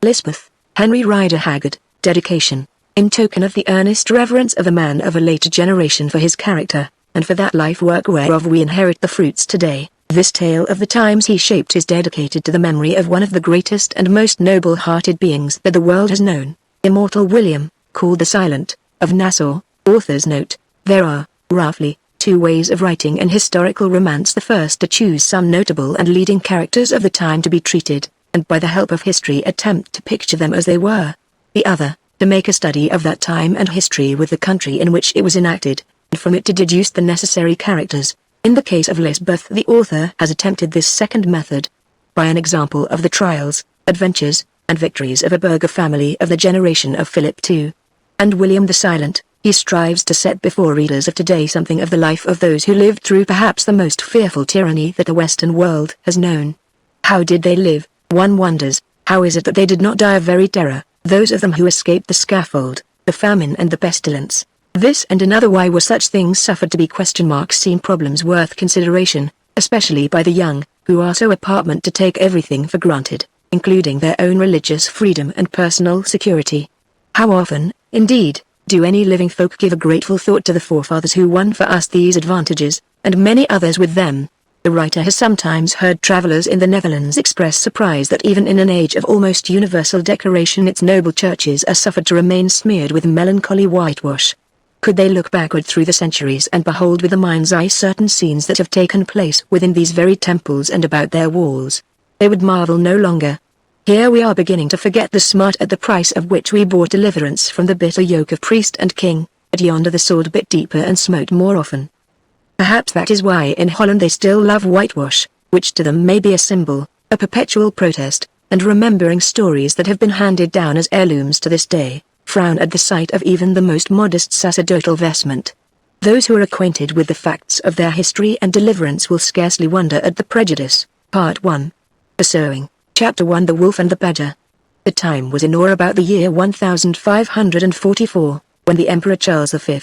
Lysbeth, Henry Rider Haggard, dedication. In token of the earnest reverence of a man of a later generation for his character, and for that life work whereof we inherit the fruits today, this tale of the times he shaped is dedicated to the memory of one of the greatest and most noble-hearted beings that the world has known, immortal William, called the Silent, of Nassau. Author's note: there are, roughly, two ways of writing an historical romance. The first to choose some notable and leading characters of the time to be treated, and by the help of history attempt to picture them as they were. The other, to make a study of that time and history with the country in which it was enacted, and from it to deduce the necessary characters. In the case of Lysbeth, the author has attempted this second method by an example of the trials, adventures, and victories of a burgher family of the generation of Philip II. And William the Silent, he strives to set before readers of today something of the life of those who lived through perhaps the most fearful tyranny that the Western world has known. How did they live, one wonders? How is it that they did not die of very terror, those of them who escaped the scaffold, the famine and the pestilence? This and another why were such things suffered to be ? Seem problems worth consideration, especially by the young, who are so apartment to take everything for granted, including their own religious freedom and personal security. How often, indeed, do any living folk give a grateful thought to the forefathers who won for us these advantages, and many others with them? The writer has sometimes heard travelers in the Netherlands express surprise that even in an age of almost universal decoration its noble churches are suffered to remain smeared with melancholy whitewash. Could they look backward through the centuries and behold with the mind's eye certain scenes that have taken place within these very temples and about their walls, they would marvel no longer. Here we are beginning to forget the smart at the price of which we bought deliverance from the bitter yoke of priest and king, at yonder the sword bit deeper and smote more often. Perhaps that is why in Holland they still love whitewash, which to them may be a symbol, a perpetual protest, and remembering stories that have been handed down as heirlooms to this day, frown at the sight of even the most modest sacerdotal vestment. Those who are acquainted with the facts of their history and deliverance will scarcely wonder at the prejudice. Part 1. The Sowing. Chapter 1. The Wolf and the Badger. The time was in or about the year 1544, when the Emperor Charles V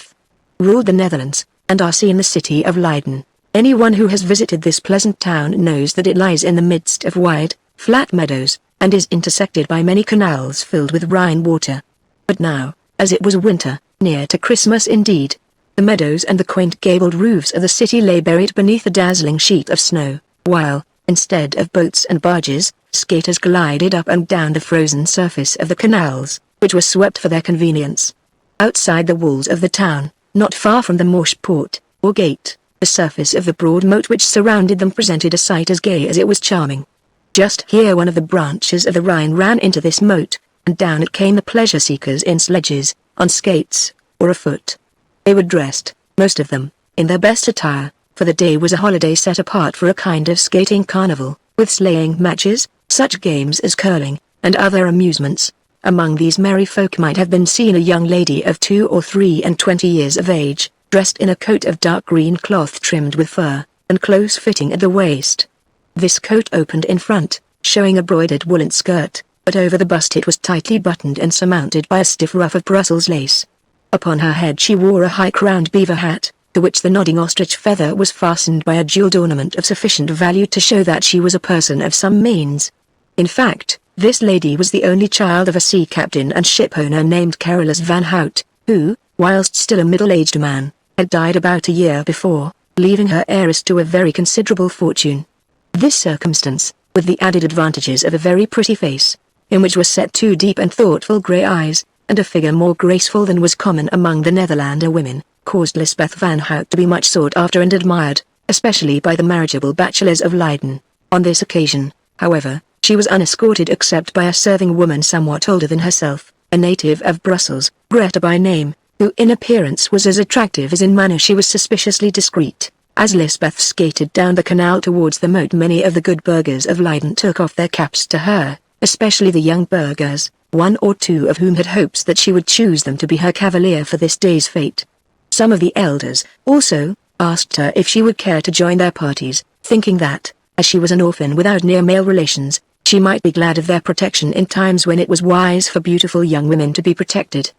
ruled the Netherlands, and are seen the city of Leiden. Anyone who has visited this pleasant town knows that it lies in the midst of wide, flat meadows, and is intersected by many canals filled with Rhine water. But now, as it was winter, near to Christmas indeed, the meadows and the quaint gabled roofs of the city lay buried beneath a dazzling sheet of snow, while, instead of boats and barges, skaters glided up and down the frozen surface of the canals, which were swept for their convenience. Outside the walls of the town, not far from the Marshpoort, or gate, the surface of the broad moat which surrounded them presented a sight as gay as it was charming. Just here one of the branches of the Rhine ran into this moat, and down it came the pleasure-seekers in sledges, on skates, or afoot. They were dressed, most of them, in their best attire, for the day was a holiday set apart for a kind of skating carnival, with sleighing matches, such games as curling, and other amusements. Among these merry folk might have been seen a young lady of 2 or 23 years of age, dressed in a coat of dark green cloth trimmed with fur, and close-fitting at the waist. This coat opened in front, showing a broidered woolen skirt, but over the bust it was tightly buttoned and surmounted by a stiff ruff of Brussels lace. Upon her head she wore a high-crowned beaver hat, to which the nodding ostrich feather was fastened by a jewelled ornament of sufficient value to show that she was a person of some means. In fact, this lady was the only child of a sea captain and shipowner named Carolus van Hout, who, whilst still a middle-aged man, had died about a year before, leaving her heiress to a very considerable fortune. This circumstance, with the added advantages of a very pretty face, in which were set 2 deep and thoughtful grey eyes, and a figure more graceful than was common among the Netherlander women, caused Lysbeth van Hout to be much sought after and admired, especially by the marriageable bachelors of Leiden. On this occasion, however, she was unescorted except by a serving woman somewhat older than herself, a native of Brussels, Greta by name, who in appearance was as attractive as in manner she was suspiciously discreet. As Lysbeth skated down the canal towards the moat, many of the good burghers of Leiden took off their caps to her, especially the young burghers, 1 or 2 of whom had hopes that she would choose them to be her cavalier for this day's fete. Some of the elders, also, asked her if she would care to join their parties, thinking that, as she was an orphan without near male relations, she might be glad of their protection in times when it was wise for beautiful young women to be protected.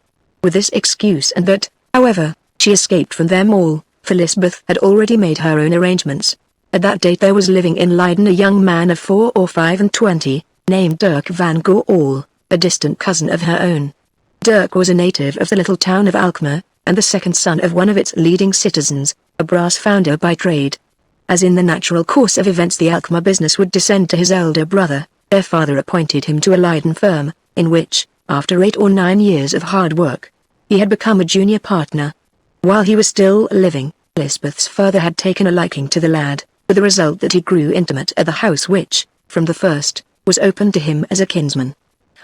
With this excuse and that, however, she escaped from them all, for Lysbeth had already made her own arrangements. At that date there was living in Leiden a young man of 4 or 25, named Dirk van Goorl, a distant cousin of her own. Dirk was a native of the little town of Alkmaar, and the second son of one of its leading citizens, a brass founder by trade. As in the natural course of events the Alkmaar business would descend to his elder brother, their father appointed him to a Leiden firm, in which, after 8 or 9 years of hard work, he had become a junior partner. While he was still living, Lysbeth's father had taken a liking to the lad, with the result that he grew intimate at the house which, from the first, was open to him as a kinsman.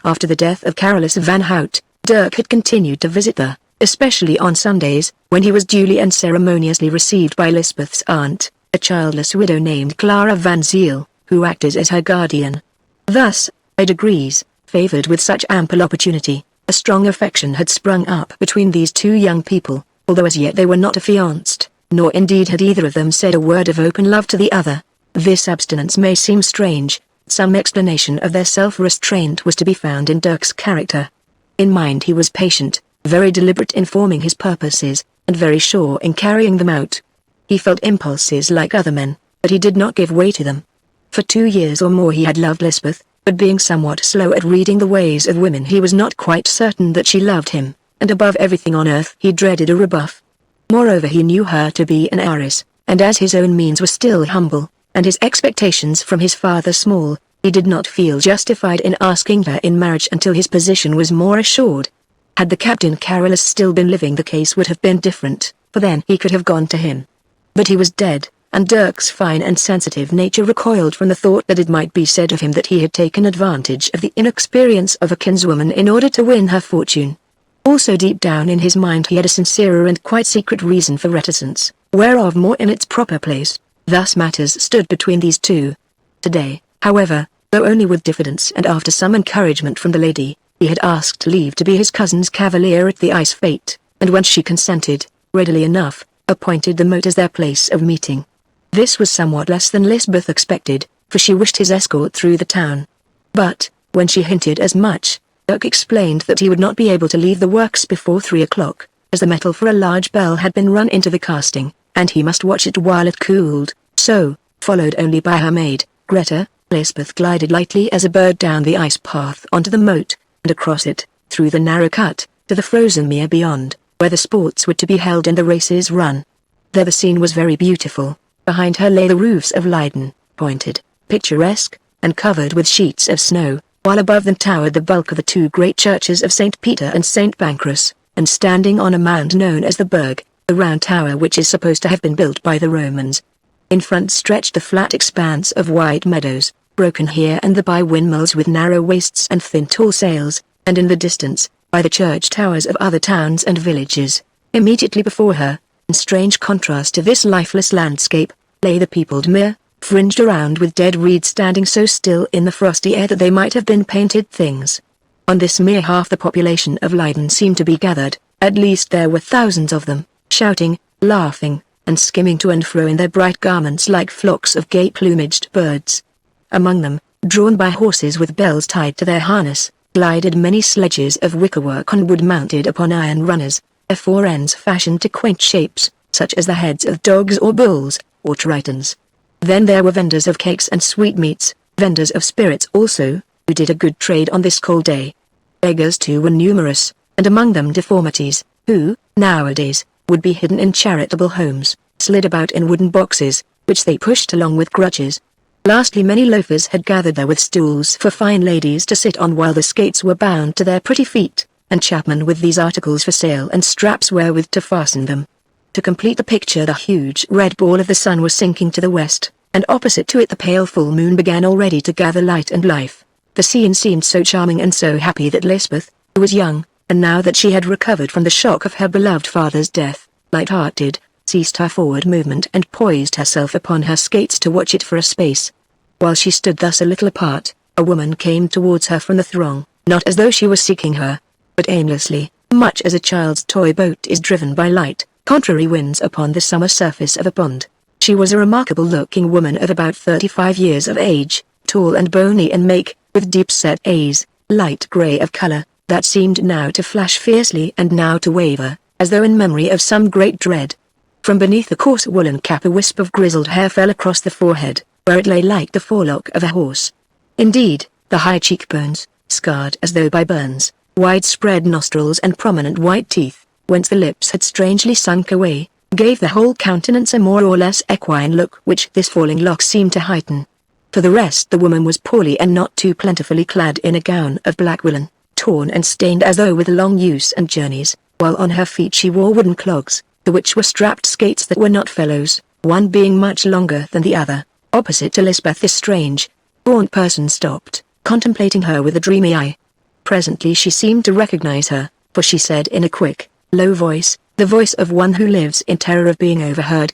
After the death of Carolus van Hout, Dirk had continued to visit there, especially on Sundays, when he was duly and ceremoniously received by Lysbeth's aunt, a childless widow named Clara van Ziel, who acted as her guardian. Thus, by degrees, favored with such ample opportunity, a strong affection had sprung up between these two young people, although as yet they were not affianced, nor indeed had either of them said a word of open love to the other. This abstinence may seem strange. Some explanation of their self-restraint was to be found in Dirk's character. In mind he was patient, very deliberate in forming his purposes, and very sure in carrying them out. He felt impulses like other men, but he did not give way to them. For 2 years or more he had loved Lysbeth, but being somewhat slow at reading the ways of women he was not quite certain that she loved him, and above everything on earth he dreaded a rebuff. Moreover he knew her to be an heiress, and as his own means were still humble, and his expectations from his father small, he did not feel justified in asking her in marriage until his position was more assured. Had the Captain Carolus still been living the case would have been different, for then he could have gone to him. But he was dead, and Dirk's fine and sensitive nature recoiled from the thought that it might be said of him that he had taken advantage of the inexperience of a kinswoman in order to win her fortune. Also deep down in his mind he had a sincerer and quite secret reason for reticence, whereof more in its proper place. Thus matters stood between these two. Today, however, though only with diffidence and after some encouragement from the lady, he had asked leave to be his cousin's cavalier at the ice fete, and when she consented, readily enough, appointed the moat as their place of meeting. This was somewhat less than Lysbeth expected, for she wished his escort through the town. But, when she hinted as much, Dirk explained that he would not be able to leave the works before 3 o'clock, as the metal for a large bell had been run into the casting, and he must watch it while it cooled. So, followed only by her maid, Greta, Lysbeth glided lightly as a bird down the ice path onto the moat, and across it, through the narrow cut, to the frozen mere beyond, where the sports were to be held and the races run. There the scene was very beautiful. Behind her lay the roofs of Leiden, pointed, picturesque, and covered with sheets of snow, while above them towered the bulk of the 2 great churches of St. Peter and St. Pancras, and standing on a mound known as the Berg, the round tower which is supposed to have been built by the Romans. In front stretched the flat expanse of wide meadows, broken here and there by windmills with narrow waists and thin tall sails, and in the distance, by the church towers of other towns and villages. Immediately before her, in strange contrast to this lifeless landscape, lay the peopled mere, fringed around with dead reeds standing so still in the frosty air that they might have been painted things. On this mere half the population of Leiden seemed to be gathered, at least there were thousands of them, shouting, laughing, and skimming to and fro in their bright garments like flocks of gay-plumaged birds. Among them, drawn by horses with bells tied to their harness, glided many sledges of wickerwork on wood mounted upon iron runners, their 4 ends fashioned to quaint shapes, such as the heads of dogs or bulls, or tritons. Then there were vendors of cakes and sweetmeats, vendors of spirits also, who did a good trade on this cold day. Beggars too were numerous, and among them deformities, who, nowadays, would be hidden in charitable homes, slid about in wooden boxes, which they pushed along with crutches. Lastly many loafers had gathered there with stools for fine ladies to sit on while the skates were bound to their pretty feet, and chapmen with these articles for sale and straps wherewith to fasten them. To complete the picture the huge red ball of the sun was sinking to the west, and opposite to it the pale full moon began already to gather light and life. The scene seemed so charming and so happy that Lysbeth, who was young, and now that she had recovered from the shock of her beloved father's death, light-hearted, ceased her forward movement and poised herself upon her skates to watch it for a space. While she stood thus a little apart, a woman came towards her from the throng, not as though she was seeking her, but aimlessly, much as a child's toy boat is driven by light, contrary winds upon the summer surface of a pond. She was a remarkable-looking woman of about 35 years of age, tall and bony in make, with deep-set eyes, light grey of colour, that seemed now to flash fiercely and now to waver, as though in memory of some great dread. From beneath a coarse woolen cap a wisp of grizzled hair fell across the forehead, where it lay like the forelock of a horse. Indeed, the high cheekbones, scarred as though by burns, widespread nostrils and prominent white teeth, whence the lips had strangely sunk away, gave the whole countenance a more or less equine look which this falling lock seemed to heighten. For the rest, the woman was poorly and not too plentifully clad in a gown of black woolen, torn and stained as though with long use and journeys, while on her feet she wore wooden clogs, the which were strapped skates that were not fellows, one being much longer than the other. Opposite to Lysbeth this strange, gaunt person stopped, contemplating her with a dreamy eye. Presently she seemed to recognize her, for she said in a quick, low voice, the voice of one who lives in terror of being overheard: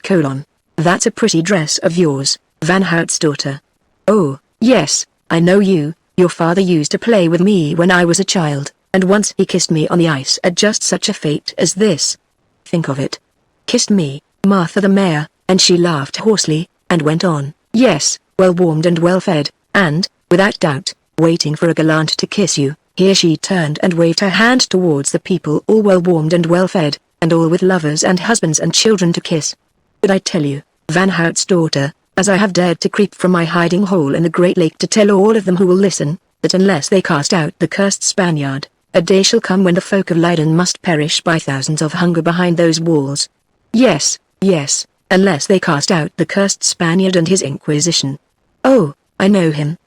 "That's a pretty dress of yours, Van Hout's daughter." "Oh, yes, I know you. Your father used to play with me when I was a child, and once he kissed me on the ice at just such a fete as this. Think of it. Kissed me, Martha the Mayor," and she laughed hoarsely, and went on, "Yes, well warmed and well fed, and, without doubt, waiting for a gallant to kiss you." Here she turned and waved her hand towards the people, all well warmed and well fed, and all with lovers and husbands and children to kiss. "But I tell you, Van Hout's daughter, as I have dared to creep from my hiding hole in the great lake to tell all of them who will listen, that unless they cast out the cursed Spaniard, a day shall come when the folk of Leiden must perish by thousands of hunger behind those walls. Yes, yes, unless they cast out the cursed Spaniard and his Inquisition. Oh, I know him,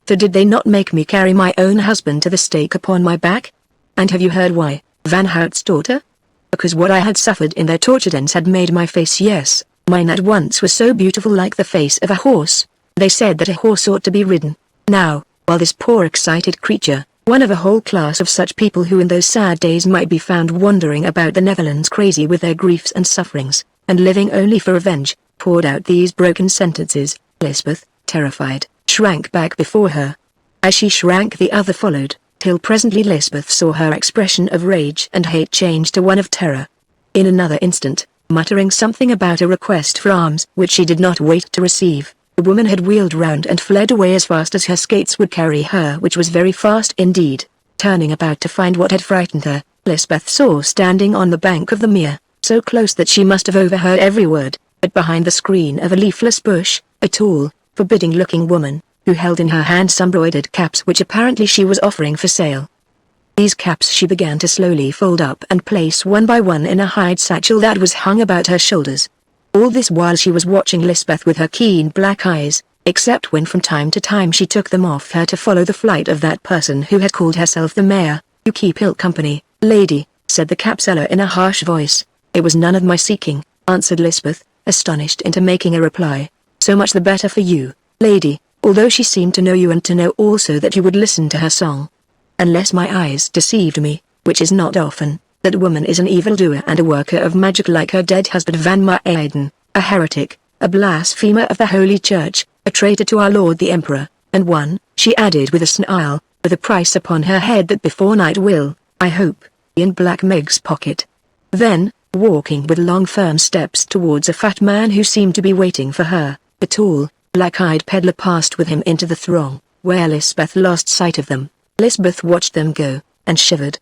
for did they not make me carry my own husband to the stake upon my back? And have you heard why, Van Hout's daughter? Because what I had suffered in their torture dens had made my face, yes, mine at once, was so beautiful, like the face of a horse. They said that a horse ought to be ridden. Now, while this poor excited creature, one of a whole class of such people who in those sad days might be found wandering about the Netherlands crazy with their griefs and sufferings, and living only for revenge, poured out these broken sentences, Lysbeth, terrified, shrank back before her. As she shrank, the other followed, till presently Lysbeth saw her expression of rage and hate change to one of terror. In another instant, muttering something about a request for alms which she did not wait to receive, the woman had wheeled round and fled away as fast as her skates would carry her, which was very fast indeed. Turning about to find what had frightened her, Lysbeth saw standing on the bank of the mere, so close that she must have overheard every word, but behind the screen of a leafless bush, a tall, forbidding-looking woman, who held in her hand some embroidered caps which apparently she was offering for sale. These caps she began to slowly fold up and place one by one in a hide satchel that was hung about her shoulders. All this while she was watching Lysbeth with her keen black eyes, except when from time to time she took them off her to follow the flight of that person who had called herself the Mayor. "You keep ill company, lady," said the cap seller in a harsh voice. "It was none of my seeking," answered Lysbeth, astonished into making a reply. "So much the better for you, lady," although she seemed to know you and to know also that you would listen to her song. "Unless my eyes deceived me, which is not often, that woman is an evildoer and a worker of magic like her dead husband Van Maeden, a heretic, a blasphemer of the Holy Church, a traitor to our Lord the Emperor, and one," she added with a smile, "with a price upon her head that before night will, I hope, be in Black Meg's pocket." Then, walking with long firm steps towards a fat man who seemed to be waiting for her, the tall, black-eyed peddler passed with him into the throng, where Lysbeth lost sight of them. Lysbeth watched them go, and shivered.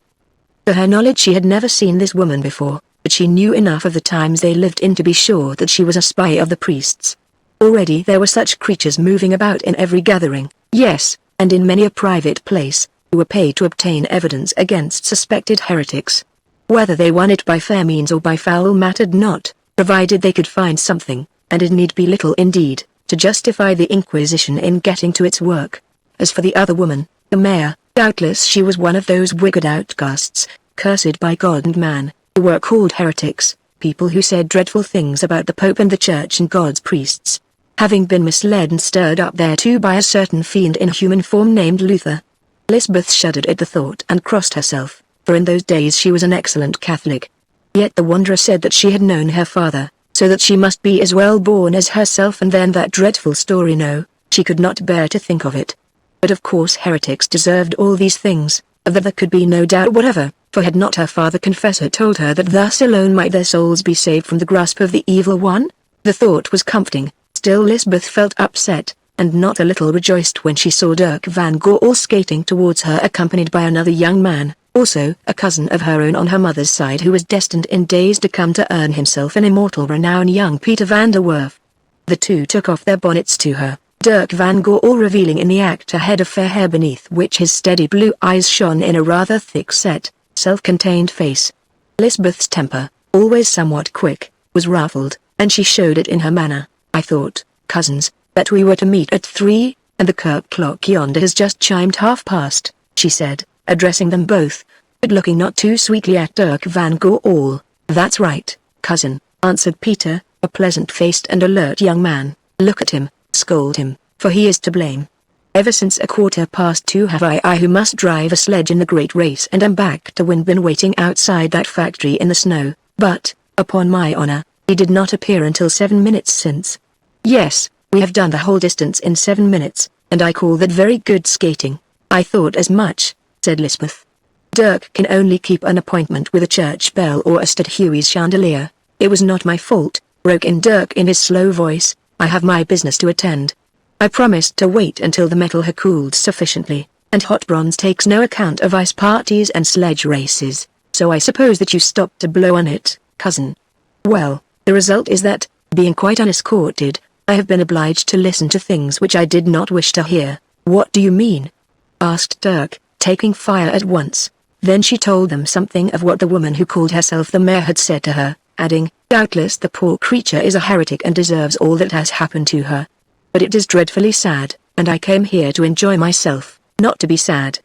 To her knowledge she had never seen this woman before, but she knew enough of the times they lived in to be sure that she was a spy of the priests. Already there were such creatures moving about in every gathering, yes, and in many a private place, who were paid to obtain evidence against suspected heretics. Whether they won it by fair means or by foul mattered not, provided they could find something, and it need be little indeed, to justify the Inquisition in getting to its work. As for the other woman, the Mayor, doubtless she was one of those wicked outcasts, cursed by God and man, who were called heretics, people who said dreadful things about the Pope and the Church and God's priests, having been misled and stirred up thereto by a certain fiend in human form named Luther. Lysbeth shuddered at the thought and crossed herself, for in those days she was an excellent Catholic. Yet the wanderer said that she had known her father, so that she must be as well born as herself, and then that dreadful story. No, she could not bear to think of it. But of course heretics deserved all these things, of that there could be no doubt whatever, for had not her father confessor told her that thus alone might their souls be saved from the grasp of the evil one? The thought was comforting, still Lysbeth felt upset, and not a little rejoiced when she saw Dirk van Goorl skating towards her accompanied by another young man, also a cousin of her own on her mother's side, who was destined in days to come to earn himself an immortal renown, young Peter van der Werf. The two took off their bonnets to her, Dirk van Goorl revealing in the act a head of fair hair beneath which his steady blue eyes shone in a rather thick-set, self-contained face. Lysbeth's temper, always somewhat quick, was ruffled, and she showed it in her manner. "I thought, cousins, that we were to meet at 3, and the kirk clock yonder has just chimed past," she said, addressing them both, but looking not too sweetly at Dirk van Goorl. "That's right, cousin," answered Peter, a pleasant-faced and alert young man. "Look at him, scold him, for he is to blame. Ever since 2:15 have I who must drive a sledge in the great race and am back to win been waiting outside that factory in the snow, but, upon my honor, he did not appear until 7 minutes since." "Yes, we have done the whole distance in 7 minutes, and I call that very good skating." "I thought as much," said Lysbeth. "Dirk can only keep an appointment with a church bell or a Stadhuis chandelier." "It was not my fault," broke in Dirk in his slow voice. "I have my business to attend. I promised to wait until the metal had cooled sufficiently, and hot bronze takes no account of ice parties and sledge races, so I suppose that you stopped to blow on it, cousin. Well, the result is that, being quite unescorted, I have been obliged to listen to things which I did not wish to hear." "What do you mean?" asked Dirk, taking fire at once. Then she told them something of what the woman who called herself the mayor had said to her, adding, "Doubtless the poor creature is a heretic and deserves all that has happened to her. But it is dreadfully sad, and I came here to enjoy myself, not to be sad."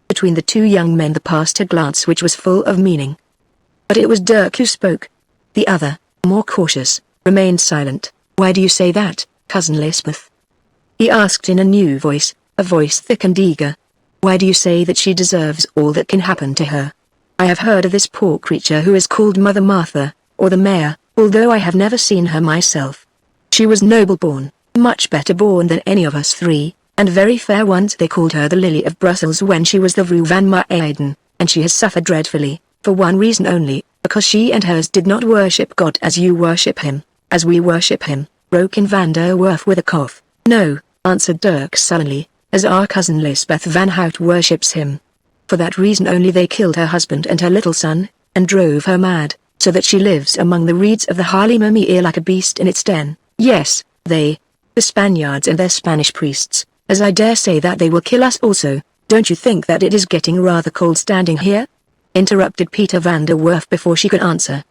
Between the two young men there passed a glance which was full of meaning. But it was Dirk who spoke. The other, more cautious, remained silent. "Why do you say that, cousin Lysbeth?" he asked in a new voice, a voice thick and eager. "Why do you say that she deserves all that can happen to her? I have heard of this poor creature who is called Mother Martha, or the mayor, although I have never seen her myself. She was noble-born, much better born than any of us three, and very fair. Once they called her the Lily of Brussels when she was the Vrouw van Maeden, and she has suffered dreadfully, for one reason only, because she and hers did not worship God as you worship him, as we worship him," broke in Van der Werf with a cough. "No," answered Dirk sullenly, "as our cousin Lysbeth van Hout worships him. For that reason only they killed her husband and her little son, and drove her mad, so that she lives among the reeds of the Haarlemmermeer like a beast in its den. Yes, the Spaniards and their Spanish priests, as I dare say that they will kill us also. Don't you think that it is getting rather cold standing here?" interrupted Peter van der Werf before she could answer.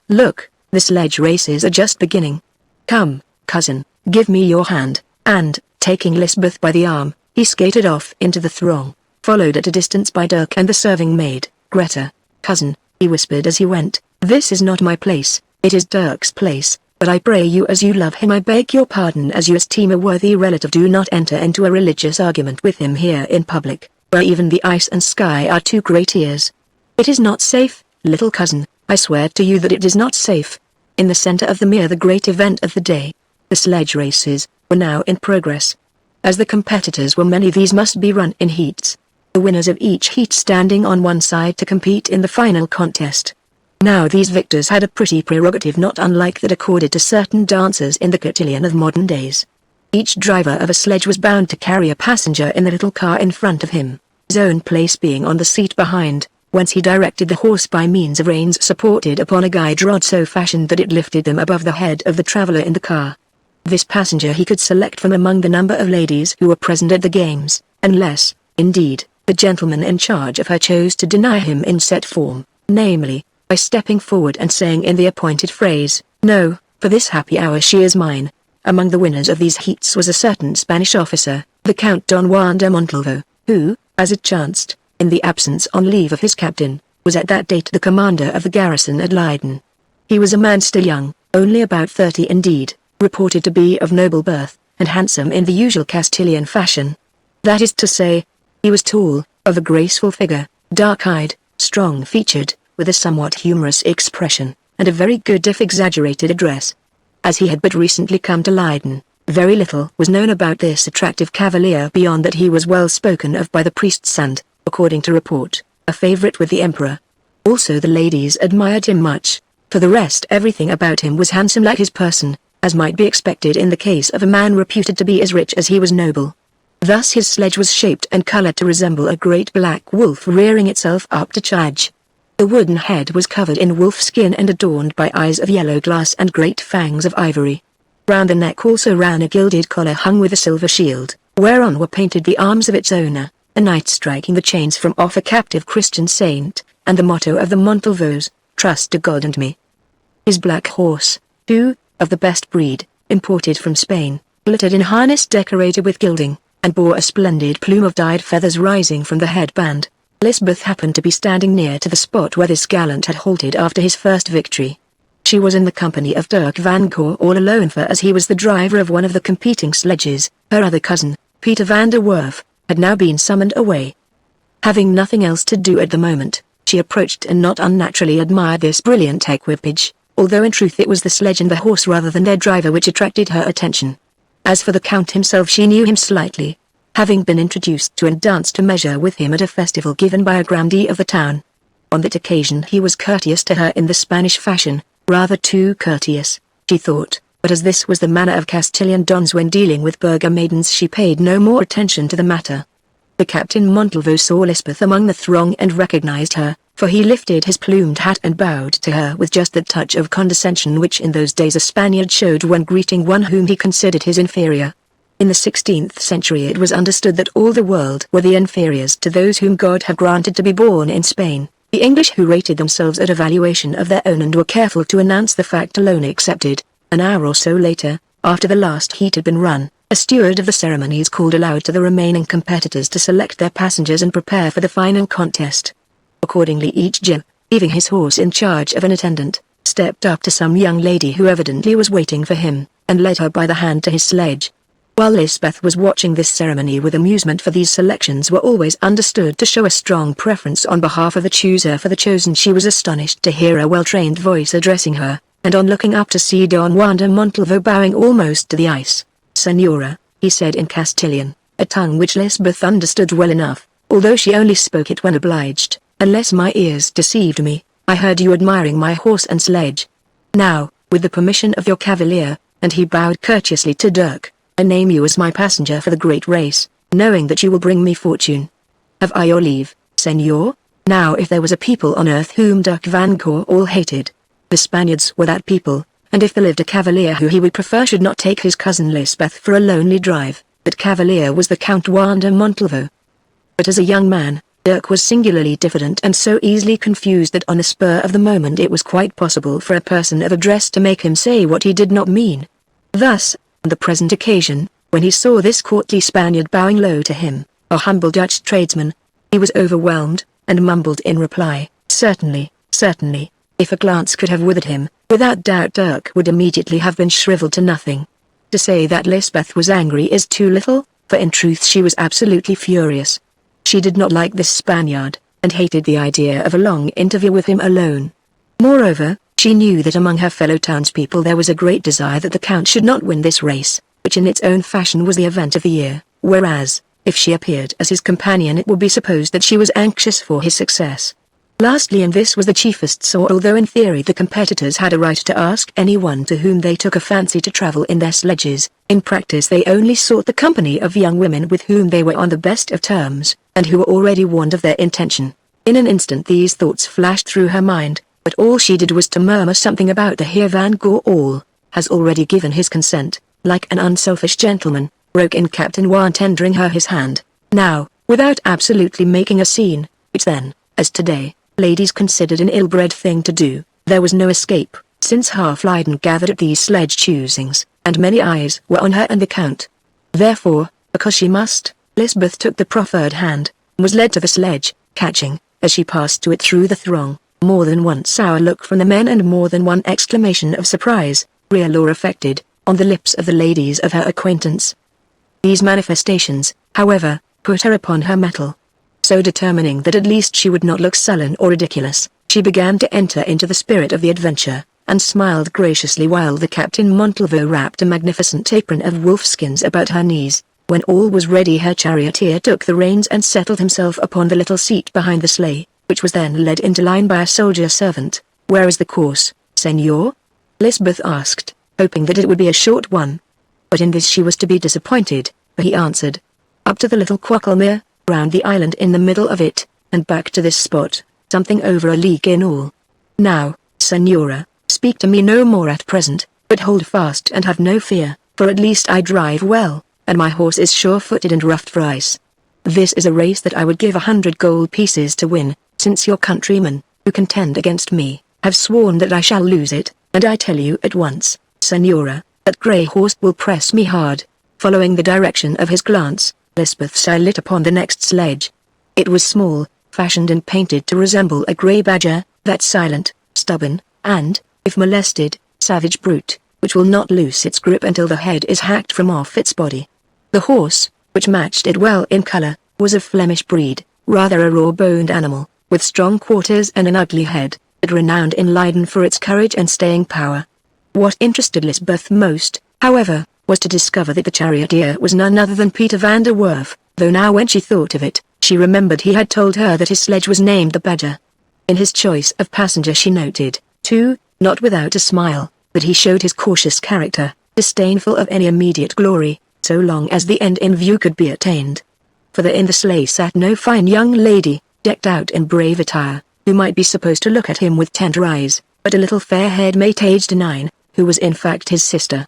"Look, the sledge races are just beginning. Come, cousin, give me your hand," and, taking Lysbeth by the arm, he skated off into the throng, followed at a distance by Dirk and the serving maid, Greta. "Cousin," he whispered as he went, "this is not my place, it is Dirk's place, but I pray you as you love him, I beg your pardon as you esteem a worthy relative, do not enter into a religious argument with him here in public, where even the ice and sky are two great ears. It is not safe, little cousin, I swear to you that it is not safe." In the center of the mere the great event of the day, the sledge races, were now in progress. As the competitors were many, these must be run in heats, the winners of each heat standing on one side to compete in the final contest. Now these victors had a pretty prerogative not unlike that accorded to certain dancers in the cotillion of modern days. Each driver of a sledge was bound to carry a passenger in the little car in front of him, his own place being on the seat behind, whence he directed the horse by means of reins supported upon a guide rod so fashioned that it lifted them above the head of the traveler in the car. This passenger he could select from among the number of ladies who were present at the games, unless, indeed, the gentleman in charge of her chose to deny him in set form, namely, by stepping forward and saying in the appointed phrase, "No, for this happy hour she is mine." Among the winners of these heats was a certain Spanish officer, the Count Don Juan de Montalvo, who, as it chanced, in the absence on leave of his captain, was at that date the commander of the garrison at Leyden. He was a man still young, only about 30 indeed, reported to be of noble birth, and handsome in the usual Castilian fashion. That is to say, he was tall, of a graceful figure, dark-eyed, strong-featured, with a somewhat humorous expression, and a very good if exaggerated address. As he had but recently come to Leyden, very little was known about this attractive cavalier beyond that he was well spoken of by the priests and, according to report, a favorite with the emperor. Also the ladies admired him much. For the rest, everything about him was handsome like his person, as might be expected in the case of a man reputed to be as rich as he was noble. Thus his sledge was shaped and colored to resemble a great black wolf rearing itself up to charge. The wooden head was covered in wolf skin and adorned by eyes of yellow glass and great fangs of ivory. Round the neck also ran a gilded collar hung with a silver shield, whereon were painted the arms of its owner, a knight striking the chains from off a captive Christian saint, and the motto of the Montalvos, "Trust to God and me." His black horse, too, of the best breed, imported from Spain, glittered in harness decorated with gilding, and bore a splendid plume of dyed feathers rising from the headband. Lysbeth happened to be standing near to the spot where this gallant had halted after his first victory. She was in the company of Dirk van Goor all alone, for as he was the driver of one of the competing sledges, her other cousin, Peter van der Werf, had now been summoned away. Having nothing else to do at the moment, she approached and not unnaturally admired this brilliant equipage, although in truth it was the sledge and the horse rather than their driver which attracted her attention. As for the Count himself, she knew him slightly, having been introduced to and danced to measure with him at a festival given by a grandee of the town. On that occasion he was courteous to her in the Spanish fashion, rather too courteous, she thought, but as this was the manner of Castilian dons when dealing with burgher maidens, she paid no more attention to the matter. The Captain Montalvo saw Lysbeth among the throng and recognized her, for he lifted his plumed hat and bowed to her with just that touch of condescension which in those days a Spaniard showed when greeting one whom he considered his inferior. In the 16th century it was understood that all the world were the inferiors to those whom God had granted to be born in Spain, the English who rated themselves at a valuation of their own and were careful to announce the fact alone accepted. An hour or so later, after the last heat had been run, a steward of the ceremonies called aloud to the remaining competitors to select their passengers and prepare for the final contest. Accordingly each Jim, leaving his horse in charge of an attendant, stepped up to some young lady who evidently was waiting for him, and led her by the hand to his sledge. While Lysbeth was watching this ceremony with amusement, for these selections were always understood to show a strong preference on behalf of the chooser for the chosen, she was astonished to hear a well-trained voice addressing her, and on looking up to see Don Juan de Montalvo bowing almost to the ice. "Señora," he said in Castilian, a tongue which Lysbeth understood well enough, although she only spoke it when obliged. "Unless my ears deceived me, I heard you admiring my horse and sledge. Now, with the permission of your cavalier," and he bowed courteously to Dirk, "I name you as my passenger for the great race, knowing that you will bring me fortune. Have I your leave, Señor?" Now if there was a people on earth whom Dirk van Goor all hated, the Spaniards were that people, and if there lived a cavalier who he would prefer should not take his cousin Lysbeth for a lonely drive, that cavalier was the Count Juan de Montalvo. But as a young man, Dirk was singularly diffident and so easily confused that on the spur of the moment it was quite possible for a person of address to make him say what he did not mean. Thus, on the present occasion, when he saw this courtly Spaniard bowing low to him, a humble Dutch tradesman, he was overwhelmed, and mumbled in reply, "Certainly, certainly." If a glance could have withered him, without doubt Dirk would immediately have been shriveled to nothing. To say that Lysbeth was angry is too little, for in truth she was absolutely furious. She did not like this Spaniard, and hated the idea of a long interview with him alone. Moreover, she knew that among her fellow townspeople there was a great desire that the Count should not win this race, which in its own fashion was the event of the year, whereas, if she appeared as his companion it would be supposed that she was anxious for his success. Lastly, and this was the chiefest sort, although in theory the competitors had a right to ask anyone to whom they took a fancy to travel in their sledges, in practice they only sought the company of young women with whom they were on the best of terms, and who were already warned of their intention. In an instant these thoughts flashed through her mind, but all she did was to murmur something about the Heer van Goor all, has already given his consent, like an unselfish gentleman, broke in Captain Juan, tendering her his hand. Now, without absolutely making a scene, which then, as today, ladies considered an ill-bred thing to do, there was no escape, since half Leiden gathered at these sledge choosings, and many eyes were on her and the Count. Therefore, because she must, Lysbeth took the proffered hand, and was led to the sledge, catching, as she passed to it through the throng, more than one sour look from the men and more than one exclamation of surprise, real or affected, on the lips of the ladies of her acquaintance. These manifestations, however, put her upon her mettle. So determining that at least she would not look sullen or ridiculous, she began to enter into the spirit of the adventure, and smiled graciously while the Captain Montalvo wrapped a magnificent apron of wolfskins about her knees. When all was ready her charioteer took the reins and settled himself upon the little seat behind the sleigh, which was then led into line by a soldier servant. "Where is the course, Señor?" Lysbeth asked, hoping that it would be a short one. But in this she was to be disappointed, for he answered, "Up to the little Quacklemere, round the island in the middle of it, and back to this spot, something over a league in all. Now, Señora, speak to me no more at present, But hold fast and have no fear, for at least I drive well, and my horse is sure-footed and roughed for ice. This is a race that I would give 100 gold pieces to win, since your countrymen, who contend against me, have sworn that I shall lose it, and I tell you at once, Senora, that grey horse will press me hard." Following the direction of his glance, Lysbeth's eye lit upon the next sledge. It was small, fashioned and painted to resemble a grey badger, that silent, stubborn, and, if molested, savage brute, which will not loose its grip until the head is hacked from off its body. The horse, which matched it well in color, was of Flemish breed, rather a raw-boned animal, with strong quarters and an ugly head, but renowned in Leiden for its courage and staying power. What interested Lysbeth most, however, was to discover that the charioteer was none other than Peter van der Werf, though now when she thought of it, she remembered he had told her that his sledge was named the Badger. In his choice of passenger she noted, too, not without a smile, that he showed his cautious character, disdainful of any immediate glory, so long as the end in view could be attained. For in the sleigh sat no fine young lady, decked out in brave attire, who might be supposed to look at him with tender eyes, but a little fair-haired mate aged 9, who was in fact his sister.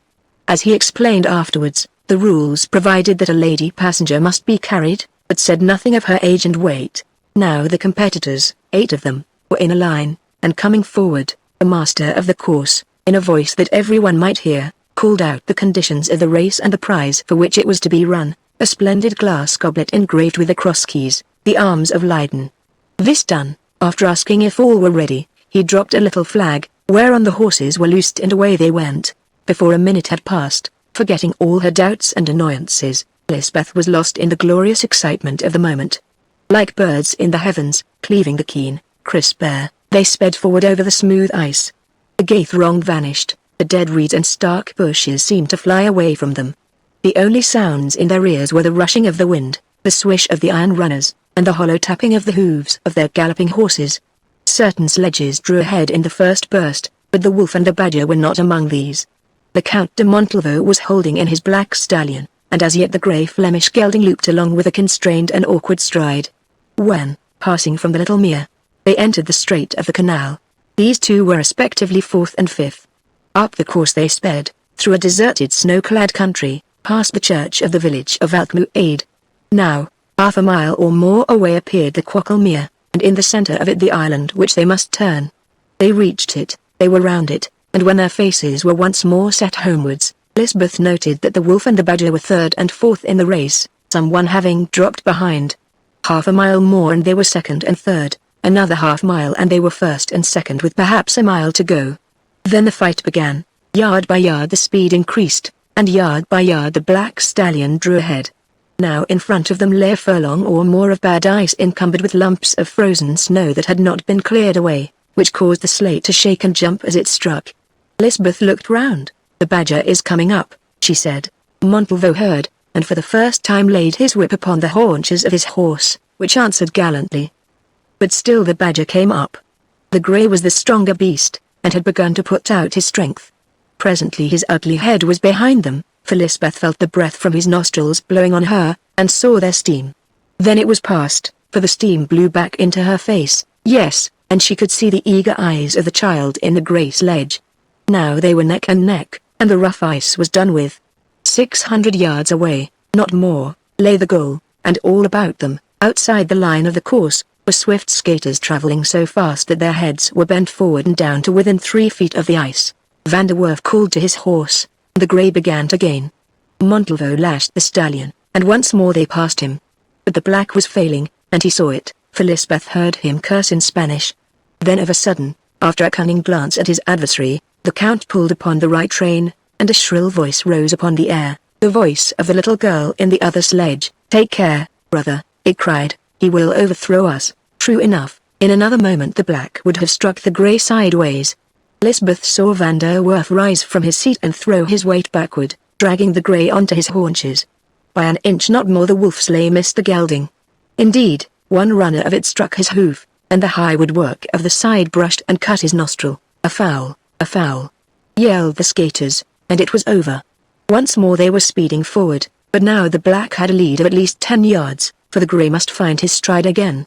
As he explained afterwards, the rules provided that a lady passenger must be carried, but said nothing of her age and weight. Now the competitors, 8 of them, were in a line, and coming forward, the master of the course, in a voice that everyone might hear, called out the conditions of the race and the prize for which it was to be run, a splendid glass goblet engraved with the cross keys, the arms of Leiden. This done, after asking if all were ready, he dropped a little flag, whereon the horses were loosed and away they went. Before a minute had passed, forgetting all her doubts and annoyances, Lysbeth was lost in the glorious excitement of the moment. Like birds in the heavens, cleaving the keen, crisp air, they sped forward over the smooth ice. The gay throng vanished, the dead reeds and stark bushes seemed to fly away from them. The only sounds in their ears were the rushing of the wind, the swish of the iron runners, and the hollow tapping of the hooves of their galloping horses. Certain sledges drew ahead in the first burst, but the wolf and the badger were not among these. The Count de Montalvo was holding in his black stallion, and as yet the grey Flemish gelding looped along with a constrained and awkward stride. When, passing from the little mere, they entered the strait of the canal, these two were respectively 4th and 5th. Up the course they sped, through a deserted snow-clad country, past the church of the village of Alkmuide. Now, half a mile or more away appeared the Kwakkelmeer, and in the centre of it the island which they must turn. They reached it, they were round it, and when their faces were once more set homewards, Lysbeth noted that the wolf and the badger were 3rd and 4th in the race, someone having dropped behind. Half a mile more and they were 2nd and 3rd, another half mile and they were 1st and 2nd with perhaps a mile to go. Then the fight began. Yard by yard the speed increased, and yard by yard the black stallion drew ahead. Now in front of them lay a furlong or more of bad ice encumbered with lumps of frozen snow that had not been cleared away, which caused the sleigh to shake and jump as it struck. Lysbeth looked round. "The badger is coming up," she said. Montalvo heard, and for the first time laid his whip upon the haunches of his horse, which answered gallantly. But still the badger came up. The grey was the stronger beast, and had begun to put out his strength. Presently his ugly head was behind them, for Lysbeth felt the breath from his nostrils blowing on her, and saw their steam. Then it was past, for the steam blew back into her face, yes, and she could see the eager eyes of the child in the grey sledge. Now they were neck and neck, and the rough ice was done with. 600 yards away, not more, lay the goal, and all about them, outside the line of the course, were swift skaters travelling so fast that their heads were bent forward and down to within 3 feet of the ice. Van der Werf called to his horse, and the grey began to gain. Montalvo lashed the stallion, and once more they passed him. But the black was failing, and he saw it, for Lysbeth heard him curse in Spanish. Then of a sudden, after a cunning glance at his adversary, the Count pulled upon the right rein, and a shrill voice rose upon the air, the voice of the little girl in the other sledge. "Take care, brother," it cried, "he will overthrow us." True enough, in another moment the black would have struck the grey sideways. Lysbeth saw Van der Werf rise from his seat and throw his weight backward, dragging the grey onto his haunches. By an inch not more the wolf sleigh missed the gelding. Indeed, one runner of it struck his hoof, and the high woodwork of the side brushed and cut his nostril. "A foul, a foul!" yelled the skaters, and it was over. Once more they were speeding forward, but now the black had a lead of at least 10 yards, for the grey must find his stride again.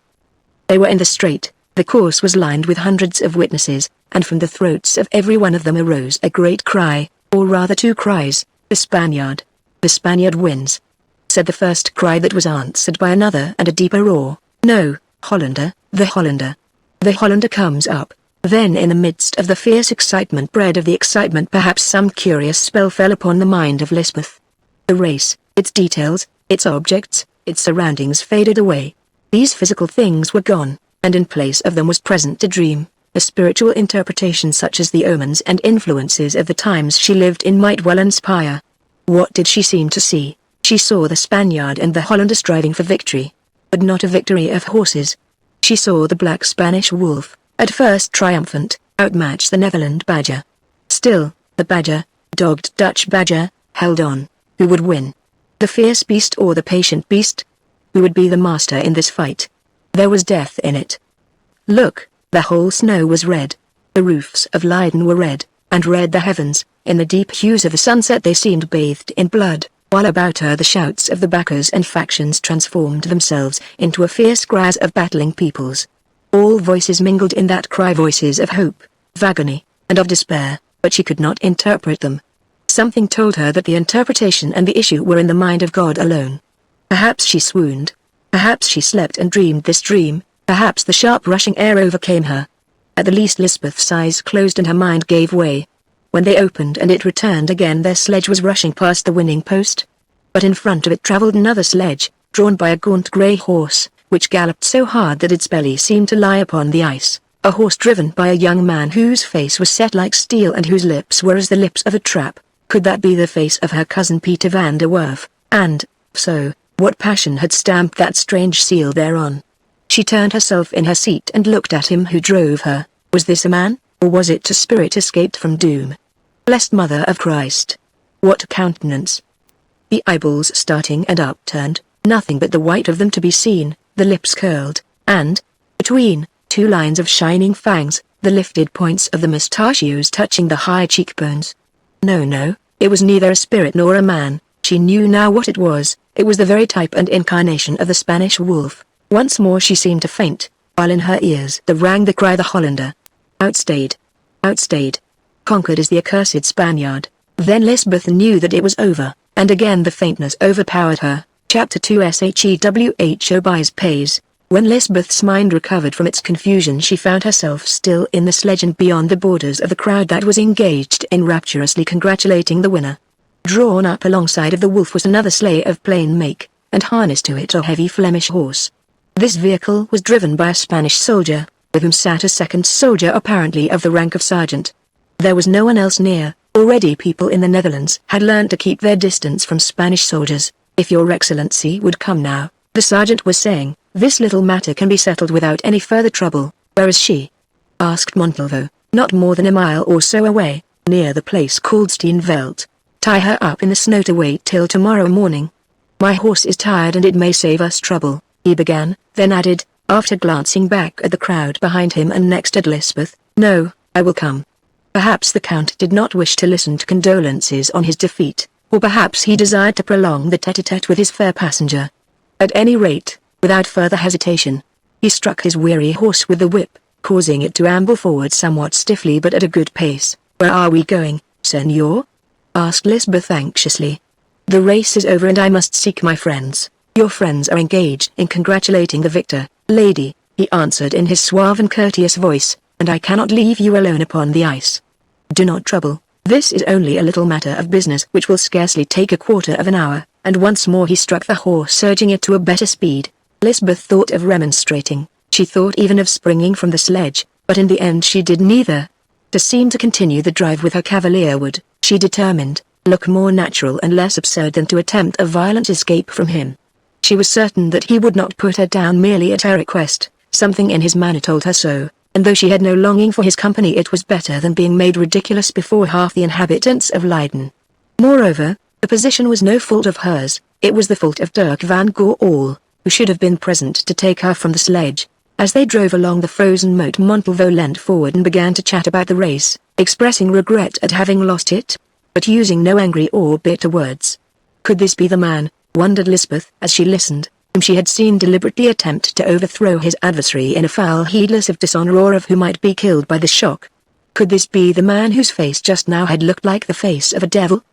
They were in the straight, the course was lined with hundreds of witnesses, and from the throats of every one of them arose a great cry, Or rather two cries, "The Spaniard! The Spaniard wins!" said the first cry, that was answered by another and a deeper roar. "No, Hollander, the Hollander! The Hollander comes up!" Then in the midst of the fierce excitement bred of the excitement, perhaps some curious spell fell upon the mind of Lysbeth. The race, its details, its objects, its surroundings faded away. These physical things were gone, and in place of them was present a dream, a spiritual interpretation such as the omens and influences of the times she lived in might well inspire. What did she seem to see? She saw the Spaniard and the Hollander striving for victory. But not a victory of horses. She saw the black Spanish wolf, at first triumphant, outmatch the Netherland badger. Still, the badger, dogged Dutch badger, held on. Who would win? The fierce beast or the patient beast? Who would be the master in this fight? There was death in it. Look, the whole snow was red. The roofs of Leiden were red, and red the heavens. In the deep hues of the sunset they seemed bathed in blood, while about her the shouts of the backers and factions transformed themselves into a fierce cry of battling peoples. All voices mingled in that cry, voices of hope, of agony, and of despair, but she could not interpret them. Something told her that the interpretation and the issue were in the mind of God alone. Perhaps she swooned. Perhaps she slept and dreamed this dream. Perhaps the sharp rushing air overcame her. At the least Lysbeth's eyes closed and her mind gave way. When they opened and it returned again, their sledge was rushing past the winning post. But in front of it travelled another sledge, drawn by a gaunt grey horse, which galloped so hard that its belly seemed to lie upon the ice. A horse driven by a young man whose face was set like steel and whose lips were as the lips of a trap. Could that be the face of her cousin Peter van der Werf? And, if so, what passion had stamped that strange seal thereon? She turned herself in her seat and looked at him who drove her. Was this a man, or was it a spirit escaped from doom? Blessed Mother of Christ! What a countenance! The eyeballs starting and upturned, nothing but the white of them to be seen, the lips curled, and, between, two lines of shining fangs, the lifted points of the mustachios touching the high cheekbones. No, it was neither a spirit nor a man. She knew now what it was. It was the very type and incarnation of the Spanish wolf. Once more she seemed to faint, while in her ears there rang the cry, "The Hollander! Outstayed! Outstayed! Conquered is the accursed Spaniard!" Then Lysbeth knew that it was over, and again the faintness overpowered her. Chapter 2 SHEWHO buys pays. When Lysbeth's mind recovered from its confusion, she found herself still in the sledge and beyond the borders of the crowd that was engaged in rapturously congratulating the winner. Drawn up alongside of the wolf was another sleigh of plain make, and harnessed to it a heavy Flemish horse. This vehicle was driven by a Spanish soldier, with whom sat a second soldier apparently of the rank of sergeant. There was no one else near. Already people in the Netherlands had learned to keep their distance from Spanish soldiers. "If your excellency would come now," the sergeant was saying, "this little matter can be settled without any further trouble." "Where is she?" asked Montalvo. "Not more than a mile or so away, near the place called Steenveld. Tie her up in the snow to wait till tomorrow morning." "My horse is tired and it may save us trouble," he began, then added, after glancing back at the crowd behind him and next at Lysbeth, "No, I will come." Perhaps the Count did not wish to listen to condolences on his defeat, or perhaps he desired to prolong the tete-a-tete with his fair passenger. At any rate, without further hesitation, he struck his weary horse with the whip, causing it to amble forward somewhat stiffly but at a good pace. "Where are we going, senor?" asked Lysbeth anxiously. "The race is over and I must seek my friends." "Your friends are engaged in congratulating the victor, lady," he answered in his suave and courteous voice, "and I cannot leave you alone upon the ice. Do not trouble, this is only a little matter of business which will scarcely take a quarter of an hour," and once more he struck the horse, urging it to a better speed. Lysbeth thought of remonstrating, she thought even of springing from the sledge, but in the end she did neither. To seem to continue the drive with her cavalier would, she determined, look more natural and less absurd than to attempt a violent escape from him. She was certain that he would not put her down merely at her request, something in his manner told her so, and though she had no longing for his company, it was better than being made ridiculous before half the inhabitants of Leiden. Moreover, the position was no fault of hers, it was the fault of Dirk van Goorl, who should have been present to take her from the sledge. As they drove along the frozen moat, Montalvo leant forward and began to chat about the race, expressing regret at having lost it, but using no angry or bitter words. Could this be the man, wondered Lysbeth as she listened, whom she had seen deliberately attempt to overthrow his adversary in a foul heedless of dishonor or of who might be killed by the shock? Could this be the man whose face just now had looked like the face of a devil?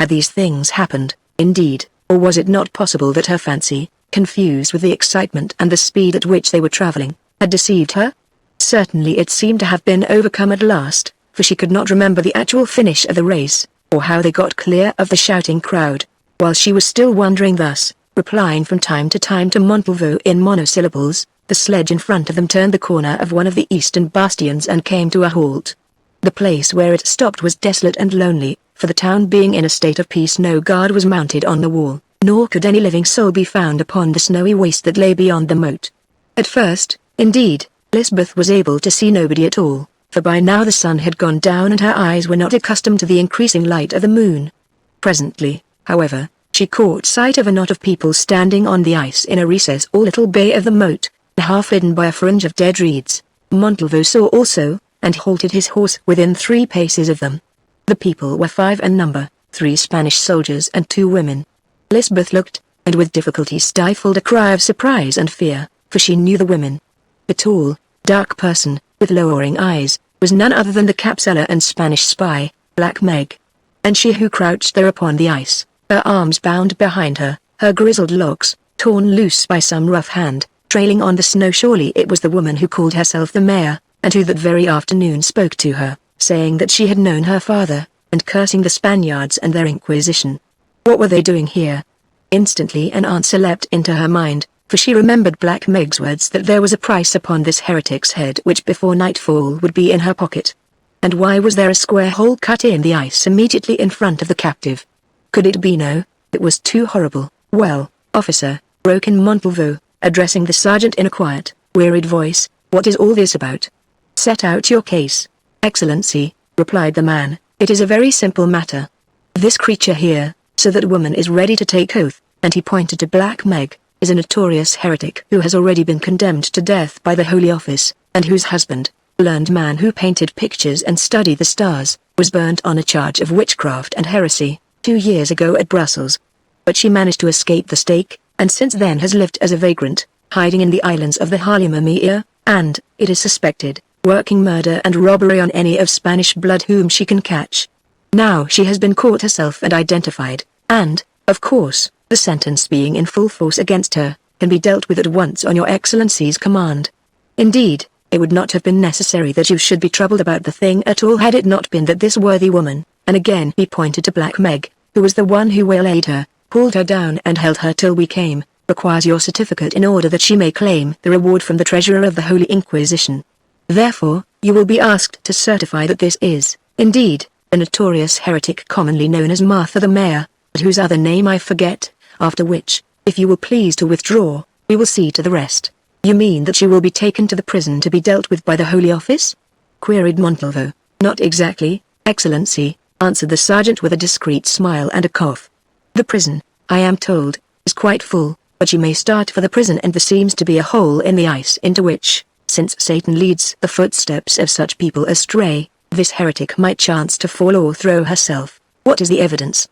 Had these things happened, indeed, or was it not possible that her fancy, confused with the excitement and the speed at which they were traveling, had deceived her? Certainly it seemed to have been overcome at last, for she could not remember the actual finish of the race, or how they got clear of the shouting crowd. While she was still wondering thus, replying from time to Montalvo in monosyllables, the sledge in front of them turned the corner of one of the eastern bastions and came to a halt. The place where it stopped was desolate and lonely, for the town being in a state of peace, no guard was mounted on the wall, nor could any living soul be found upon the snowy waste that lay beyond the moat. At first, indeed, Lysbeth was able to see nobody at all, for by now the sun had gone down and her eyes were not accustomed to the increasing light of the moon. Presently, however, she caught sight of a knot of people standing on the ice in a recess or little bay of the moat, half hidden by a fringe of dead reeds. Montalvo saw also, and halted his horse within 3 paces of them. The people were 5 in number, 3 Spanish soldiers and 2 women. Lysbeth looked, and with difficulty stifled a cry of surprise and fear, for she knew the women. The tall, dark person, with lowering eyes, was none other than the capseller and Spanish spy, Black Meg. And she who crouched there upon the ice, her arms bound behind her, her grizzled locks, torn loose by some rough hand, trailing on the snow, surely it was the woman who called herself the mayor, and who that very afternoon spoke to her, saying that she had known her father, and cursing the Spaniards and their Inquisition. What were they doing here? Instantly an answer leapt into her mind, for she remembered Black Meg's words that there was a price upon this heretic's head which before nightfall would be in her pocket. And why was there a square hole cut in the ice immediately in front of the captive? Could it be no? It was too horrible. Well, officer, broke in Montalvo, addressing the sergeant in a quiet, wearied voice, what is all this about? Set out your case. Excellency, replied the man, it is a very simple matter. This creature here, so that woman is ready to take oath, and he pointed to Black Meg, is a notorious heretic who has already been condemned to death by the Holy Office, and whose husband, learned man who painted pictures and studied the stars, was burnt on a charge of witchcraft and heresy, 2 years ago at Brussels. But she managed to escape the stake, and since then has lived as a vagrant, hiding in the islands of the Halimamia, and, it is suspected, working murder and robbery on any of Spanish blood whom she can catch. Now she has been caught herself and identified, and, of course, the sentence being in full force against her, can be dealt with at once on your Excellency's command. Indeed, it would not have been necessary that you should be troubled about the thing at all had it not been that this worthy woman, and again he pointed to Black Meg, who was the one who waylaid her, pulled her down and held her till we came, requires your certificate in order that she may claim the reward from the treasurer of the Holy Inquisition. Therefore, you will be asked to certify that this is, indeed, a notorious heretic commonly known as Martha the Mayor, but whose other name I forget, after which, if you will please to withdraw, we will see to the rest. You mean that she will be taken to the prison to be dealt with by the Holy Office? Queried Montalvo. Not exactly, Excellency, answered the sergeant with a discreet smile and a cough. The prison, I am told, is quite full, but you may start for the prison, and there seems to be a hole in the ice into which, since Satan leads the footsteps of such people astray, this heretic might chance to fall or throw herself. What is the evidence?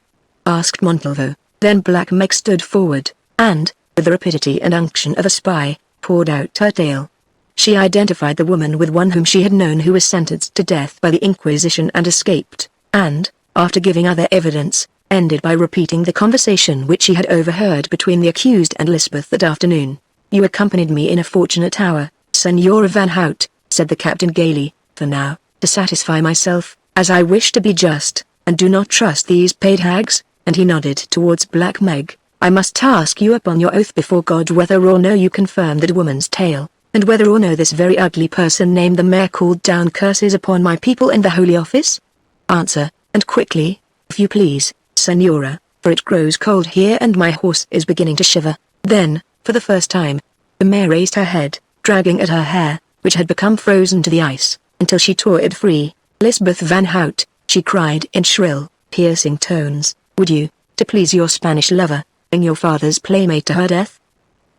Asked Montalvo. Then Black Meg stood forward, and, with the rapidity and unction of a spy, poured out her tale. She identified the woman with one whom she had known who was sentenced to death by the Inquisition and escaped, and, after giving other evidence, ended by repeating the conversation which she had overheard between the accused and Lysbeth that afternoon. You accompanied me in a fortunate hour, Senora Van Hout, said the captain gaily, for now, to satisfy myself, as I wish to be just, and do not trust these paid hags, and he nodded towards Black Meg, I must task you upon your oath before God whether or no you confirm that woman's tale, and whether or no this very ugly person named the mayor called down curses upon my people and the Holy Office? Answer, and quickly, if you please, Senora, for it grows cold here and my horse is beginning to shiver. Then, for the first time, the mayor raised her head, dragging at her hair, which had become frozen to the ice, until she tore it free. Lysbeth Van Hout, she cried in shrill, piercing tones, would you, to please your Spanish lover, bring your father's playmate to her death?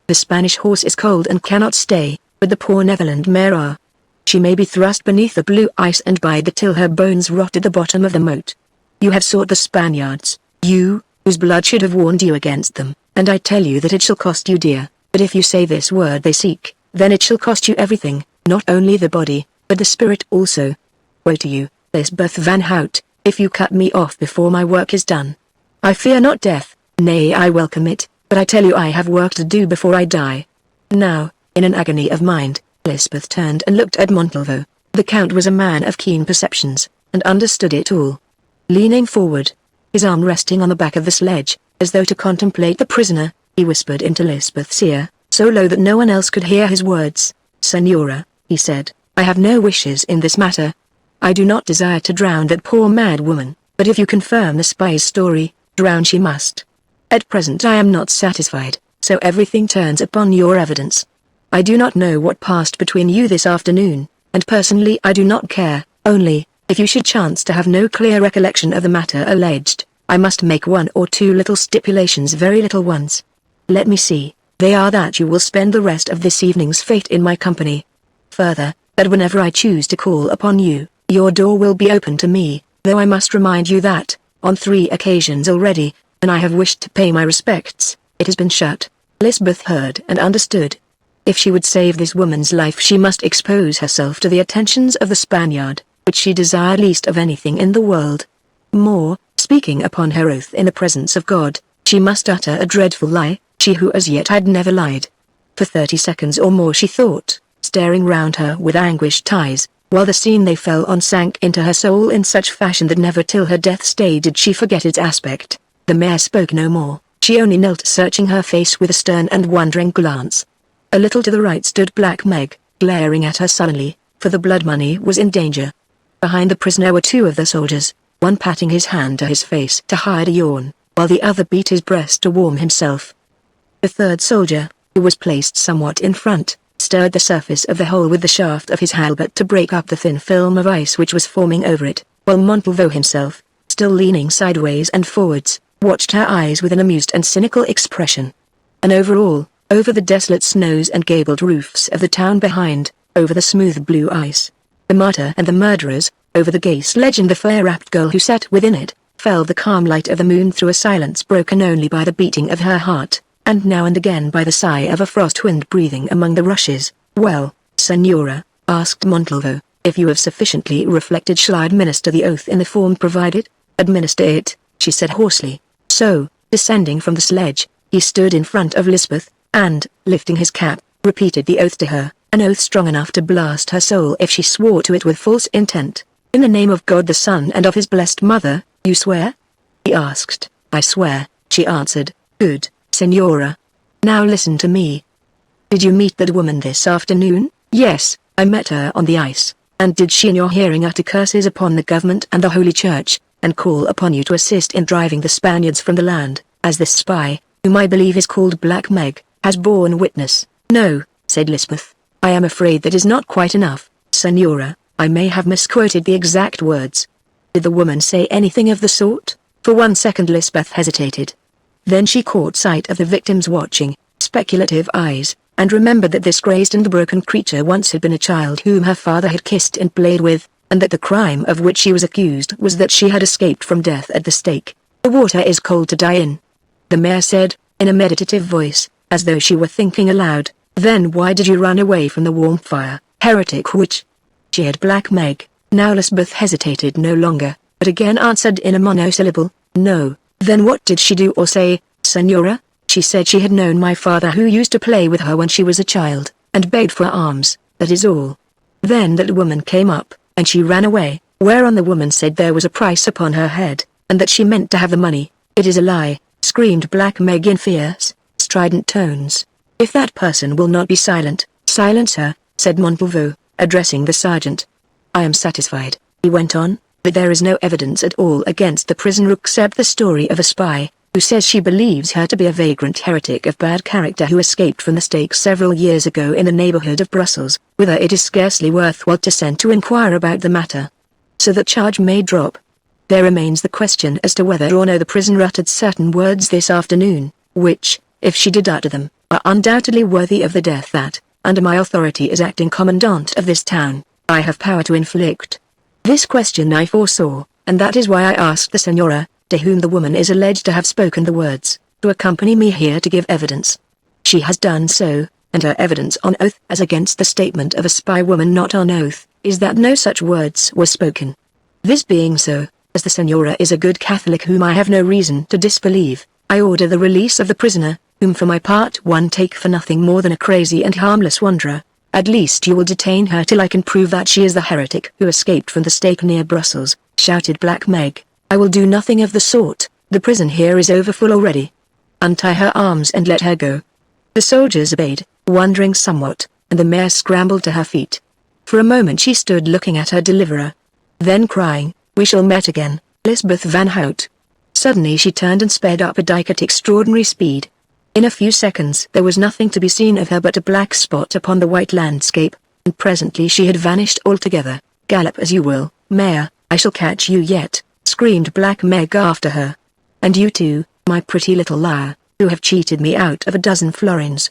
The Spanish horse is cold and cannot stay, but the poor Netherland mare are. She may be thrust beneath the blue ice and bide till her bones rot at the bottom of the moat. You have sought the Spaniards, you, whose blood should have warned you against them, and I tell you that it shall cost you dear, but if you say this word they seek, then it shall cost you everything, not only the body, but the spirit also. Woe to you, Lysbeth van Hout, if you cut me off before my work is done. I fear not death, nay I welcome it, but I tell you I have work to do before I die. Now, in an agony of mind, Lysbeth turned and looked at Montalvo. The Count was a man of keen perceptions, and understood it all. Leaning forward, his arm resting on the back of the sledge, as though to contemplate the prisoner, he whispered into Lysbeth's ear, so low that no one else could hear his words. "Senora," he said, "I have no wishes in this matter. I do not desire to drown that poor mad woman, but if you confirm the spy's story, drown she must. At present I am not satisfied, so everything turns upon your evidence. I do not know what passed between you this afternoon, and personally I do not care, only, if you should chance to have no clear recollection of the matter alleged, I must make one or two little stipulations, very little ones. Let me see, they are that you will spend the rest of this evening's fete in my company. Further, that whenever I choose to call upon you, your door will be open to me, though I must remind you that, on 3 occasions already, when I have wished to pay my respects, it has been shut." Lysbeth heard and understood. If she would save this woman's life she must expose herself to the attentions of the Spaniard, which she desired least of anything in the world. More, speaking upon her oath in the presence of God, she must utter a dreadful lie, she who as yet had never lied. For 30 seconds or more she thought, staring round her with anguished eyes, while the scene they fell on sank into her soul in such fashion that never till her death's day did she forget its aspect. The mare spoke no more, she only knelt searching her face with a stern and wondering glance. A little to the right stood Black Meg, glaring at her sullenly, for the blood money was in danger. Behind the prisoner were 2 of the soldiers, one patting his hand to his face to hide a yawn, while the other beat his breast to warm himself. The 3rd soldier, who was placed somewhat in front, stirred the surface of the hole with the shaft of his halberd to break up the thin film of ice which was forming over it, while Montalvo himself, still leaning sideways and forwards, watched her eyes with an amused and cynical expression. And over the desolate snows and gabled roofs of the town behind, over the smooth blue ice, the martyr and the murderers, over the gay sledge and the fair-wrapped girl who sat within it, fell the calm light of the moon through a silence broken only by the beating of her heart, and now and again by the sigh of a frost wind breathing among the rushes. "Well, Senora," asked Montalvo, "if you have sufficiently reflected shall I administer the oath in the form provided?" "Administer it," she said hoarsely. So, descending from the sledge, he stood in front of Lysbeth, and, lifting his cap, repeated the oath to her, an oath strong enough to blast her soul if she swore to it with false intent. "In the name of God the Son and of his blessed mother, you swear?" he asked. "I swear," she answered. "Good, Senora. Now listen to me. Did you meet that woman this afternoon?" "Yes, I met her on the ice." "And did she in your hearing utter curses upon the government and the Holy Church, and call upon you to assist in driving the Spaniards from the land, as this spy, whom I believe is called Black Meg, has borne witness?" "No," said Lysbeth. "I am afraid that is not quite enough, Senora. I may have misquoted the exact words." "Did the woman say anything of the sort?" For 1 second Lysbeth hesitated. Then she caught sight of the victim's watching, speculative eyes, and remembered that this crazed and broken creature once had been a child whom her father had kissed and played with, and that the crime of which she was accused was that she had escaped from death at the stake. "The water is cold to die in," the mayor said, in a meditative voice, as though she were thinking aloud. "Then why did you run away from the warm fire, heretic witch?" She had Black Meg. Now Lysbeth hesitated no longer, but again answered in a monosyllable, "No." "Then what did she do or say, Senora?" "She said she had known my father who used to play with her when she was a child, and begged for alms, that is all. Then that woman came up, and she ran away, whereon the woman said there was a price upon her head, and that she meant to have the money." "It is a lie," screamed Black Meg in fierce, strident tones. "If that person will not be silent, silence her," said Montalvo, addressing the sergeant. "I am satisfied," he went on, "that there is no evidence at all against the prisoner except the story of a spy, who says she believes her to be a vagrant heretic of bad character who escaped from the stake several years ago in the neighborhood of Brussels, whither it is scarcely worthwhile to send to inquire about the matter. So that charge may drop. There remains the question as to whether or no the prisoner uttered certain words this afternoon, which, if she did utter them, are undoubtedly worthy of the death that, under my authority as acting commandant of this town, I have power to inflict. This question I foresaw, and that is why I asked the Senora, to whom the woman is alleged to have spoken the words, to accompany me here to give evidence. She has done so, and her evidence on oath as against the statement of a spy woman not on oath, is that no such words were spoken. This being so, as the Senora is a good Catholic whom I have no reason to disbelieve, I order the release of the prisoner, whom for my part one take for nothing more than a crazy and harmless wanderer. At least you will detain her till I can prove that she is the heretic who escaped from the stake near Brussels, shouted Black Meg. I will do nothing of the sort, the prison here is overfull already. Untie her arms and let her go. The soldiers obeyed, wondering somewhat, and the mare scrambled to her feet. For a moment she stood looking at her deliverer. Then crying, "We shall meet again, Lysbeth van Hout." Suddenly she turned and sped up a dike at extraordinary speed. In a few seconds there was nothing to be seen of her but a black spot upon the white landscape, and presently she had vanished altogether. "Gallop as you will, mare, I shall catch you yet," screamed Black Meg after her. "And you too, my pretty little liar, who have cheated me out of a dozen florins.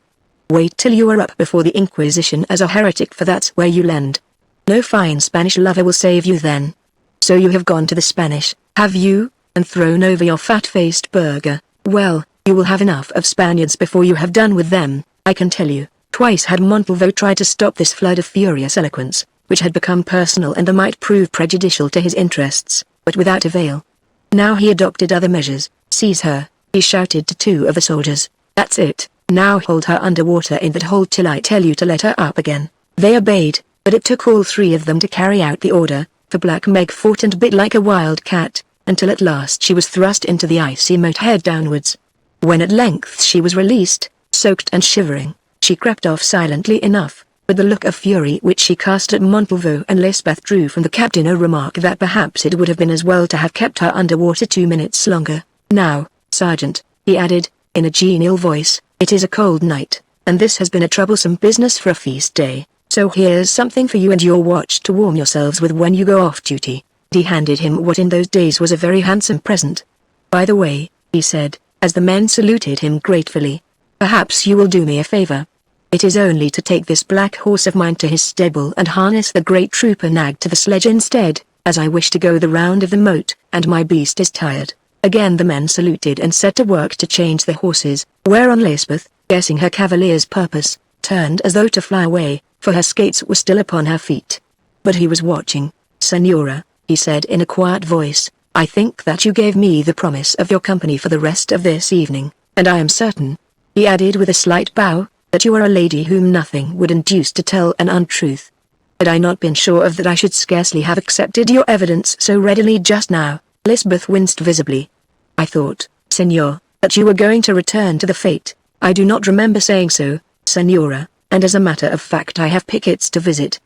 Wait till you are up before the Inquisition as a heretic, for that's where you land. No fine Spanish lover will save you then. So you have gone to the Spanish, have you, and thrown over your fat-faced burgher? Well, you will have enough of Spaniards before you have done with them, I can tell you." Twice had Montalvo tried to stop this flood of furious eloquence, which had become personal and might prove prejudicial to his interests, but without avail. Now he adopted other measures. "Seize her," he shouted to two of the soldiers. "That's it, now hold her underwater in that hole till I tell you to let her up again." They obeyed, but it took all three of them to carry out the order, for Black Meg fought and bit like a wild cat, until at last she was thrust into the icy moat head downwards. When at length she was released, soaked and shivering, she crept off silently enough, but the look of fury which she cast at Montalvo and Lysbeth drew from the captain a remark that perhaps it would have been as well to have kept her under water 2 minutes longer. "Now, Sergeant," he added, in a genial voice, "it is a cold night, and this has been a troublesome business for a feast day, so here's something for you and your watch to warm yourselves with when you go off duty." He handed him what in those days was a very handsome present. "By the way," he said, as the men saluted him gratefully, "perhaps you will do me a favor. It is only to take this black horse of mine to his stable and harness the great trooper nag to the sledge instead, as I wish to go the round of the moat, and my beast is tired." Again the men saluted and set to work to change the horses, whereon Lysbeth, guessing her cavalier's purpose, turned as though to fly away, for her skates were still upon her feet. But he was watching. "Senora," he said in a quiet voice, "I think that you gave me the promise of your company for the rest of this evening, and I am certain," he added with a slight bow, "that you are a lady whom nothing would induce to tell an untruth. Had I not been sure of that I should scarcely have accepted your evidence so readily just now." Lysbeth winced visibly. "I thought, Senor, that you were going to return to the fete." "I do not remember saying so, Senora, and as a matter of fact I have pickets to visit."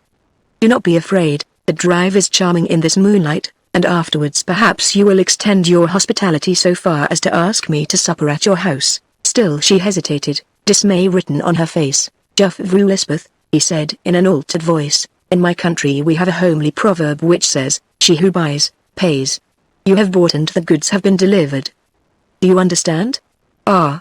"Do not be afraid, the drive is charming in this moonlight, and afterwards perhaps you will extend your hospitality so far as to ask me to supper at your house." Still she hesitated, dismay written on her face. "Juff vru Lysbeth," he said in an altered voice, "in my country we have a homely proverb which says, 'She who buys, pays.' You have bought and the goods have been delivered. Do you understand? Ah.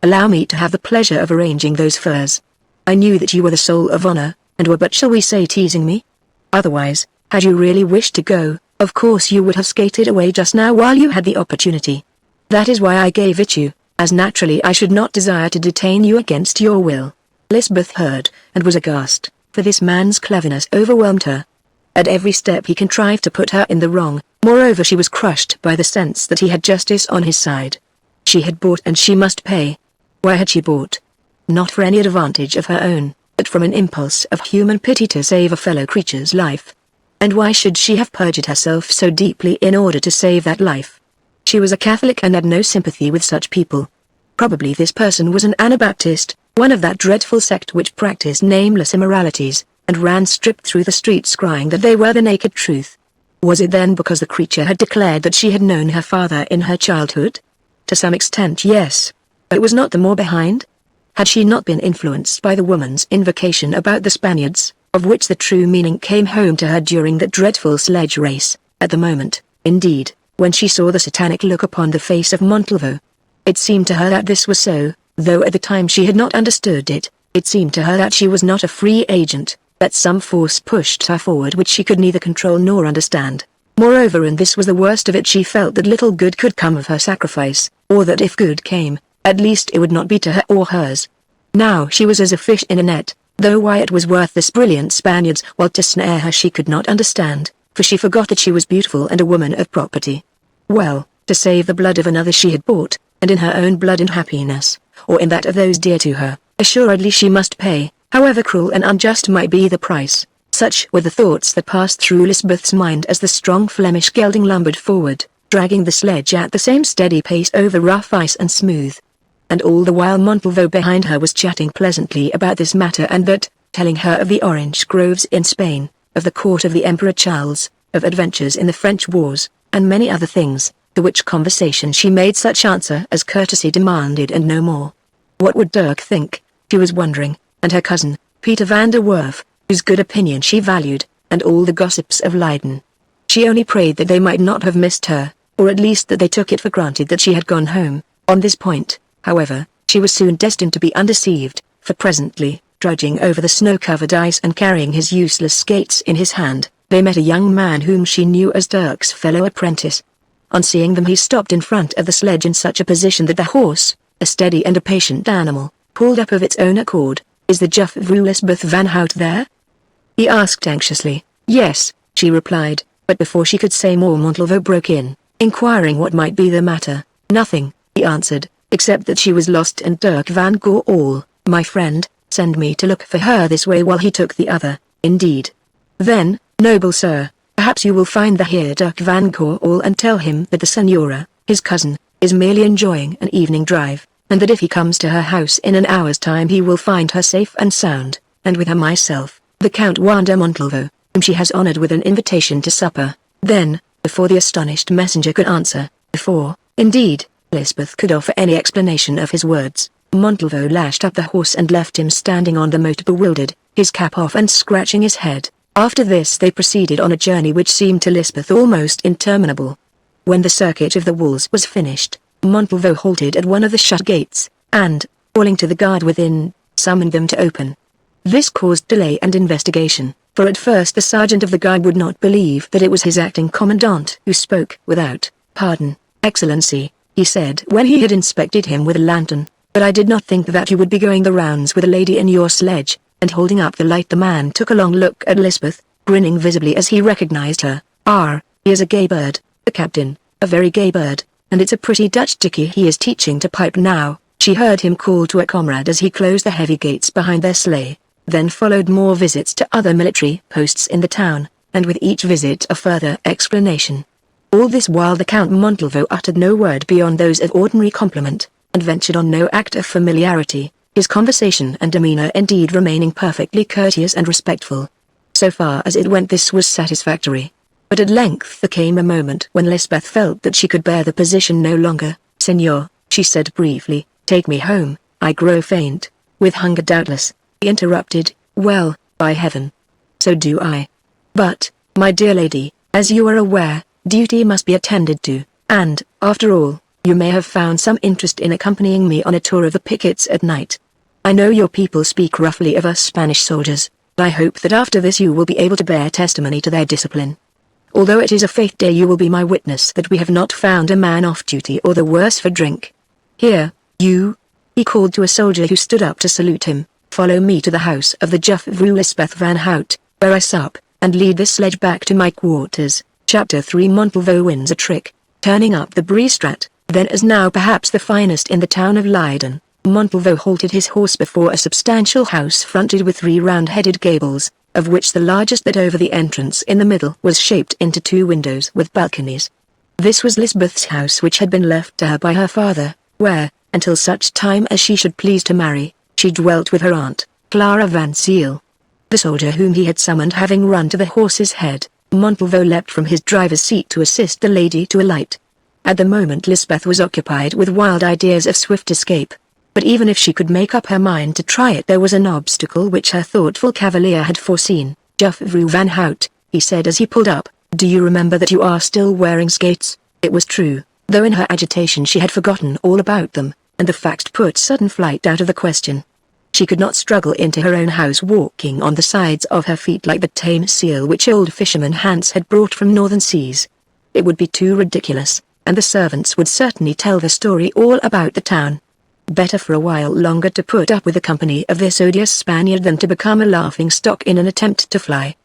Allow me to have the pleasure of arranging those furs. I knew that you were the soul of honor, and were but shall we say teasing me? Otherwise, had you really wished to go, of course you would have skated away just now while you had the opportunity. That is why I gave it you, as naturally I should not desire to detain you against your will." Lysbeth heard, and was aghast, for this man's cleverness overwhelmed her. At every step he contrived to put her in the wrong, moreover she was crushed by the sense that he had justice on his side. She had bought and she must pay. Why had she bought? Not for any advantage of her own, but from an impulse of human pity to save a fellow creature's life. And why should she have perjured herself so deeply in order to save that life? She was a Catholic and had no sympathy with such people. Probably this person was an Anabaptist, one of that dreadful sect which practiced nameless immoralities, and ran stripped through the streets crying that they were the naked truth. Was it then because the creature had declared that she had known her father in her childhood? To some extent yes. But was not the more behind? Had she not been influenced by the woman's invocation about the Spaniards, of which the true meaning came home to her during that dreadful sledge race, at the moment, indeed, when she saw the satanic look upon the face of Montalvo? It seemed to her that this was so, though at the time she had not understood it. It seemed to her that she was not a free agent, that some force pushed her forward which she could neither control nor understand. Moreover, and this was the worst of it, she felt that little good could come of her sacrifice, or that if good came, at least it would not be to her or hers. Now she was as a fish in a net, Though why it was worth this brilliant Spaniard's while to snare her she could not understand, for she forgot that she was beautiful and a woman of property. Well, to save the blood of another she had bought, and in her own blood and happiness, or in that of those dear to her, assuredly she must pay, however cruel and unjust might be the price. Such were the thoughts that passed through Lysbeth's mind as the strong Flemish gelding lumbered forward, dragging the sledge at the same steady pace over rough ice and smooth. And all the while Montalvo behind her was chatting pleasantly about this matter and that, telling her of the orange groves in Spain, of the court of the Emperor Charles, of adventures in the French wars, and many other things, to which conversation she made such answer as courtesy demanded and no more. What would Dirk think, she was wondering, and her cousin, Peter van der Werf, whose good opinion she valued, and all the gossips of Leiden. She only prayed that they might not have missed her, or at least that they took it for granted that she had gone home. On this point, however, she was soon destined to be undeceived, for presently, trudging over the snow-covered ice and carrying his useless skates in his hand, they met a young man whom she knew as Dirk's fellow apprentice. On seeing them he stopped in front of the sledge in such a position that the horse, a steady and a patient animal, pulled up of its own accord. "Is the Juffrouw Lysbeth van Hout there?" he asked anxiously. "Yes," she replied, but before she could say more Montalvo broke in, inquiring what might be the matter. "Nothing," he answered, "except that she was lost and Dirk van Goorl, my friend, sent me to look for her this way while he took the other." "Indeed. Then, noble sir, perhaps you will find the Heer Dirk van Goorl and tell him that the Senora, his cousin, is merely enjoying an evening drive, and that if he comes to her house in an hour's time he will find her safe and sound, and with her myself, the Count Juan de Montalvo, whom she has honored with an invitation to supper." Then, before the astonished messenger could answer, before, indeed, Lysbeth could offer any explanation of his words, Montalvo lashed up the horse and left him standing on the moat bewildered, his cap off and scratching his head. After this they proceeded on a journey which seemed to Lysbeth almost interminable. When the circuit of the walls was finished, Montalvo halted at one of the shut gates, and, calling to the guard within, summoned them to open. This caused delay and investigation, for at first the sergeant of the guard would not believe that it was his acting commandant who spoke. "Without pardon, Excellency," he said when he had inspected him with a lantern, "but I did not think that you would be going the rounds with a lady in your sledge," and holding up the light the man took a long look at Lysbeth, grinning visibly as he recognized her. He is a gay bird, the captain, a very gay bird, and it's a pretty Dutch dickie he is teaching to pipe now," she heard him call to a comrade as he closed the heavy gates behind their sleigh. Then followed more visits to other military posts in the town, and with each visit a further explanation. All this while the Count Montalvo uttered no word beyond those of ordinary compliment, and ventured on no act of familiarity, his conversation and demeanor indeed remaining perfectly courteous and respectful. So far as it went this was satisfactory. But at length there came a moment when Lysbeth felt that she could bear the position no longer. "Senor," she said briefly, "take me home, I grow faint." "With hunger doubtless," he interrupted. "Well, by heaven, so do I. But, my dear lady, as you are aware, duty must be attended to, and, after all, you may have found some interest in accompanying me on a tour of the pickets at night. I know your people speak roughly of us Spanish soldiers, but I hope that after this you will be able to bear testimony to their discipline. Although it is a fete day you will be my witness that we have not found a man off duty or the worse for drink. Here, you," he called to a soldier who stood up to salute him, "follow me to the house of the Juffrouw Lysbeth van Hout, where I sup, and lead this sledge back to my quarters." Chapter 3 Montalvo wins a trick. Turning up the Breestrat, then as now perhaps the finest in the town of Leiden, Montalvo halted his horse before a substantial house fronted with 3 round-headed gables, of which the largest that over the entrance in the middle was shaped into 2 windows with balconies. This was Lysbeth's house which had been left to her by her father, where, until such time as she should please to marry, she dwelt with her aunt, Clara van Ziel. The soldier whom he had summoned having run to the horse's head, Montalvo leapt from his driver's seat to assist the lady to alight. At the moment Lysbeth was occupied with wild ideas of swift escape. But even if she could make up her mind to try it there was an obstacle which her thoughtful cavalier had foreseen. "Juffrouw van Hout," he said as he pulled up, "do you remember that you are still wearing skates?" It was true, though in her agitation she had forgotten all about them, and the fact put sudden flight out of the question. She could not struggle into her own house walking on the sides of her feet like the tame seal which old fisherman Hans had brought from northern seas. It would be too ridiculous, and the servants would certainly tell the story all about the town. Better for a while longer to put up with the company of this odious Spaniard than to become a laughing-stock in an attempt to fly.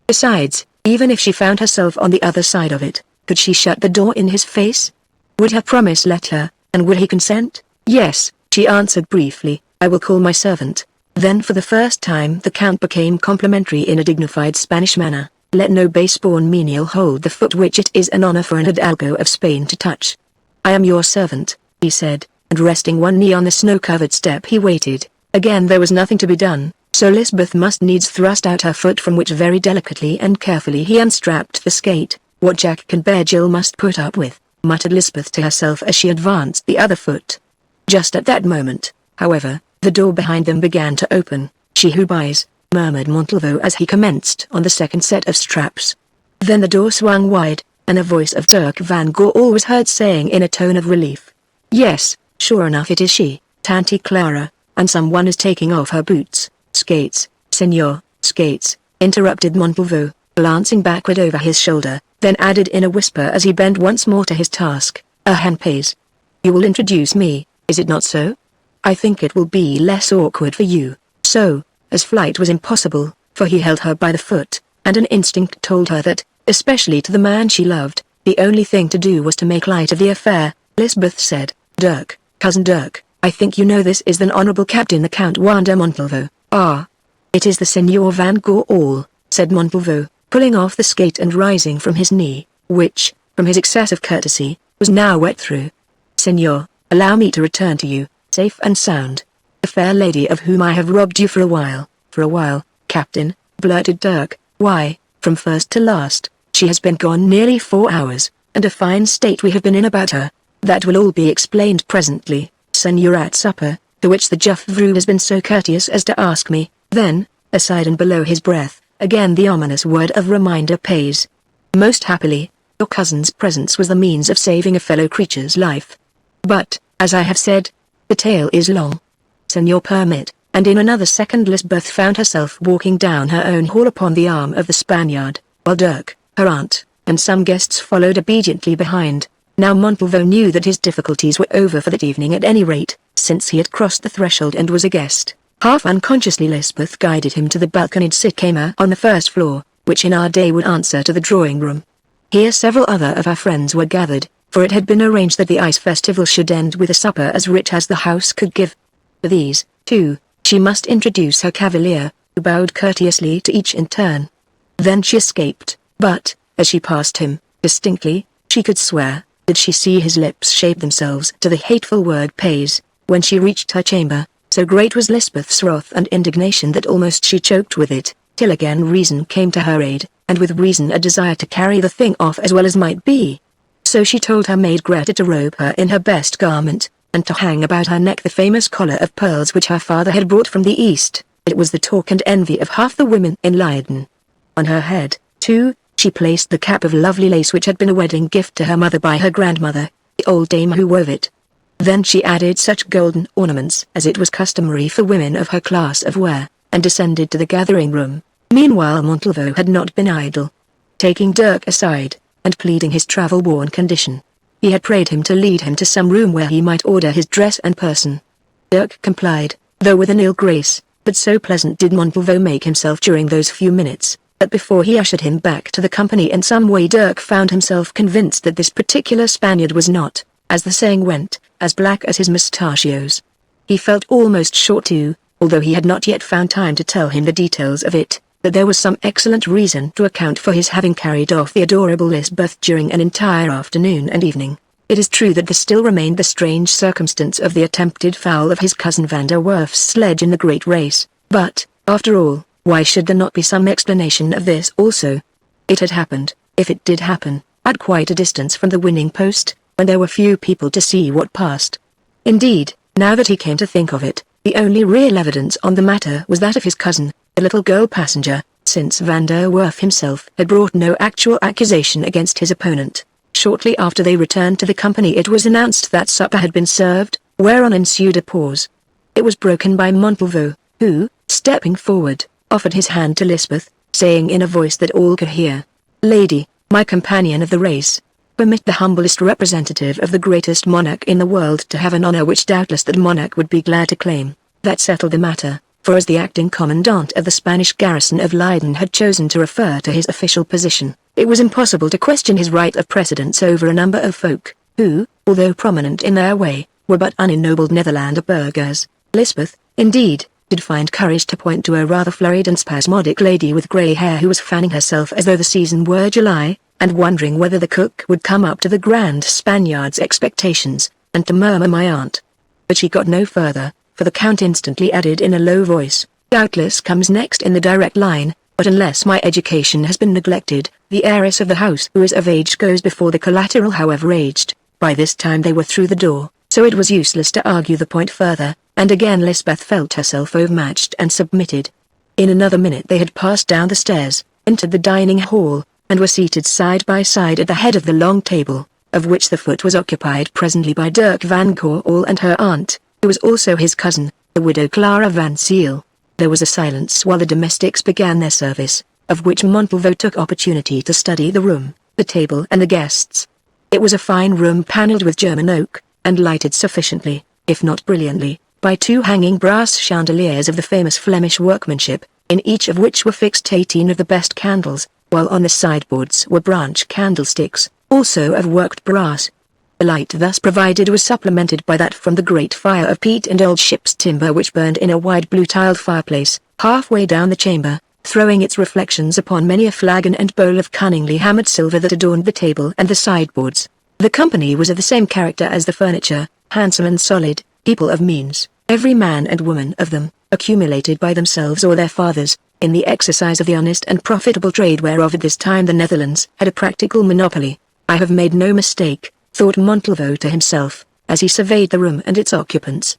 Besides, even if she found herself on the other side of it, could she shut the door in his face? Would her promise let her, and would he consent? Yes, she answered briefly, I will call my servant. Then for the first time the Count became complimentary in a dignified Spanish manner. Let no base-born menial hold the foot which it is an honor for an hidalgo of Spain to touch. I am your servant, he said, and resting one knee on the snow-covered step he waited. Again there was nothing to be done, so Lysbeth must needs thrust out her foot, from which very delicately and carefully he unstrapped the skate. What Jack can bear Jill must put up with, muttered Lysbeth to herself as she advanced the other foot. Just at that moment, however, the door behind them began to open. She who buys, murmured Montalvo as he commenced on the second set of straps. Then the door swung wide, and a voice of Dirk van Goorl was heard saying in a tone of relief, Yes, sure enough it is she, Tanti Clara, and someone is taking off her boots. Skates, senor, skates, interrupted Montalvo, glancing backward over his shoulder, then added in a whisper as he bent once more to his task, a hand pays. You will introduce me, is it not so? I think it will be less awkward for you. So, as flight was impossible, for he held her by the foot, and an instinct told her that, especially to the man she loved, the only thing to do was to make light of the affair, Lysbeth said, Dirk, cousin Dirk, I think you know this is the Honorable Captain the Count Wander Montalvo. Ah. It is the Senor van Goorl, said Montalvo, pulling off the skate and rising from his knee, which, from his excess of courtesy, was now wet through. Senor, allow me to return to you, safe and sound. The fair lady of whom I have robbed you for a while, Captain, blurted Dirk. Why, from first to last, she has been gone nearly 4 hours, and a fine state we have been in about her. That will all be explained presently, Senor, at supper, to which the Juffrou has been so courteous as to ask me. Then, aside and below his breath, again the ominous word of reminder pays. Most happily, your cousin's presence was the means of saving a fellow creature's life. But, as I have said, the tale is long. Senor, permit, and in another second Lysbeth found herself walking down her own hall upon the arm of the Spaniard, while Dirk, her aunt, and some guests followed obediently behind. Now Montalvo knew that his difficulties were over for that evening at any rate, since he had crossed the threshold and was a guest. Half unconsciously Lysbeth guided him to the balconied sitkammer on the first floor, which in our day would answer to the drawing room. Here several other of our friends were gathered, for it had been arranged that the ice festival should end with a supper as rich as the house could give. For these, too, she must introduce her cavalier, who bowed courteously to each in turn. Then she escaped, but, as she passed him, distinctly, she could swear, did she see his lips shape themselves to the hateful word pays. When she reached her chamber, so great was Lysbeth's wrath and indignation that almost she choked with it, till again reason came to her aid, and with reason a desire to carry the thing off as well as might be. So she told her maid Greta to robe her in her best garment, and to hang about her neck the famous collar of pearls which her father had brought from the East. It was the talk and envy of half the women in Leiden. On her head, too, she placed the cap of lovely lace which had been a wedding gift to her mother by her grandmother, the old dame who wove it. Then she added such golden ornaments as it was customary for women of her class of wear, and descended to the gathering room. Meanwhile Montalvo had not been idle. Taking Dirk aside, and pleading his travel-worn condition, he had prayed him to lead him to some room where he might order his dress and person. Dirk complied, though with an ill grace, but so pleasant did Montalvo make himself during those few minutes, that before he ushered him back to the company in some way Dirk found himself convinced that this particular Spaniard was not, as the saying went, as black as his mustachios. He felt almost sure too, although he had not yet found time to tell him the details of it, that there was some excellent reason to account for his having carried off the adorable Lysbeth during an entire afternoon and evening. It is true that there still remained the strange circumstance of the attempted foul of his cousin van der Werf's sledge in the great race, but, after all, why should there not be some explanation of this also? It had happened, if it did happen, at quite a distance from the winning post, when there were few people to see what passed. Indeed, now that he came to think of it, the only real evidence on the matter was that of his cousin, the little girl passenger, since van der Werf himself had brought no actual accusation against his opponent. Shortly after they returned to the company it was announced that supper had been served, whereon ensued a pause. It was broken by Montalvo, who, stepping forward, offered his hand to Lysbeth, saying in a voice that all could hear, "Lady, my companion of the race, permit the humblest representative of the greatest monarch in the world to have an honor which doubtless that monarch would be glad to claim. That settled the matter, for as the acting commandant of the Spanish garrison of Leyden had chosen to refer to his official position, it was impossible to question his right of precedence over a number of folk, who, although prominent in their way, were but unennobled Netherlander burghers. Lysbeth, indeed, did find courage to point to a rather flurried and spasmodic lady with grey hair who was fanning herself as though the season were July, and wondering whether the cook would come up to the grand Spaniard's expectations, and to murmur "my aunt." But she got no further, for the Count instantly added in a low voice, "Doubtless comes next in the direct line, but unless my education has been neglected, the heiress of the house who is of age goes before the collateral however aged." By this time they were through the door, so it was useless to argue the point further, and again Lysbeth felt herself overmatched and submitted. In another minute they had passed down the stairs, entered the dining hall, and were seated side by side at the head of the long table, of which the foot was occupied presently by Dirk van Goorl and her aunt, who was also his cousin, the widow Clara van Ziel. There was a silence while the domestics began their service, of which Montalvo took opportunity to study the room, the table and the guests. It was a fine room panelled with German oak, and lighted sufficiently, if not brilliantly, by two hanging brass chandeliers of the famous Flemish workmanship, in each of which were fixed 18 of the best candles, while on the sideboards were branch candlesticks, also of worked brass. The light thus provided was supplemented by that from the great fire of peat and old ship's timber which burned in a wide blue-tiled fireplace, halfway down the chamber, throwing its reflections upon many a flagon and bowl of cunningly hammered silver that adorned the table and the sideboards. The company was of the same character as the furniture, handsome and solid, people of means, every man and woman of them, accumulated by themselves or their fathers, in the exercise of the honest and profitable trade whereof at this time the Netherlands had a practical monopoly. "I have made no mistake," thought Montalvo to himself, as he surveyed the room and its occupants.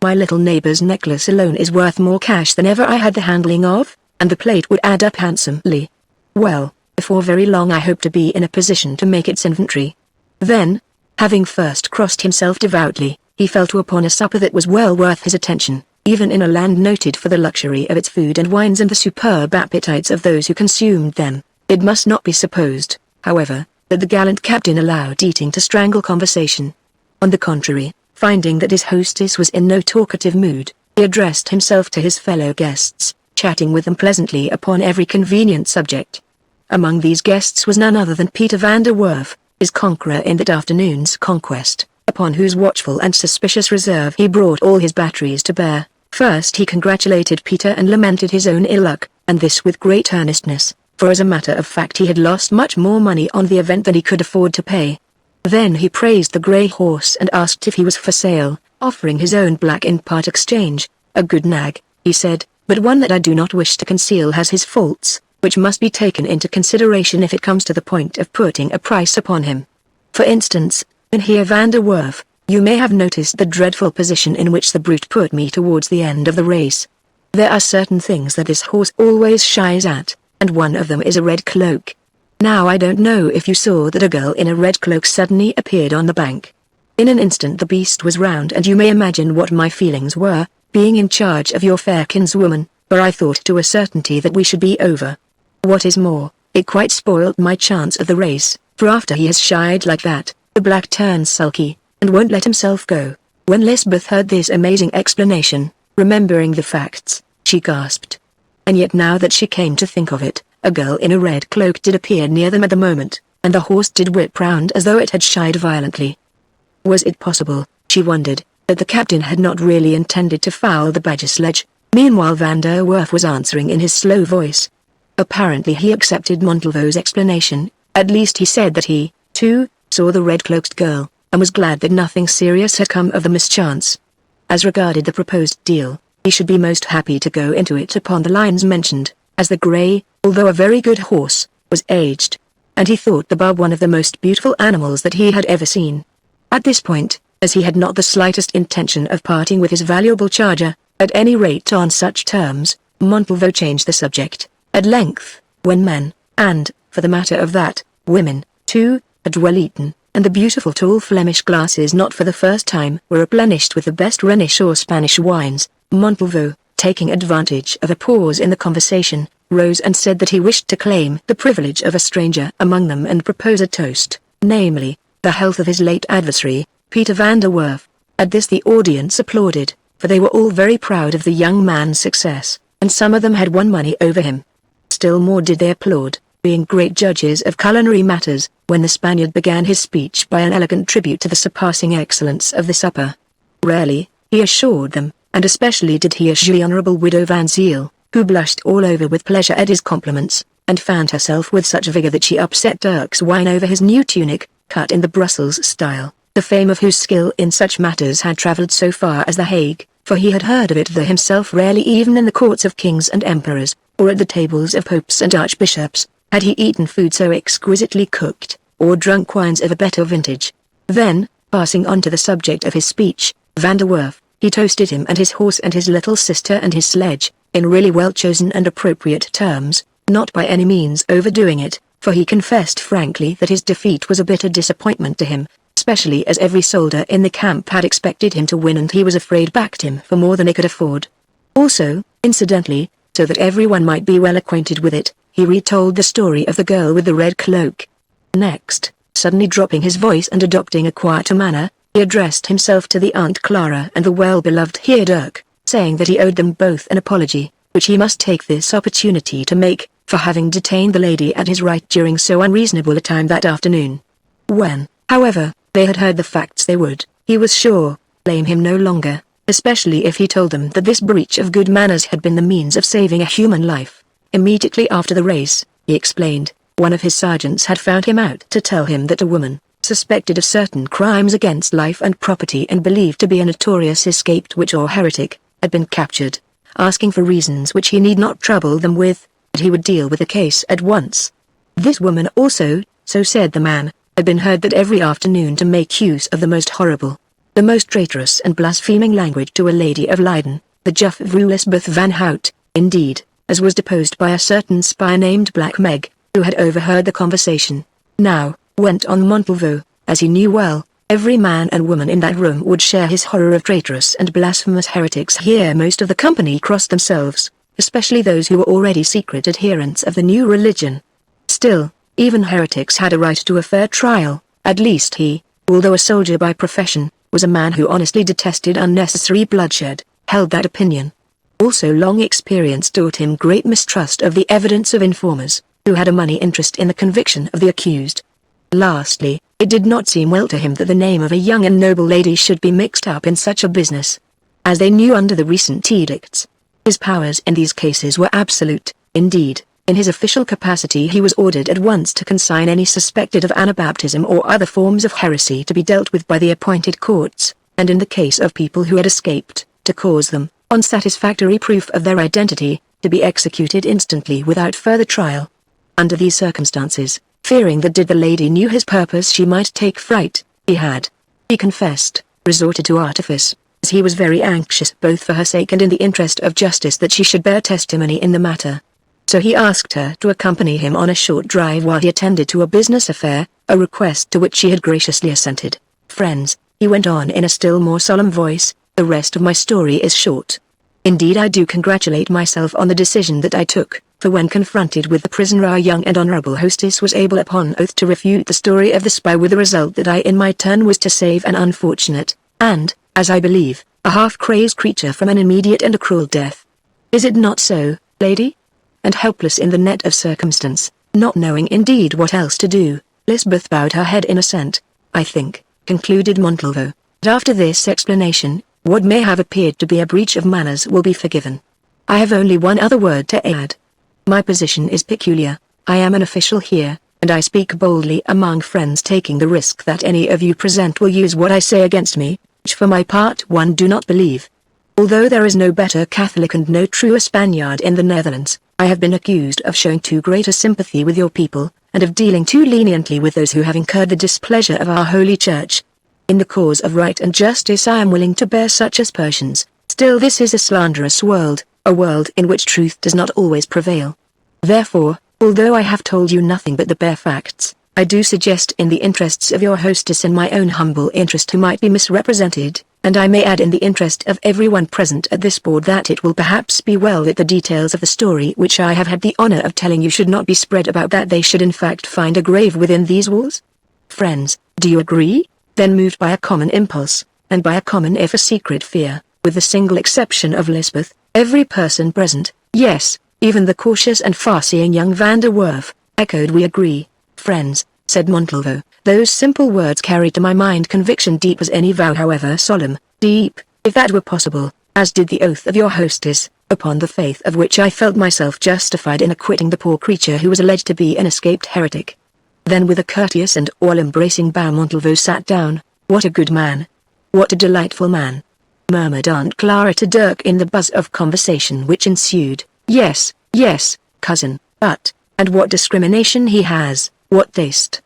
"My little neighbor's necklace alone is worth more cash than ever I had the handling of, and the plate would add up handsomely. Well, before very long I hope to be in a position to make its inventory." Then, having first crossed himself devoutly, he fell to upon a supper that was well worth his attention, even in a land noted for the luxury of its food and wines and the superb appetites of those who consumed them. It must not be supposed, however, that the gallant captain allowed eating to strangle conversation. On the contrary, finding that his hostess was in no talkative mood, he addressed himself to his fellow guests, chatting with them pleasantly upon every convenient subject. Among these guests was none other than Peter van der Werf, his conqueror in that afternoon's conquest, upon whose watchful and suspicious reserve he brought all his batteries to bear. First he congratulated Peter and lamented his own ill luck, and this with great earnestness, for as a matter of fact he had lost much more money on the event than he could afford to pay. Then he praised the grey horse and asked if he was for sale, offering his own black in part exchange. "A good nag," he said, "but one that I do not wish to conceal has his faults, which must be taken into consideration if it comes to the point of putting a price upon him. For instance, Mynheer van der Werf, you may have noticed the dreadful position in which the brute put me towards the end of the race. There are certain things that this horse always shies at, and one of them is a red cloak. Now I don't know if you saw that a girl in a red cloak suddenly appeared on the bank. In an instant the beast was round, and you may imagine what my feelings were, being in charge of your fair kinswoman, for I thought to a certainty that we should be over. What is more, it quite spoiled my chance of the race, for after he has shied like that, the black turns sulky, and won't let himself go." When Lysbeth heard this amazing explanation, remembering the facts, she gasped. And yet now that she came to think of it, a girl in a red cloak did appear near them at the moment, and the horse did whip round as though it had shied violently. Was it possible, she wondered, that the captain had not really intended to foul the badger sledge? Meanwhile van der Werf was answering in his slow voice. Apparently he accepted Montalvo's explanation, at least he said that he, too, saw the red-cloaked girl, and was glad that nothing serious had come of the mischance. As regarded the proposed deal, he should be most happy to go into it upon the lines mentioned, as the grey, although a very good horse, was aged, and he thought the bub one of the most beautiful animals that he had ever seen. At this point, as he had not the slightest intention of parting with his valuable charger, at any rate on such terms, Montalvo changed the subject. At length, when men, and, for the matter of that, women, too, had well eaten, and the beautiful tall Flemish glasses not for the first time were replenished with the best Rhenish or Spanish wines, Montalvo, taking advantage of a pause in the conversation, rose and said that he wished to claim the privilege of a stranger among them and propose a toast. namely, the health of his late adversary, Peter van der Werf. At this the audience applauded, for they were all very proud of the young man's success, and some of them had won money over him. Still more did they applaud, being great judges of culinary matters, when the Spaniard began his speech by an elegant tribute to the surpassing excellence of the supper. Rarely, he assured them, and especially did he assure the Honourable Widow Van Ziel, who blushed all over with pleasure at his compliments, and fanned herself with such vigour that she upset Dirk's wine over his new tunic, cut in the Brussels style, the fame of whose skill in such matters had travelled so far as The Hague, for he had heard of it though himself rarely even in the courts of kings and emperors, or at the tables of popes and archbishops, had he eaten food so exquisitely cooked, or drunk wines of a better vintage. Then, passing on to the subject of his speech, Van der Werf, he toasted him and his horse and his little sister and his sledge, in really well-chosen and appropriate terms, not by any means overdoing it, for he confessed frankly that his defeat was a bitter disappointment to him, especially as every soldier in the camp had expected him to win and he was afraid backed him for more than he could afford. Also, incidentally, so that everyone might be well acquainted with it, he retold the story of the girl with the red cloak. Next, suddenly dropping his voice and adopting a quieter manner, he addressed himself to the Aunt Clara and the well-beloved Heer Dirk, saying that he owed them both an apology, which he must take this opportunity to make, for having detained the lady at his right during so unreasonable a time that afternoon. When, however, they had heard the facts they would, he was sure, blame him no longer, especially if he told them that this breach of good manners had been the means of saving a human life. Immediately after the race, he explained, one of his sergeants had found him out to tell him that a woman, suspected of certain crimes against life and property and believed to be a notorious escaped witch or heretic, had been captured, asking for reasons which he need not trouble them with, that he would deal with the case at once. This woman also, so said the man, had been heard that every afternoon to make use of the most horrible, the most traitorous and blaspheming language to a lady of Leiden, the Juffrouw Lysbeth van Hout, indeed, as was deposed by a certain spy named Black Meg, who had overheard the conversation. Now, went on Montalvo, as he knew well, every man and woman in that room would share his horror of traitorous and blasphemous heretics. Here most of the company crossed themselves, especially those who were already secret adherents of the new religion. Still, even heretics had a right to a fair trial, at least he, although a soldier by profession, was a man who honestly detested unnecessary bloodshed, held that opinion. Also long experience taught him great mistrust of the evidence of informers, who had a money interest in the conviction of the accused. Lastly, it did not seem well to him that the name of a young and noble lady should be mixed up in such a business. As they knew under the recent edicts, his powers in these cases were absolute. Indeed, in his official capacity he was ordered at once to consign any suspected of Anabaptism or other forms of heresy to be dealt with by the appointed courts, and in the case of people who had escaped, to cause them, on satisfactory proof of their identity, to be executed instantly without further trial. Under these circumstances, fearing that did the lady knew his purpose she might take fright, he confessed, resorted to artifice, as he was very anxious both for her sake and in the interest of justice that she should bear testimony in the matter. So he asked her to accompany him on a short drive while he attended to a business affair, a request to which she had graciously assented. Friends, he went on in a still more solemn voice, the rest of my story is short. Indeed I do congratulate myself on the decision that I took, for when confronted with the prisoner our young and honourable hostess was able upon oath to refute the story of the spy with the result that I in my turn was to save an unfortunate, and, as I believe, a half-crazed creature from an immediate and a cruel death. Is it not so, lady? And helpless in the net of circumstance, not knowing indeed what else to do, Lysbeth bowed her head in assent. I think, concluded Montalvo, that after this explanation, what may have appeared to be a breach of manners will be forgiven. I have only one other word to add. My position is peculiar, I am an official here, and I speak boldly among friends taking the risk that any of you present will use what I say against me, which for my part one do not believe. Although there is no better Catholic and no truer Spaniard in the Netherlands, I have been accused of showing too great a sympathy with your people, and of dealing too leniently with those who have incurred the displeasure of our Holy Church. In the cause of right and justice I am willing to bear such aspersions, still this is a slanderous world, a world in which truth does not always prevail. Therefore, although I have told you nothing but the bare facts, I do suggest in the interests of your hostess and my own humble interest who might be misrepresented, and I may add in the interest of everyone present at this board that it will perhaps be well that the details of the story which I have had the honor of telling you should not be spread about, that they should in fact find a grave within these walls. Friends, do you agree? Then moved by a common impulse, and by a common if a secret fear, with the single exception of Lysbeth, every person present, yes, even the cautious and far-seeing young Van der Werf, echoed we agree. Friends, said Montalvo. Those simple words carried to my mind conviction deep as any vow, however solemn, deep, if that were possible, as did the oath of your hostess, upon the faith of which I felt myself justified in acquitting the poor creature who was alleged to be an escaped heretic. Then with a courteous and all-embracing bow Montalvo sat down. What a good man! What a delightful man! Murmured Aunt Clara to Dirk in the buzz of conversation which ensued. Yes, yes, cousin, but, and what discrimination he has, what taste!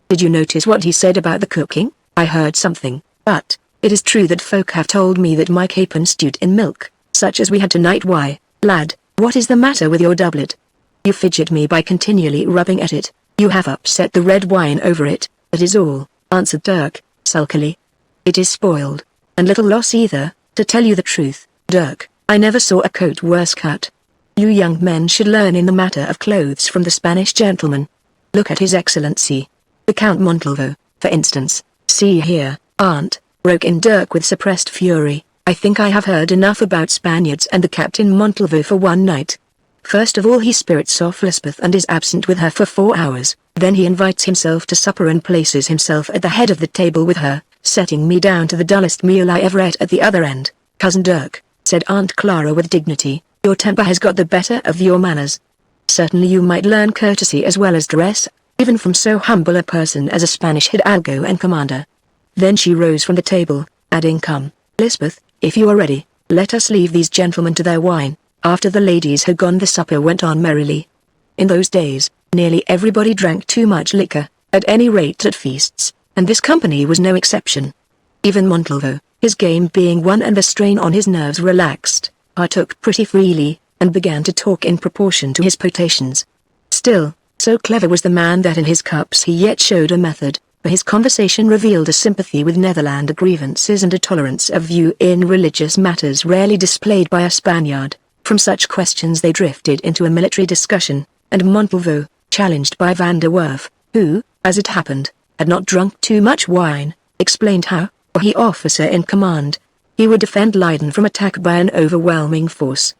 Did you notice what he said about the cooking? I heard something, but, it is true that folk have told me that my capon stewed in milk, such as we had tonight. Why, lad, what is the matter with your doublet? You fidget me by continually rubbing at it. You have upset the red wine over it, that is all, answered Dirk, sulkily. It is spoiled, and little loss either, to tell you the truth, Dirk. I never saw a coat worse cut. You young men should learn in the matter of clothes from the Spanish gentleman. Look at His Excellency, the Count Montalvo, for instance. See here, aunt, broke in Dirk with suppressed fury. I think I have heard enough about Spaniards and the Captain Montalvo for one night. First of all he spirits off Lysbeth and is absent with her for 4 hours, then he invites himself to supper and places himself at the head of the table with her, setting me down to the dullest meal I ever ate at the other end. Cousin Dirk, said Aunt Clara with dignity, your temper has got the better of your manners. Certainly you might learn courtesy as well as dress, even from so humble a person as a Spanish hidalgo and commander. Then she rose from the table, adding, come, Lysbeth, if you are ready, let us leave these gentlemen to their wine. After the ladies had gone the supper went on merrily. In those days, nearly everybody drank too much liquor, at any rate at feasts, and this company was no exception. Even Montalvo, his game being won and the strain on his nerves relaxed, partook pretty freely, and began to talk in proportion to his potations. Still, so clever was the man that in his cups he yet showed a method, for his conversation revealed a sympathy with Netherlander grievances and a tolerance of view in religious matters rarely displayed by a Spaniard. From such questions they drifted into a military discussion, and Montalvo, challenged by Van der Werf, who, as it happened, had not drunk too much wine, explained how, were he officer in command, he would defend Leiden from attack by an overwhelming force.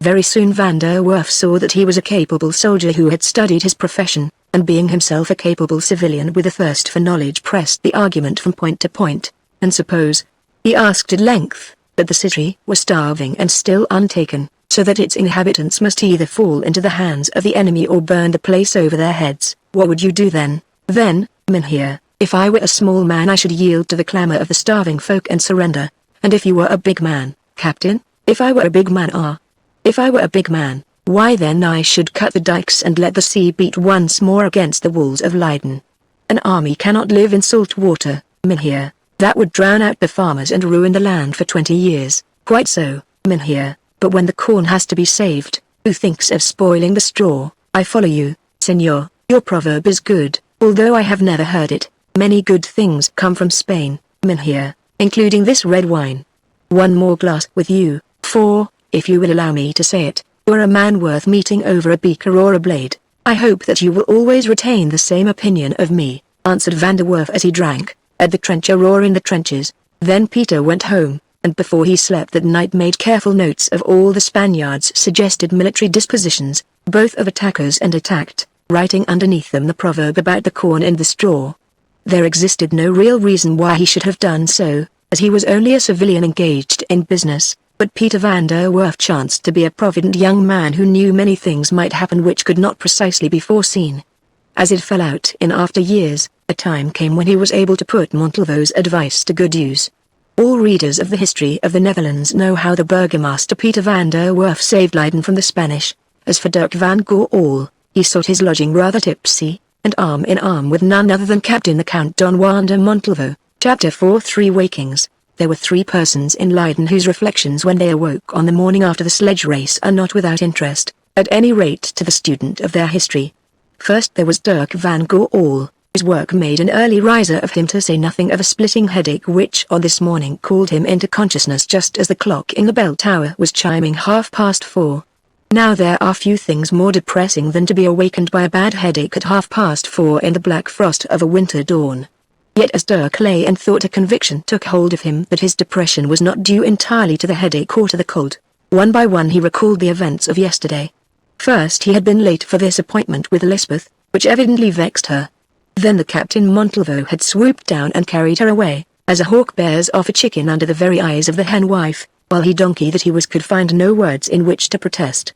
Very soon Van der Werf saw that he was a capable soldier who had studied his profession, and being himself a capable civilian with a thirst for knowledge pressed the argument from point to point, and suppose, he asked at length, that the city was starving and still untaken, so that its inhabitants must either fall into the hands of the enemy or burn the place over their heads. What would you do then? Then, Mynheer, if I were a small man I should yield to the clamor of the starving folk and surrender, and if you were a big man, Captain, if I were a big man if I were a big man, why then I should cut the dikes and let the sea beat once more against the walls of Leiden. An army cannot live in salt water, Mynheer, that would drown out the farmers and ruin the land for 20 years, quite so, Mynheer. But when the corn has to be saved, who thinks of spoiling the straw? I follow you, Senor, your proverb is good, although I have never heard it. Many good things come from Spain, Mynheer, including this red wine. One more glass with you, for, if you will allow me to say it, you're a man worth meeting over a beaker or a blade. I hope that you will always retain the same opinion of me, answered Van der Werf as he drank, at the trencher or in the trenches. Then Peter went home, and before he slept that night made careful notes of all the Spaniards' suggested military dispositions, both of attackers and attacked, writing underneath them the proverb about the corn and the straw. There existed no real reason why he should have done so, as he was only a civilian engaged in business, but Peter Van der Werf chanced to be a provident young man who knew many things might happen which could not precisely be foreseen. As it fell out in after years, a time came when he was able to put Montalvo's advice to good use. All readers of the history of the Netherlands know how the burgomaster Peter Van der Werf saved Leiden from the Spanish. As for Dirk van Goorl, he sought his lodging rather tipsy, and arm in arm with none other than Captain the Count Don Juan de Montalvo. Chapter 4 3 Wakings. There were 3 persons in Leiden whose reflections when they awoke on the morning after the sledge race are not without interest, at any rate to the student of their history. First there was Dirk van Goorl, whose work made an early riser of him, to say nothing of a splitting headache which on this morning called him into consciousness just as the clock in the bell tower was chiming 4:30. Now there are few things more depressing than to be awakened by a bad headache at 4:30 in the black frost of a winter dawn. Yet as Dirk lay and thought, a conviction took hold of him that his depression was not due entirely to the headache or to the cold. One by one he recalled the events of yesterday. First, he had been late for this appointment with Lysbeth, which evidently vexed her. Then the Captain Montalvo had swooped down and carried her away, as a hawk bears off a chicken under the very eyes of the hen wife, while he donkey that he was could find no words in which to protest.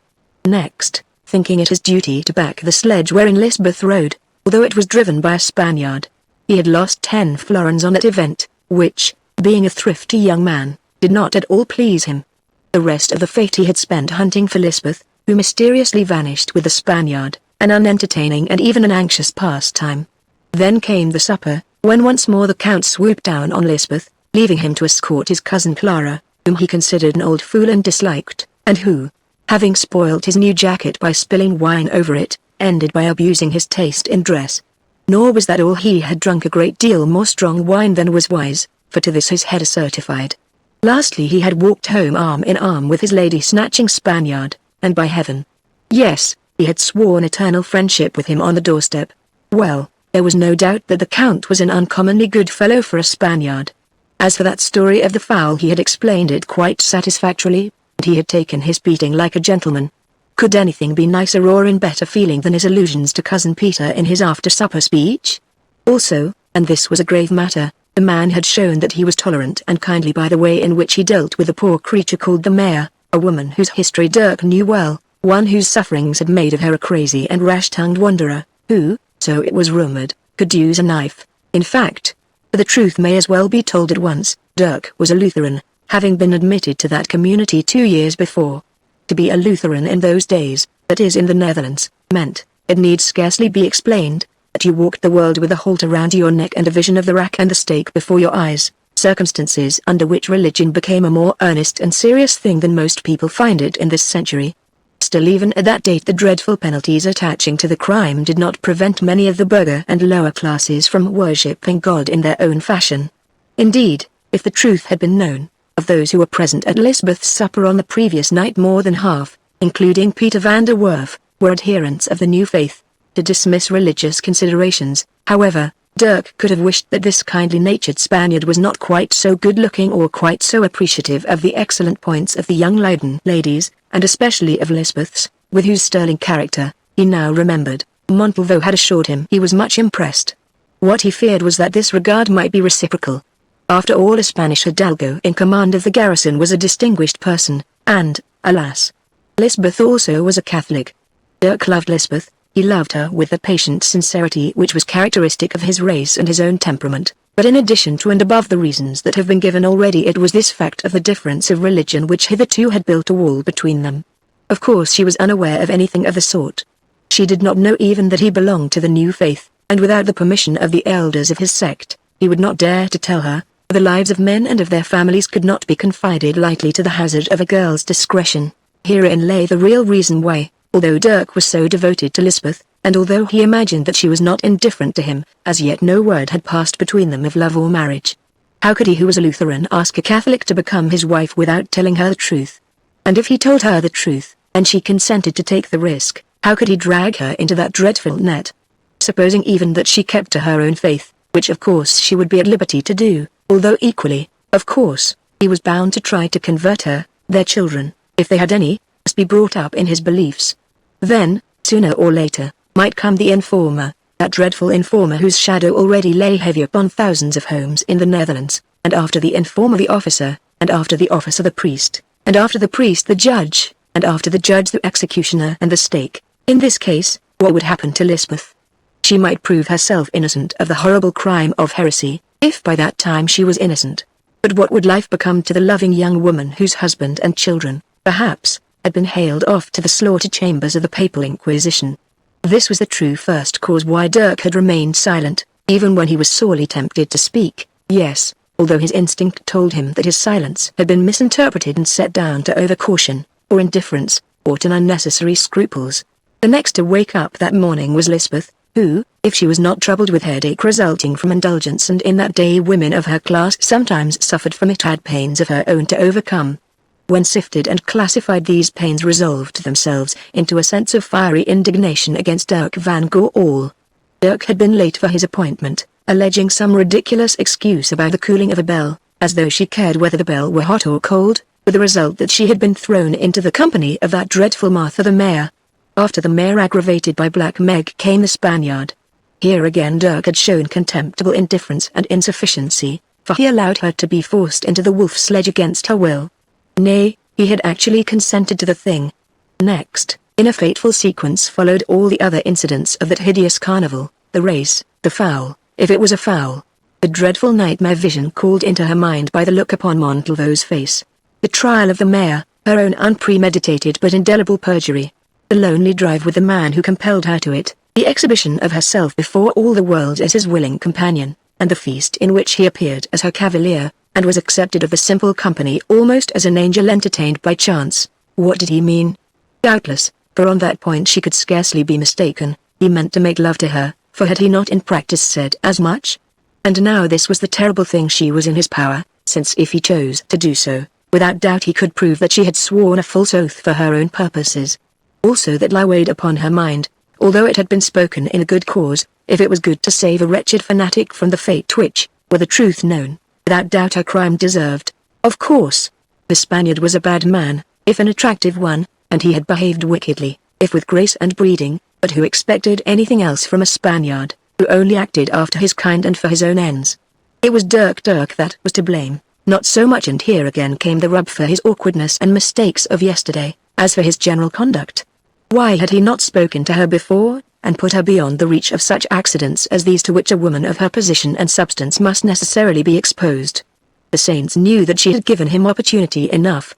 Next, thinking it his duty to back the sledge wherein Lysbeth rode, although it was driven by a Spaniard. He had lost 10 florins on that event, which, being a thrifty young man, did not at all please him. The rest of the fete he had spent hunting for Lysbeth, who mysteriously vanished with the Spaniard, an unentertaining and even an anxious pastime. Then came the supper, when once more the Count swooped down on Lysbeth, leaving him to escort his cousin Clara, whom he considered an old fool and disliked, and who, having spoilt his new jacket by spilling wine over it, ended by abusing his taste in dress. Nor was that all. He had drunk a great deal more strong wine than was wise, for to this his head certified. Lastly, he had walked home arm in arm with his lady-snatching Spaniard, and by heaven, yes, he had sworn eternal friendship with him on the doorstep. Well, there was no doubt that the Count was an uncommonly good fellow for a Spaniard. As for that story of the fowl, he had explained it quite satisfactorily, and he had taken his beating like a gentleman. Could anything be nicer or in better feeling than his allusions to Cousin Peter in his after-supper speech? Also, and this was a grave matter, the man had shown that he was tolerant and kindly by the way in which he dealt with a poor creature called the Mayor, a woman whose history Dirk knew well, one whose sufferings had made of her a crazy and rash-tongued wanderer, who, so it was rumored, could use a knife. In fact, for the truth may as well be told at once, Dirk was a Lutheran, having been admitted to that community 2 years before. To be a Lutheran in those days, that is in the Netherlands, meant, it need scarcely be explained, that you walked the world with a halter around your neck and a vision of the rack and the stake before your eyes, circumstances under which religion became a more earnest and serious thing than most people find it in this century. Still, even at that date, the dreadful penalties attaching to the crime did not prevent many of the burgher and lower classes from worshipping God in their own fashion. Indeed, if the truth had been known, of those who were present at Lysbeth's supper on the previous night, more than half, including Peter van der Werf, were adherents of the new faith. To dismiss religious considerations, however, Dirk could have wished that this kindly-natured Spaniard was not quite so good-looking or quite so appreciative of the excellent points of the young Leiden ladies, and especially of Lysbeth's, with whose sterling character, he now remembered, Montalvo had assured him he was much impressed. What he feared was that this regard might be reciprocal. After all, a Spanish hidalgo in command of the garrison was a distinguished person, and, alas, Lysbeth also was a Catholic. Dirk loved Lysbeth. He loved her with the patient sincerity which was characteristic of his race and his own temperament, but in addition to and above the reasons that have been given already, it was this fact of the difference of religion which hitherto had built a wall between them. Of course she was unaware of anything of the sort. She did not know even that he belonged to the new faith, and without the permission of the elders of his sect, he would not dare to tell her. The lives of men and of their families could not be confided lightly to the hazard of a girl's discretion. Herein lay the real reason why, although Dirk was so devoted to Lysbeth, and although he imagined that she was not indifferent to him, as yet no word had passed between them of love or marriage. How could he, who was a Lutheran, ask a Catholic to become his wife without telling her the truth? And if he told her the truth, and she consented to take the risk, how could he drag her into that dreadful net? Supposing even that she kept to her own faith, which of course she would be at liberty to do, although equally, of course, he was bound to try to convert her, their children, if they had any, must be brought up in his beliefs. Then, sooner or later, might come the informer, that dreadful informer whose shadow already lay heavy upon thousands of homes in the Netherlands, and after the informer the officer, and after the officer the priest, and after the priest the judge, and after the judge the executioner and the stake. In this case, what would happen to Lysbeth? She might prove herself innocent of the horrible crime of heresy, if by that time she was innocent. But what would life become to the loving young woman whose husband and children, perhaps, had been haled off to the slaughter chambers of the Papal Inquisition? This was the true first cause why Dirk had remained silent, even when he was sorely tempted to speak, yes, although his instinct told him that his silence had been misinterpreted and set down to over-caution, or indifference, or to unnecessary scruples. The next to wake up that morning was Lysbeth, who, if she was not troubled with headache resulting from indulgence, and in that day women of her class sometimes suffered from it, had pains of her own to overcome. When sifted and classified, these pains resolved themselves into a sense of fiery indignation against Dirk van Goorl. Dirk had been late for his appointment, alleging some ridiculous excuse about the cooling of a bell, as though she cared whether the bell were hot or cold, with the result that she had been thrown into the company of that dreadful Martha the mayor. After the mayor, aggravated by Black Meg, came the Spaniard. Here again Dirk had shown contemptible indifference and insufficiency, for he allowed her to be forced into the wolf sledge against her will. Nay, he had actually consented to the thing. Next, in a fateful sequence, followed all the other incidents of that hideous carnival, the race, the fowl, if it was a fowl. The dreadful nightmare vision called into her mind by the look upon Montalvo's face. The trial of the mayor, her own unpremeditated but indelible perjury. The lonely drive with the man who compelled her to it, the exhibition of herself before all the world as his willing companion, and the feast in which he appeared as her cavalier, and was accepted of the simple company almost as an angel entertained by chance. What did he mean? Doubtless, for on that point she could scarcely be mistaken, he meant to make love to her, for had he not in practice said as much? And now this was the terrible thing: she was in his power, since if he chose to do so, without doubt he could prove that she had sworn a false oath for her own purposes. Also that lie weighed upon her mind, although it had been spoken in a good cause, if it was good to save a wretched fanatic from the fate which, were the truth known, without doubt her crime deserved. Of course, the Spaniard was a bad man, if an attractive one, and he had behaved wickedly, if with grace and breeding, but who expected anything else from a Spaniard, who only acted after his kind and for his own ends? It was Dirk that was to blame, not so much, and here again came the rub, for his awkwardness and mistakes of yesterday, as for his general conduct. Why had he not spoken to her before, and put her beyond the reach of such accidents as these to which a woman of her position and substance must necessarily be exposed? The saints knew that she had given him opportunity enough.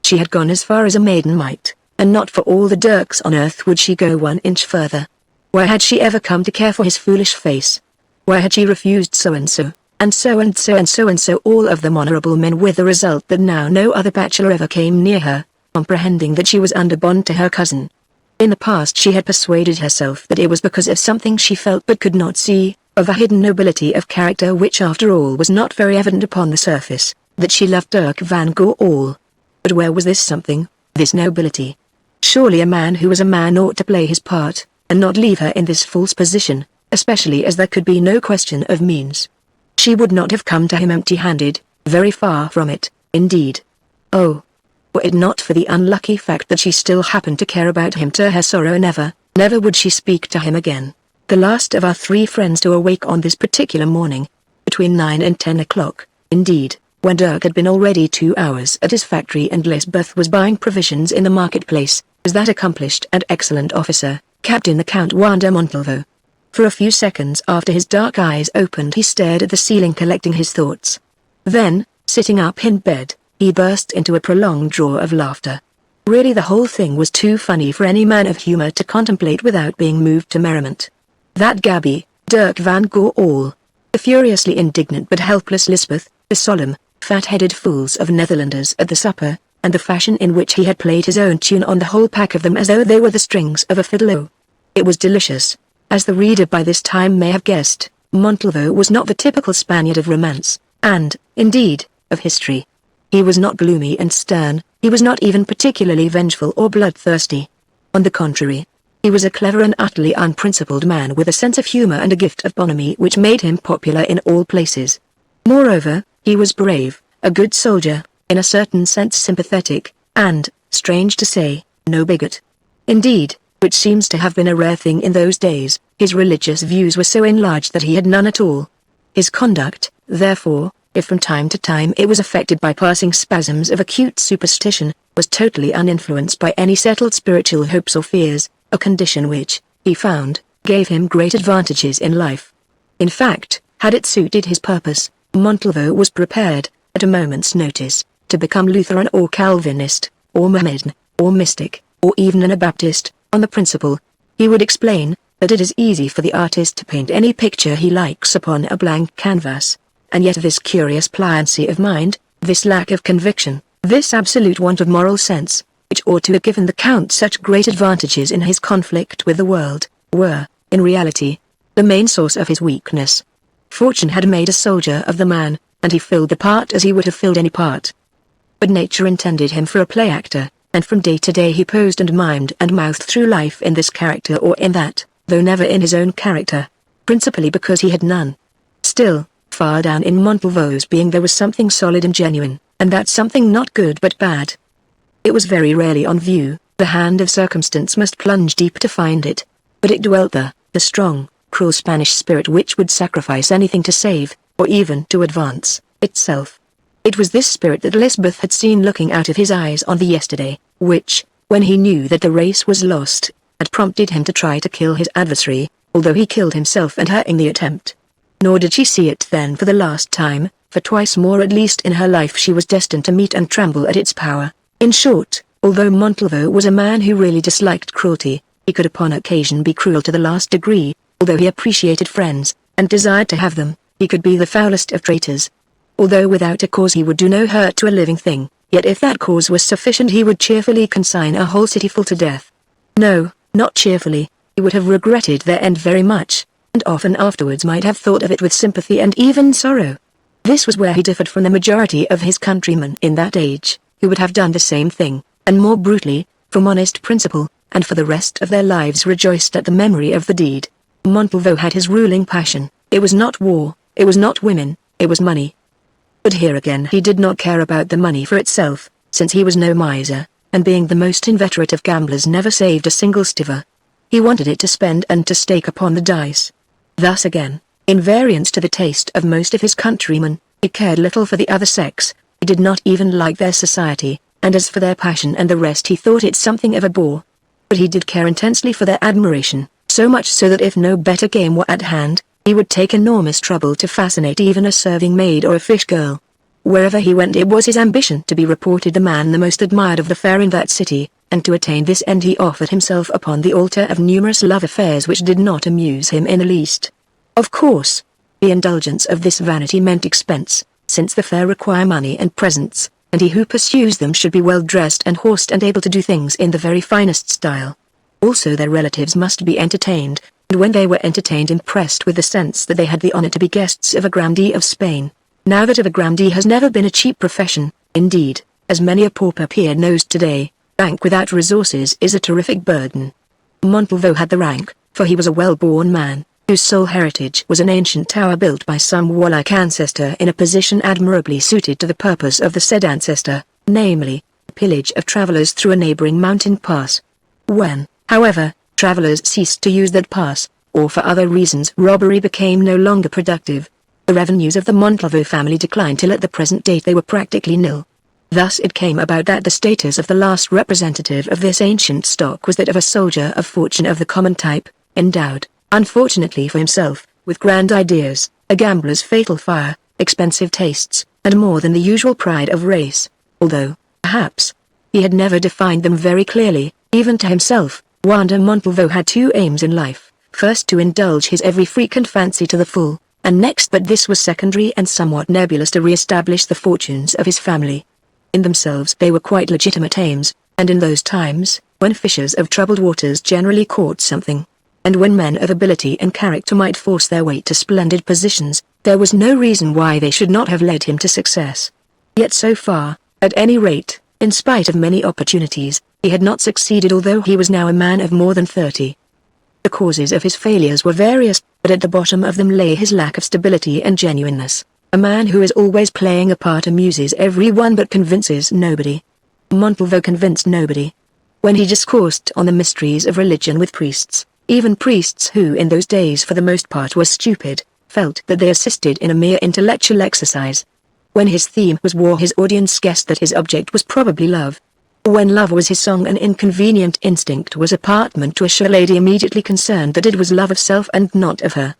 She had gone as far as a maiden might, and not for all the Dirks on earth would she go 1 inch further. Why had she ever come to care for his foolish face? Why had she refused so and so, and so and so and so and so, all of them honorable men, with the result that now no other bachelor ever came near her, comprehending that she was under bond to her cousin? In the past she had persuaded herself that it was because of something she felt but could not see, of a hidden nobility of character which after all was not very evident upon the surface, that she loved Dirk van Goorl. But where was this something, this nobility? Surely a man who was a man ought to play his part, and not leave her in this false position, especially as there could be no question of means. She would not have come to him empty-handed, very far from it, indeed. Oh! Were it not for the unlucky fact that she still happened to care about him, to her sorrow never would she speak to him again. The last of our 3 friends to awake on this particular morning, between 9 and 10 o'clock, indeed, when Dirk had been already 2 hours at his factory and Lysbeth was buying provisions in the marketplace, was that accomplished and excellent officer, Captain the Count Juan de Montalvo. For a few seconds after his dark eyes opened he stared at the ceiling, collecting his thoughts. Then, sitting up in bed, he burst into a prolonged roar of laughter. Really the whole thing was too funny for any man of humor to contemplate without being moved to merriment. That gaby, Dirk van Goorl, the furiously indignant but helpless Lysbeth, the solemn, fat-headed fools of Netherlanders at the supper, and the fashion in which he had played his own tune on the whole pack of them as though they were the strings of a fiddle. Oh, it was delicious. As the reader by this time may have guessed, Montalvo was not the typical Spaniard of romance, and, indeed, of history. He was not gloomy and stern, he was not even particularly vengeful or bloodthirsty. On the contrary, he was a clever and utterly unprincipled man with a sense of humor and a gift of bonhomie which made him popular in all places. Moreover, he was brave, a good soldier, in a certain sense sympathetic, and, strange to say, no bigot. Indeed, which seems to have been a rare thing in those days, his religious views were so enlarged that he had none at all. His conduct, therefore, if from time to time it was affected by passing spasms of acute superstition, was totally uninfluenced by any settled spiritual hopes or fears, a condition which, he found, gave him great advantages in life. In fact, had it suited his purpose, Montalvo was prepared, at a moment's notice, to become Lutheran or Calvinist, or Mohammedan, or mystic, or even Anabaptist, on the principle, he would explain, that it is easy for the artist to paint any picture he likes upon a blank canvas. And yet this curious pliancy of mind, this lack of conviction, this absolute want of moral sense, which ought to have given the Count such great advantages in his conflict with the world, were, in reality, the main source of his weakness. Fortune had made a soldier of the man, and he filled the part as he would have filled any part. but nature intended him for a play actor, and from day to day he posed and mimed and mouthed through life in this character or in that, though never in his own character. Principally because he had none. Still, far down in Montalvo's being there was something solid and genuine, and that something not good but bad. It was very rarely on view, the hand of circumstance must plunge deep to find it, but it dwelt there, the strong, cruel Spanish spirit which would sacrifice anything to save, or even to advance, itself. It was this spirit that Lysbeth had seen looking out of his eyes on the yesterday, which, when he knew that the race was lost, had prompted him to try to kill his adversary, although he killed himself and her in the attempt. Nor did she see it then for the last time, for twice more at least in her life she was destined to meet and tremble at its power. In short, although Montalvo was a man who really disliked cruelty, he could upon occasion be cruel to the last degree. Although he appreciated friends, and desired to have them, he could be the foulest of traitors. Although without a cause he would do no hurt to a living thing, yet if that cause was sufficient he would cheerfully consign a whole city full to death. No, not cheerfully, he would have regretted their end very much, and often afterwards might have thought of it with sympathy and even sorrow. This was where he differed from the majority of his countrymen in that age, who would have done the same thing, and more brutally, from honest principle, and for the rest of their lives rejoiced at the memory of the deed. Montalvo had his ruling passion. It was not war, it was not women, it was money. But here again he did not care about the money for itself, since he was no miser, and being the most inveterate of gamblers never saved a single stiver. He wanted it to spend and to stake upon the dice. Thus again, in variance to the taste of most of his countrymen, he cared little for the other sex, he did not even like their society, and as for their passion and the rest he thought it something of a bore. But he did care intensely for their admiration. So much so that if no better game were at hand, he would take enormous trouble to fascinate even a serving maid or a fish girl. Wherever he went it was his ambition to be reported the man the most admired of the fair in that city, and to attain this end he offered himself upon the altar of numerous love affairs which did not amuse him in the least. Of course, the indulgence of this vanity meant expense, since the fair require money and presents, and he who pursues them should be well dressed and horsed and able to do things in the very finest style. Also their relatives must be entertained, and when they were entertained impressed with the sense that they had the honor to be guests of a grandee of Spain. Now that of a grandee has never been a cheap profession, indeed, as many a pauper peer knows today, rank without resources is a terrific burden. Montalvo had the rank, for he was a well-born man, whose sole heritage was an ancient tower built by some warlike ancestor in a position admirably suited to the purpose of the said ancestor, namely, pillage of travelers through a neighboring mountain pass. When, however, travelers ceased to use that pass, or for other reasons robbery became no longer productive, the revenues of the Montalvo family declined till at the present date they were practically nil. Thus it came about that the status of the last representative of this ancient stock was that of a soldier of fortune of the common type, endowed, unfortunately for himself, with grand ideas, a gambler's fatal fire, expensive tastes, and more than the usual pride of race, although, perhaps, he had never defined them very clearly, even to himself. Wanda Montalvo had two aims in life, first to indulge his every freak and fancy to the full, and next, but this was secondary and somewhat nebulous, to re-establish the fortunes of his family. In themselves they were quite legitimate aims, and in those times, when fishers of troubled waters generally caught something, and when men of ability and character might force their way to splendid positions, there was no reason why they should not have led him to success. Yet so far, at any rate, in spite of many opportunities, he had not succeeded, although he was now a man of more than 30. The causes of his failures were various, but at the bottom of them lay his lack of stability and genuineness. A man who is always playing a part amuses everyone but convinces nobody. Montalvo convinced nobody. When he discoursed on the mysteries of religion with priests, even priests who in those days for the most part were stupid, felt that they assisted in a mere intellectual exercise. When his theme was war his audience guessed that his object was probably love. When love was his song an inconvenient instinct was apartment to a sure lady immediately concerned that it was love of self and not of her.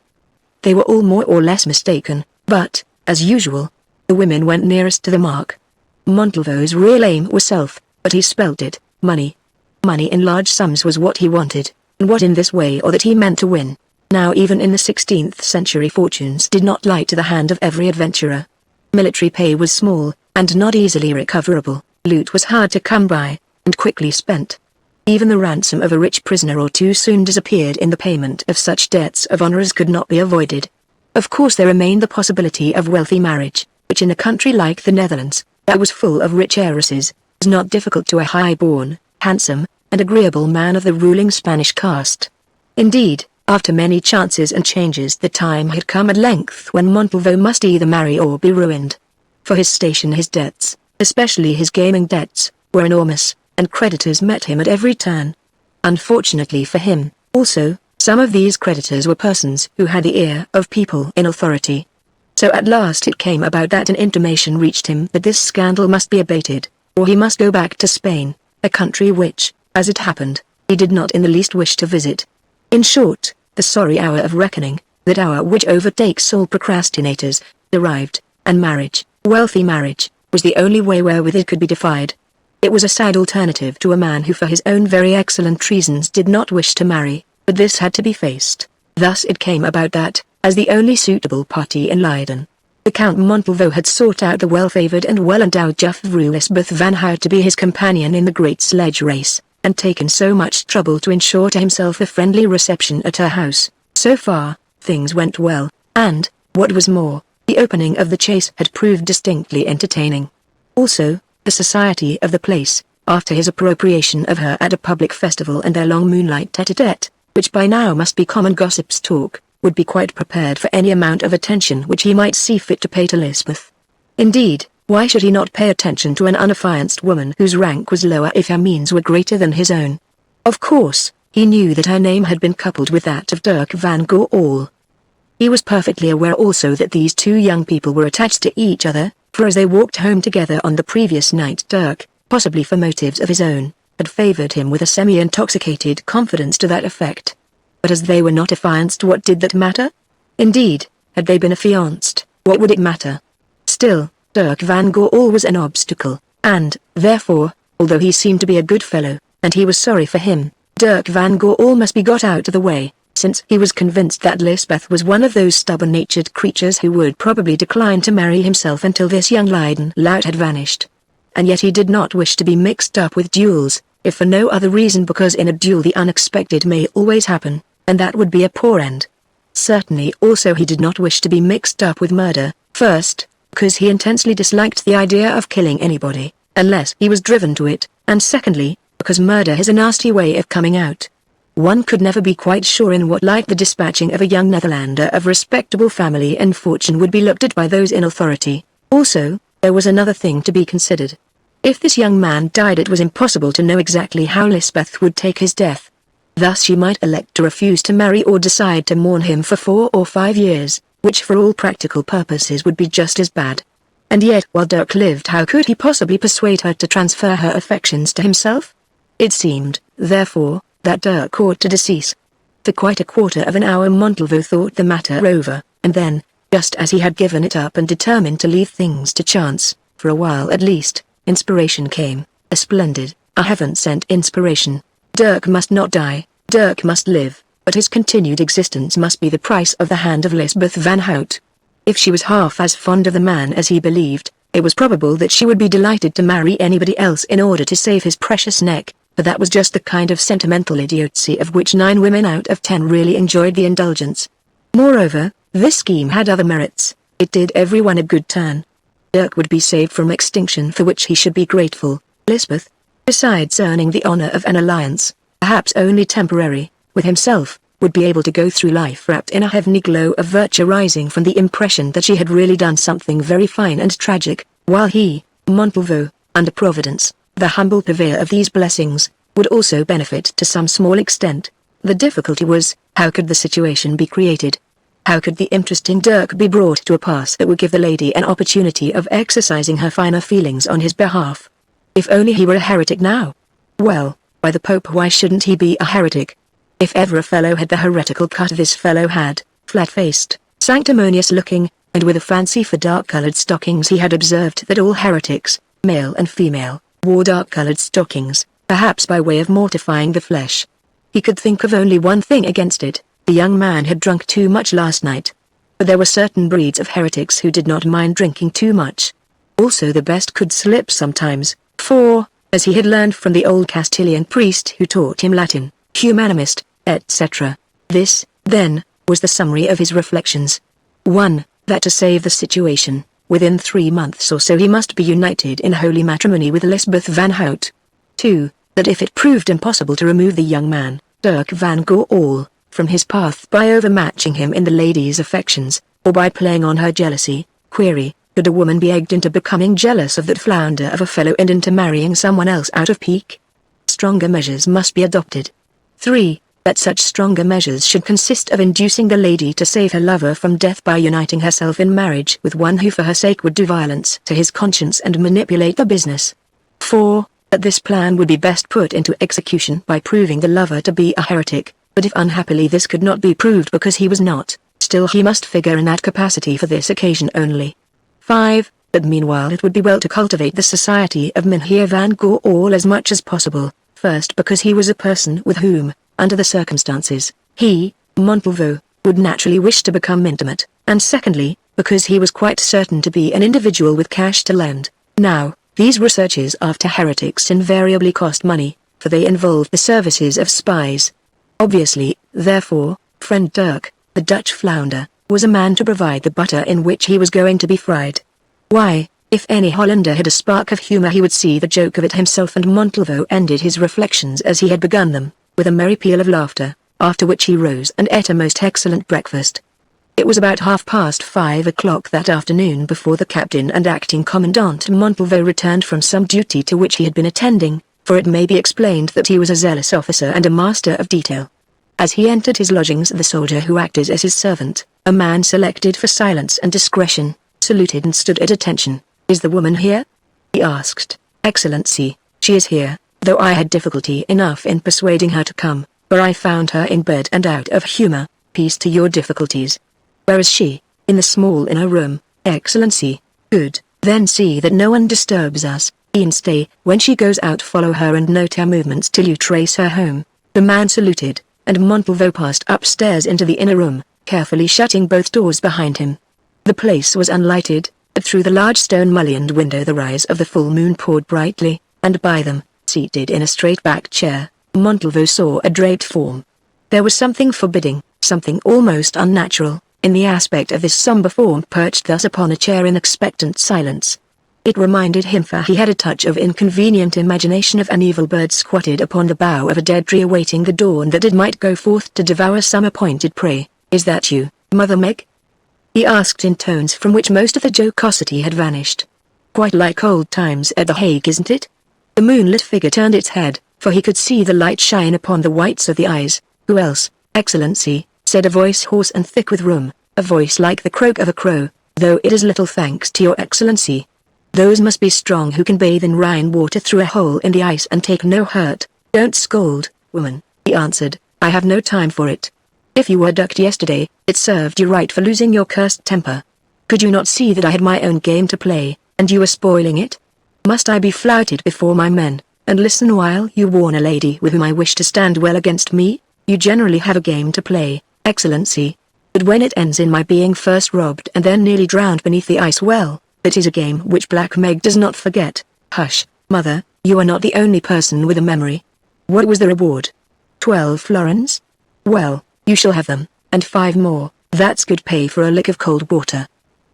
They were all more or less mistaken, but, as usual, the women went nearest to the mark. Montalvo's real aim was self, but he spelt it, money. Money in large sums was what he wanted, and what in this way or that he meant to win. Now even in the 16th century fortunes did not lie to the hand of every adventurer. Military pay was small, and not easily recoverable. Loot was hard to come by, and quickly spent. Even the ransom of a rich prisoner or two soon disappeared in the payment of such debts of honor as could not be avoided. Of course there remained the possibility of wealthy marriage, which in a country like the Netherlands, that was full of rich heiresses, was not difficult to a high-born, handsome, and agreeable man of the ruling Spanish caste. Indeed, after many chances and changes, the time had come at length when Montalvo must either marry or be ruined. For his station, his debts, especially his gaming debts, were enormous, and creditors met him at every turn. Unfortunately for him, also, some of these creditors were persons who had the ear of people in authority. So at last it came about that an intimation reached him that this scandal must be abated, or he must go back to Spain, a country which, as it happened, he did not in the least wish to visit. In short, the sorry hour of reckoning, that hour which overtakes all procrastinators, arrived, and marriage, wealthy marriage, was the only way wherewith it could be defied. It was a sad alternative to a man who for his own very excellent reasons did not wish to marry, but this had to be faced. Thus it came about that, as the only suitable party in Leiden, the Count Montalvo had sought out the well-favored and well-endowed Juffrouw Lysbeth van Hout to be his companion in the great sledge race, and taken so much trouble to ensure to himself a friendly reception at her house. So far, things went well, and, what was more, the opening of the chase had proved distinctly entertaining. Also, the society of the place, after his appropriation of her at a public festival and their long moonlight tete-a-tete, which by now must be common gossip's talk, would be quite prepared for any amount of attention which he might see fit to pay to Lysbeth. Indeed, why should he not pay attention to an unaffianced woman whose rank was lower if her means were greater than his own? Of course, he knew that her name had been coupled with that of Dirk van Goorl. He was perfectly aware also that these two young people were attached to each other, for as they walked home together on the previous night, Dirk, possibly for motives of his own, had favored him with a semi-intoxicated confidence to that effect. But as they were not affianced, what did that matter? Indeed, had they been affianced, what would it matter? Still, Dirk van Goorl was an obstacle, and, therefore, although he seemed to be a good fellow, and he was sorry for him, Dirk van Goorl must be got out of the way, since he was convinced that Lysbeth was one of those stubborn-natured creatures who would probably decline to marry himself until this young Leiden lout had vanished. And yet he did not wish to be mixed up with duels, if for no other reason because in a duel the unexpected may always happen, and that would be a poor end. Certainly also he did not wish to be mixed up with murder, first, because he intensely disliked the idea of killing anybody, unless he was driven to it, and secondly, because murder has a nasty way of coming out. One could never be quite sure in what light the dispatching of a young Netherlander of respectable family and fortune would be looked at by those in authority. Also, there was another thing to be considered. If this young man died, it was impossible to know exactly how Lysbeth would take his death. Thus she might elect to refuse to marry or decide to mourn him for 4 or 5 years, which for all practical purposes would be just as bad. And yet while Dirk lived, how could he possibly persuade her to transfer her affections to himself? It seemed, therefore, that Dirk ought to decease. For quite a quarter of an hour Montalvo thought the matter over, and then, just as he had given it up and determined to leave things to chance, for a while at least, inspiration came, a splendid, a heaven-sent inspiration. Dirk must not die, Dirk must live, but his continued existence must be the price of the hand of Lysbeth van Hout. If she was half as fond of the man as he believed, it was probable that she would be delighted to marry anybody else in order to save his precious neck, but that was just the kind of sentimental idiocy of which 9 women out of 10 really enjoyed the indulgence. Moreover, this scheme had other merits, it did everyone a good turn. Dirk would be saved from extinction, for which he should be grateful. Lysbeth, besides earning the honor of an alliance, perhaps only temporary, with himself, would be able to go through life wrapped in a heavenly glow of virtue rising from the impression that she had really done something very fine and tragic, while he, Montalvo, under Providence, the humble purveyor of these blessings, would also benefit to some small extent. The difficulty was, how could the situation be created? How could the interesting Dirk be brought to a pass that would give the lady an opportunity of exercising her finer feelings on his behalf? If only he were a heretic now. Well, by the Pope, why shouldn't he be a heretic? If ever a fellow had the heretical cut this fellow had, flat-faced, sanctimonious-looking, and with a fancy for dark-colored stockings. He had observed that all heretics, male and female, wore dark-colored stockings, perhaps by way of mortifying the flesh. He could think of only one thing against it: the young man had drunk too much last night. But there were certain breeds of heretics who did not mind drinking too much. Also the best could slip sometimes, for, as he had learned from the old Castilian priest who taught him Latin, humanist, etc., this, then, was the summary of his reflections. 1. That to save the situation, within 3 months or so he must be united in holy matrimony with Lysbeth van Hout. 2. That if it proved impossible to remove the young man, Dirk van Goorl, from his path by overmatching him in the lady's affections, or by playing on her jealousy, could a woman be egged into becoming jealous of that flounder of a fellow and into marrying someone else out of pique? Stronger measures must be adopted. 3. That such stronger measures should consist of inducing the lady to save her lover from death by uniting herself in marriage with one who for her sake would do violence to his conscience and manipulate the business. 4. That this plan would be best put into execution by proving the lover to be a heretic, but if unhappily this could not be proved because he was not, still he must figure in that capacity for this occasion only. 5. That meanwhile it would be well to cultivate the society of Mynheer van Goorl as much as possible, first because he was a person with whom, under the circumstances, he, Montalvo, would naturally wish to become intimate, and secondly, because he was quite certain to be an individual with cash to lend. Now, these researches after heretics invariably cost money, for they involve the services of spies. Obviously, therefore, friend Dirk, the Dutch flounder, was a man to provide the butter in which he was going to be fried. Why, if any Hollander had a spark of humor he would see the joke of it himself, and Montalvo ended his reflections as he had begun them, with a merry peal of laughter, after which he rose and ate a most excellent breakfast. It was about 5:30 o'clock that afternoon before the captain and acting commandant Montalvo returned from some duty to which he had been attending, for it may be explained that he was a zealous officer and a master of detail. As he entered his lodgings the soldier who acted as his servant, a man selected for silence and discretion, saluted and stood at attention. "Is the woman here?" he asked. "Excellency, she is here, though I had difficulty enough in persuading her to come, for I found her in bed and out of humor." "Peace to your difficulties. Where is she?" "In the small inner room, Excellency." "Good, then see that no one disturbs us, and stay. When she goes out follow her and note her movements till you trace her home." The man saluted, and Montalvo passed upstairs into the inner room, carefully shutting both doors behind him. The place was unlighted, but through the large stone mullioned window the rays of the full moon poured brightly, and by them, seated in a straight-backed chair, Montalvo saw a draped form. There was something forbidding, something almost unnatural, in the aspect of this somber form perched thus upon a chair in expectant silence. It reminded him, for he had a touch of inconvenient imagination, of an evil bird squatted upon the bough of a dead tree awaiting the dawn that it might go forth to devour some appointed prey. "Is that you, Mother Meg?" he asked in tones from which most of the jocosity had vanished. "Quite like old times at the Hague, isn't it?" The moonlit figure turned its head, for he could see the light shine upon the whites of the eyes. "Who else, Excellency?" said a voice hoarse and thick with rheum, a voice like the croak of a crow, "though it is little thanks to your Excellency. Those must be strong who can bathe in Rhine water through a hole in the ice and take no hurt." "Don't scold, woman," he answered, "I have no time for it. If you were ducked yesterday, it served you right for losing your cursed temper. Could you not see that I had my own game to play, and you were spoiling it? Must I be flouted before my men, and listen while you warn a lady with whom I wish to stand well against me? You generally have a game to play, Excellency. But when it ends in my being first robbed and then nearly drowned beneath the ice, well, that is a game which Black Meg does not forget." "Hush, Mother, you are not the only person with a memory. What was the reward?" 12 florins. "Well, you shall have them, and 5 more, that's good pay for a lick of cold water.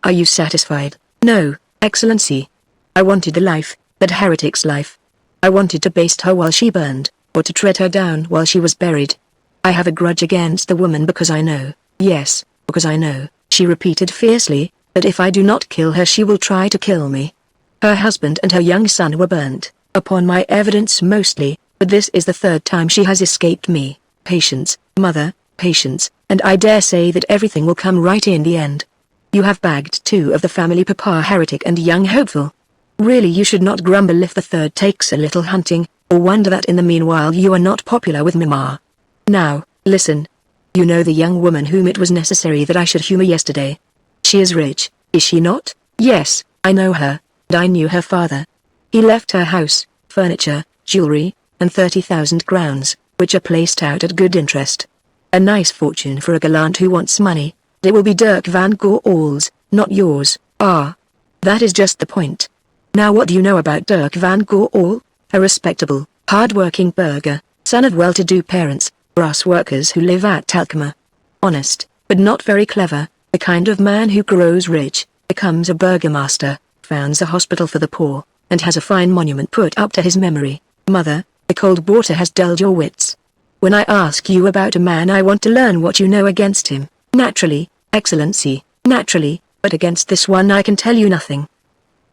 Are you satisfied?" "No, Excellency. I wanted the life, that heretic's life. I wanted to baste her while she burned, or to tread her down while she was buried. I have a grudge against the woman because I know, yes, because I know," she repeated fiercely, "that if I do not kill her she will try to kill me. Her husband and her young son were burnt, upon my evidence mostly, but this is the 3rd time she has escaped me. Patience, Mother, patience, and I dare say that everything will come right in the end. You have bagged 2 of the family, Papa Heretic and young Hopeful. Really you should not grumble if the 3rd takes a little hunting, or wonder that in the meanwhile you are not popular with Mama. Now, listen. You know the young woman whom it was necessary that I should humor yesterday. She is rich, is she not?" "Yes, I know her, and I knew her father. He left her house, furniture, jewelry, and 30,000 crowns, which are placed out at good interest. A nice fortune for a gallant who wants money. It will be Dirk van Goorl's, not yours." "Ah, that is just the point. Now what do you know about Dirk van Goorl? A respectable, hard-working burgher, son of well-to-do parents, brass workers who live at Alkmaar. Honest, but not very clever, the kind of man who grows rich, becomes a burgomaster, founds a hospital for the poor, and has a fine monument put up to his memory. Mother, the cold water has dulled your wits. When I ask you about a man, I want to learn what you know against him. Naturally, Excellency, naturally, but against this one I can tell you nothing.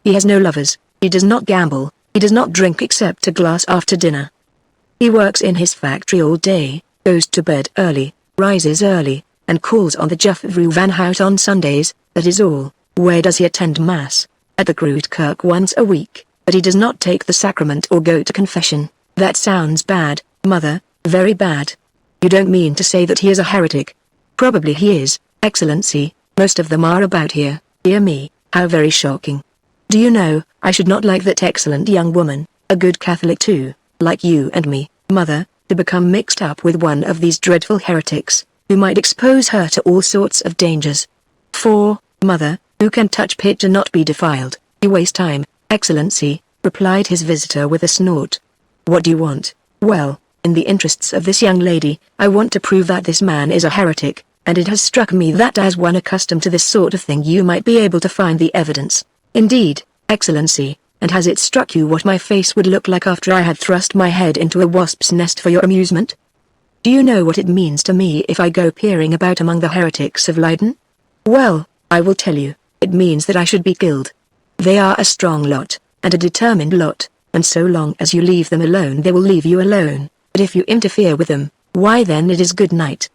He has no lovers, he does not gamble, he does not drink except a glass after dinner. He works in his factory all day, goes to bed early, rises early, and calls on the Juffrou van Hout on Sundays, that is all. Where does he attend Mass? At the Groot Kerk once a week, but he does not take the sacrament or go to confession. That sounds bad, Mother, very bad. You don't mean to say that he is a heretic? Probably he is, Excellency, most of them are about here. Dear me, how very shocking. Do you know, I should not like that excellent young woman, a good Catholic too, like you and me, Mother, to become mixed up with one of these dreadful heretics, who might expose her to all sorts of dangers. For, Mother, who can touch pitch and not be defiled? You waste time, Excellency, replied his visitor with a snort. What do you want? Well, in the interests of this young lady, I want to prove that this man is a heretic, and it has struck me that as one accustomed to this sort of thing you might be able to find the evidence. Indeed, Excellency, and has it struck you what my face would look like after I had thrust my head into a wasp's nest for your amusement? Do you know what it means to me if I go peering about among the heretics of Leiden? Well, I will tell you, it means that I should be killed. They are a strong lot, and a determined lot, and so long as you leave them alone they will leave you alone, but if you interfere with them, why then it is good night.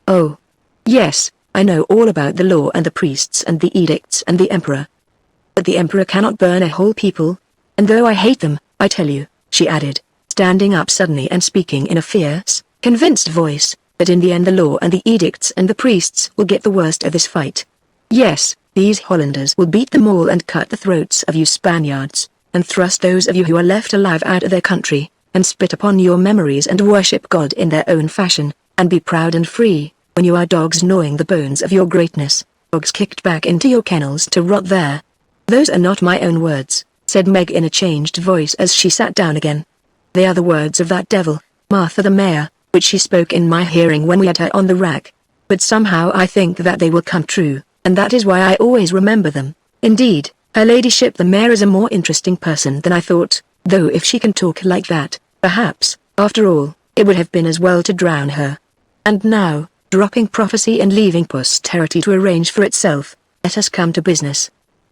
Oh. Yes, I know all about the law and the priests and the edicts and the emperor. But the emperor cannot burn a whole people. And though I hate them, I tell you, she added, standing up suddenly and speaking in a fierce, convinced voice, that in the end the law and the edicts and the priests will get the worst of this fight. Yes, these Hollanders will beat them all and cut the throats of you Spaniards, and thrust those of you who are left alive out of their country, and spit upon your memories and worship God in their own fashion, and be proud and free, when you are dogs gnawing the bones of your greatness, dogs kicked back into your kennels to rot there. Those are not my own words, said Meg in a changed voice as she sat down again. They are the words of that devil, Martha the Mayor, which she spoke in my hearing when we had her on the rack. But somehow I think that they will come true, and that is why I always remember them. Indeed, her ladyship the Mayor is a more interesting person than I thought, though if she can talk like that, perhaps, after all, it would have been as well to drown her. And now, dropping prophecy and leaving posterity to arrange for itself, let us come to business.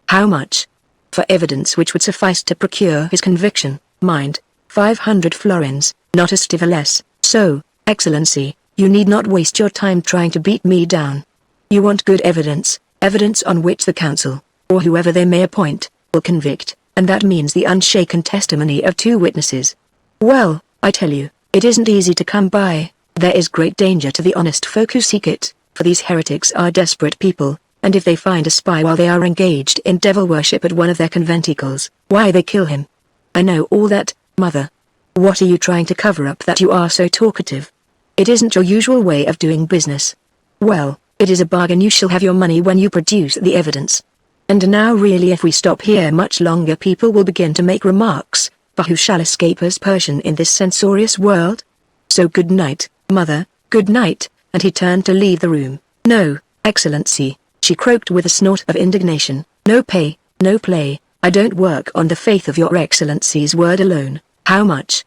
How much? For evidence which would suffice to procure his conviction, mind, 500 florins, not a stiver less. So, Excellency, you need not waste your time trying to beat me down. You want good evidence, evidence on which the council, or whoever they may appoint, will convict, and that means the unshaken testimony of 2 witnesses. Well, I tell you, it isn't easy to come by. There is great danger to the honest folk who seek it, for these heretics are desperate people, and if they find a spy while they are engaged in devil worship at one of their conventicles, why they kill him. I know all that, Mother. What are you trying to cover up that you are so talkative? It isn't your usual way of doing business. Well, it is a bargain. You shall have your money when you produce the evidence. And now really if we stop here much longer people will begin to make remarks, for who shall escape aspersion in this censorious world? So good night, Mother, good night, and he turned to leave the room. No, Excellency, she croaked with a snort of indignation, no pay, no play, I don't work on the faith of your Excellency's word alone. How much?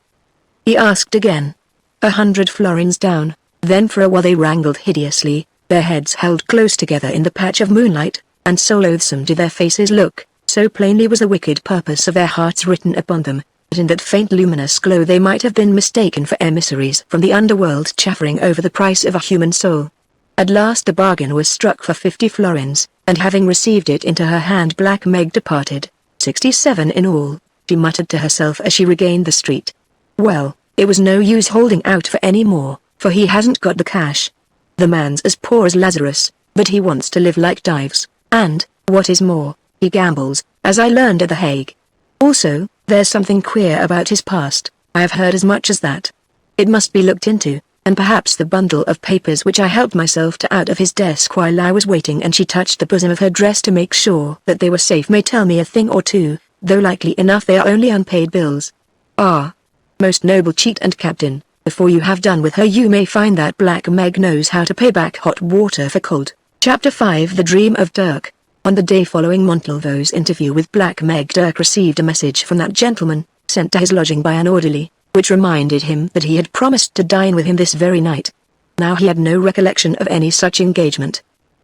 He asked again. 100 florins down. Then for a while they wrangled hideously, their heads held close together in the patch of moonlight, and so loathsome did their faces look, so plainly was the wicked purpose of their hearts written upon them, that in that faint luminous glow they might have been mistaken for emissaries from the underworld chaffering over the price of a human soul. At last a bargain was struck for 50 florins, and having received it into her hand Black Meg departed. 67 in all, she muttered to herself as she regained the street. Well, it was no use holding out for any more, for he hasn't got the cash. The man's as poor as Lazarus, but he wants to live like Dives, and, what is more, he gambles, as I learned at The Hague. Also, there's something queer about his past, I have heard as much as that. It must be looked into, and perhaps the bundle of papers which I helped myself to out of his desk while I was waiting and she touched the bosom of her dress to make sure that they were safe may tell me a thing or two, though likely enough they are only unpaid bills. Ah! Most noble cheat and captain, before you have done with her you may find that Black Meg knows how to pay back hot water for cold. Chapter 5 The Dream of Dirk. On the day following Montalvo's interview with Black Meg, Dirk received a message from that gentleman, sent to his lodging by an orderly, which reminded him that he had promised to dine with him this very night. Now he had no recollection of any such engagement.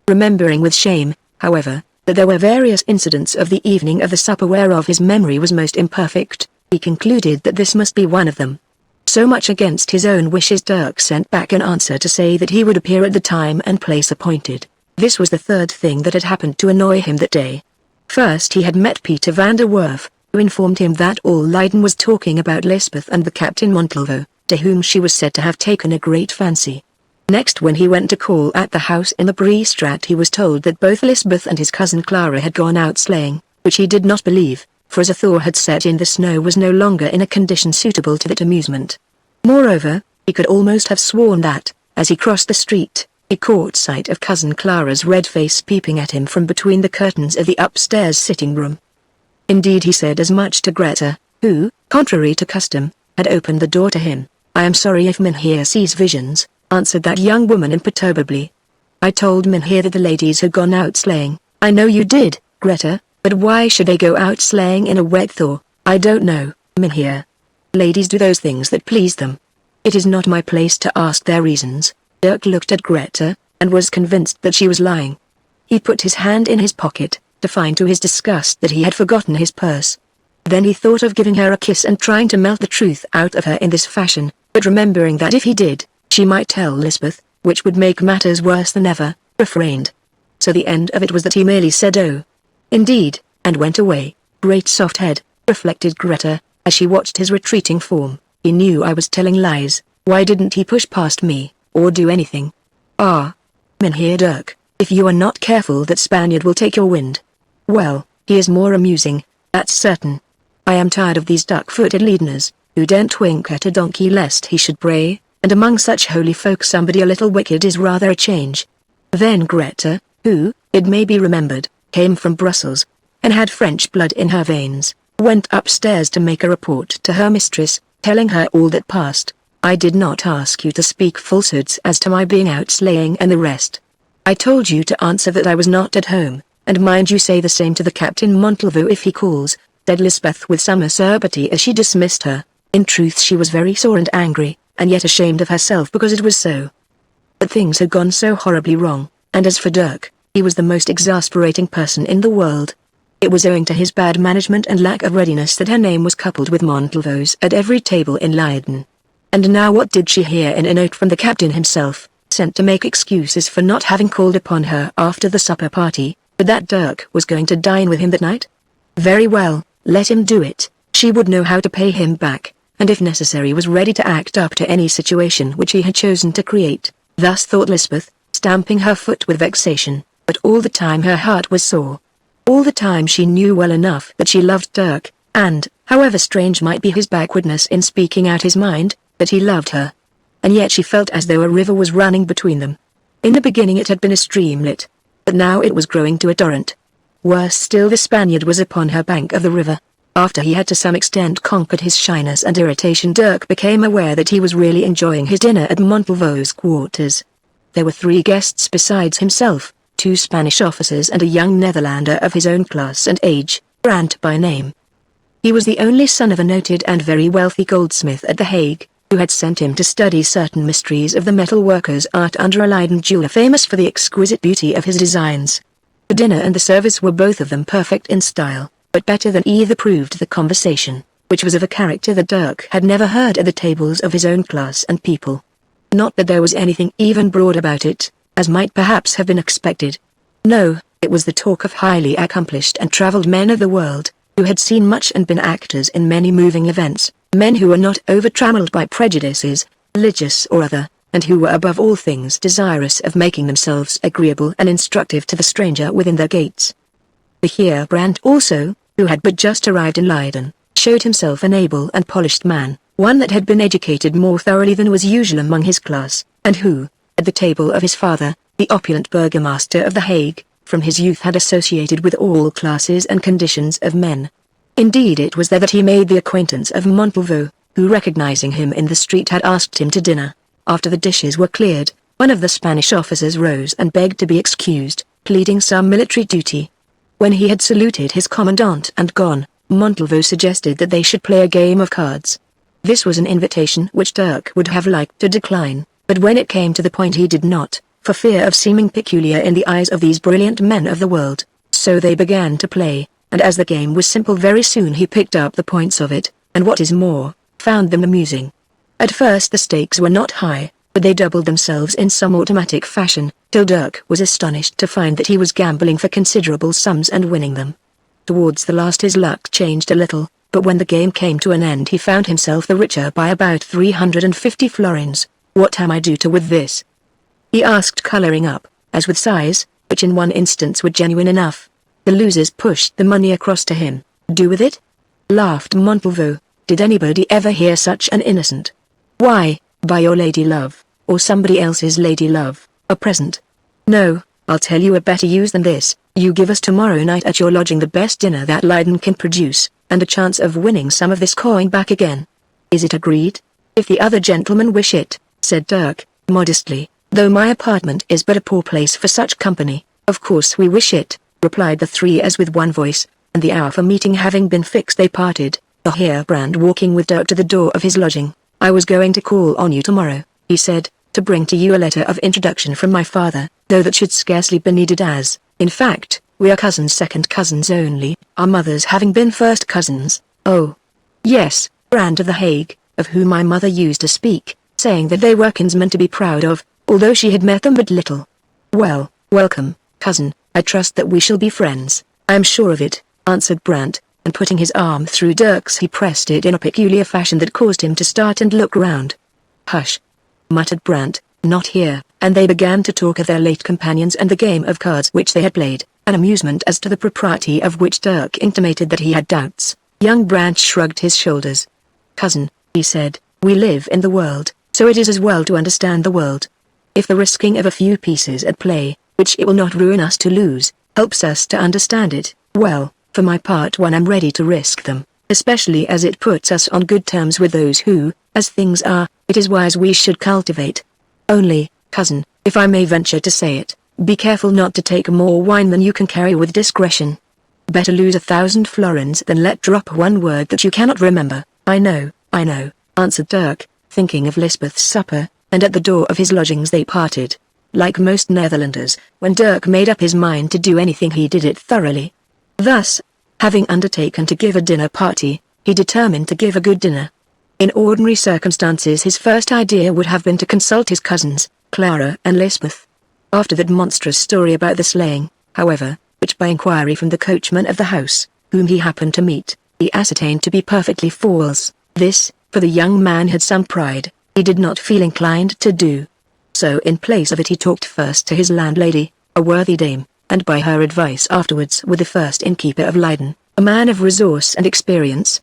Remembering with shame, however, that there were various incidents of the evening of the supper whereof his memory was most imperfect, he concluded that this must be one of them. So much against his own wishes, Dirk sent back an answer to say that he would appear at the time and place appointed. This was the third thing that had happened to annoy him that day. First he had met Peter van der Werf, who informed him that all Leiden was talking about Lysbeth and the Captain Montalvo, to whom she was said to have taken a great fancy. Next, when he went to call at the house in the Breestraat, he was told that both Lysbeth and his cousin Clara had gone out sleighing, which he did not believe, for as a thaw had set in, the snow was no longer in a condition suitable to that amusement. Moreover, he could almost have sworn that, as he crossed the street, he caught sight of cousin Clara's red face peeping at him from between the curtains of the upstairs sitting room. Indeed, he said as much to Greta, who, contrary to custom, had opened the door to him. "I am sorry if Mynheer sees visions," answered that young woman imperturbably. "I told Mynheer that the ladies had gone out sleighing." "I know you did, Greta, but why should they go out sleighing in a wet thaw?" "I don't know, Mynheer. Ladies do those things that please them. It is not my place to ask their reasons." Dirk looked at Greta, and was convinced that she was lying. He put his hand in his pocket, to find to his disgust that he had forgotten his purse. Then he thought of giving her a kiss and trying to melt the truth out of her in this fashion, but remembering that if he did, she might tell Lysbeth, which would make matters worse than ever, refrained. So the end of it was that he merely said, "Oh, indeed," and went away. "Great soft head," reflected Greta, as she watched his retreating form. "He knew I was telling lies. Why didn't he push past me, or do anything?" "Ah, Mynheer Dirk, if you are not careful, that Spaniard will take your wind." "Well, he is more amusing, that's certain. I am tired of these duck-footed Leideners, who daren't wink at a donkey lest he should bray, and among such holy folk somebody a little wicked is rather a change." Then Greta, who, it may be remembered, came from Brussels, and had French blood in her veins, went upstairs to make a report to her mistress, telling her all that passed. "I did not ask you to speak falsehoods as to my being out sleighing and the rest. I told you to answer that I was not at home, and mind you say the same to the Captain Montalvo if he calls," said Lysbeth with some acerbity as she dismissed her. In truth she was very sore and angry, and yet ashamed of herself because it was so. But things had gone so horribly wrong, and as for Dirk, he was the most exasperating person in the world. It was owing to his bad management and lack of readiness that her name was coupled with Montalvo's at every table in Leiden. And now what did she hear in a note from the captain himself, sent to make excuses for not having called upon her after the supper party, but that Dirk was going to dine with him that night? Very well, let him do it. She would know how to pay him back, and if necessary was ready to act up to any situation which he had chosen to create. Thus thought Lysbeth, stamping her foot with vexation, but all the time her heart was sore. All the time she knew well enough that she loved Dirk, and, however strange might be his backwardness in speaking out his mind, that he loved her. And yet she felt as though a river was running between them. In the beginning it had been a streamlet, but now it was growing to a torrent. Worse still, the Spaniard was upon her bank of the river. After he had to some extent conquered his shyness and irritation, Dirk became aware that he was really enjoying his dinner at Montalvo's quarters. There were 3 guests besides himself, 2 Spanish officers and a young Netherlander of his own class and age, Brandt by name. He was the only son of a noted and very wealthy goldsmith at The Hague, who had sent him to study certain mysteries of the metalworker's art under a Leiden jeweler famous for the exquisite beauty of his designs. The dinner and the service were both of them perfect in style, but better than either proved the conversation, which was of a character that Dirk had never heard at the tables of his own class and people. Not that there was anything even broad about it, as might perhaps have been expected. No, it was the talk of highly accomplished and travelled men of the world, who had seen much and been actors in many moving events, men who were not over-trammelled by prejudices, religious or other, and who were above all things desirous of making themselves agreeable and instructive to the stranger within their gates. The Heer Brandt also, who had but just arrived in Leiden, showed himself an able and polished man, one that had been educated more thoroughly than was usual among his class, and who, at the table of his father, the opulent burgomaster of The Hague, from his youth had associated with all classes and conditions of men. Indeed, it was there that he made the acquaintance of Montalvo, who recognizing him in the street had asked him to dinner. After the dishes were cleared, one of the Spanish officers rose and begged to be excused, pleading some military duty. When he had saluted his commandant and gone, Montalvo suggested that they should play a game of cards. This was an invitation which Dirk would have liked to decline, but when it came to the point he did not, for fear of seeming peculiar in the eyes of these brilliant men of the world. So they began to play, and as the game was simple very soon he picked up the points of it, and what is more, found them amusing. At first the stakes were not high, but they doubled themselves in some automatic fashion, till Dirk was astonished to find that he was gambling for considerable sums and winning them. Towards the last his luck changed a little, but when the game came to an end he found himself the richer by about 350 florins. "What am I due to with this?" he asked, colouring up, as with sighs, which in one instance were genuine enough. The losers pushed the money across to him. "Do with it?" laughed Montalvo. "Did anybody ever hear such an innocent? Why, buy your lady love, or somebody else's lady love, a present. No, I'll tell you a better use than this. You give us tomorrow night at your lodging the best dinner that Leiden can produce, and a chance of winning some of this coin back again. Is it agreed?" "If the other gentlemen wish it," said Dirk, modestly, "though my apartment is but a poor place for such company." "Of course we wish it," replied the three as with one voice, and the hour for meeting having been fixed they parted, the Heerbrand walking with Dirk to the door of his lodging. "I was going to call on you tomorrow," he said, "to bring to you a letter of introduction from my father, though that should scarcely be needed as, in fact, we are cousins, second cousins only, our mothers having been first cousins." "Oh, yes, Brand of the Hague, of whom my mother used to speak, saying that they were kinsmen to be proud of, although she had met them but little." "Well, welcome, cousin, I trust that we shall be friends." "I am sure of it," answered Brandt, and putting his arm through Dirk's he pressed it in a peculiar fashion that caused him to start and look round. "Hush!" muttered Brandt, "not here," and they began to talk of their late companions and the game of cards which they had played, an amusement as to the propriety of which Dirk intimated that he had doubts. Young Brandt shrugged his shoulders. "Cousin," he said, "we live in the world, so it is as well to understand the world. If the risking of a few pieces at play, which it will not ruin us to lose, helps us to understand it, well, for my part I'm ready to risk them, especially as it puts us on good terms with those who, as things are, it is wise we should cultivate. Only, cousin, if I may venture to say it, be careful not to take more wine than you can carry with discretion. Better lose 1,000 florins than let drop one word that you cannot remember." I know," answered Dirk, thinking of Lysbeth's supper, and at the door of his lodgings they parted. Like most Netherlanders, when Dirk made up his mind to do anything he did it thoroughly. Thus, having undertaken to give a dinner party, he determined to give a good dinner. In ordinary circumstances his first idea would have been to consult his cousins, Clara and Lysbeth. After that monstrous story about the slaying, however, which by inquiry from the coachman of the house, whom he happened to meet, he ascertained to be perfectly false, this, for the young man had some pride, he did not feel inclined to do. So in place of it he talked first to his landlady, a worthy dame, and by her advice afterwards with the first innkeeper of Leiden, a man of resource and experience.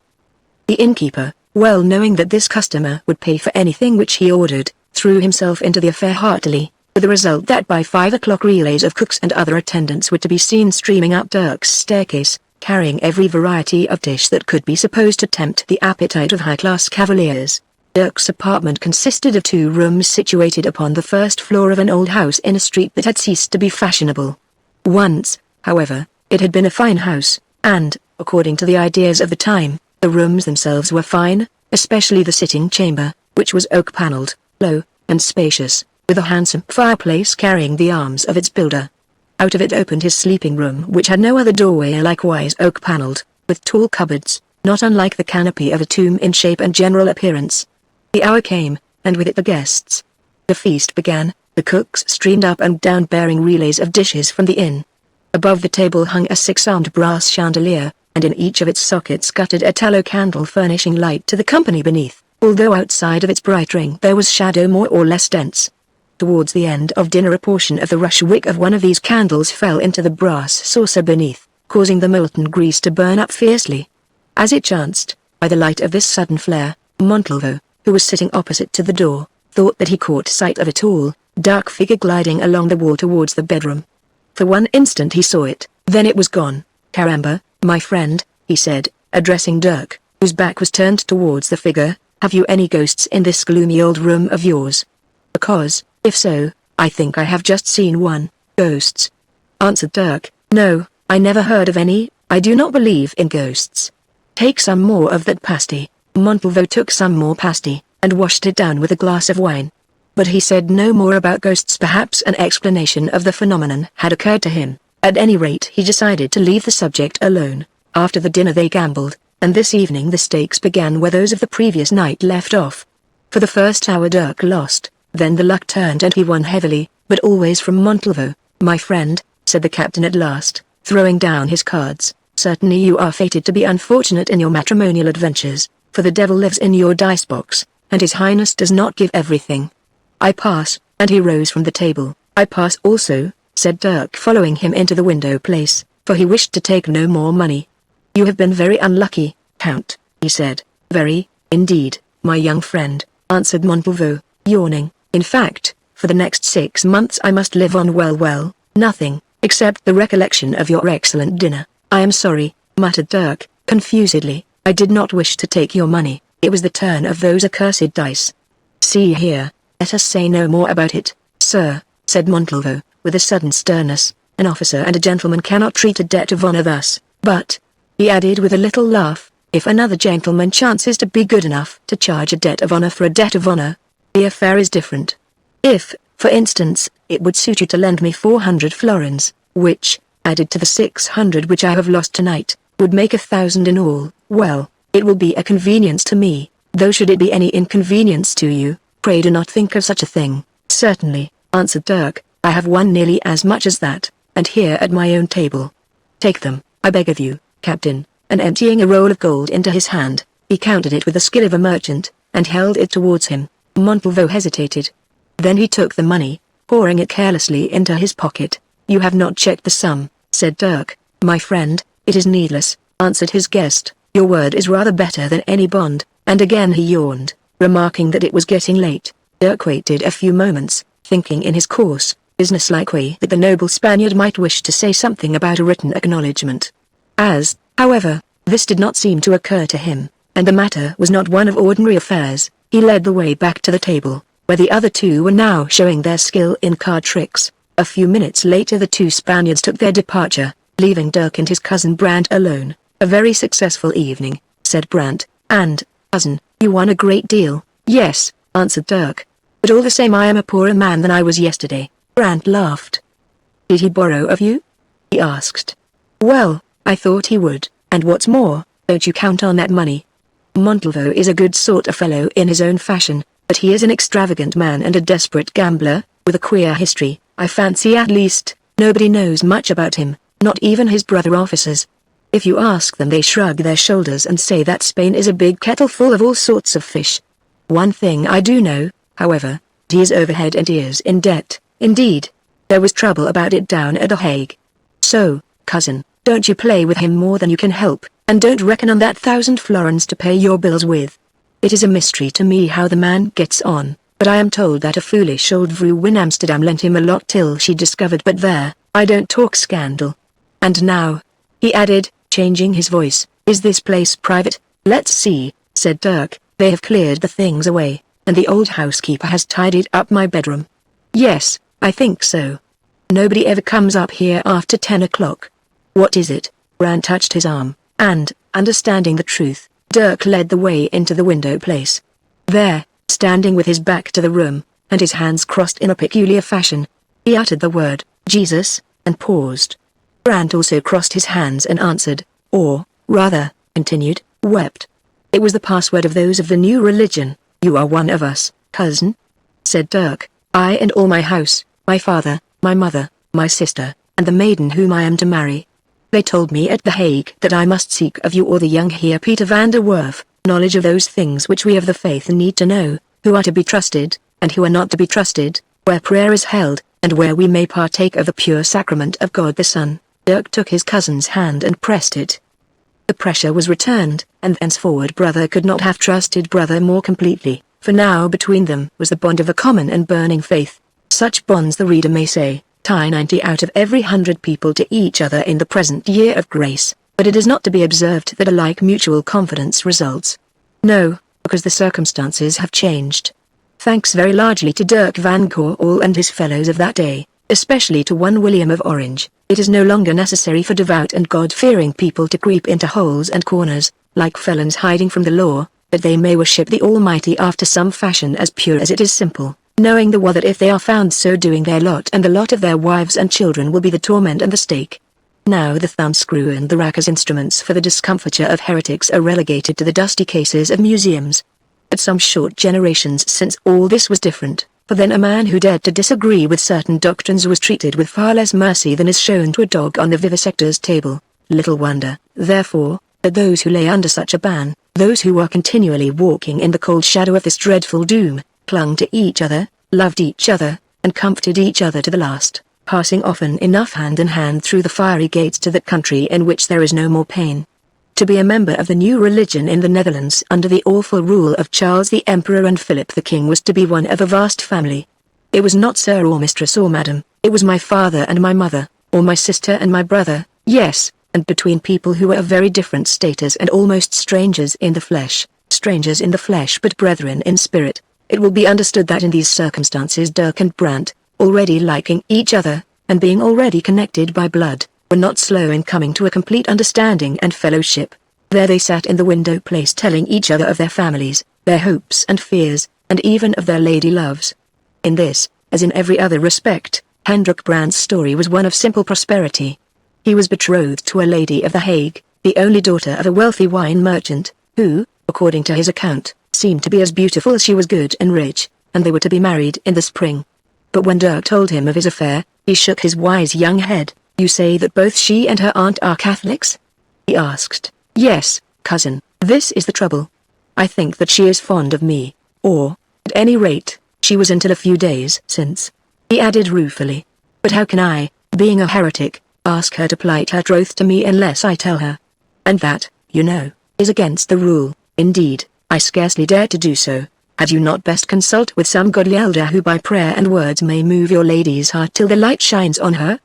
The innkeeper, well knowing that this customer would pay for anything which he ordered, threw himself into the affair heartily, with the result that by 5 o'clock relays of cooks and other attendants were to be seen streaming up Dirk's staircase, carrying every variety of dish that could be supposed to tempt the appetite of high-class cavaliers. Dirk's apartment consisted of 2 rooms situated upon the first floor of an old house in a street that had ceased to be fashionable. Once, however, it had been a fine house, and, according to the ideas of the time, the rooms themselves were fine, especially the sitting chamber, which was oak-panelled, low, and spacious, with a handsome fireplace carrying the arms of its builder. Out of it opened his sleeping room, which had no other doorway, likewise oak-panelled, with tall cupboards, not unlike the canopy of a tomb in shape and general appearance. The hour came, and with it the guests. The feast began, the cooks streamed up and down bearing relays of dishes from the inn. Above the table hung a 6-armed brass chandelier, and in each of its sockets guttered a tallow candle furnishing light to the company beneath, although outside of its bright ring there was shadow more or less dense. Towards the end of dinner a portion of the rush wick of one of these candles fell into the brass saucer beneath, causing the molten grease to burn up fiercely. As it chanced, by the light of this sudden flare, Montalvo, who was sitting opposite to the door, thought that he caught sight of a tall, dark figure gliding along the wall towards the bedroom. For one instant he saw it, then it was gone. "Caramba, my friend," he said, addressing Dirk, whose back was turned towards the figure, "have you any ghosts in this gloomy old room of yours?" "Because, if so, I think I have just seen one." "Ghosts?" answered Dirk. "No, I never heard of any. I do not believe in ghosts. Take some more of that pasty. Montalvo took some more pasty, and washed it down with a glass of wine. But he said no more about ghosts. Perhaps an explanation of the phenomenon had occurred to him. At any rate, he decided to leave the subject alone. After the dinner they gambled, and this evening the stakes began where those of the previous night left off. For the first hour Dirk lost, then the luck turned and he won heavily, but always from Montalvo. "My friend," said the captain at last, throwing down his cards, "certainly you are fated to be unfortunate in your matrimonial adventures, for the devil lives in your dice box, and his highness does not give everything. I pass," and he rose from the table. "I pass also," said Dirk, following him into the window place, for he wished to take no more money. "You have been very unlucky, Count," he said. "Very, indeed, my young friend," answered Montalvo, yawning. "In fact, for the next 6 months I must live on nothing, except the recollection of your excellent dinner." "I am sorry," muttered Dirk, confusedly. "I did not wish to take your money, it was the turn of those accursed dice." "See here, let us say no more about it, sir," said Montalvo, with a sudden sternness. "An officer and a gentleman cannot treat a debt of honor thus, but," he added with a little laugh, "if another gentleman chances to be good enough to charge a debt of honor for a debt of honor, the affair is different. If, for instance, it would suit you to lend me 400 florins, which, added to the 600 which I have lost tonight, would make 1,000 in all, well, it will be a convenience to me, though should it be any inconvenience to you, pray do not think of such a thing." "Certainly," answered Dirk, "I have won nearly as much as that, and here at my own table. Take them, I beg of you, Captain," and emptying a roll of gold into his hand, he counted it with the skill of a merchant, and held it towards him. Montalvo hesitated. Then he took the money, pouring it carelessly into his pocket. "You have not checked the sum," said Dirk. "My friend, it is needless," answered his guest. "Your word is rather better than any bond," and again he yawned, remarking that it was getting late. Dirk waited a few moments, thinking in his coarse, businesslike way that the noble Spaniard might wish to say something about a written acknowledgment. As, however, this did not seem to occur to him, and the matter was not one of ordinary affairs, he led the way back to the table, where the other two were now showing their skill in card tricks. A few minutes later the two Spaniards took their departure, leaving Dirk and his cousin Brandt alone. "A very successful evening," said Brandt, "and, cousin, you won a great deal." "Yes," answered Dirk. "But all the same I am a poorer man than I was yesterday." Brandt laughed. "Did he borrow of you?" he asked. "Well, I thought he would, and what's more, don't you count on that money. Montalvo is a good sort of fellow in his own fashion, but he is an extravagant man and a desperate gambler, with a queer history. I fancy at least, nobody knows much about him, not even his brother officers. If you ask them they shrug their shoulders and say that Spain is a big kettle full of all sorts of fish. One thing I do know, however, he is over head and ears in debt. Indeed, there was trouble about it down at The Hague. So, cousin, don't you play with him more than you can help, and don't reckon on that 1,000 florins to pay your bills with. It is a mystery to me how the man gets on, but I am told that a foolish old vrouw in Amsterdam lent him a lot till she discovered. But there, I don't talk scandal. And now," he added, changing his voice, "is this place private?" "Let's see," said Dirk. "They have cleared the things away, and the old housekeeper has tidied up my bedroom." "Yes, I think so. Nobody ever comes up here after 10 o'clock. What is it?" Brandt touched his arm, and, understanding the truth, Dirk led the way into the window place. There, standing with his back to the room, and his hands crossed in a peculiar fashion, he uttered the word, "Jesus," and paused. Brandt also crossed his hands and answered, or, rather, continued, wept. It was the password of those of the new religion. "You are one of us, cousin," said Dirk. "I and all my house, my father, my mother, my sister, and the maiden whom I am to marry. They told me at The Hague that I must seek of you or the young Heer Peter van der Werf, knowledge of those things which we of the faith need to know, who are to be trusted, and who are not to be trusted, where prayer is held, and where we may partake of the pure sacrament of God the Son." Dirk took his cousin's hand and pressed it. The pressure was returned, and thenceforward brother could not have trusted brother more completely, for now between them was the bond of a common and burning faith. Such bonds, the reader may say, tie 90 out of every 100 people to each other in the present year of grace, but it is not to be observed that a like mutual confidence results. No, because the circumstances have changed. Thanks very largely to Dirk van Goorl and his fellows of that day, especially to one William of Orange, It is no longer necessary for devout and God-fearing people to creep into holes and corners, like felons hiding from the law, that they may worship the Almighty after some fashion as pure as it is simple, knowing the well that if they are found so doing, their lot and the lot of their wives and children will be the torment and the stake. Now the thumbscrew and the rack as instruments for the discomfiture of heretics are relegated to the dusty cases of museums. But some short generations since all this was different, for then a man who dared to disagree with certain doctrines was treated with far less mercy than is shown to a dog on the vivisector's table. Little wonder, therefore, that those who lay under such a ban, those who were continually walking in the cold shadow of this dreadful doom, clung to each other, loved each other, and comforted each other to the last, passing often enough hand in hand through the fiery gates to that country in which there is no more pain. To be a member of the new religion in the Netherlands under the awful rule of Charles the Emperor and Philip the King was to be one of a vast family. It was not sir or mistress or madam, it was my father and my mother, or my sister and my brother, yes, and between people who were of very different status and almost strangers in the flesh but brethren in spirit. It will be understood that in these circumstances Dirk and Brandt, already liking each other, and being already connected by blood, were not slow in coming to a complete understanding and fellowship. There they sat in the window place telling each other of their families, their hopes and fears, and even of their lady loves. In this, as in every other respect, Hendrik Brandt's story was one of simple prosperity. He was betrothed to a lady of the Hague, the only daughter of a wealthy wine merchant, who, according to his account, seemed to be as beautiful as she was good and rich, and they were to be married in the spring. But when Dirk told him of his affair, he shook his wise young head. "You say that both she and her aunt are Catholics?" he asked. "Yes, cousin, this is the trouble. I think that she is fond of me, or, at any rate, she was until a few days since," he added ruefully. "But how can I, being a heretic, ask her to plight her troth to me unless I tell her? And that, you know, is against the rule. Indeed, I scarcely dare to do so. Had you not best consult with some godly elder who by prayer and words may move your lady's heart till the light shines on her?"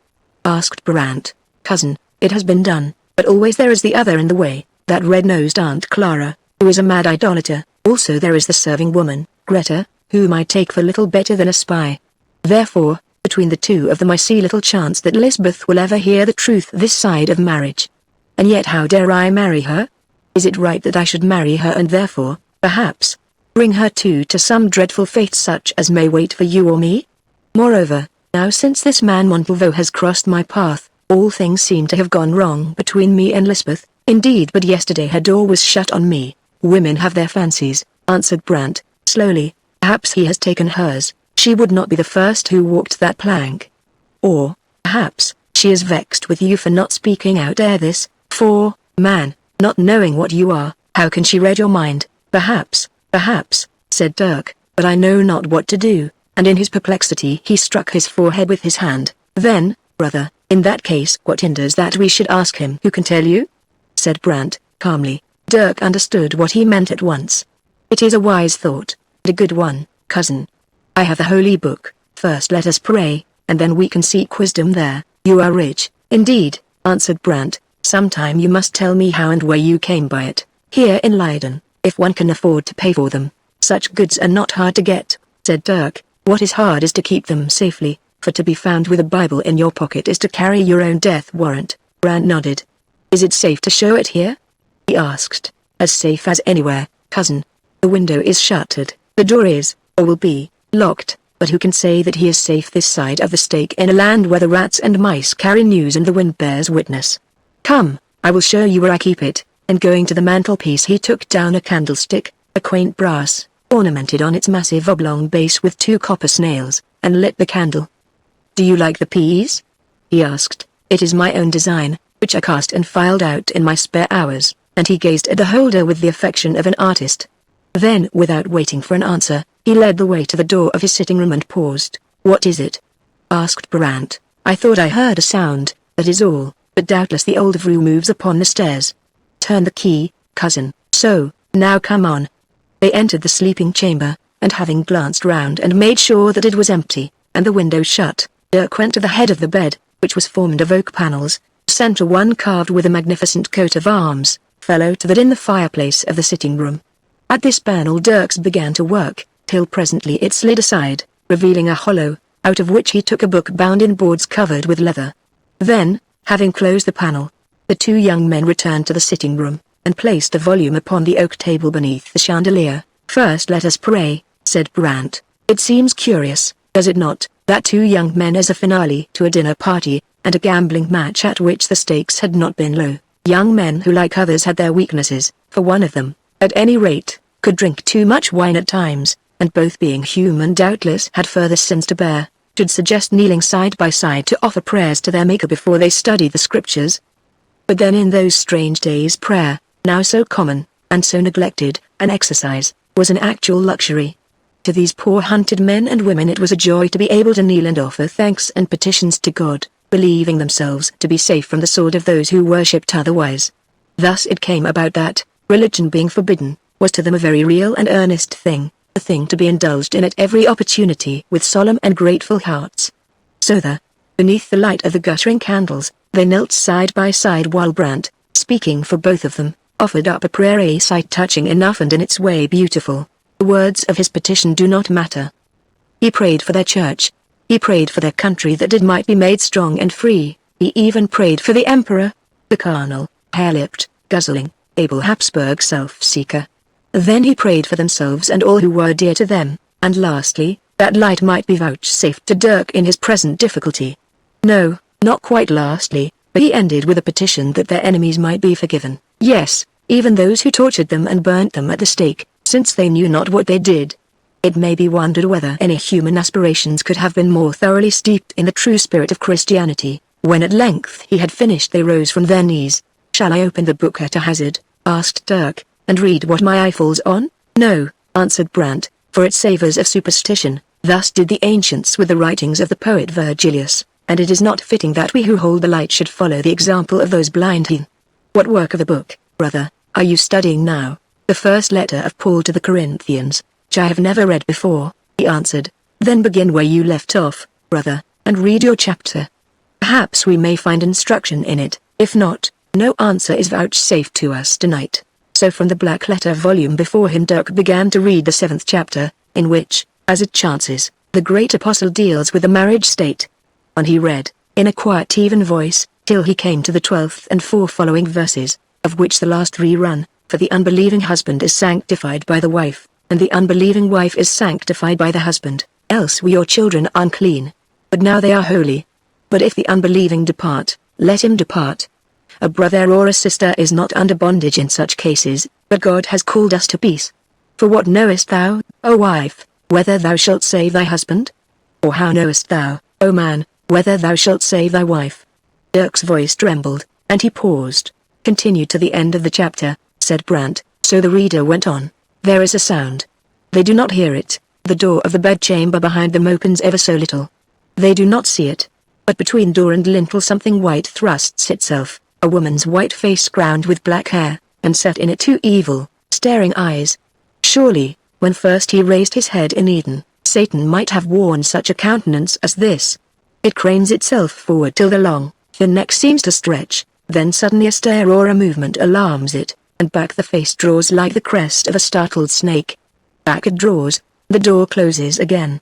asked Brandt. "Cousin, it has been done, but always there is the other in the way, that red-nosed Aunt Clara, who is a mad idolater. Also there is the serving woman, Greta, whom I take for little better than a spy. Therefore, between the two of them I see little chance that Lysbeth will ever hear the truth this side of marriage. And yet how dare I marry her? Is it right that I should marry her and therefore, perhaps, bring her too to some dreadful fate such as may wait for you or me? Moreover, now since this man Montalvo has crossed my path, all things seem to have gone wrong between me and Lysbeth. Indeed, but yesterday her door was shut on me." "Women have their fancies," answered Brandt, slowly. "Perhaps he has taken hers. She would not be the first who walked that plank. Or, perhaps, she is vexed with you for not speaking out ere this, for, man, not knowing what you are, how can she read your mind?" Perhaps, said Dirk, "but I know not what to do," and in his perplexity he struck his forehead with his hand. "Then, brother, in that case what hinders that we should ask him who can tell you?" said Brandt, calmly. Dirk understood what he meant at once. "It is a wise thought, and a good one, cousin. I have the holy book. First let us pray, and then we can seek wisdom there." "You are rich, indeed," answered Brandt. "Sometime you must tell me how and where you came by it." "Here in Leiden, if one can afford to pay for them. Such goods are not hard to get," said Dirk. "What is hard is to keep them safely, for to be found with a Bible in your pocket is to carry your own death warrant." Brandt nodded. "Is it safe to show it here?" he asked. "As safe as anywhere, cousin. The window is shuttered, the door is, or will be, locked, but who can say that he is safe this side of the stake in a land where the rats and mice carry news and the wind bears witness? Come, I will show you where I keep it." And going to the mantelpiece he took down a candlestick, a quaint brass, ornamented on its massive oblong base with 2 copper snails, and lit the candle. "Do you like the piece?" he asked. "It is my own design, which I cast and filed out in my spare hours," and he gazed at the holder with the affection of an artist. Then, without waiting for an answer, he led the way to the door of his sitting room and paused. "What is it?" asked Brandt. "I thought I heard a sound, that is all, but doubtless the old vrouw moves upon the stairs." "Turn the key, cousin. So, now come on." They entered the sleeping chamber, and having glanced round and made sure that it was empty, and the window shut, Dirk went to the head of the bed, which was formed of oak panels, central one carved with a magnificent coat of arms, fellow to that in the fireplace of the sitting room. At this panel Dirks began to work, till presently it slid aside, revealing a hollow, out of which he took a book bound in boards covered with leather. Then, having closed the panel, the two young men returned to the sitting room, and placed the volume upon the oak table beneath the chandelier. "First let us pray," said Brandt. "It seems curious, does it not, that two young men as a finale to a dinner party, and a gambling match at which the stakes had not been low, young men who like others had their weaknesses, for one of them, at any rate, could drink too much wine at times, and both being human doubtless had further sins to bear, should suggest kneeling side by side to offer prayers to their Maker before they studied the scriptures? But then in those strange days prayer, now so common, and so neglected, an exercise, was an actual luxury. To these poor hunted men and women it was a joy to be able to kneel and offer thanks and petitions to God, believing themselves to be safe from the sword of those who worshipped otherwise. Thus it came about that, religion being forbidden, was to them a very real and earnest thing, a thing to be indulged in at every opportunity with solemn and grateful hearts. So beneath the light of the guttering candles, they knelt side by side while Brandt, speaking for both of them, offered up a prayer, a sight touching enough and in its way beautiful. The words of his petition do not matter. He prayed for their church. He prayed for their country that it might be made strong and free. He even prayed for the emperor, the carnal, hair-lipped, guzzling, Abel Habsburg self-seeker. Then he prayed for themselves and all who were dear to them, and lastly, that light might be vouchsafed to Dirk in his present difficulty. No, not quite lastly, but he ended with a petition that their enemies might be forgiven, yes, even those who tortured them and burnt them at the stake, since they knew not what they did. It may be wondered whether any human aspirations could have been more thoroughly steeped in the true spirit of Christianity. When at length he had finished they rose from their knees. "Shall I open the book at a hazard?" asked Dirk, "and read what my eye falls on?" "No," answered Brandt, "for it savours of superstition. Thus did the ancients with the writings of the poet Virgilius, and it is not fitting that we who hold the light should follow the example of those blind heathen." "What work of the book, brother, are you studying now?" "The first letter of Paul to the Corinthians, which I have never read before," he answered. "Then begin where you left off, brother, and read your chapter. Perhaps we may find instruction in it, if not, no answer is vouchsafed to us tonight." So from the black letter volume before him Dirk began to read the 7th chapter, in which, as it chances, the great apostle deals with the marriage state. And he read, in a quiet even voice, till he came to the 12th and 4 following verses, of which the last 3 run, "For the unbelieving husband is sanctified by the wife, and the unbelieving wife is sanctified by the husband, else were your children unclean. But now they are holy. But if the unbelieving depart, let him depart. A brother or a sister is not under bondage in such cases, but God has called us to peace. For what knowest thou, O wife, whether thou shalt save thy husband? Or how knowest thou, O man, whether thou shalt save thy wife?" Dirk's voice trembled, and he paused. "Continue to the end of the chapter," said Brandt, so the reader went on. "There is a sound. They do not hear it. The door of the bedchamber behind them opens ever so little. They do not see it. But between door and lintel something white thrusts itself, a woman's white face crowned with black hair, and set in it 2 evil, staring eyes. Surely, when first he raised his head in Eden, Satan might have worn such a countenance as this. It cranes itself forward till the long, thin neck seems to stretch, then suddenly a stir or a movement alarms it, and back the face draws like the crest of a startled snake. Back it draws, the door closes again.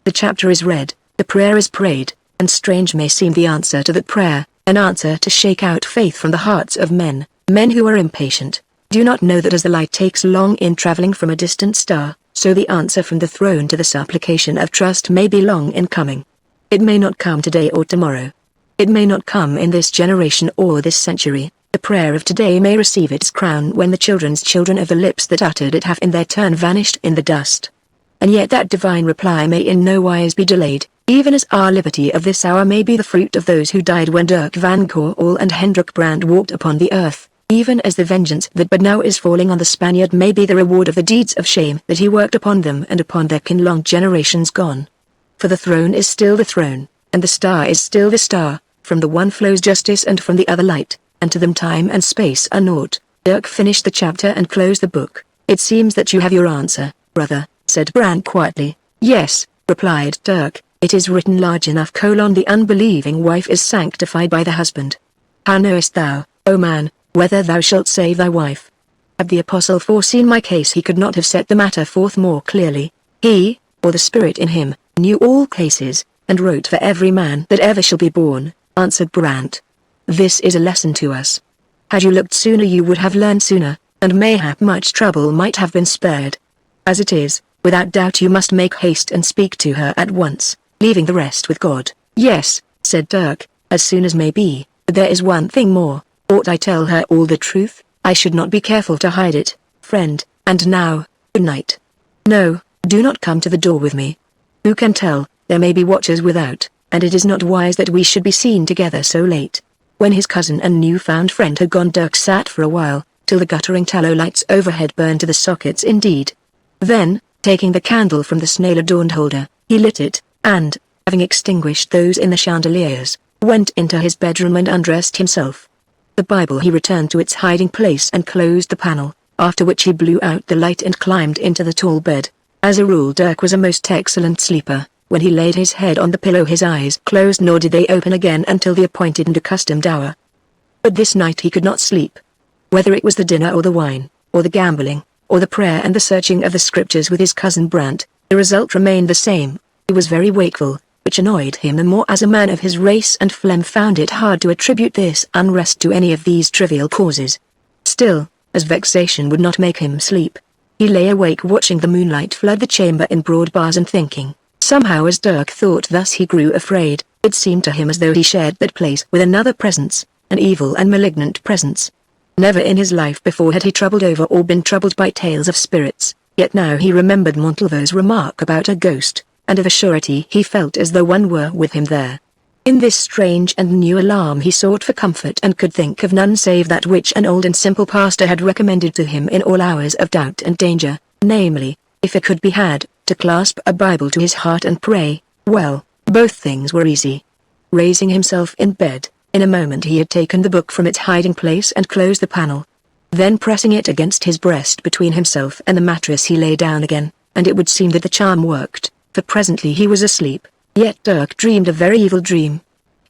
The chapter is read, the prayer is prayed, and strange may seem the answer to that prayer, an answer to shake out faith from the hearts of men who are impatient, do not know that as the light takes long in traveling from a distant star, so the answer from the throne to the supplication of trust may be long in coming. It may not come today or tomorrow. It may not come in this generation or this century. The prayer of today may receive its crown when the children's children of the lips that uttered it have in their turn vanished in the dust. And yet that divine reply may in no wise be delayed, even as our liberty of this hour may be the fruit of those who died when Dirk van Goorl and Hendrik Brandt walked upon the earth, even as the vengeance that but now is falling on the Spaniard may be the reward of the deeds of shame that he worked upon them and upon their kin long generations gone. For the throne is still the throne, and the star is still the star, from the one flows justice and from the other light, and to them time and space are naught. Dirk finished the chapter and closed the book. "It seems that you have your answer, brother," said Brandt quietly. "Yes," replied Dirk, "it is written large enough: the unbelieving wife is sanctified by the husband. How knowest thou, O man, whether thou shalt save thy wife?" Had the apostle foreseen my case he could not have set the matter forth more clearly. He, or the Spirit in him, knew all cases, and wrote for every man that ever shall be born, answered Brant. "This is a lesson to us. Had you looked sooner you would have learned sooner, and mayhap much trouble might have been spared. As it is, without doubt you must make haste and speak to her at once, leaving the rest with God." "Yes," said Dirk, "as soon as may be, but there is one thing more. Ought I tell her all the truth? I should not be careful to hide it, friend, and now, good night." "No, do not come to the door with me. Who can tell, there may be watchers without, and it is not wise that we should be seen together so late." When his cousin and new-found friend had gone, Dirk sat for a while, till the guttering tallow lights overhead burned to the sockets indeed. Then, taking the candle from the snail-adorned holder, he lit it, and, having extinguished those in the chandeliers, went into his bedroom and undressed himself. The Bible he returned to its hiding place and closed the panel, after which he blew out the light and climbed into the tall bed. As a rule Dirk was a most excellent sleeper. When he laid his head on the pillow his eyes closed, nor did they open again until the appointed and accustomed hour. But this night he could not sleep. Whether it was the dinner or the wine, or the gambling, or the prayer and the searching of the scriptures with his cousin Brant, the result remained the same. He was very wakeful, which annoyed him the more as a man of his race and phlegm found it hard to attribute this unrest to any of these trivial causes. Still, as vexation would not make him sleep, he lay awake watching the moonlight flood the chamber in broad bars and thinking. Somehow as Dirk thought thus he grew afraid. It seemed to him as though he shared that place with another presence, an evil and malignant presence. Never in his life before had he troubled over or been troubled by tales of spirits, yet now he remembered Montalvo's remark about a ghost, and of a surety he felt as though one were with him there. In this strange and new alarm he sought for comfort and could think of none save that which an old and simple pastor had recommended to him in all hours of doubt and danger, namely, if it could be had, to clasp a Bible to his heart and pray. Well, both things were easy. Raising himself in bed, in a moment he had taken the book from its hiding place and closed the panel. Then pressing it against his breast between himself and the mattress he lay down again, and it would seem that the charm worked, for presently he was asleep. Yet Dirk dreamed a very evil dream.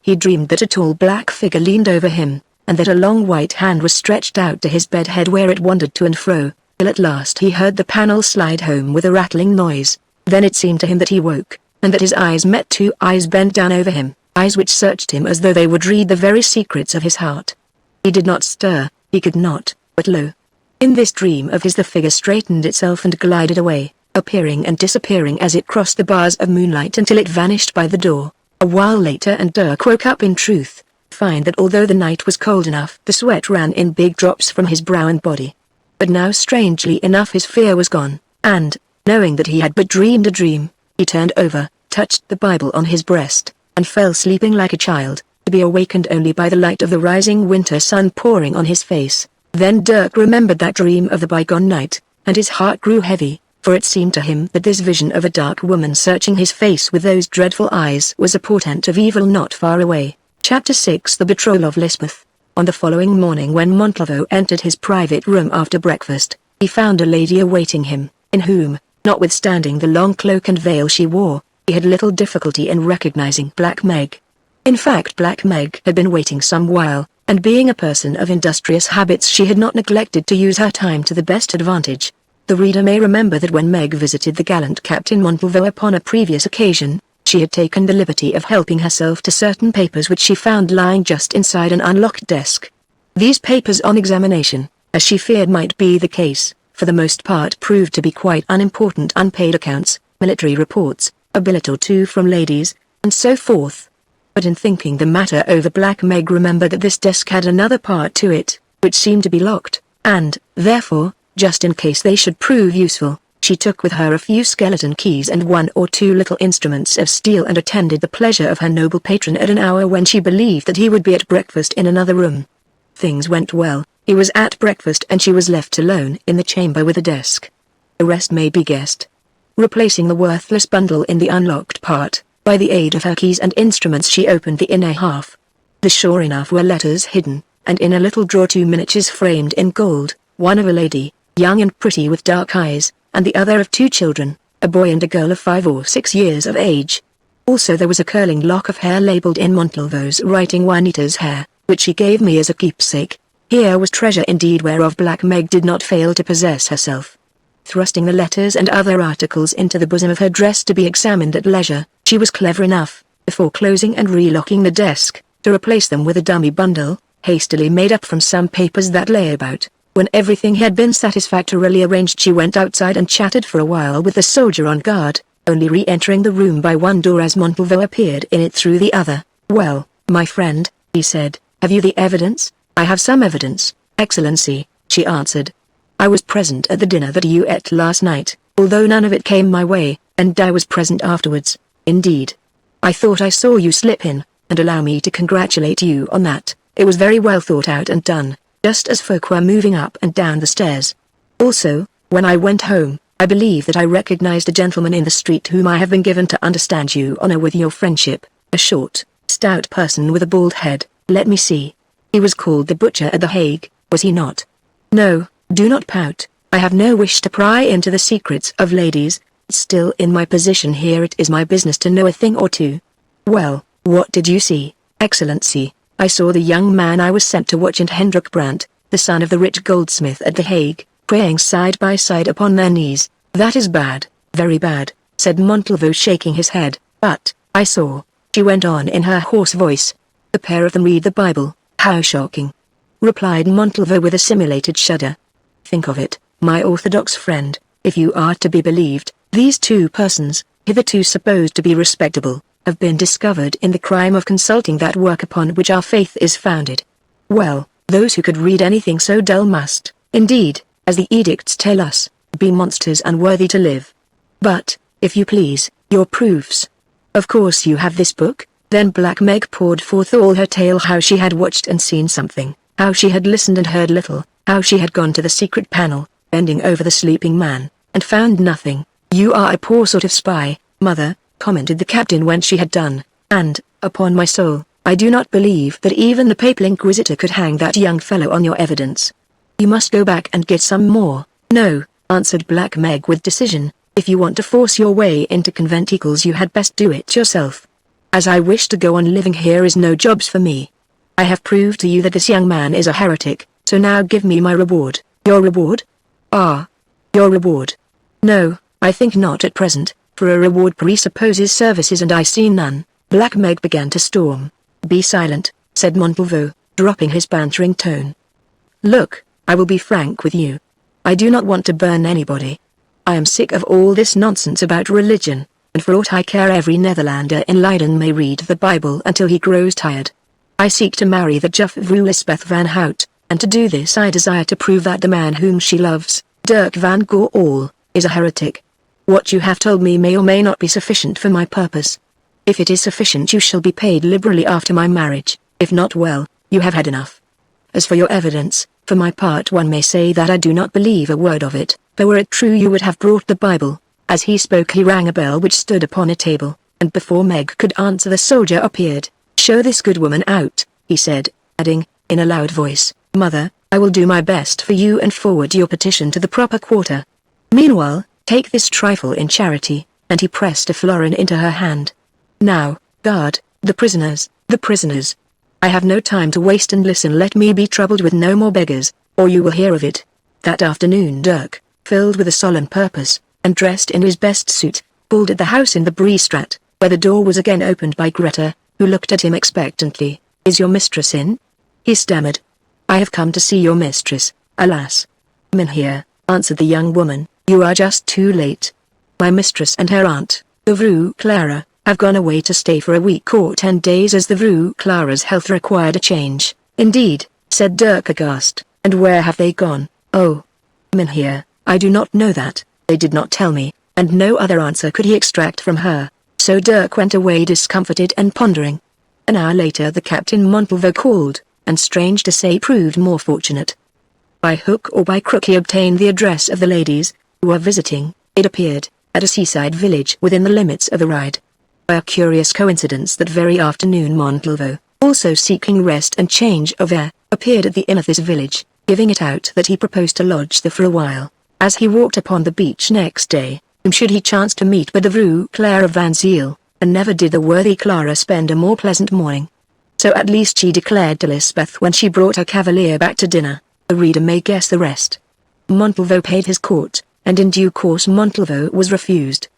He dreamed that a tall black figure leaned over him, and that a long white hand was stretched out to his bed head where it wandered to and fro, till at last he heard the panel slide home with a rattling noise. Then it seemed to him that he woke, and that his eyes met two eyes bent down over him, eyes which searched him as though they would read the very secrets of his heart. He did not stir, he could not, but lo! In this dream of his the figure straightened itself and glided away, appearing and disappearing as it crossed the bars of moonlight until it vanished by the door. A while later and Dirk woke up in truth, find that although the night was cold enough the sweat ran in big drops from his brow and body. But now strangely enough his fear was gone, and, knowing that he had but dreamed a dream, he turned over, touched the Bible on his breast, and fell sleeping like a child, to be awakened only by the light of the rising winter sun pouring on his face. Then Dirk remembered that dream of the bygone night, and his heart grew heavy, for it seemed to him that this vision of a dark woman searching his face with those dreadful eyes was a portent of evil not far away. Chapter 6 The Betrothal of Lysbeth. On the following morning when Montalvo entered his private room after breakfast, he found a lady awaiting him, in whom, notwithstanding the long cloak and veil she wore, he had little difficulty in recognizing Black Meg. In fact Black Meg had been waiting some while, and being a person of industrious habits she had not neglected to use her time to the best advantage. The reader may remember that when Meg visited the gallant Captain Montalvo upon a previous occasion, she had taken the liberty of helping herself to certain papers which she found lying just inside an unlocked desk. These papers on examination, as she feared might be the case, for the most part proved to be quite unimportant unpaid accounts, military reports, a billet or two from ladies, and so forth. But in thinking the matter over Black Meg remembered that this desk had another part to it, which seemed to be locked, and, therefore, just in case they should prove useful, she took with her a few skeleton keys and one or two little instruments of steel and attended the pleasure of her noble patron at an hour when she believed that he would be at breakfast in another room. Things went well, he was at breakfast and she was left alone in the chamber with the desk. The rest may be guessed. Replacing the worthless bundle in the unlocked part, by the aid of her keys and instruments she opened the inner half. The sure enough were letters hidden, and in a little drawer 2 miniatures framed in gold, one of a lady, young and pretty with dark eyes, and the other of 2 children, a boy and a girl of 5 or 6 years of age. Also there was a curling lock of hair labelled in Montalvo's writing Juanita's hair, which she gave me as a keepsake. Here was treasure indeed whereof Black Meg did not fail to possess herself. Thrusting the letters and other articles into the bosom of her dress to be examined at leisure, she was clever enough, before closing and relocking the desk, to replace them with a dummy bundle, hastily made up from some papers that lay about. When everything had been satisfactorily arranged, she went outside and chatted for a while with the soldier on guard, only re-entering the room by one door as Montalvo appeared in it through the other. "Well, my friend," he said, "have you the evidence?" "I have some evidence, Excellency," she answered. "I was present at the dinner that you ate last night, although none of it came my way, and I was present afterwards. Indeed, I thought I saw you slip in, and allow me to congratulate you on that. It was very well thought out and done, just as folk were moving up and down the stairs. Also, when I went home, I believe that I recognized a gentleman in the street whom I have been given to understand you honor with your friendship, a short, stout person with a bald head. Let me see. He was called the Butcher at the Hague, was he not?" "No, do not pout. I have no wish to pry into the secrets of ladies. Still, in my position here it is my business to know a thing or two." "Well, what did you see, Excellency?" "I saw the young man I was sent to watch and Hendrik Brandt, the son of the rich goldsmith at the Hague, praying side by side upon their knees." "That is bad, very bad," said Montalvo, shaking his head. "But, I saw," she went on in her hoarse voice, "the pair of them read the Bible." "How shocking," replied Montalvo with a simulated shudder. "Think of it, my orthodox friend, if you are to be believed, these two persons, hitherto supposed to be respectable, have been discovered in the crime of consulting that work upon which our faith is founded. Well, those who could read anything so dull must, indeed, as the edicts tell us, be monsters unworthy to live. But, if you please, your proofs. Of course you have this book." Then Black Meg poured forth all her tale, how she had watched and seen something, how she had listened and heard little, how she had gone to the secret panel, bending over the sleeping man, and found nothing. "You are a poor sort of spy, mother," commented the captain when she had done, "and, upon my soul, I do not believe that even the papal inquisitor could hang that young fellow on your evidence. You must go back and get some more." "No," answered Black Meg with decision, "if you want to force your way into conventicles you had best do it yourself. As I wish to go on living here is no jobs for me. I have proved to you that this young man is a heretic, so now give me my reward." "Your reward?" "Ah. Your reward?" "No, I think not at present, for a reward presupposes services and I see none." Black Meg began to storm. "Be silent," said Montalvo, dropping his bantering tone. "Look, I will be frank with you. I do not want to burn anybody. I am sick of all this nonsense about religion, and for aught I care every Netherlander in Leiden may read the Bible until he grows tired. I seek to marry the Juffrouw Lysbeth van Hout, and to do this I desire to prove that the man whom she loves, Dirk van Goorl, is a heretic. What you have told me may or may not be sufficient for my purpose. If it is sufficient you shall be paid liberally after my marriage, if not, well, you have had enough. As for your evidence, for my part one may say that I do not believe a word of it, for were it true you would have brought the Bible." As he spoke he rang a bell which stood upon a table, and before Meg could answer the soldier appeared. "Show this good woman out," he said, adding, in a loud voice, "Mother, I will do my best for you and forward your petition to the proper quarter. Meanwhile, take this trifle in charity," and he pressed a florin into her hand. "Now, guard, the prisoners, the prisoners. I have no time to waste, and listen, let me be troubled with no more beggars, or you will hear of it." That afternoon Dirk, filled with a solemn purpose, and dressed in his best suit, called at the house in the Breestraat, where the door was again opened by Greta, who looked at him expectantly. "Is your mistress in?" he stammered. "I have come to see your mistress, alas." "Mynheer," answered the young woman, "you are just too late. My mistress and her aunt, the Vrouw Clara, have gone away to stay for a week or 10 days as the Vrouw Clara's health required a change." "Indeed," said Dirk aghast, "and where have they gone?" "Oh, Mynheer, I do not know that. They did not tell me," and no other answer could he extract from her. So Dirk went away discomfited and pondering. An hour later the Captain Montalvo called, and strange to say proved more fortunate. By hook or by crook he obtained the address of the ladies, who were visiting, it appeared, at a seaside village within the limits of the Ride. By a curious coincidence that very afternoon Montalvo, also seeking rest and change of air, appeared at the inn of this village, giving it out that he proposed to lodge there for a while. As he walked upon the beach next day, whom should he chance to meet but the Vrouw Clara van Ziel, and never did the worthy Clara spend a more pleasant morning. So at least she declared to Lysbeth when she brought her cavalier back to dinner. The reader may guess the rest. Montalvo paid his court, and in due course Montalvo was refused.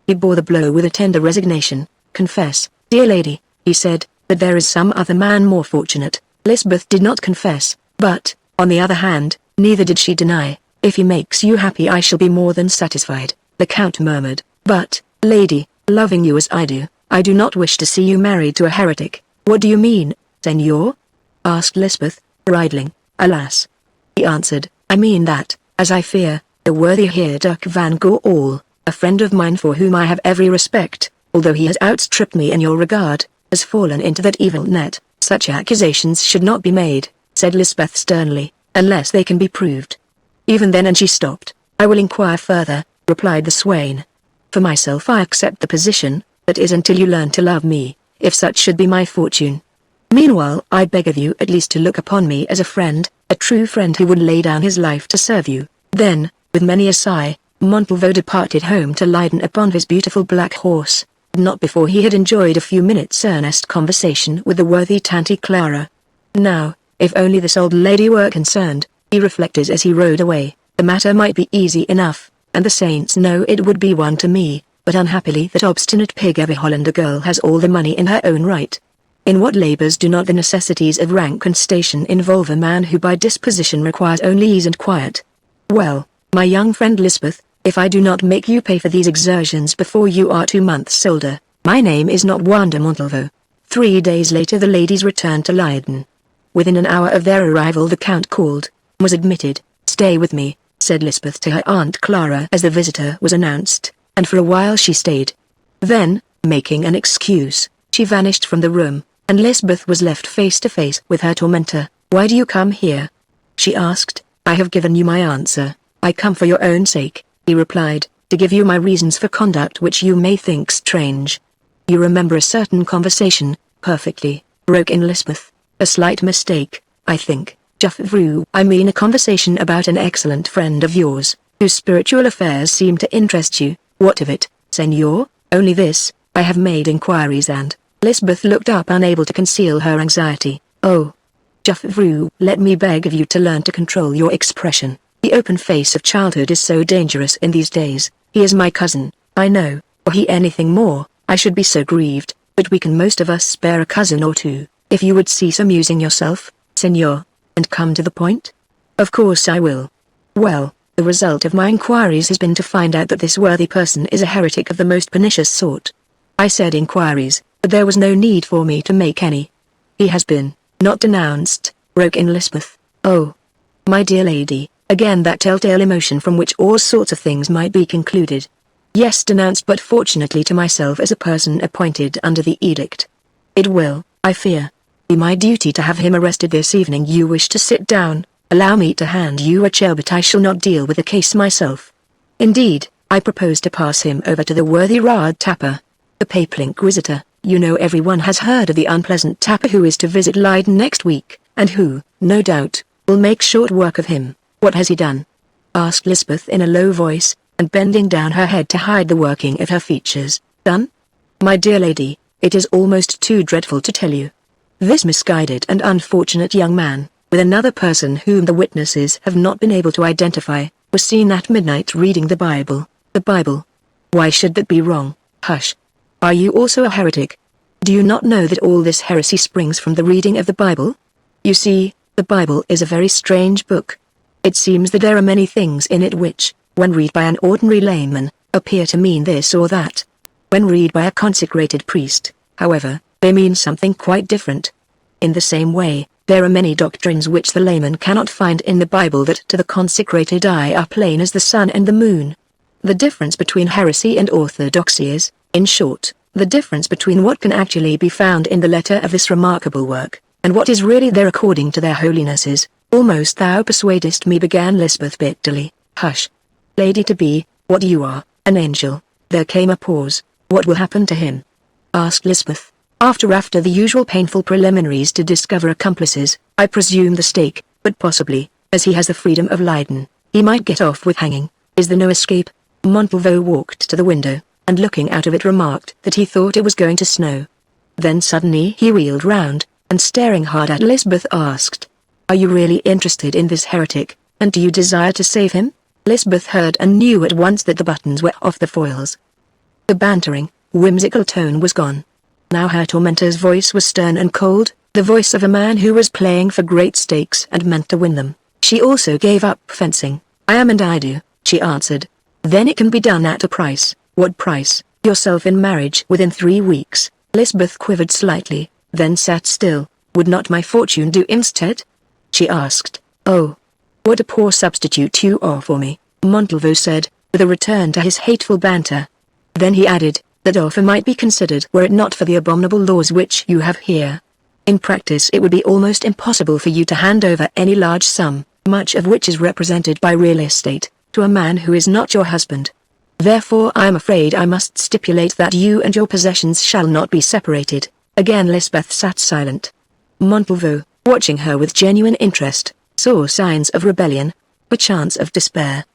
He bore the blow with a tender resignation. "Confess, dear lady," he said, that there is some other man more fortunate. Lysbeth did not confess, but, on the other hand, neither did she deny. If he makes you happy I shall be more than satisfied, the Count murmured. But, lady, loving you as I do not wish to see you married to a heretic. What do you mean, senor? Asked Lysbeth, bridling. Alas. He answered, I mean that, as I fear, the worthy Heer Dirk van Goorl, a friend of mine for whom I have every respect, although he has outstripped me in your regard, has fallen into that evil net. Such accusations should not be made, said Lysbeth sternly, unless they can be proved. Even then, and she stopped. I will inquire further, replied the swain. For myself I accept the position, that is until you learn to love me, if such should be my fortune. Meanwhile I beg of you at least to look upon me as a friend, a true friend who would lay down his life to serve you. Then, with many a sigh, Montalvo departed home to Leiden upon his beautiful black horse, not before he had enjoyed a few minutes' earnest conversation with the worthy Tanti Clara. Now, if only this old lady were concerned, he reflected as he rode away, the matter might be easy enough, and the saints know it would be one to me, but unhappily that obstinate pig of a Hollander girl has all the money in her own right. In what labours do not the necessities of rank and station involve a man who by disposition requires only ease and quiet? Well, my young friend Lysbeth, if I do not make you pay for these exertions before you are 2 months older, my name is not Wanda Montalvo. 3 days later the ladies returned to Leiden. Within an hour of their arrival the Count called, was admitted. Stay with me, said Lysbeth to her Aunt Clara as the visitor was announced, and for a while she stayed. Then, making an excuse, she vanished from the room, and Lysbeth was left face to face with her tormentor. Why do you come here? She asked. I have given you my answer. I come for your own sake, he replied, to give you my reasons for conduct which you may think strange. You remember a certain conversation? Perfectly, broke in Lysbeth. A slight mistake, I think. I mean a conversation about an excellent friend of yours, whose spiritual affairs seem to interest you. What of it, senor? Only this, I have made inquiries and... Lysbeth looked up unable to conceal her anxiety. Oh. Let me beg of you to learn to control your expression. The open face of childhood is so dangerous in these days. He is my cousin, I know, were he anything more, I should be so grieved, but we can most of us spare a cousin or two. If you would cease amusing yourself, senor, and come to the point? Of course I will. Well, the result of my inquiries has been to find out that this worthy person is a heretic of the most pernicious sort. I said inquiries, but there was no need for me to make any. He has been, not denounced, broke in Lysbeth. Oh. My dear lady, again that telltale emotion from which all sorts of things might be concluded. Yes, denounced, but fortunately to myself as a person appointed under the edict. It will, I fear, be my duty to have him arrested this evening. You wish to sit down, allow me to hand you a chair, but I shall not deal with the case myself. Indeed, I propose to pass him over to the worthy Raad Tapper, the Papal Inquisitor. You know everyone has heard of the unpleasant Tapper who is to visit Leiden next week, and who, no doubt, will make short work of him. What has he done? Asked Lysbeth in a low voice, and bending down her head to hide the working of her features. Done? My dear lady, it is almost too dreadful to tell you. This misguided and unfortunate young man, with another person whom the witnesses have not been able to identify, was seen at midnight reading the Bible. The Bible? Why should that be wrong? Hush. Are you also a heretic? Do you not know that all this heresy springs from the reading of the Bible? You see, the Bible is a very strange book. It seems that there are many things in it which, when read by an ordinary layman, appear to mean this or that. When read by a consecrated priest, however, they mean something quite different. In the same way, there are many doctrines which the layman cannot find in the Bible that to the consecrated eye are plain as the sun and the moon. The difference between heresy and orthodoxy is, in short, the difference between what can actually be found in the letter of this remarkable work, and what is really there according to their holinesses. Almost thou persuadest me, began Lysbeth bitterly. Hush. Lady-to-be, what you are, an angel. There came a pause. What will happen to him? Asked Lysbeth. After the usual painful preliminaries to discover accomplices, I presume the stake, but possibly, as he has the freedom of Leiden, he might get off with hanging. Is there no escape? Montalvo walked to the window, and looking out of it remarked that he thought it was going to snow. Then suddenly he wheeled round, and staring hard at Lysbeth asked, Are you really interested in this heretic, and do you desire to save him? Lysbeth heard and knew at once that the buttons were off the foils. The bantering, whimsical tone was gone. Now her tormentor's voice was stern and cold, the voice of a man who was playing for great stakes and meant to win them. She also gave up fencing. I am and I do, she answered. Then it can be done at a price. What price? Yourself in marriage within 3 weeks. Lysbeth quivered slightly, then sat still. Would not my fortune do instead? She asked. Oh, what a poor substitute you are for me, Montalvo said, with a return to his hateful banter. Then he added, that offer might be considered were it not for the abominable laws which you have here. In practice it would be almost impossible for you to hand over any large sum, much of which is represented by real estate, to a man who is not your husband. Therefore I am afraid I must stipulate that you and your possessions shall not be separated. Again Lysbeth sat silent. Montalvo, watching her with genuine interest, saw signs of rebellion, perchance of despair.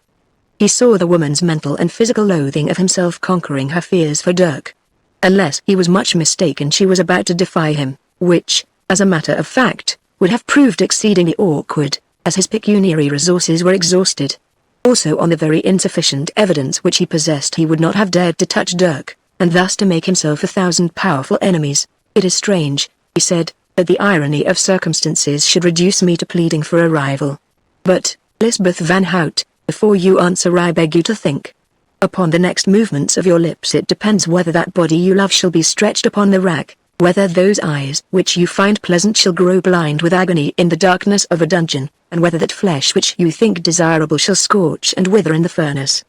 He saw the woman's mental and physical loathing of himself conquering her fears for Dirk. Unless he was much mistaken, she was about to defy him, which, as a matter of fact, would have proved exceedingly awkward, as his pecuniary resources were exhausted. Also on the very insufficient evidence which he possessed he would not have dared to touch Dirk, and thus to make himself 1,000 powerful enemies. It is strange, he said, that the irony of circumstances should reduce me to pleading for a rival. But, Lysbeth van Hout, before you answer I beg you to think. Upon the next movements of your lips it depends whether that body you love shall be stretched upon the rack, whether those eyes which you find pleasant shall grow blind with agony in the darkness of a dungeon, and whether that flesh which you think desirable shall scorch and wither in the furnace.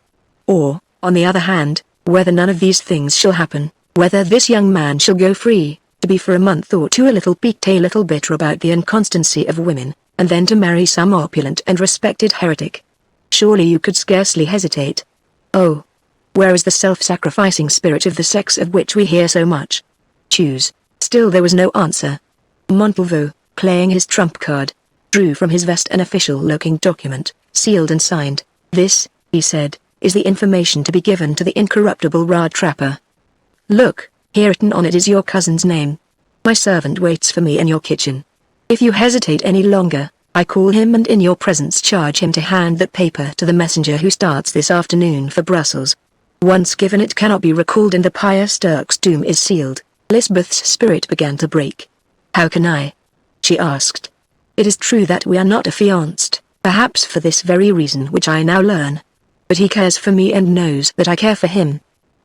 Or, on the other hand, whether none of these things shall happen, whether this young man shall go free, to be for a month or two a little piqued, a little bitter about the inconstancy of women, and then to marry some opulent and respected heretic. Surely you could scarcely hesitate. Oh, where is the self-sacrificing spirit of the sex of which we hear so much? Choose. Still there was no answer. Montalvo, playing his trump card, drew from his vest an official-looking document, sealed and signed. This, he said, is the information to be given to the incorruptible rod trapper. Look, here written on it is your cousin's name. My servant waits for me in your kitchen. If you hesitate any longer, I call him and in your presence charge him to hand that paper to the messenger who starts this afternoon for Brussels. Once given it cannot be recalled and the pious Dirk's doom is sealed. Lysbeth's spirit began to break. How can I? She asked. It is true that we are not affianced, perhaps for this very reason which I now learn. But he cares for me and knows that I care for him.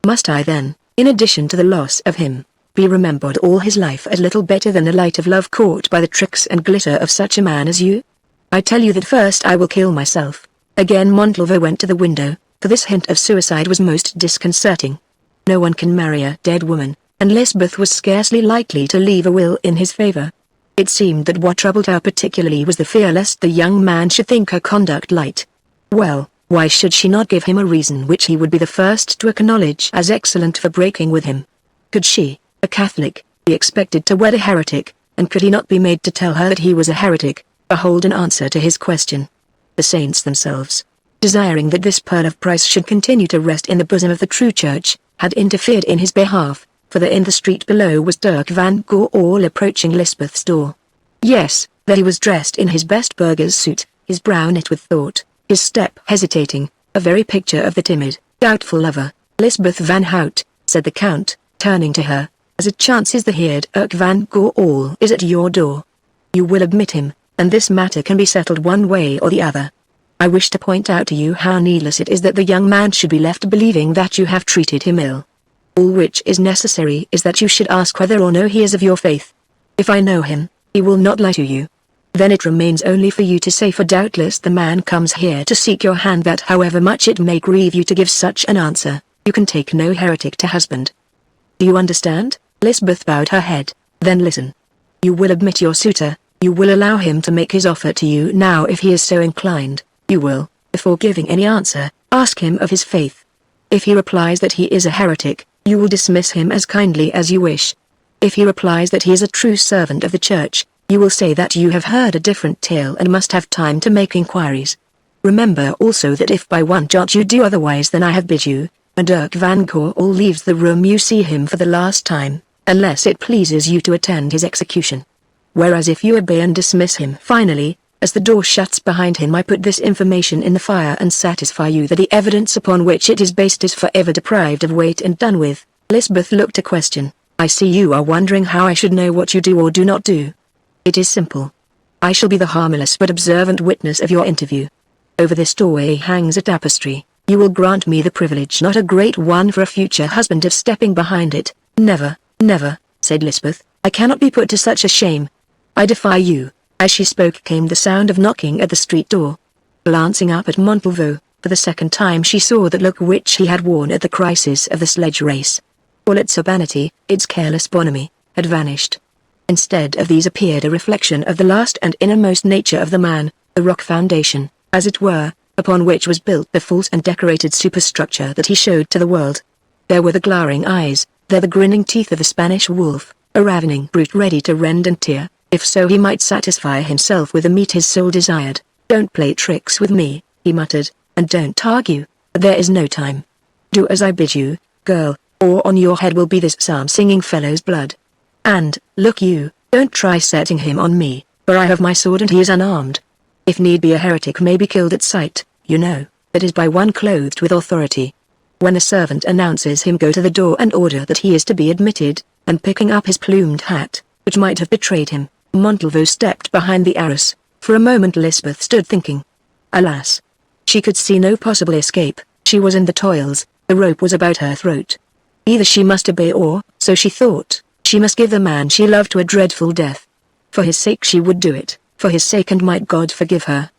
Must I then, in addition to the loss of him, be remembered all his life as little better than the light of love caught by the tricks and glitter of such a man as you? I tell you that first I will kill myself. Again Montalvo went to the window, for this hint of suicide was most disconcerting. No one can marry a dead woman, and Lysbeth was scarcely likely to leave a will in his favor. It seemed that what troubled her particularly was the fear lest the young man should think her conduct light. Well, why should she not give him a reason which he would be the first to acknowledge as excellent for breaking with him? Could she, a Catholic, be expected to wed a heretic, and could he not be made to tell her that he was a heretic? Behold an answer to his question. The saints themselves, desiring that this pearl of price should continue to rest in the bosom of the true church, had interfered in his behalf, for there in the street below was Dirk van Goorl approaching Lysbeth's door. Yes, there he was dressed in his best burgher's suit, his brow knit with thought, his step hesitating, a very picture of the timid, doubtful lover. Lysbeth van Hout, said the Count, turning to her, as it chances the Heer Dirk van Goorl is at your door. You will admit him, and this matter can be settled one way or the other. I wish to point out to you how needless it is that the young man should be left believing that you have treated him ill. All which is necessary is that you should ask whether or no he is of your faith. If I know him, he will not lie to you. Then it remains only for you to say, for doubtless the man comes here to seek your hand, that however much it may grieve you to give such an answer, you can take no heretic to husband. Do you understand? Lysbeth bowed her head. Then listen. You will admit your suitor, you will allow him to make his offer to you now if he is so inclined, you will, before giving any answer, ask him of his faith. If he replies that he is a heretic, you will dismiss him as kindly as you wish. If he replies that he is a true servant of the church, you will say that you have heard a different tale and must have time to make inquiries. Remember also that if by one jot you do otherwise than I have bid you, and Dirk van Goorl leaves the room, you see him for the last time, unless it pleases you to attend his execution. Whereas if you obey and dismiss him finally, as the door shuts behind him, I put this information in the fire and satisfy you that the evidence upon which it is based is forever deprived of weight and done with. Lysbeth looked a question, I see you are wondering how I should know what you do or do not do. It is simple. I shall be the harmless but observant witness of your interview. Over this doorway hangs a tapestry. You will grant me the privilege, not a great one for a future husband, of stepping behind it. Never, never, said Lysbeth. I cannot be put to such a shame. I defy you. As she spoke came the sound of knocking at the street door. Glancing up at Montalvo, for the second time she saw that look which he had worn at the crisis of the sledge race. All its urbanity, its careless bonhomie, had vanished. Instead of these appeared a reflection of the last and innermost nature of the man, the rock foundation, as it were, upon which was built the false and decorated superstructure that he showed to the world. There were the glowering eyes, there the grinning teeth of a Spanish wolf, a ravening brute ready to rend and tear, if so he might satisfy himself with the meat his soul desired. Don't play tricks with me, he muttered, and don't argue, there is no time. Do as I bid you, girl, or on your head will be this psalm-singing fellow's blood. And, look you, don't try setting him on me, for I have my sword and he is unarmed. If need be a heretic may be killed at sight, you know, that is by one clothed with authority. When the servant announces him, go to the door and order that he is to be admitted, and picking up his plumed hat, which might have betrayed him, Montalvo stepped behind the arras. For a moment Lysbeth stood thinking. Alas! She could see no possible escape. She was in the toils, the rope was about her throat. Either she must obey or, so she thought, she must give the man she loved to a dreadful death. For his sake she would do it, for his sake, and might God forgive her.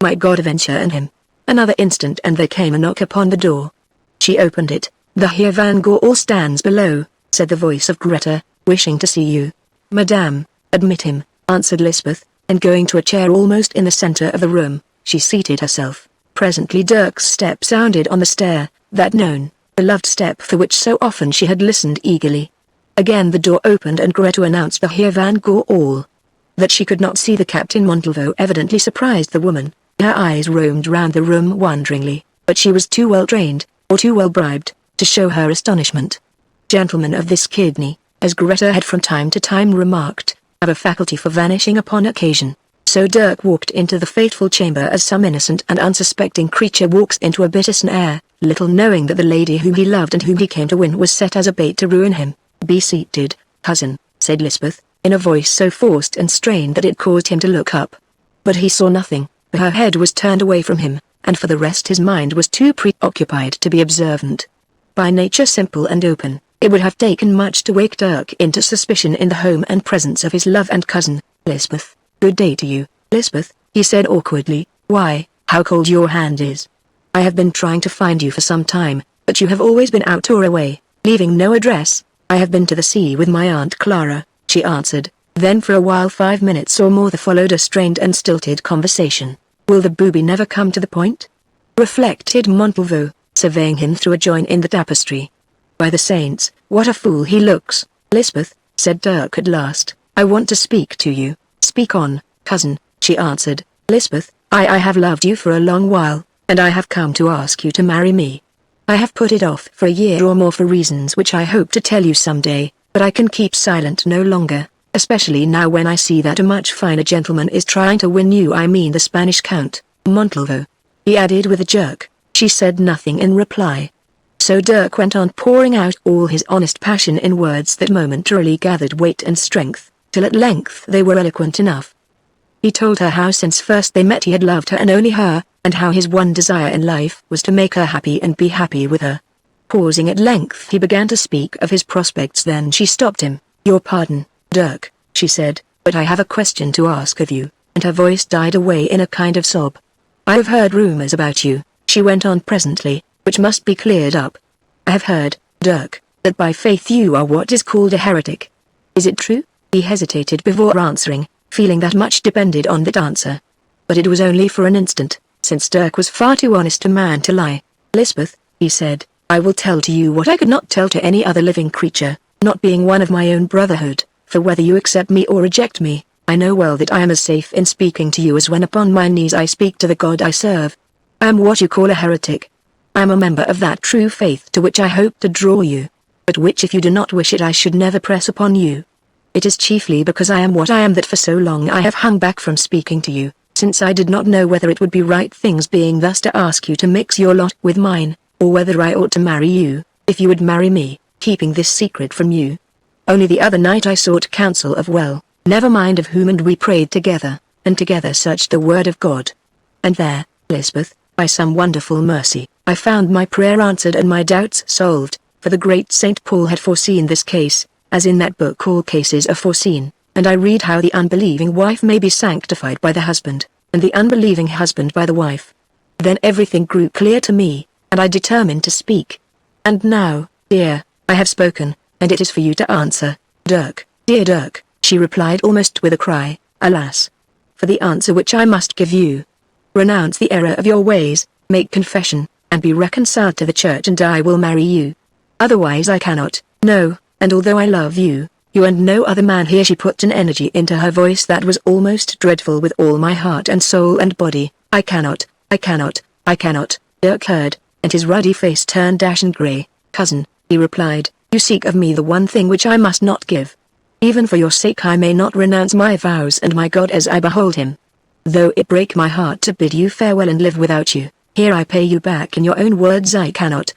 Might God avenge her and him. Another instant and there came a knock upon the door. She opened it. The Heer Van Goorl stands below, said the voice of Greta, wishing to see you. Madame, admit him, answered Lysbeth, and going to a chair almost in the center of the room, she seated herself. Presently Dirk's step sounded on the stair, that known, beloved step for which so often she had listened eagerly. Again the door opened and Greta announced the Heer Van Goorl. That she could not see the Captain Montalvo evidently surprised the woman. Her eyes roamed round the room wonderingly, but she was too well trained, or too well bribed, to show her astonishment. Gentlemen of this kidney, as Greta had from time to time remarked, have a faculty for vanishing upon occasion. So Dirk walked into the fateful chamber as some innocent and unsuspecting creature walks into a bitter snare, little knowing that the lady whom he loved and whom he came to win was set as a bait to ruin him. Be seated, cousin, said Lysbeth, in a voice so forced and strained that it caused him to look up. But he saw nothing, for her head was turned away from him, and for the rest his mind was too preoccupied to be observant. By nature simple and open, it would have taken much to wake Dirk into suspicion in the home and presence of his love and cousin. Lysbeth, good day to you, Lysbeth, he said awkwardly. Why, how cold your hand is. I have been trying to find you for some time, but you have always been out or away, leaving no address. I have been to the sea with my Aunt Clara, she answered. Then for a while 5 minutes or more there followed a strained and stilted conversation. Will the booby never come to the point? Reflected Montalvo, surveying him through a join in the tapestry. By the saints, what a fool he looks. Lysbeth, said Dirk at last, I want to speak to you. Speak on, cousin, she answered. Lysbeth, I have loved you for a long while, and I have come to ask you to marry me. I have put it off for a year or more for reasons which I hope to tell you someday, but I can keep silent no longer, especially now when I see that a much finer gentleman is trying to win you. I mean the Spanish Count, Montalvo, he added with a jerk. She said nothing in reply. So Dirk went on pouring out all his honest passion in words that momentarily gathered weight and strength, till at length they were eloquent enough. He told her how since first they met he had loved her and only her, and how his one desire in life was to make her happy and be happy with her. Pausing at length he began to speak of his prospects. Then she stopped him. Your pardon, Dirk, she said, but I have a question to ask of you, and her voice died away in a kind of sob. I have heard rumors about you, she went on presently, which must be cleared up. I have heard, Dirk, that by faith you are what is called a heretic. Is it true? He hesitated before answering, feeling that much depended on that answer. But it was only for an instant, since Dirk was far too honest a man to lie. Lysbeth, he said, I will tell to you what I could not tell to any other living creature, not being one of my own brotherhood, for whether you accept me or reject me, I know well that I am as safe in speaking to you as when upon my knees I speak to the God I serve. I am what you call a heretic. I am a member of that true faith to which I hope to draw you, but which if you do not wish it I should never press upon you. It is chiefly because I am what I am that for so long I have hung back from speaking to you, since I did not know whether it would be right things being thus to ask you to mix your lot with mine, or whether I ought to marry you, if you would marry me, keeping this secret from you. Only the other night I sought counsel of never mind of whom, and we prayed together, and together searched the word of God. And there, Lysbeth, by some wonderful mercy, I found my prayer answered and my doubts solved, for the great Saint Paul had foreseen this case, as in that book all cases are foreseen, and I read how the unbelieving wife may be sanctified by the husband, and the unbelieving husband by the wife. Then everything grew clear to me, and I determined to speak. And now, dear, I have spoken, and it is for you to answer. Dirk, dear Dirk, she replied almost with a cry, alas, for the answer which I must give you. Renounce the error of your ways, make confession, and be reconciled to the church, and I will marry you. Otherwise I cannot, no, and although I love you, you and no other man here. She put an energy into her voice that was almost dreadful. With all my heart and soul and body, I cannot. Dirk heard, and his ruddy face turned ashen grey. Cousin, he replied, you seek of me the one thing which I must not give. Even for your sake I may not renounce my vows and my God as I behold him. Though it break my heart to bid you farewell and live without you, here I pay you back in your own words. I cannot.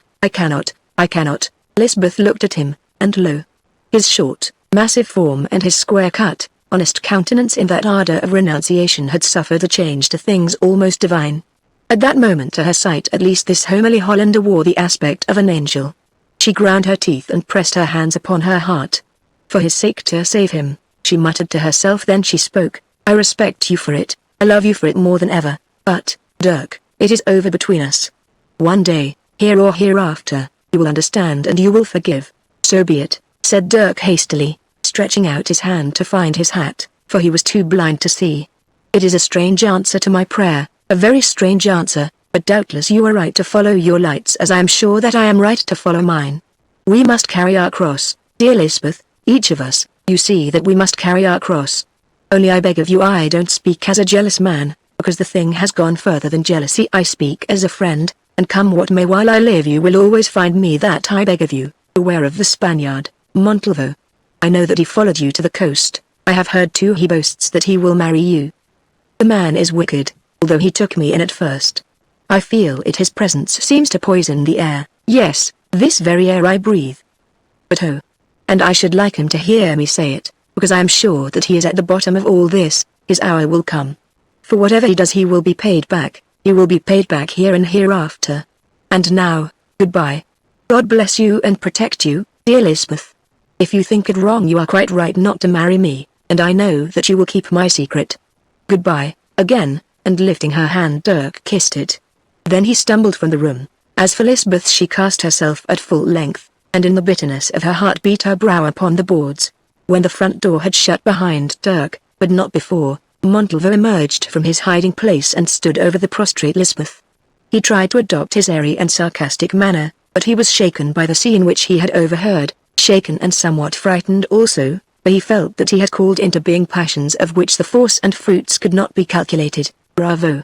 Lysbeth looked at him, and lo! His short, massive form and his square-cut, honest countenance in that ardor of renunciation had suffered a change to things almost divine. At that moment, to her sight at least, this homely Hollander wore the aspect of an angel. She ground her teeth and pressed her hands upon her heart. For his sake, to save him, she muttered to herself. Then she spoke, I respect you for it, I love you for it more than ever, but, Dirk, it is over between us. One day, here or hereafter, you will understand and you will forgive. So be it, said Dirk hastily, stretching out his hand to find his hat, for he was too blind to see. It is a strange answer to my prayer, a very strange answer, but doubtless you are right to follow your lights, as I am sure that I am right to follow mine. We must carry our cross, dear Lysbeth, each of us. You see that we must carry our cross. Only I beg of you, I don't speak as a jealous man, because the thing has gone further than jealousy. I speak as a friend, and come what may while I live you will always find me. That I beg of you. Beware of the Spaniard, Montalvo. I know that he followed you to the coast. I have heard too he boasts that he will marry you. The man is wicked, although he took me in at first. I feel it, his presence seems to poison the air, yes, this very air I breathe. But oh! And I should like him to hear me say it, because I am sure that he is at the bottom of all this. His hour will come. For whatever he does he will be paid back, he will be paid back here and hereafter. And now, goodbye. God bless you and protect you, dear Lysbeth. If you think it wrong you are quite right not to marry me, and I know that you will keep my secret. Goodbye, again, and lifting her hand Dirk kissed it. Then he stumbled from the room. As for Lysbeth, she cast herself at full length, and in the bitterness of her heart beat her brow upon the boards. When the front door had shut behind Dirk, but not before, Montalvo emerged from his hiding place and stood over the prostrate Lysbeth. He tried to adopt his airy and sarcastic manner, but he was shaken by the scene which he had overheard, shaken and somewhat frightened also, for he felt that he had called into being passions of which the force and fruits could not be calculated. Bravo!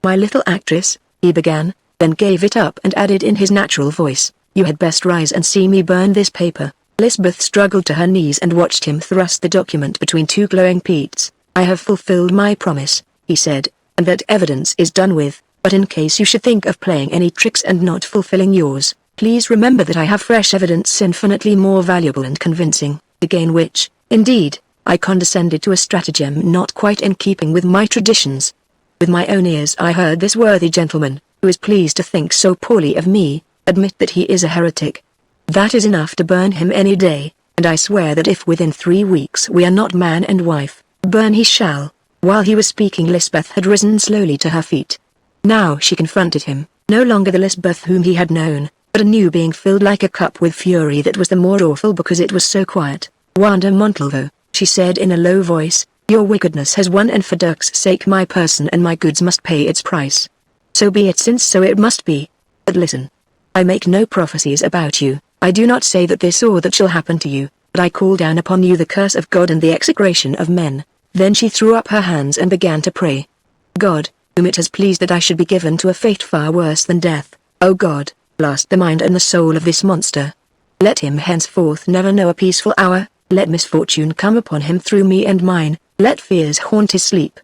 My little actress, he began, then gave it up and added in his natural voice, you had best rise and see me burn this paper. Lysbeth struggled to her knees and watched him thrust the document between two glowing peats. I have fulfilled my promise, he said, and that evidence is done with, but in case you should think of playing any tricks and not fulfilling yours, please remember that I have fresh evidence infinitely more valuable and convincing, to gain which, indeed, I condescended to a stratagem not quite in keeping with my traditions. With my own ears I heard this worthy gentleman, who is pleased to think so poorly of me, admit that he is a heretic. That is enough to burn him any day, and I swear that if within 3 weeks we are not man and wife, burn he shall. While he was speaking Lysbeth had risen slowly to her feet. Now she confronted him, no longer the Lysbeth whom he had known, but a new being filled like a cup with fury that was the more awful because it was so quiet. Wanda Montalvo, she said in a low voice, your wickedness has won, and for Dirk's sake my person and my goods must pay its price. So be it, since so it must be. But listen. I make no prophecies about you, I do not say that this or that shall happen to you, but I call down upon you the curse of God and the execration of men. Then she threw up her hands and began to pray. God, whom it has pleased that I should be given to a fate far worse than death, O God, blast the mind and the soul of this monster. Let him henceforth never know a peaceful hour, let misfortune come upon him through me and mine, let fears haunt his sleep.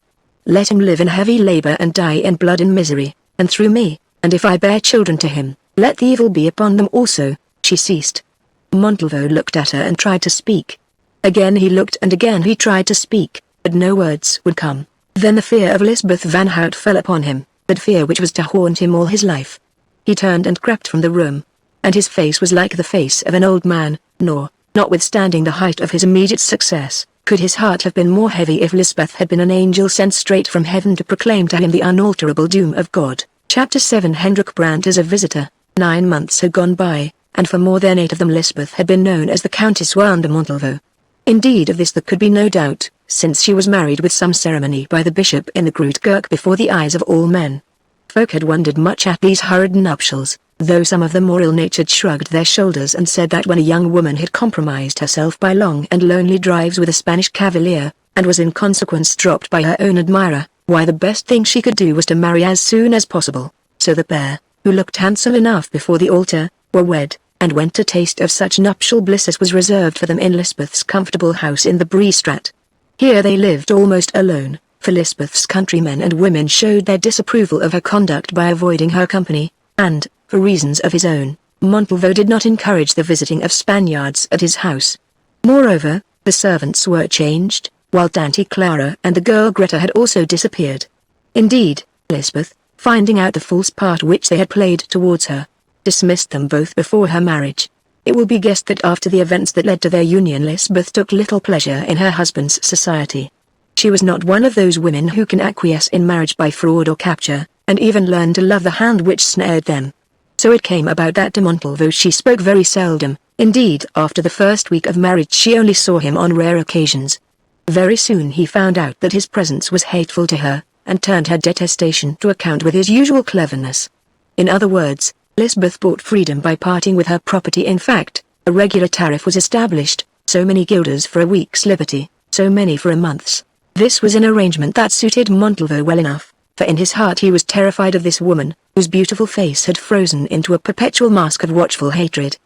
Let him live in heavy labor and die in blood and misery, and through me, and if I bear children to him, let the evil be upon them also. She ceased. Montalvo looked at her and tried to speak, Again he looked and again he tried to speak, but no words would come. Then the fear of Lysbeth van Hout fell upon him, that fear which was to haunt him all his life. He turned and crept from the room, and his face was like the face of an old man, nor, notwithstanding the height of his immediate success, could his heart have been more heavy if Lysbeth had been an angel sent straight from heaven to proclaim to him the unalterable doom of God. Chapter 7 Hendrik Brandt as a visitor. 9 months had gone by, and for more than 8 of them Lysbeth had been known as the Countess van der Montalvo. Indeed of this there could be no doubt, since she was married with some ceremony by the bishop in the Groot Kerk before the eyes of all men. Folk had wondered much at these hurried nuptials, though some of the more ill-natured shrugged their shoulders and said that when a young woman had compromised herself by long and lonely drives with a Spanish cavalier, and was in consequence dropped by her own admirer, why the best thing she could do was to marry as soon as possible. So the pair, who looked handsome enough before the altar, were wed, and went to taste of such nuptial bliss as was reserved for them in Lysbeth's comfortable house in the Breestrat. Here they lived almost alone, for Lysbeth's countrymen and women showed their disapproval of her conduct by avoiding her company, and, for reasons of his own, Montalvo did not encourage the visiting of Spaniards at his house. Moreover, the servants were changed, while Tante Clara and the girl Greta had also disappeared. Indeed, Lysbeth, finding out the false part which they had played towards her, dismissed them both before her marriage. It will be guessed that after the events that led to their union Lysbeth took little pleasure in her husband's society. She was not one of those women who can acquiesce in marriage by fraud or capture, and even learn to love the hand which snared them. So it came about that de Montalvo she spoke very seldom. Indeed, after the first week of marriage she only saw him on rare occasions. Very soon he found out that his presence was hateful to her, and turned her detestation to account with his usual cleverness. In other words, Lysbeth bought freedom by parting with her property. In fact, a regular tariff was established, so many guilders for a week's liberty, so many for a month's. This was an arrangement that suited Montalvo well enough, for in his heart he was terrified of this woman, whose beautiful face had frozen into a perpetual mask of watchful hatred.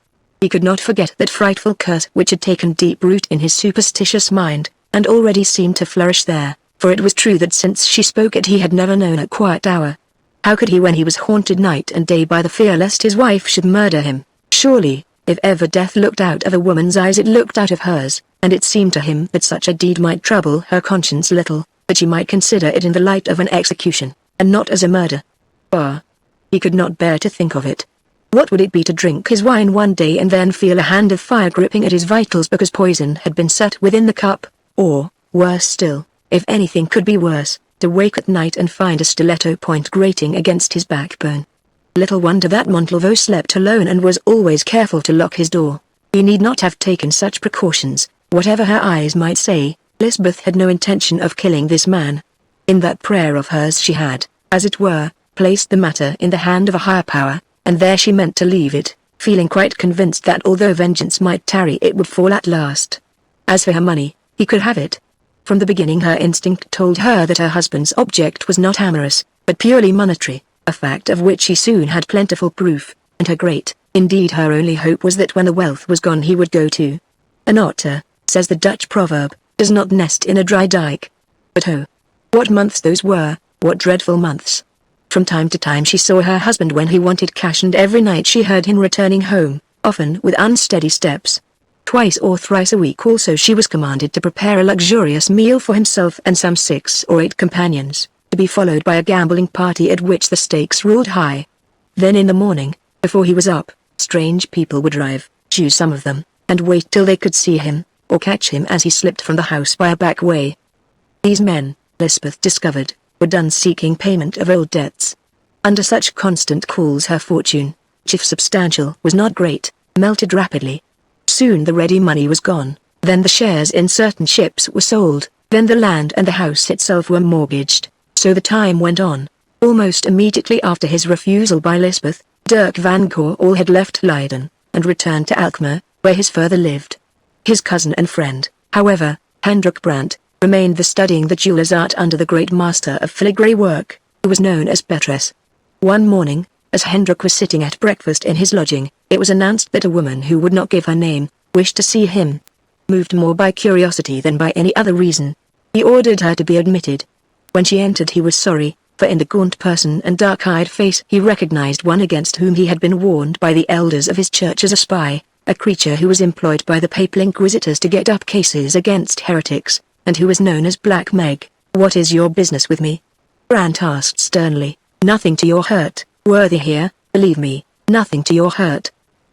He could not forget that frightful curse which had taken deep root in his superstitious mind, and already seemed to flourish there, for it was true that since she spoke it he had never known a quiet hour. How could he when he was haunted night and day by the fear lest his wife should murder him? Surely, if ever death looked out of a woman's eyes it looked out of hers, and it seemed to him that such a deed might trouble her conscience little, that she might consider it in the light of an execution, and not as a murder. Bah! He could not bear to think of it. What would it be to drink his wine one day and then feel a hand of fire gripping at his vitals because poison had been set within the cup, or, worse still, if anything could be worse, to wake at night and find a stiletto point grating against his backbone? Little wonder that Montalvo slept alone and was always careful to lock his door. He need not have taken such precautions. Whatever her eyes might say, Lysbeth had no intention of killing this man. In that prayer of hers she had, as it were, placed the matter in the hand of a higher power, and there she meant to leave it, feeling quite convinced that although vengeance might tarry it would fall at last. As for her money, he could have it. From the beginning her instinct told her that her husband's object was not amorous, but purely monetary, a fact of which she soon had plentiful proof, and her great, indeed her only hope was that when the wealth was gone he would go too. An otter, says the Dutch proverb, does not nest in a dry dike. But oh! What months those were, what dreadful months! From time to time she saw her husband when he wanted cash, and every night she heard him returning home, often with unsteady steps. Twice or thrice a week also she was commanded to prepare a luxurious meal for himself and some 6 or 8 companions, to be followed by a gambling party at which the stakes ruled high. Then in the morning, before he was up, strange people would arrive, choose some of them, and wait till they could see him, or catch him as he slipped from the house by a back way. These men, Lysbeth discovered, were done seeking payment of old debts. Under such constant calls her fortune, which if substantial was not great, melted rapidly. Soon the ready money was gone, then the shares in certain ships were sold, then the land and the house itself were mortgaged. So the time went on. Almost immediately after his refusal by Lysbeth, Dirk van Goorl had left Leiden, and returned to Alkmaar, where his father lived. His cousin and friend, however, Hendrik Brandt, remained studying the jeweler's art under the great master of filigree work, who was known as Petrus. One morning, as Hendrik was sitting at breakfast in his lodging, it was announced that a woman who would not give her name, wished to see him. Moved more by curiosity than by any other reason, he ordered her to be admitted. When she entered he was sorry, for in the gaunt person and dark-eyed face he recognized one against whom he had been warned by the elders of his church as a spy, a creature who was employed by the papal inquisitors to get up cases against heretics, and who was known as Black Meg. What is your business with me? Brant asked sternly. Nothing to your hurt, worthy here, believe me, nothing to your hurt.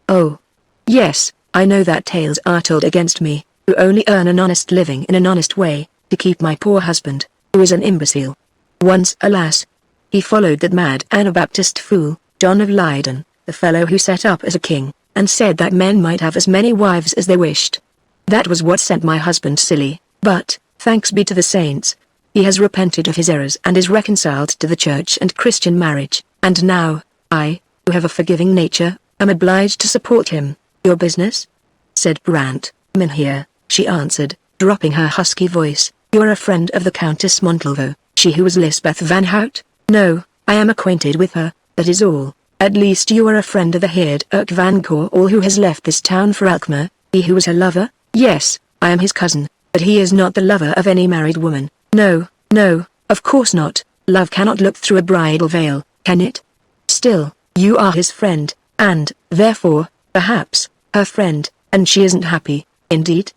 Oh. Yes, I know that tales are told against me, who only earn an honest living in an honest way, to keep my poor husband, who is an imbecile. Once, alas, he followed that mad Anabaptist fool, John of Leyden, the fellow who set up as a king, and said that men might have as many wives as they wished. That was what sent my husband silly, but, thanks be to the saints, he has repented of his errors and is reconciled to the church and Christian marriage, and now, I, who have a forgiving nature, am obliged to support him. Your business? Said Brant. Mynheer, she answered, dropping her husky voice. You are a friend of the Countess Montalvo, she who was Lysbeth van Hout? No, I am acquainted with her, that is all. At least you are a friend of the Heerd van Goorl who has left this town for Alkmaar, he who was her lover? Yes, I am his cousin, but he is not the lover of any married woman. No, no, of course not. Love cannot look through a bridal veil, can it? Still, you are his friend, and, therefore, perhaps, her friend, and she isn't happy, indeed?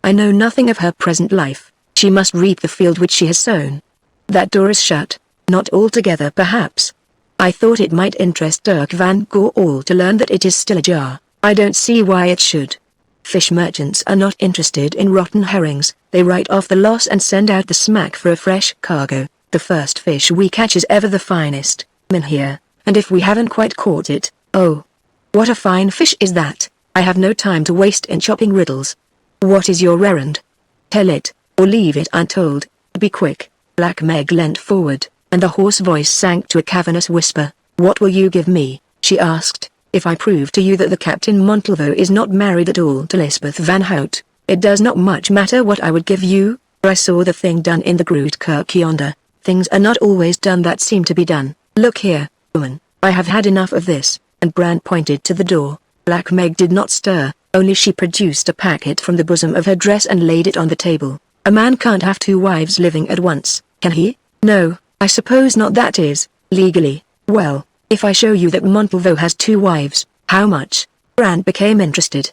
I know nothing of her present life. She must reap the field which she has sown. That door is shut, not altogether perhaps. I thought it might interest Dirk van Goorl to learn that it is still ajar. I don't see why it should. Fish merchants are not interested in rotten herrings, they write off the loss and send out the smack for a fresh cargo. The first fish we catch is ever the finest, Mynheer, and if we haven't quite caught it, oh, what a fine fish is that! I have no time to waste in chopping riddles. What is your errand? Tell it, or leave it untold. Be quick. Black Meg leant forward, and the hoarse voice sank to a cavernous whisper. What will you give me, she asked, if I prove to you that the Captain Montalvo is not married at all to Lysbeth van Hout? It does not much matter what I would give you, for I saw the thing done in the Groot Kirk yonder. Things are not always done that seem to be done. Look here, woman, I have had enough of this, and Brant pointed to the door. Black Meg did not stir, only she produced a packet from the bosom of her dress and laid it on the table. A man can't have two wives living at once, can he? No, I suppose not, that is, legally. Well, if I show you that Montalvo has two wives, how much? Brant became interested.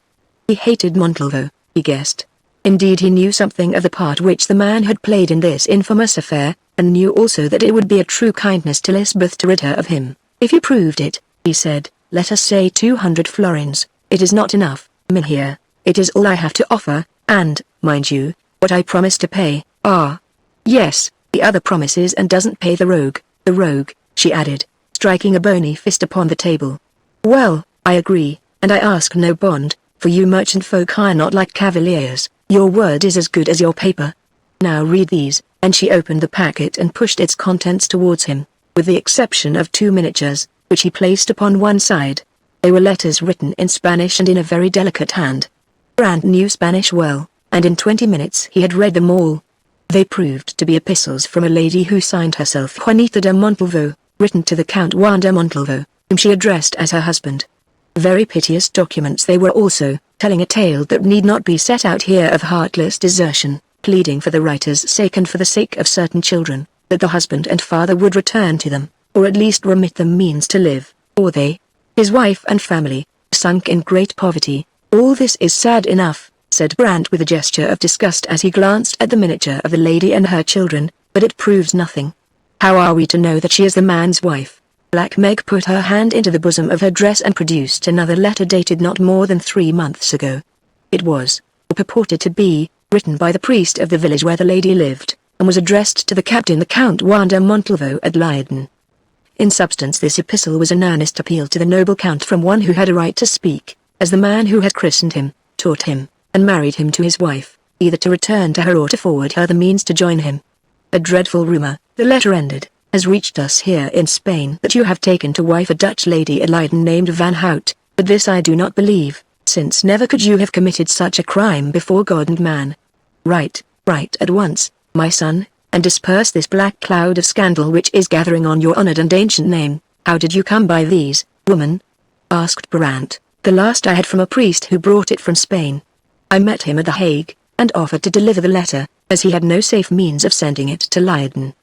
He hated Montalvo, he guessed. Indeed, he knew something of the part which the man had played in this infamous affair, and knew also that it would be a true kindness to Lysbeth to rid her of him. If you proved it, he said, let us say 200 florins. It is not enough, Mynheer. It is all I have to offer, and, mind you, what I promise to pay. Ah. Yes, the other promises and doesn't pay the rogue, she added, striking a bony fist upon the table. Well, I agree, and I ask no bond, for you merchant folk are not like cavaliers. Your word is as good as your paper. Now read these, and she opened the packet and pushed its contents towards him, with the exception of 2 miniatures, which he placed upon one side. They were letters written in Spanish and in a very delicate hand. Brant knew Spanish well, and in 20 minutes he had read them all. They proved to be epistles from a lady who signed herself Juanita de Montalvo, written to the Count Juan de Montalvo, whom she addressed as her husband. Very piteous documents they were also, telling a tale that need not be set out here of heartless desertion, pleading for the writer's sake and for the sake of certain children, that the husband and father would return to them, or at least remit them means to live, or they, his wife and family, sunk in great poverty. All this is sad enough, said Brant with a gesture of disgust as he glanced at the miniature of the lady and her children, but it proves nothing. How are we to know that she is the man's wife? Black Meg put her hand into the bosom of her dress and produced another letter dated not more than 3 months ago. It was, or purported to be, written by the priest of the village where the lady lived, and was addressed to the captain the Count Juan de Montalvo at Leyden. In substance this epistle was an earnest appeal to the noble count from one who had a right to speak, as the man who had christened him, taught him, and married him to his wife, either to return to her or to forward her the means to join him. A dreadful rumor, the letter ended, has reached us here in Spain that you have taken to wife a Dutch lady at Leyden named Van Hout, but this I do not believe, since never could you have committed such a crime before God and man. Write at once, my son, and disperse this black cloud of scandal which is gathering on your honored and ancient name. How did you come by these, woman? Asked Brant. The last I had from a priest who brought it from Spain. I met him at the Hague, and offered to deliver the letter, as he had no safe means of sending it to Leyden.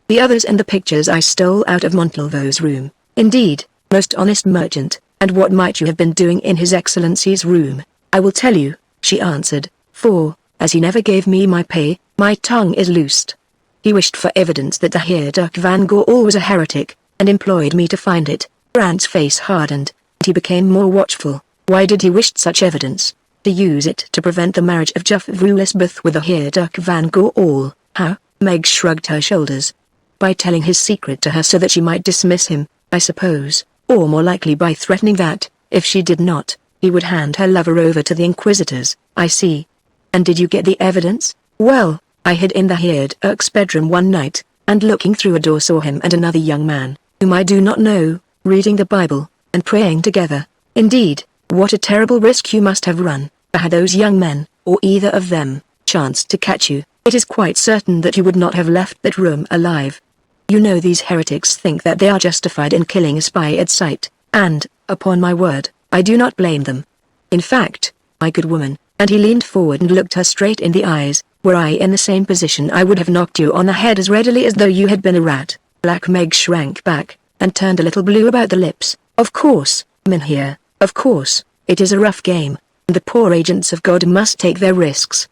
The others and the pictures I stole out of Montalvo's room. Indeed, most honest merchant, And what might you have been doing in His Excellency's room? I will tell you, she answered, for, as he never gave me my pay, my tongue is loosed. He wished for evidence that the Heer Dirk van Goorl was a heretic, and employed me to find it. Brandt's face hardened, and he became more watchful. Why did he wish such evidence? To use it to prevent the marriage of Juffrouw Lysbeth with the Heer Dirk van Goorl. How? Meg shrugged her shoulders. By telling his secret to her so that she might dismiss him, I suppose, or more likely by threatening that, if she did not, he would hand her lover over to the Inquisitors. I see. And did you get the evidence? Well, I hid in the Heer Dirk's bedroom one night, and looking through a door saw him and another young man, whom I do not know, reading the Bible, and praying together. Indeed, what a terrible risk you must have run. Had those young men, or either of them, chanced to catch you, it is quite certain that you would not have left that room alive. You know these heretics think that they are justified in killing a spy at sight, and, upon my word, I do not blame them. In fact, my good woman, and he leaned forward and looked her straight in the eyes, were I in the same position I would have knocked you on the head as readily as though you had been a rat. Black Meg shrank back, and turned a little blue about the lips. Of course, Mynheer, of course, it is a rough game. The poor agents of God must take their risks.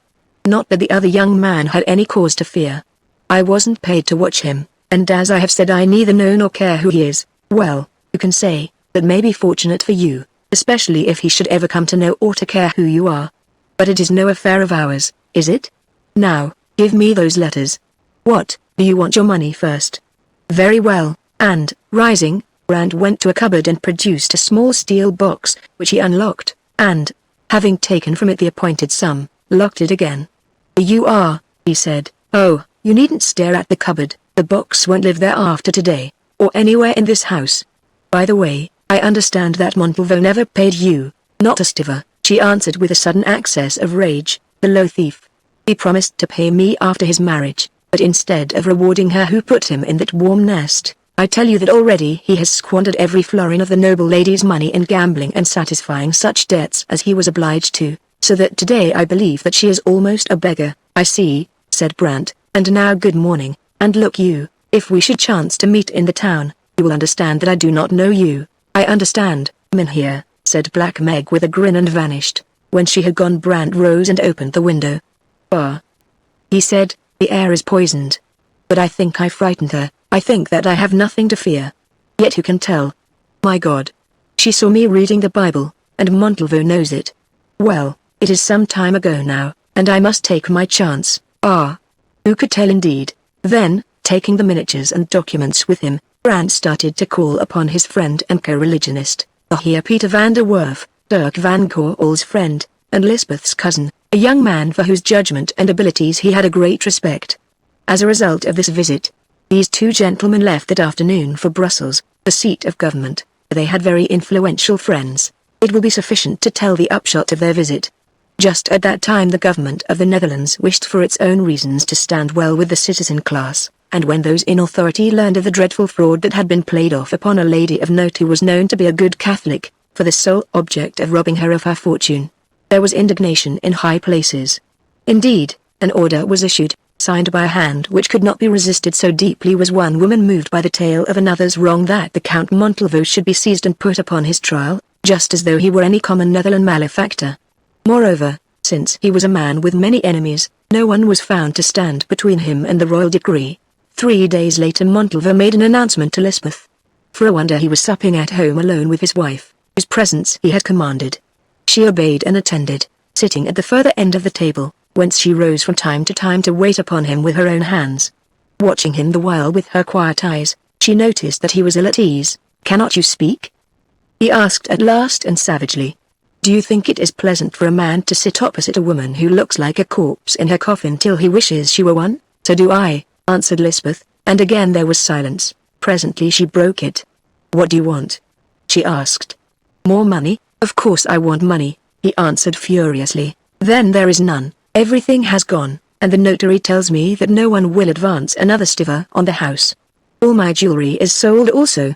Not that the other young man had any cause to fear. I wasn't paid to watch him, and as I have said I neither know nor care who he is. Well, you can say, that may be fortunate for you, especially if he should ever come to know or to care who you are. But it is no affair of ours, is it? Now, give me those letters. What, do you want your money first? Very well, and, rising, Brand went to a cupboard and produced a small steel box, which he unlocked, and, having taken from it the appointed sum, locked it again. You are, he said. Oh, you needn't stare at the cupboard, the box won't live there after today, or anywhere in this house. By the way, I understand that Montalvo never paid you. Not a stiver, she answered with a sudden access of rage, the low thief. He promised to pay me after his marriage, but instead of rewarding her who put him in that warm nest, I tell you that already he has squandered every florin of the noble lady's money in gambling and satisfying such debts as he was obliged to, so that today I believe that she is almost a beggar. I see, said Brandt, and now good morning, and look you, if we should chance to meet in the town, you will understand that I do not know you. I understand, Mynheer, said Black Meg with a grin and vanished. When she had gone Brandt rose and opened the window. Bah, he said, the air is poisoned. But I think I frightened her. I think that I have nothing to fear. Yet who can tell? My God. She saw me reading the Bible, and Montalvo knows it. Well, it is some time ago now, and I must take my chance. Ah. Who could tell indeed? Then, taking the miniatures and documents with him, Brandt started to call upon his friend and co-religionist, the Heer Peter van der Werf, Dirk van Goorl's friend, and Lysbeth's cousin, a young man for whose judgment and abilities he had a great respect. As a result of this visit, these two gentlemen left that afternoon for Brussels, the seat of government. They had very influential friends. It will be sufficient to tell the upshot of their visit. Just at that time the government of the Netherlands wished for its own reasons to stand well with the citizen class, and when those in authority learned of the dreadful fraud that had been played off upon a lady of note who was known to be a good Catholic, for the sole object of robbing her of her fortune, there was indignation in high places. Indeed, an order was issued, signed by a hand which could not be resisted, so deeply was one woman moved by the tale of another's wrong, that the Count Montalvo should be seized and put upon his trial, just as though he were any common Netherland malefactor. Moreover, since he was a man with many enemies, no one was found to stand between him and the royal decree. 3 days later Montalvo made an announcement to Lysbeth. For a wonder he was supping at home alone with his wife, whose presence he had commanded. She obeyed and attended, sitting at the further end of the table, whence she rose from time to time to wait upon him with her own hands. Watching him the while with her quiet eyes, she noticed that he was ill at ease. "Cannot you speak?" he asked at last and savagely. "Do you think it is pleasant for a man to sit opposite a woman who looks like a corpse in her coffin till he wishes she were one?" "So do I," answered Lysbeth, and again there was silence. Presently she broke it. "What do you want?" she asked. "More money? Of course I want money," he answered furiously. "Then there is none. Everything has gone, and the notary tells me that no one will advance another stiver on the house. All my jewelry is sold also."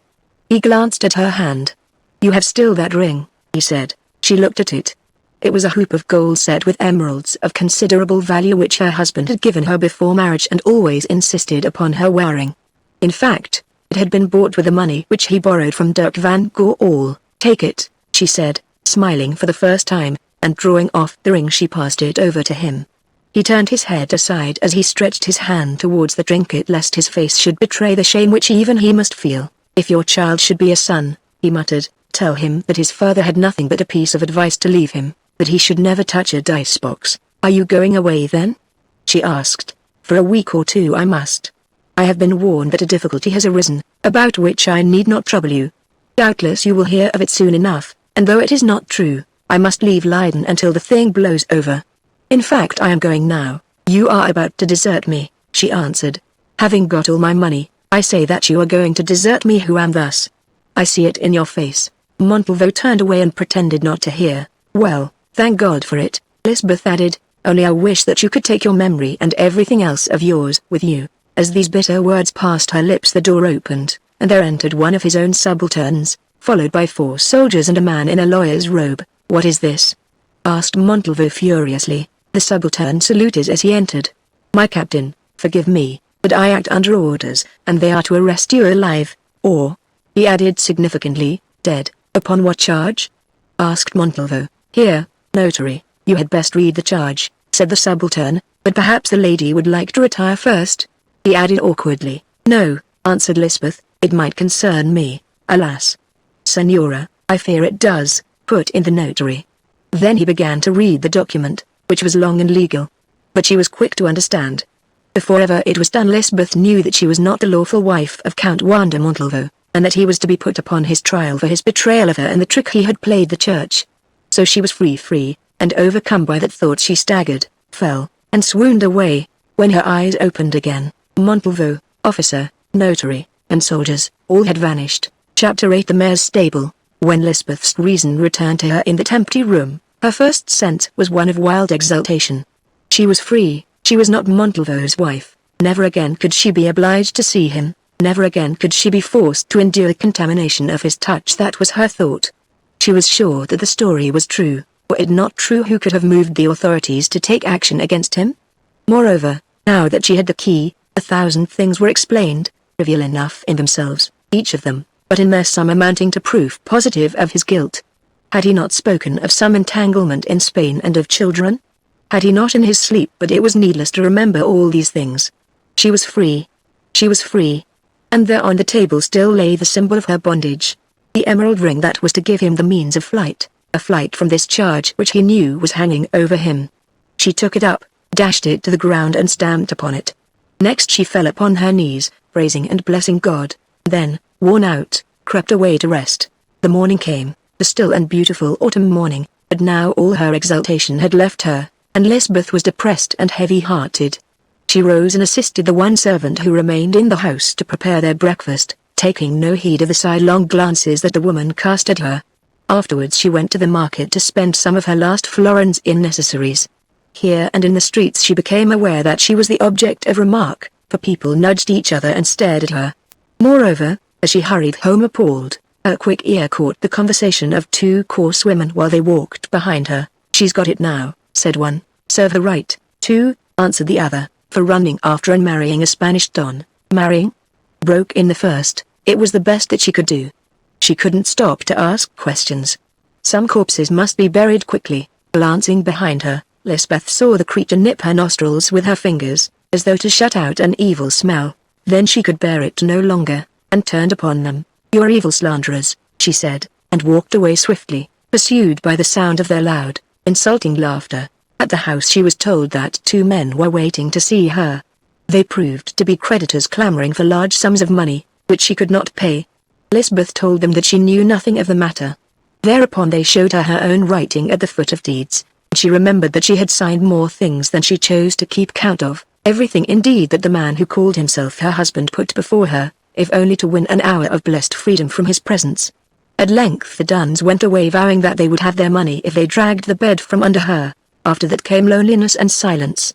He glanced at her hand. "You have still that ring," he said. She looked at it. It was a hoop of gold set with emeralds of considerable value which her husband had given her before marriage and always insisted upon her wearing. In fact, it had been bought with the money which he borrowed from Dirk van Goorl. "Take it," she said, smiling for the first time, and drawing off the ring she passed it over to him. He turned his head aside as he stretched his hand towards the trinket lest his face should betray the shame which even he must feel. "If your child should be a son," he muttered, "tell him that his father had nothing but a piece of advice to leave him, that he should never touch a dice box." "Are you going away then?" she asked. "For a week or two I must. I have been warned that a difficulty has arisen, about which I need not trouble you. Doubtless you will hear of it soon enough, and though it is not true, I must leave Leiden until the thing blows over. In fact I am going now." "You are about to desert me," she answered. "Having got all my money, I say that you are going to desert me who am thus. I see it in your face." Montalvo turned away and pretended not to hear. "Well, thank God for it," Lysbeth added, "only I wish that you could take your memory and everything else of yours with you." As these bitter words passed her lips the door opened, and there entered one of his own subalterns, followed by 4 soldiers and a man in a lawyer's robe. "What is this?" asked Montalvo furiously. The subaltern saluted as he entered. "My captain, forgive me, but I act under orders, and they are to arrest you alive, or," he added significantly, "dead." "Upon what charge?" asked Montalvo. "Here, notary, you had best read the charge," said the subaltern, "but perhaps the lady would like to retire first," he added awkwardly. "No," answered Lysbeth, "it might concern me." "Alas, Senora, I fear it does," put in the notary. Then he began to read the document, which was long and legal. But she was quick to understand. Before ever it was done Lysbeth knew that she was not the lawful wife of Count Wanda Montalvo, and that he was to be put upon his trial for his betrayal of her and the trick he had played the church. So she was free, and overcome by that thought she staggered, fell, and swooned away. When her eyes opened again, Montalvo, officer, notary, and soldiers, all had vanished. Chapter 8 The Mayor's Stable. When Lysbeth's reason returned to her in that empty room, her first sense was one of wild exultation. She was free, she was not Montalvo's wife, never again could she be obliged to see him, never again could she be forced to endure the contamination of his touch. That was her thought. She was sure that the story was true. Were it not true, who could have moved the authorities to take action against him? Moreover, now that she had the key, 1,000 things were explained, trivial enough in themselves, each of them, but in their sum amounting to proof positive of his guilt. Had he not spoken of some entanglement in Spain and of children? Had he not in his sleep? But it was needless to remember all these things. She was free. She was free. And there on the table still lay the symbol of her bondage. The emerald ring that was to give him the means of flight, a flight from this charge which he knew was hanging over him. She took it up, dashed it to the ground and stamped upon it. Next she fell upon her knees, praising and blessing God, then, worn out, crept away to rest. The morning came, the still and beautiful autumn morning, but now all her exultation had left her, and Lysbeth was depressed and heavy-hearted. She rose and assisted the one servant who remained in the house to prepare their breakfast, taking no heed of the sidelong glances that the woman cast at her. Afterwards she went to the market to spend some of her last florins in necessaries. Here and in the streets she became aware that she was the object of remark, for people nudged each other and stared at her. Moreover, as she hurried home appalled, her quick ear caught the conversation of 2 coarse women while they walked behind her. "She's got it now," said one. "Serve her right, too," answered the other, "for running after and marrying a Spanish don." "Marrying?" broke in the first. It was the best that she could do. She couldn't stop to ask questions. Some corpses must be buried quickly. Glancing behind her, Lysbeth saw the creature nip her nostrils with her fingers, as though to shut out an evil smell. Then she could bear it no longer, and turned upon them. "You are evil slanderers," she said, and walked away swiftly, pursued by the sound of their loud, insulting laughter. At the house she was told that 2 men were waiting to see her. They proved to be creditors clamoring for large sums of money, which she could not pay. Lysbeth told them that she knew nothing of the matter. Thereupon they showed her her own writing at the foot of deeds, and she remembered that she had signed more things than she chose to keep count of, everything indeed that the man who called himself her husband put before her, if only to win an hour of blessed freedom from his presence. At length the duns went away vowing that they would have their money if they dragged the bed from under her. After that came loneliness and silence.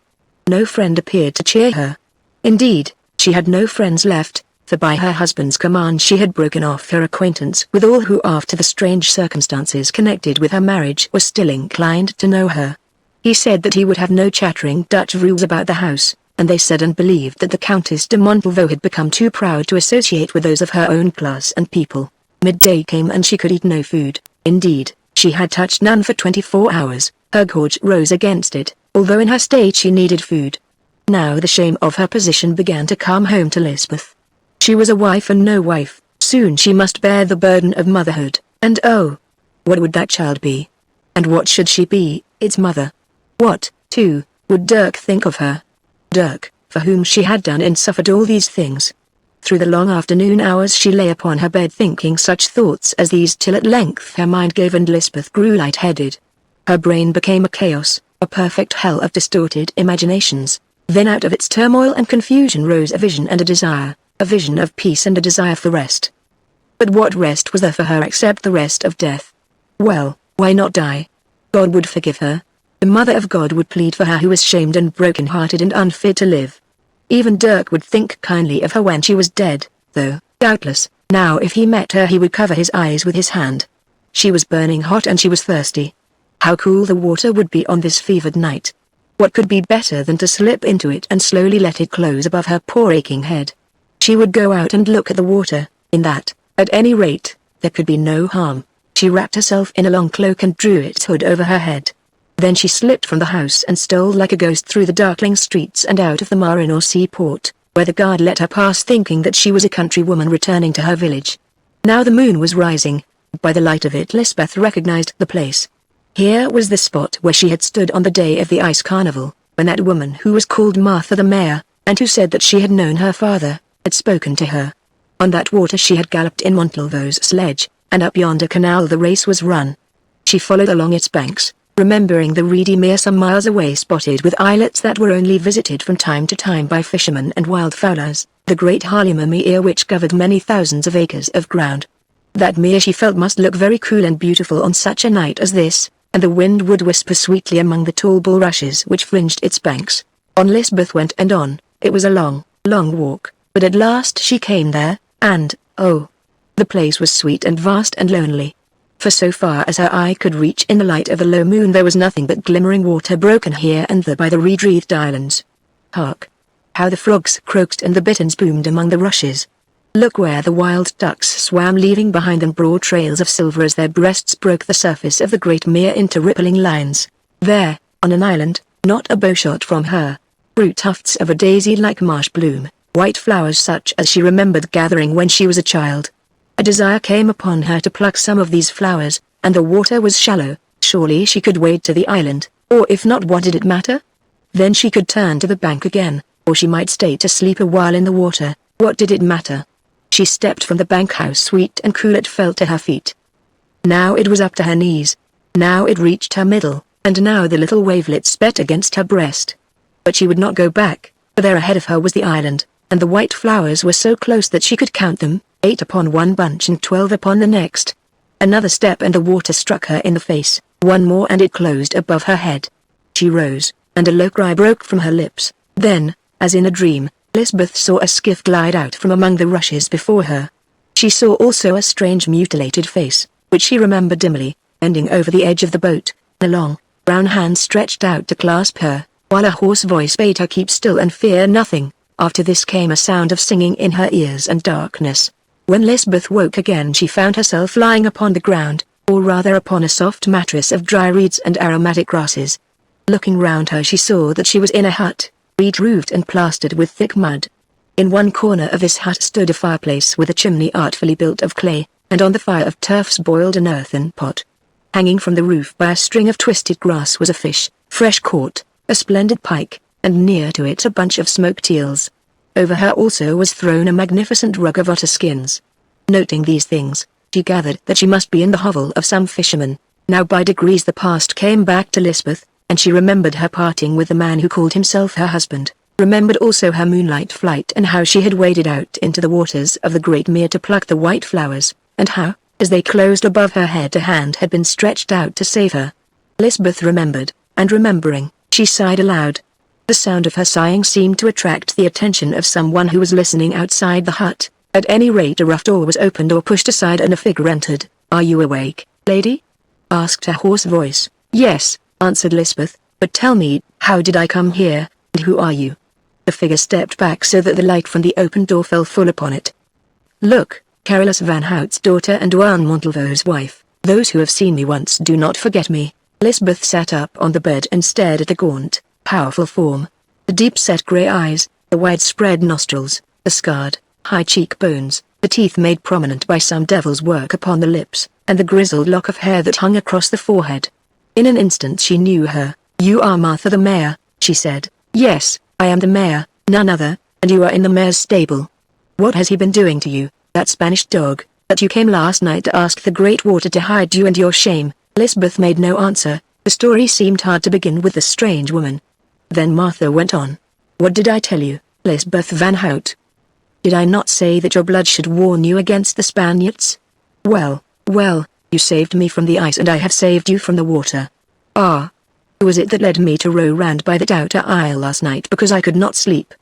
No friend appeared to cheer her. Indeed, she had no friends left, for by her husband's command she had broken off her acquaintance with all who after the strange circumstances connected with her marriage were still inclined to know her. He said that he would have no chattering Dutch rules about the house, and they said and believed that the Countess de Montalvo had become too proud to associate with those of her own class and people. Midday came and she could eat no food. Indeed, she had touched none for 24 hours. Her gorge rose against it, although in her state she needed food. Now the shame of her position began to come home to Lysbeth. She was a wife and no wife. Soon she must bear the burden of motherhood, and oh, what would that child be? And what should she be, its mother? What, too, would Dirk think of her? Dirk, for whom she had done and suffered all these things. Through the long afternoon hours she lay upon her bed thinking such thoughts as these till at length her mind gave and Lysbeth grew light-headed. Her brain became a chaos, a perfect hell of distorted imaginations. Then out of its turmoil and confusion rose a vision and a desire, a vision of peace and a desire for rest. But what rest was there for her except the rest of death? Well, why not die? God would forgive her. The Mother of God would plead for her who was shamed and broken-hearted and unfit to live. Even Dirk would think kindly of her when she was dead, though, doubtless, now if he met her he would cover his eyes with his hand. She was burning hot and she was thirsty. How cool the water would be on this fevered night. What could be better than to slip into it and slowly let it close above her poor aching head? She would go out and look at the water. In that, at any rate, there could be no harm. She wrapped herself in a long cloak and drew its hood over her head. Then she slipped from the house and stole like a ghost through the darkling streets and out of the marine or seaport, where the guard let her pass thinking that she was a country woman returning to her village. Now the moon was rising. By the light of it Lysbeth recognized the place. Here was the spot where she had stood on the day of the ice carnival, when that woman who was called Martha the Mayor, and who said that she had known her father, had spoken to her. On that water she had galloped in Montalvo's sledge, and up yonder canal the race was run. She followed along its banks, remembering the reedy mere some miles away spotted with islets that were only visited from time to time by fishermen and wildfowlers, the great Haarlemmer Mere which covered many thousands of acres of ground. That mere she felt must look very cool and beautiful on such a night as this, and the wind would whisper sweetly among the tall bulrushes which fringed its banks. On Lysbeth went and on. It was a long, long walk, but at last she came there, and, oh, the place was sweet and vast and lonely. For so far as her eye could reach in the light of the low moon there was nothing but glimmering water broken here and there by the reed-wreathed islands. Hark! How the frogs croaked and the bitterns boomed among the rushes. Look where the wild ducks swam leaving behind them broad trails of silver as their breasts broke the surface of the great mere into rippling lines. There, on an island, not a bowshot from her, grew tufts of a daisy-like marsh bloom, white flowers such as she remembered gathering when she was a child. A desire came upon her to pluck some of these flowers, and the water was shallow. Surely she could wade to the island, or if not, what did it matter? Then she could turn to the bank again, or she might stay to sleep a while in the water. What did it matter? She stepped from the bank. How sweet and cool it felt to her feet. Now it was up to her knees. Now it reached her middle, and now the little wavelets beat against her breast. But she would not go back, for there ahead of her was the island, and the white flowers were so close that she could count them. 8 upon one bunch and 12 upon the next. Another step and the water struck her in the face, one more and it closed above her head. She rose, and a low cry broke from her lips. Then, as in a dream, Lysbeth saw a skiff glide out from among the rushes before her. She saw also a strange mutilated face, which she remembered dimly, bending over the edge of the boat, a long, brown hand stretched out to clasp her, while a hoarse voice bade her keep still and fear nothing. After this came a sound of singing in her ears and darkness. When Lysbeth woke again she found herself lying upon the ground, or rather upon a soft mattress of dry reeds and aromatic grasses. Looking round her she saw that she was in a hut, reed-roofed and plastered with thick mud. In one corner of this hut stood a fireplace with a chimney artfully built of clay, and on the fire of turfs boiled an earthen pot. Hanging from the roof by a string of twisted grass was a fish, fresh caught, a splendid pike, and near to it a bunch of smoked eels. Over her also was thrown a magnificent rug of otter skins. Noting these things, she gathered that she must be in the hovel of some fisherman. Now by degrees the past came back to Lysbeth, and she remembered her parting with the man who called himself her husband, remembered also her moonlight flight and how she had waded out into the waters of the great mere to pluck the white flowers, and how, as they closed above her head a hand had been stretched out to save her. Lysbeth remembered, and remembering, she sighed aloud. The sound of her sighing seemed to attract the attention of someone who was listening outside the hut. At any rate a rough door was opened or pushed aside and a figure entered. "Are you awake, lady?" asked a hoarse voice. "Yes," answered Lysbeth, "but tell me, how did I come here, and who are you?" The figure stepped back so that the light from the open door fell full upon it. "Look," Carolus van Hout's daughter and Juan Montalvo's wife. Those who have seen me once do not forget me. Lysbeth sat up on the bed and stared at the gaunt, powerful form. The deep-set grey eyes, the widespread nostrils, the scarred, high cheekbones, the teeth made prominent by some devil's work upon the lips, and the grizzled lock of hair that hung across the forehead. In an instant she knew her. "You are Martha the mayor," she said. "Yes, I am the mayor, none other, and you are in the mayor's stable. What has he been doing to you, that Spanish dog, that you came last night to ask the great water to hide you and your shame?" Lysbeth made no answer. The story seemed hard to begin with the strange woman. Then Martha went on. "What did I tell you, Lysbeth van Hout? Did I not say that your blood should warn you against the Spaniards? Well, you saved me from the ice and I have saved you from the water. Ah! Who was it that led me to row round by that outer isle last night because I could not sleep?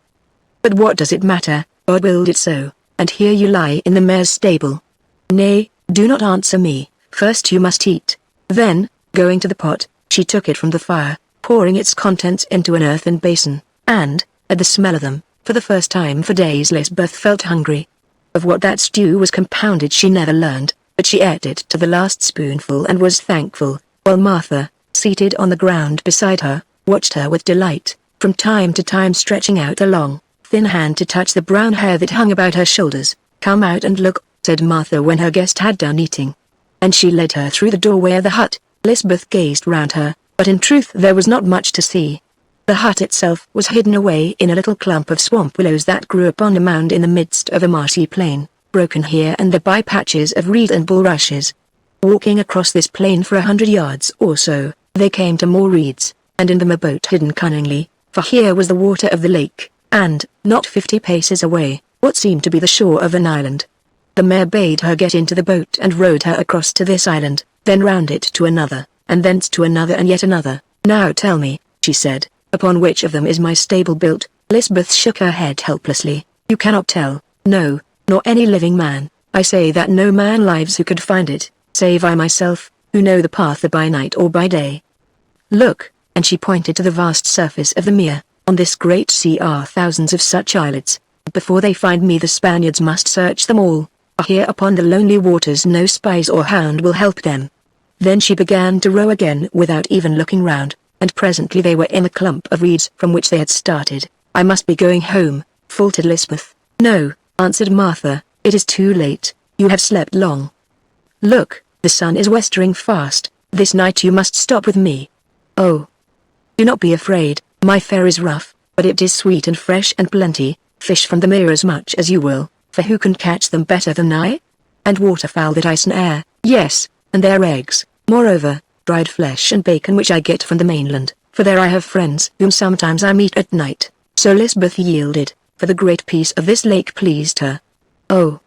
But what does it matter, God willed it so, and here you lie in the mayor's stable. Nay, do not answer me, first you must eat." Then, going to the pot, she took it from the fire, pouring its contents into an earthen basin, and, at the smell of them, for the first time for days Lysbeth felt hungry. Of what that stew was compounded she never learned, but she ate it to the last spoonful and was thankful, while Martha, seated on the ground beside her, watched her with delight, from time to time stretching out a long, thin hand to touch the brown hair that hung about her shoulders. "Come out and look," said Martha when her guest had done eating. And she led her through the doorway of the hut. Lysbeth gazed round her, but in truth there was not much to see. The hut itself was hidden away in a little clump of swamp willows that grew upon a mound in the midst of a marshy plain, broken here and there by patches of reed and bulrushes. Walking across this plain for 100 yards or so, they came to more reeds, and in them a boat hidden cunningly, for here was the water of the lake, and, not 50 paces away, what seemed to be the shore of an island. The mayor bade her get into the boat and rowed her across to this island, then round it to another, and thence to another and yet another. "Now tell me," she said, "upon which of them is my stable built?" Lysbeth shook her head helplessly. "You cannot tell, no, nor any living man. I say that no man lives who could find it, save I myself, who know the path by night or by day. Look," and she pointed to the vast surface of the mere. "On this great sea are thousands of such islets. Before they find me the Spaniards must search them all. Here upon the lonely waters no spies or hound will help them." Then she began to row again without even looking round, and presently they were in a clump of reeds from which they had started. "I must be going home," faltered Lysbeth. "No," answered Martha, "it is too late, you have slept long. Look, the sun is westering fast, this night you must stop with me." "Oh, do not be afraid, my fare is rough, but it is sweet and fresh and plenty. Fish from the mere as much as you will, for who can catch them better than I? And waterfowl that I snare, yes, and their eggs, moreover, dried flesh and bacon which I get from the mainland, for there I have friends whom sometimes I meet at night." So Lysbeth yielded, for the great peace of this lake pleased her. Oh!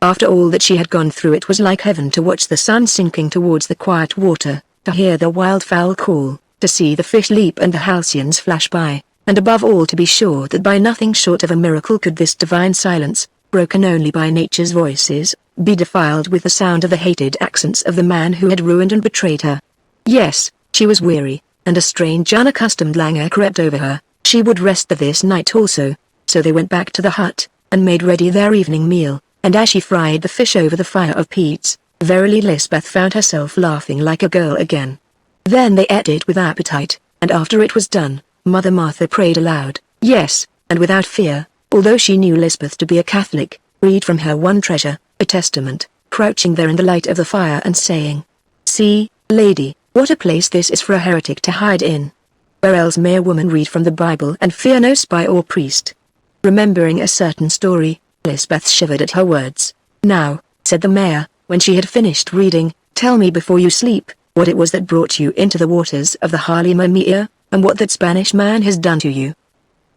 After all that she had gone through it was like heaven to watch the sun sinking towards the quiet water, to hear the wildfowl call, to see the fish leap and the halcyons flash by, and above all to be sure that by nothing short of a miracle could this divine silence, broken only by nature's voices, be defiled with the sound of the hated accents of the man who had ruined and betrayed her. Yes, she was weary, and a strange unaccustomed languor crept over her. She would rest there this night also, so they went back to the hut, and made ready their evening meal, and as she fried the fish over the fire of peats, verily Lysbeth found herself laughing like a girl again. Then they ate it with appetite, and after it was done, Mother Martha prayed aloud, yes, and without fear, although she knew Lysbeth to be a Catholic, read from her one treasure, a testament, crouching there in the light of the fire and saying, "See, lady, what a place this is for a heretic to hide in. Where else may a woman read from the Bible and fear no spy or priest?" Remembering a certain story, Lysbeth shivered at her words. "Now," said the mayor, when she had finished reading, "tell me before you sleep, what it was that brought you into the waters of the Halimamia, and what that Spanish man has done to you.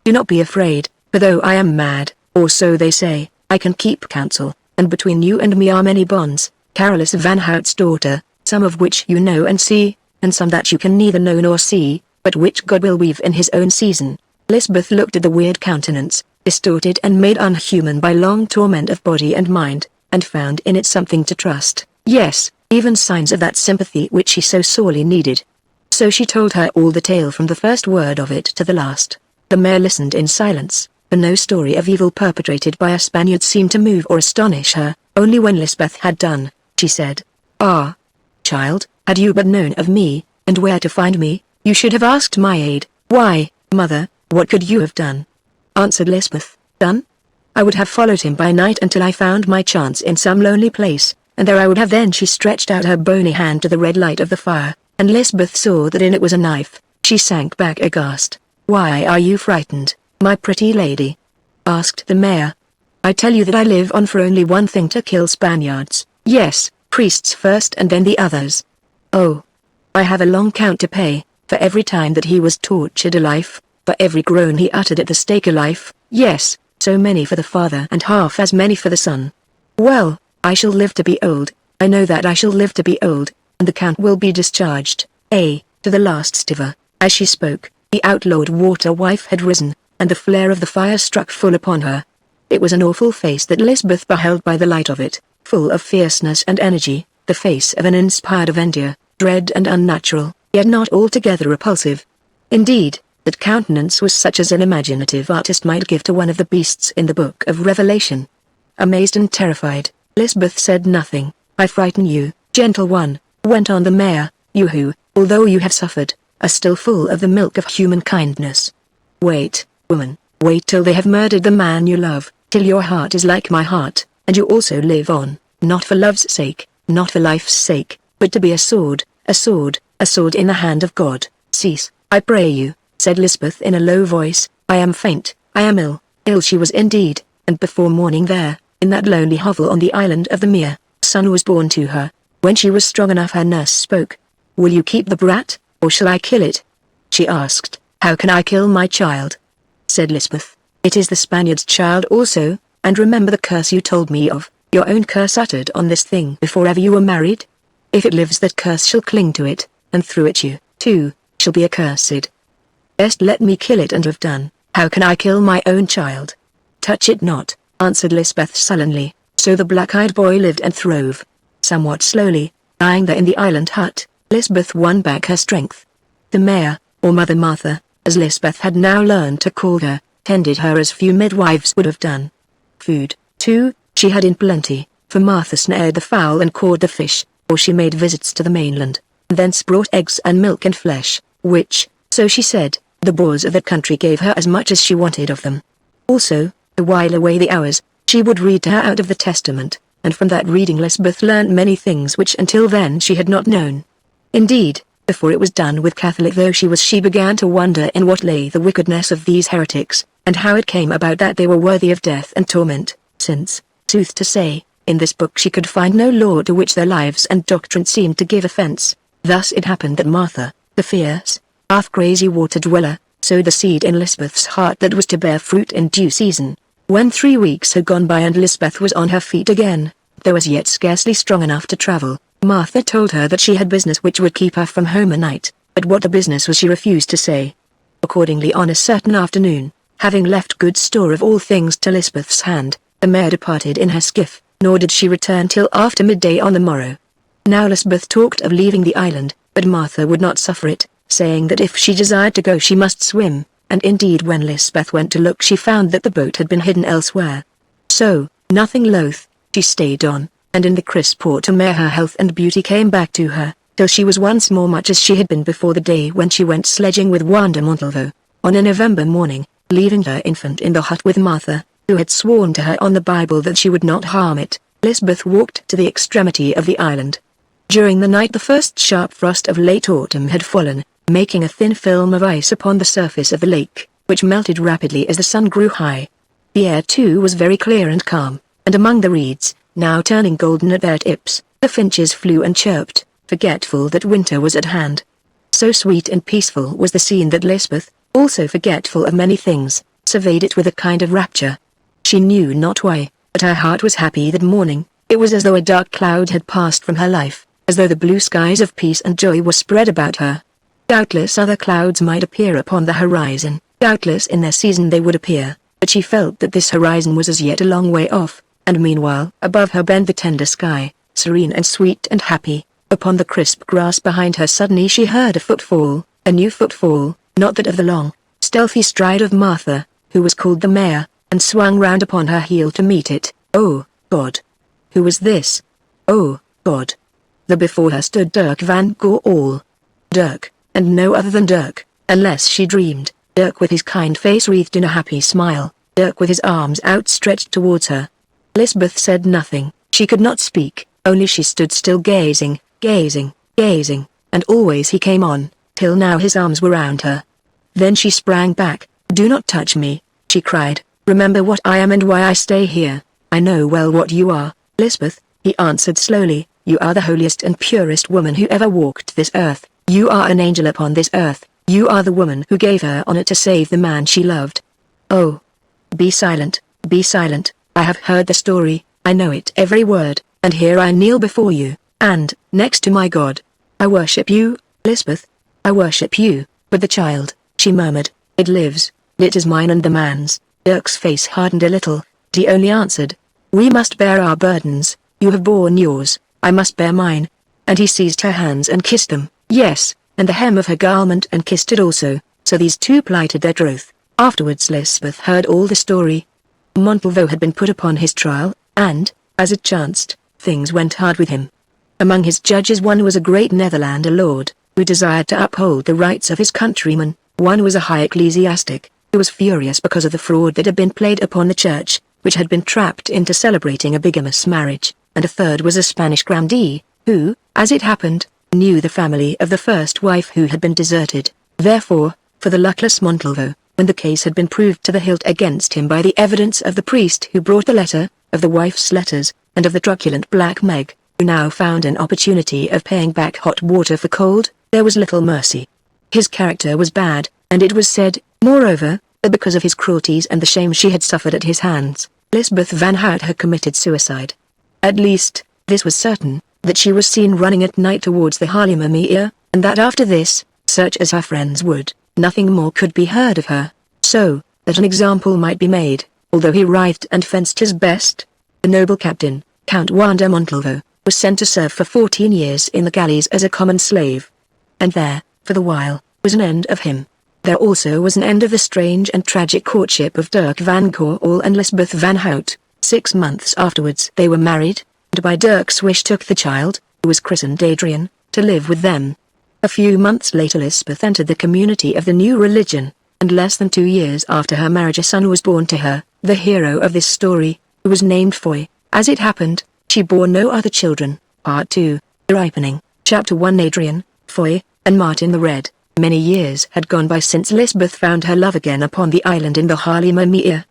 Do not be afraid, for though I am mad, or so they say, I can keep counsel, and between you and me are many bonds, Carolus van Hout's daughter, some of which you know and see, and some that you can neither know nor see, but which God will weave in his own season." Lysbeth looked at the weird countenance, distorted and made unhuman by long torment of body and mind, and found in it something to trust, yes, even signs of that sympathy which she so sorely needed. So she told her all the tale from the first word of it to the last. The mayor listened in silence, for no story of evil perpetrated by a Spaniard seemed to move or astonish her, Only when Lysbeth had done, she said, "Ah, child, had you but known of me, and where to find me, you should have asked my aid." "Why, mother, what could you have done?" answered Lysbeth. "Done? I would have followed him by night until I found my chance in some lonely place, and there I would have." Then she stretched out her bony hand to the red light of the fire, and Lysbeth saw that in it was a knife. She sank back aghast. "Why are you frightened, my pretty lady?" asked the mayor. "I tell you that I live on for only one thing: to kill Spaniards. Yes, priests first and then the others. Oh, I have a long count to pay, for every time that he was tortured a life, for every groan he uttered at the stake a life, yes, so many for the father and half as many for the son. Well, I shall live to be old, I know that I shall live to be old, and the count will be discharged, to the last stiver." As she spoke, the outlawed water wife had risen, and the flare of the fire struck full upon her. It was an awful face that Lysbeth beheld by the light of it, full of fierceness and energy, the face of an inspired Avendir, dread and unnatural, yet not altogether repulsive. Indeed, that countenance was such as an imaginative artist might give to one of the beasts in the Book of Revelation. Amazed and terrified, Lysbeth said nothing. "I frighten you, gentle one," went on the mayor, "you who, although you have suffered, are still full of the milk of human kindness. Wait, woman, wait till they have murdered the man you love, till your heart is like my heart, and you also live on, not for love's sake, not for life's sake, but to be a sword, a sword, a sword in the hand of God." "Cease, I pray you," said Lysbeth in a low voice. "I am faint, I am ill." Ill she was indeed, and before morning there, in that lonely hovel on the island of the mere, son was born to her. When she was strong enough her nurse spoke. "Will you keep the brat, or shall I kill it?" she asked. "How can I kill my child?" said Lysbeth. "It is the Spaniard's child also, and remember the curse you told me of, your own curse uttered on this thing before ever you were married. If it lives that curse shall cling to it, and through it you, too, shall be accursed. Best let me kill it and have done. How can I kill my own child?" "Touch it not," answered Lysbeth sullenly. So the black-eyed boy lived and throve. Somewhat slowly, lying there in the island hut, Lysbeth won back her strength. The mayor, or Mother Martha, as Lysbeth had now learned to call her, tended her as few midwives would have done. Food, too, she had in plenty, for Martha snared the fowl and caught the fish, or she made visits to the mainland, and thence brought eggs and milk and flesh, which, so she said, the boors of that country gave her as much as she wanted of them. Also, to while away the hours, she would read to her out of the Testament, and from that reading Lysbeth learnt many things which until then she had not known. Indeed, before it was done with Catholic though she began to wonder in what lay the wickedness of these heretics, and how it came about that they were worthy of death and torment, since, sooth to say, in this book she could find no law to which their lives and doctrine seemed to give offence. Thus it happened that Martha, the fierce, half-crazy water dweller, sowed the seed in Lysbeth's heart that was to bear fruit in due season. When 3 weeks had gone by and Lysbeth was on her feet again, though as yet scarcely strong enough to travel, Martha told her that she had business which would keep her from home a night, but what the business was she refused to say. Accordingly on a certain afternoon, having left good store of all things to Lysbeth's hand, the mayor departed in her skiff, nor did she return till after midday on the morrow. Now Lysbeth talked of leaving the island, but Martha would not suffer it, saying that if she desired to go she must swim, and indeed when Lysbeth went to look she found that the boat had been hidden elsewhere. So, nothing loath, she stayed on, and in the crisp autumn air her health and beauty came back to her, till she was once more much as she had been before the day when she went sledging with Wanda Montalvo, on a November morning, leaving her infant in the hut with Martha, who had sworn to her on the Bible that she would not harm it. Lysbeth walked to the extremity of the island. During the night the first sharp frost of late autumn had fallen, making a thin film of ice upon the surface of the lake, which melted rapidly as the sun grew high. The air too was very clear and calm, and among the reeds, now turning golden at their tips, the finches flew and chirped, forgetful that winter was at hand. So sweet and peaceful was the scene that Lysbeth, also forgetful of many things, surveyed it with a kind of rapture. She knew not why, but her heart was happy that morning. It was as though a dark cloud had passed from her life, as though the blue skies of peace and joy were spread about her. Doubtless other clouds might appear upon the horizon, doubtless in their season they would appear, but she felt that this horizon was as yet a long way off, and meanwhile above her bent the tender sky, serene and sweet and happy. Upon the crisp grass behind her suddenly she heard a footfall, a new footfall, not that of the long, stealthy stride of Martha, who was called the mare, and swung round upon her heel to meet it. Oh, God! Who was this? Oh, God. The before her stood Dirk van Goorl. Dirk, and no other than Dirk, unless she dreamed. Dirk with his kind face wreathed in a happy smile. Dirk with his arms outstretched towards her. Lysbeth said nothing. She could not speak, only she stood still gazing, gazing, gazing, and always he came on, till now his arms were round her. Then she sprang back. "Do not touch me," she cried. "Remember what I am and why I stay here." "I know well what you are, Lysbeth," he answered slowly. "You are the holiest and purest woman who ever walked this earth. You are an angel upon this earth. You are the woman who gave her honor to save the man she loved." "Oh. Be silent, be silent. I have heard the story, I know it every word, and here I kneel before you, and, next to my God, I worship you, Lysbeth. I worship you, but the child," she murmured, "it lives, it is mine and the man's." Dirk's face hardened a little, but he only answered, "We must bear our burdens. You have borne yours, I must bear mine." And he seized her hands and kissed them, yes, and the hem of her garment and kissed it also, so these two plighted their troth. Afterwards Lysbeth heard all the story. Montalvo had been put upon his trial, and, as it chanced, things went hard with him. Among his judges one was a great Netherlander lord, who desired to uphold the rights of his countrymen. One was a high ecclesiastic, who was furious because of the fraud that had been played upon the church, which had been trapped into celebrating a bigamous marriage, and a third was a Spanish grandee, who, as it happened, knew the family of the first wife who had been deserted. Therefore, for the luckless Montalvo, when the case had been proved to the hilt against him by the evidence of the priest who brought the letter, of the wife's letters, and of the truculent Black Meg, who now found an opportunity of paying back hot water for cold, there was little mercy. His character was bad, and it was said, moreover, that because of his cruelties and the shame she had suffered at his hands, Lysbeth van Hout had committed suicide. At least, this was certain, that she was seen running at night towards the Haarlemmermeer, and that after this, search as her friends would, nothing more could be heard of her. So, that an example might be made, although he writhed and fenced his best, the noble captain, Count Wander Montalvo, was sent to serve for 14 years in the galleys as a common slave. And there, for the while, was an end of him. There also was an end of the strange and tragic courtship of Dirk van Goorl and Lysbeth van Hout. 6 months afterwards they were married, and by Dirk's wish took the child, who was christened Adrian, to live with them. A few months later Lysbeth entered the community of the new religion, and less than 2 years after her marriage a son was born to her, the hero of this story, who was named Foy. As it happened, she bore no other children. Part 2, The Ripening, Chapter 1. Adrian, Foy, and Martin the Red. Many years had gone by since Lysbeth found her love again upon the island in the Haarlemmermeer.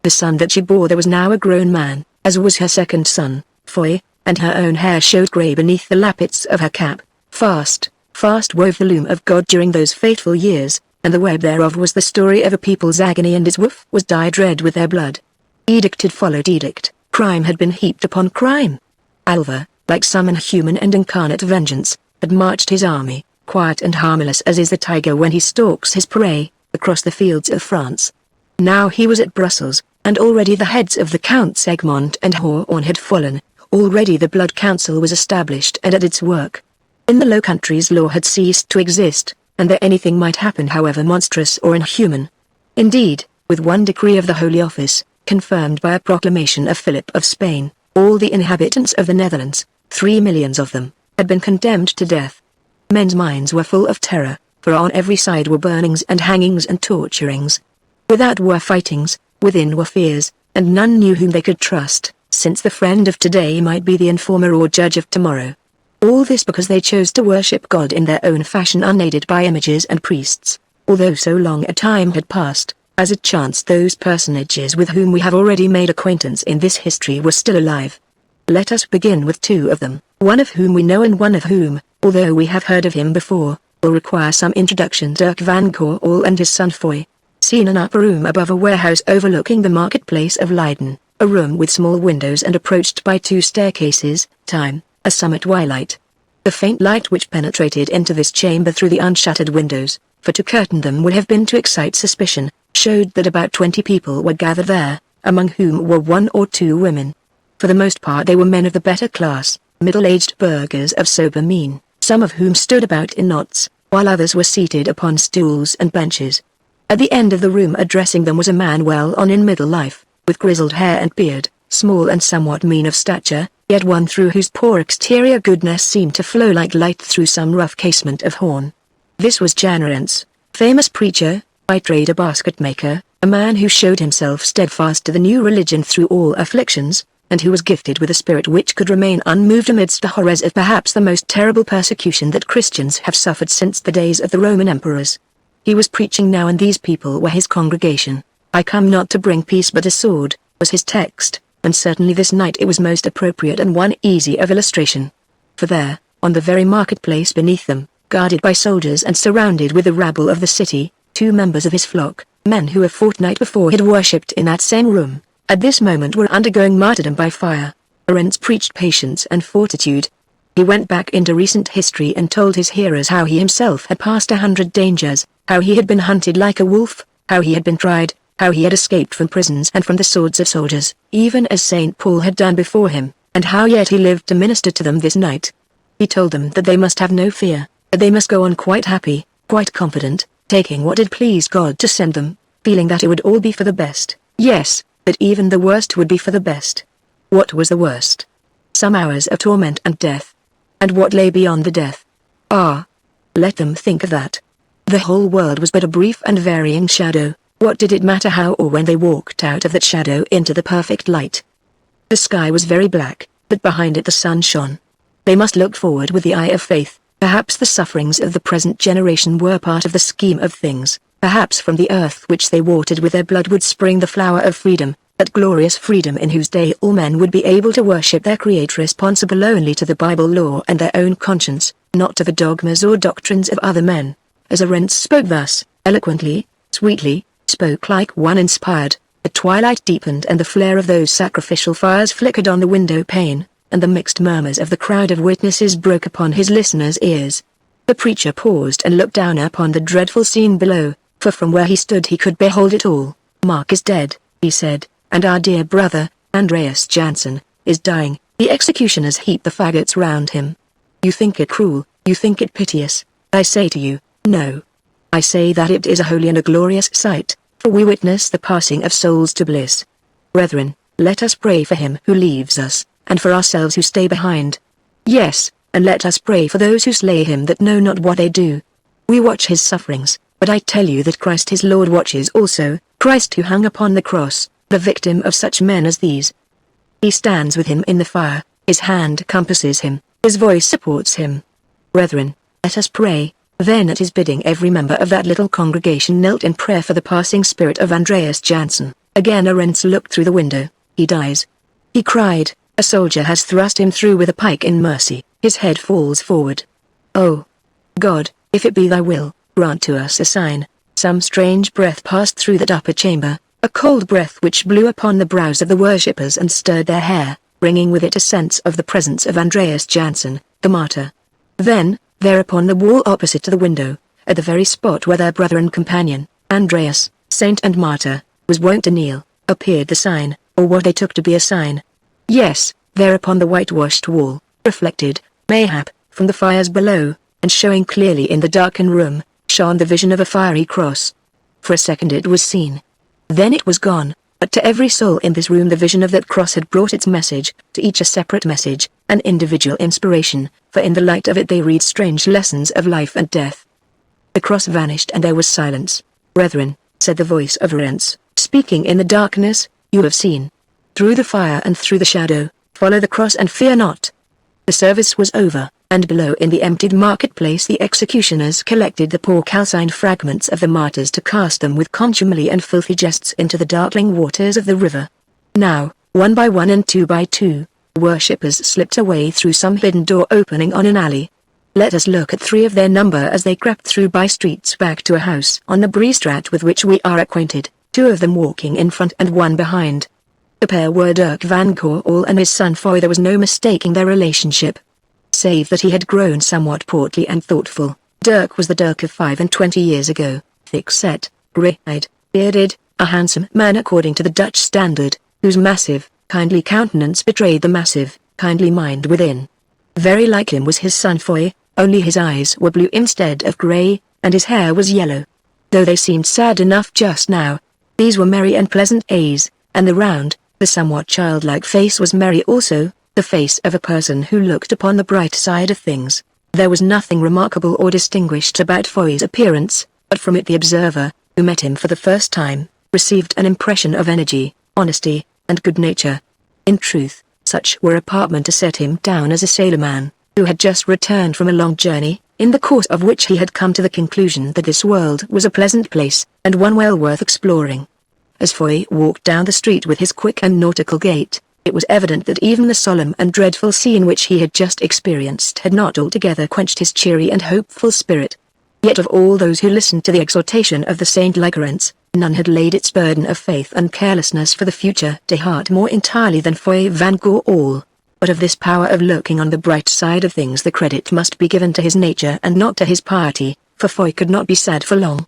The son that she bore there was now a grown man, as was her second son, Foy, and her own hair showed grey beneath the lappets of her cap. Fast, fast wove the loom of God during those fateful years, and the web thereof was the story of a people's agony, and its woof was dyed red with their blood. Edict had followed edict, crime had been heaped upon crime. Alva, like some inhuman and incarnate vengeance, had marched his army, quiet and harmless as is the tiger when he stalks his prey, across the fields of France. Now he was at Brussels, and already the heads of the Counts Egmont and Hoorn had fallen, already the Blood Council was established and at its work. In the Low Countries law had ceased to exist, and there anything might happen however monstrous or inhuman. Indeed, with one decree of the Holy Office, confirmed by a proclamation of Philip of Spain, all the inhabitants of the Netherlands, 3 millions of them, had been condemned to death. Men's minds were full of terror, for on every side were burnings and hangings and torturings. Without were fightings, within were fears, and none knew whom they could trust, since the friend of today might be the informer or judge of tomorrow. All this because they chose to worship God in their own fashion unaided by images and priests. Although so long a time had passed, as it chanced those personages with whom we have already made acquaintance in this history were still alive. Let us begin with 2 of them, one of whom we know and one of whom, although we have heard of him before, will require some introduction. Dirk van Goorl and his son Foy. Seen an upper room above a warehouse overlooking the marketplace of Leiden, a room with small windows and approached by 2 staircases. Time, a summer twilight. The faint light which penetrated into this chamber through the unshuttered windows, for to curtain them would have been to excite suspicion, showed that about 20 people were gathered there, among whom were 1 or 2 women. For the most part they were men of the better class, middle-aged burghers of sober mien, some of whom stood about in knots, while others were seated upon stools and benches. At the end of the room addressing them was a man well on in middle life, with grizzled hair and beard, small and somewhat mean of stature, yet one through whose poor exterior goodness seemed to flow like light through some rough casement of horn. This was Jan Arendt's, famous preacher, by trade a basket maker, a man who showed himself steadfast to the new religion through all afflictions, and who was gifted with a spirit which could remain unmoved amidst the horrors of perhaps the most terrible persecution that Christians have suffered since the days of the Roman emperors. He was preaching now, and these people were his congregation. "I come not to bring peace but a sword," was his text, and certainly this night it was most appropriate and one easy of illustration. For there, on the very marketplace beneath them, guarded by soldiers and surrounded with the rabble of the city, two members of his flock, men who a fortnight before had worshipped in that same room, at this moment were undergoing martyrdom by fire. Arendt's preached patience and fortitude. He went back into recent history and told his hearers how he himself had passed 100 dangers, how he had been hunted like a wolf, how he had been tried, how he had escaped from prisons and from the swords of soldiers, even as St. Paul had done before him, and how yet he lived to minister to them this night. He told them that they must have no fear, that they must go on quite happy, quite confident, taking what it pleased God to send them, feeling that it would all be for the best. Yes, that even the worst would be for the best. What was the worst? Some hours of torment and death. And what lay beyond the death? Ah! Let them think of that. The whole world was but a brief and varying shadow. What did it matter how or when they walked out of that shadow into the perfect light? The sky was very black, but behind it the sun shone. They must look forward with the eye of faith. Perhaps the sufferings of the present generation were part of the scheme of things. Perhaps from the earth which they watered with their blood would spring the flower of freedom, that glorious freedom in whose day all men would be able to worship their Creator responsible only to the Bible law and their own conscience, not to the dogmas or doctrines of other men. As Arendt spoke thus, eloquently, sweetly, spoke like one inspired, the twilight deepened and the flare of those sacrificial fires flickered on the window pane, and the mixed murmurs of the crowd of witnesses broke upon his listeners' ears. The preacher paused and looked down upon the dreadful scene below, for from where he stood he could behold it all. "Mark is dead," he said, "and our dear brother, Andreas Jansen, is dying." The executioners heaped the faggots round him. "You think it cruel, you think it piteous. I say to you, no. I say that it is a holy and a glorious sight, for we witness the passing of souls to bliss. Brethren, let us pray for him who leaves us, and for ourselves who stay behind. Yes, and let us pray for those who slay him that know not what they do. We watch his sufferings, but I tell you that Christ his Lord watches also, Christ who hung upon the cross, the victim of such men as these. He stands with him in the fire, his hand compasses him, his voice supports him. Brethren, let us pray." Then at his bidding every member of that little congregation knelt in prayer for the passing spirit of Andreas Jansen. Again Arendt looked through the window. "He dies," he cried. "A soldier has thrust him through with a pike in mercy. His head falls forward. Oh, God, if it be thy will, grant to us a sign." Some strange breath passed through that upper chamber, a cold breath which blew upon the brows of the worshippers and stirred their hair, bringing with it a sense of the presence of Andreas Jansen, the martyr. Then, there upon the wall opposite to the window, at the very spot where their brother and companion, Andreas, saint and martyr, was wont to kneel, appeared the sign, or what they took to be a sign. Yes, there upon the whitewashed wall, reflected, mayhap, from the fires below, and showing clearly in the darkened room, shone the vision of a fiery cross. For a second it was seen. Then it was gone, but to every soul in this room the vision of that cross had brought its message, to each a separate message, an individual inspiration, for in the light of it they read strange lessons of life and death. The cross vanished and there was silence. "Brethren," said the voice of Arendt, speaking in the darkness, "you have seen. Through the fire and through the shadow, follow the cross and fear not." The service was over, and below in the emptied marketplace the executioners collected the poor calcined fragments of the martyrs to cast them with contumely and filthy jests into the darkling waters of the river. Now, one by one and two by two, worshippers slipped away through some hidden door opening on an alley. Let us look at 3 of their number as they crept through by streets back to a house on the Breestraat with which we are acquainted, 2 of them walking in front and 1 behind. The pair were Dirk van Goorl and his son Foy. There was no mistaking their relationship, save that he had grown somewhat portly and thoughtful. Dirk was the Dirk of 25 years ago, thick-set, grey-eyed, bearded, a handsome man according to the Dutch standard, whose massive, kindly countenance betrayed the massive, kindly mind within. Very like him was his son Foy, only his eyes were blue instead of grey, and his hair was yellow. Though they seemed sad enough just now, these were merry and pleasant days, and the round, the somewhat childlike face was merry also, the face of a person who looked upon the bright side of things. There was nothing remarkable or distinguished about Foy's appearance, but from it the observer, who met him for the first time, received an impression of energy, honesty, and good nature. In truth, such were apartment to set him down as a sailorman, who had just returned from a long journey, in the course of which he had come to the conclusion that this world was a pleasant place, and one well worth exploring. As Foy walked down the street with his quick and nautical gait, it was evident that even the solemn and dreadful scene which he had just experienced had not altogether quenched his cheery and hopeful spirit. Yet of all those who listened to the exhortation of the saint-like occurrence, none had laid its burden of faith and carelessness for the future to heart more entirely than Foy van Goorl. But of this power of looking on the bright side of things the credit must be given to his nature and not to his piety, for Foy could not be sad for long.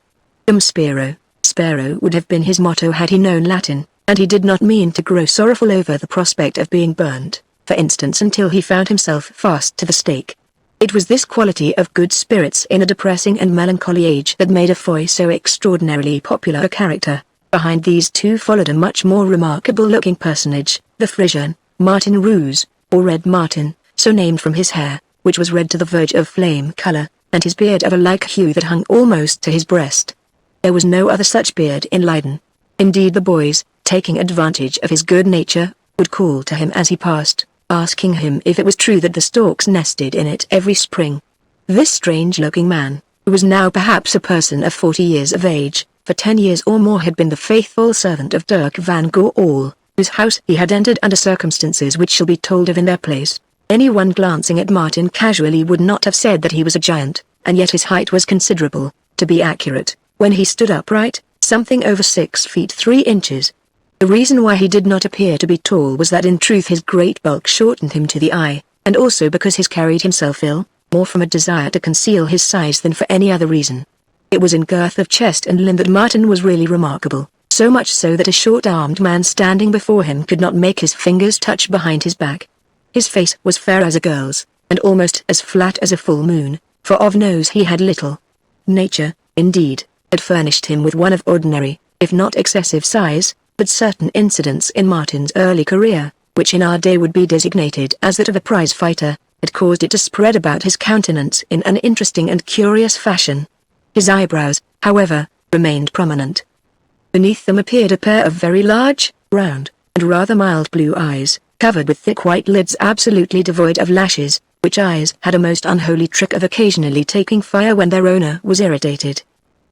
Spero would have been his motto had he known Latin, and he did not mean to grow sorrowful over the prospect of being burnt, for instance, until he found himself fast to the stake. It was this quality of good spirits in a depressing and melancholy age that made a Foy so extraordinarily popular a character. Behind these two followed a much more remarkable-looking personage, the Frisian, Martin Roos, or Red Martin, so named from his hair, which was red to the verge of flame color, and his beard of a like hue that hung almost to his breast. There was no other such beard in Leyden. Indeed the boys, taking advantage of his good nature, would call to him as he passed, asking him if it was true that the storks nested in it every spring. This strange-looking man, who was now perhaps a person of 40 years of age, for 10 years or more had been the faithful servant of Dirk van Goorl, whose house he had entered under circumstances which shall be told of in their place. Anyone glancing at Martin casually would not have said that he was a giant, and yet his height was considerable, to be accurate, when he stood upright, something over 6 feet 3 inches. The reason why he did not appear to be tall was that in truth his great bulk shortened him to the eye, and also because he carried himself ill, more from a desire to conceal his size than for any other reason. It was in girth of chest and limb that Martin was really remarkable, so much so that a short-armed man standing before him could not make his fingers touch behind his back. His face was fair as a girl's, and almost as flat as a full moon, for of nose he had little. Nature, indeed, had furnished him with one of ordinary, if not excessive size, but certain incidents in Martin's early career, which in our day would be designated as that of a prize fighter, had caused it to spread about his countenance in an interesting and curious fashion. His eyebrows, however, remained prominent. Beneath them appeared a pair of very large, round, and rather mild blue eyes, covered with thick white lids absolutely devoid of lashes, which eyes had a most unholy trick of occasionally taking fire when their owner was irritated.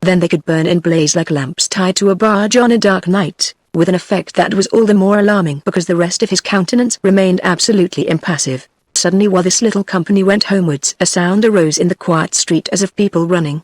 Then they could burn and blaze like lamps tied to a barge on a dark night, with an effect that was all the more alarming because the rest of his countenance remained absolutely impassive. Suddenly while this little company went homewards a sound arose in the quiet street as of people running.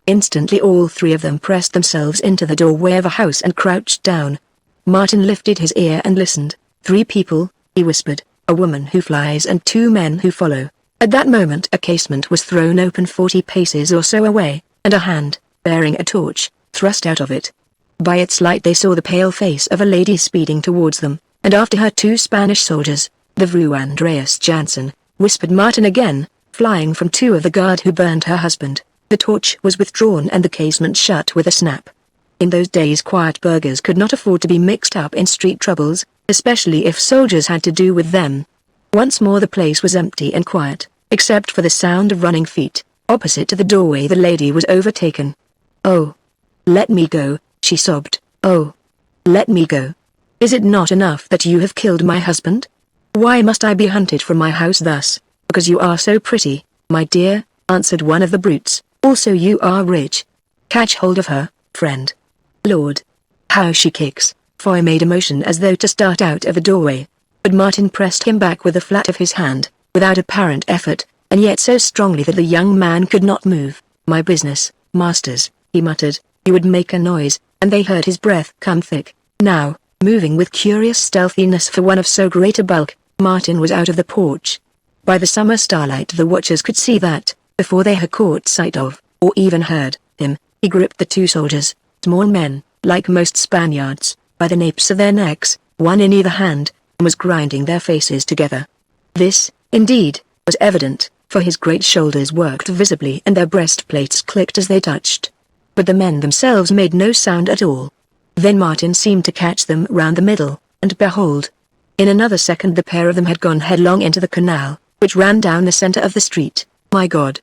Instantly all three of them pressed themselves into the doorway of a house and crouched down. Martin lifted his ear and listened. 3 people, he whispered, a woman who flies and 2 men who follow. At that moment a casement was thrown open 40 paces or so away, and a hand, bearing a torch, thrust out of it. By its light they saw the pale face of a lady speeding towards them, and after her 2 Spanish soldiers. The Vrouw Andreas Jansen, whispered Martin again, flying from 2 of the guard who burned her husband. The torch was withdrawn and the casement shut with a snap. In those days quiet burghers could not afford to be mixed up in street troubles, especially if soldiers had to do with them. Once more the place was empty and quiet, except for the sound of running feet. Opposite to the doorway the lady was overtaken. "Oh, let me go," she sobbed. "Oh, let me go. Is it not enough that you have killed my husband? Why must I be hunted from my house thus? Because you are so pretty, my dear," answered one of the brutes. "Also you are rich. Catch hold of her, friend. Lord, how she kicks." Foy made a motion as though to start out of the doorway, but Martin pressed him back with the flat of his hand, without apparent effort, and yet so strongly that the young man could not move. "My business, masters," he muttered. He would make a noise, and they heard his breath come thick. Now, moving with curious stealthiness for one of so great a bulk, Martin was out of the porch. By the summer starlight the watchers could see that, before they had caught sight of, or even heard, him, he gripped the 2 soldiers, small men, like most Spaniards, by the napes of their necks, one in either hand, and was grinding their faces together. This, indeed, was evident, for his great shoulders worked visibly and their breastplates clicked as they touched. But the men themselves made no sound at all. Then Martin seemed to catch them round the middle, and behold, In another second the pair of them had gone headlong into the canal, which ran down the center of the street. "My God!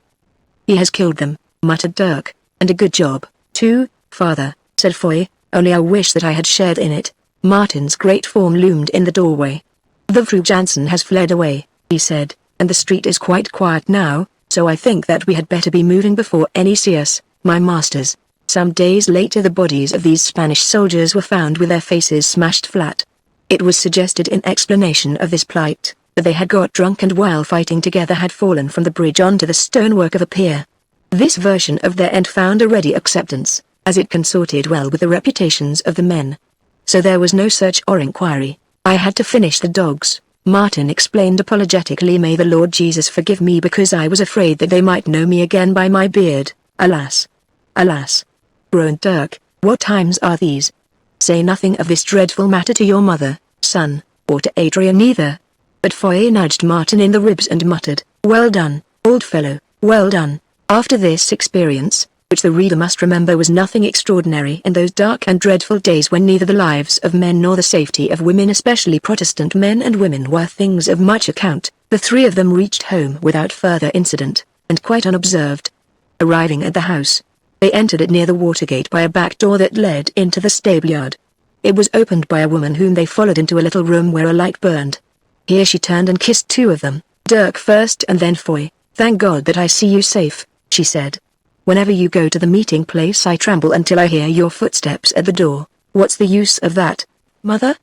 He has killed them," muttered Dirk. "And a good job, too, father," said Foy, "only I wish that I had shared in it." Martin's great form loomed in the doorway. "The Fru Jansen has fled away," he said, "and the street is quite quiet now, so I think that we had better be moving before any see us, my masters." Some days later the bodies of these Spanish soldiers were found with their faces smashed flat. It was suggested in explanation of this plight, that they had got drunk and while fighting together had fallen from the bridge onto the stonework of a pier. This version of their end found a ready acceptance, as it consorted well with the reputations of the men. So there was no search or inquiry. "I had to finish the dogs," Martin explained apologetically. "May the Lord Jesus forgive me, because I was afraid that they might know me again by my beard. Alas! Alas!" groaned Dirk. "What times are these? Say nothing of this dreadful matter to your mother, son, or to Adrian either." But Foy nudged Martin in the ribs and muttered, "Well done, old fellow, well done." After this experience, which the reader must remember was nothing extraordinary in those dark and dreadful days when neither the lives of men nor the safety of women, especially Protestant men and women, were things of much account, the three of them reached home without further incident, and quite unobserved. Arriving at the house, they entered it near the watergate by a back door that led into the stableyard. It was opened by a woman whom they followed into a little room where a light burned. Here she turned and kissed two of them, Dirk first and then Foy. "Thank God that I see you safe," she said. "Whenever you go to the meeting place I tremble until I hear your footsteps at the door." "What's the use of that, mother?"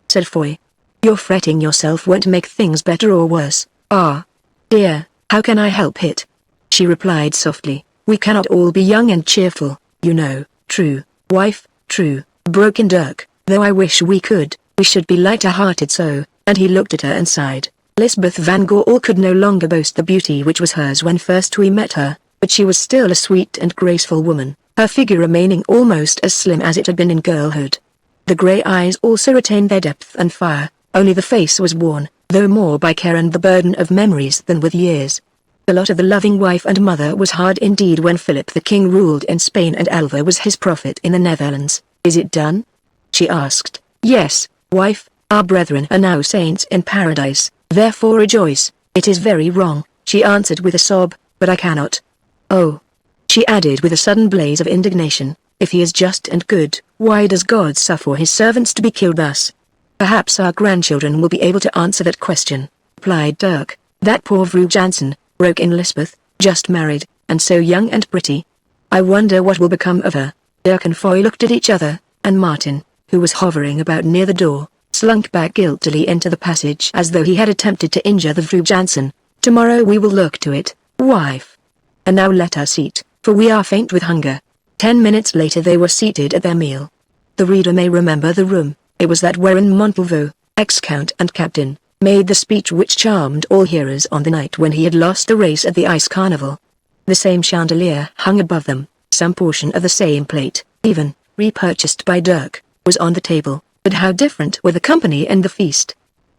said Foy. "Your fretting yourself won't make things better or worse." "Ah, dear, how can I help it?" she replied softly. "We cannot all be young and cheerful, you know." "True, wife, true," broke in Dirk, "though I wish we could, we should be lighter-hearted so," and he looked at her and sighed. Lysbeth Van Gool could no longer boast the beauty which was hers when first we met her, but she was still a sweet and graceful woman, her figure remaining almost as slim as it had been in girlhood. The grey eyes also retained their depth and fire, only the face was worn, though more by care and the burden of memories than with years. The lot of the loving wife and mother was hard indeed when Philip the King ruled in Spain and Alva was his prophet in the Netherlands. "Is it done?" she asked. "Yes, wife, our brethren are now saints in paradise, therefore rejoice." "It is very wrong," she answered with a sob, "but I cannot. Oh," she added with a sudden blaze of indignation, "if he is just and good, why does God suffer his servants to be killed thus?" "Perhaps our grandchildren will be able to answer that question," replied Dirk. "That poor Fru Jansen," broke in Lysbeth, "just married, and so young and pretty. I wonder what will become of her." Dirk and Foy looked at each other, and Martin, who was hovering about near the door, slunk back guiltily into the passage as though he had attempted to injure the Fru Jansen. "Tomorrow we will look to it, wife. And now let us eat, for we are faint with hunger." 10 minutes later they were seated at their meal. The reader may remember the room. It was that wherein Montalvo, ex-count and captain, made the speech which charmed all hearers on the night when he had lost the race at the ice carnival. The same chandelier hung above them, some portion of the same plate, even, repurchased by Dirk, was on the table, but how different were the company and the feast.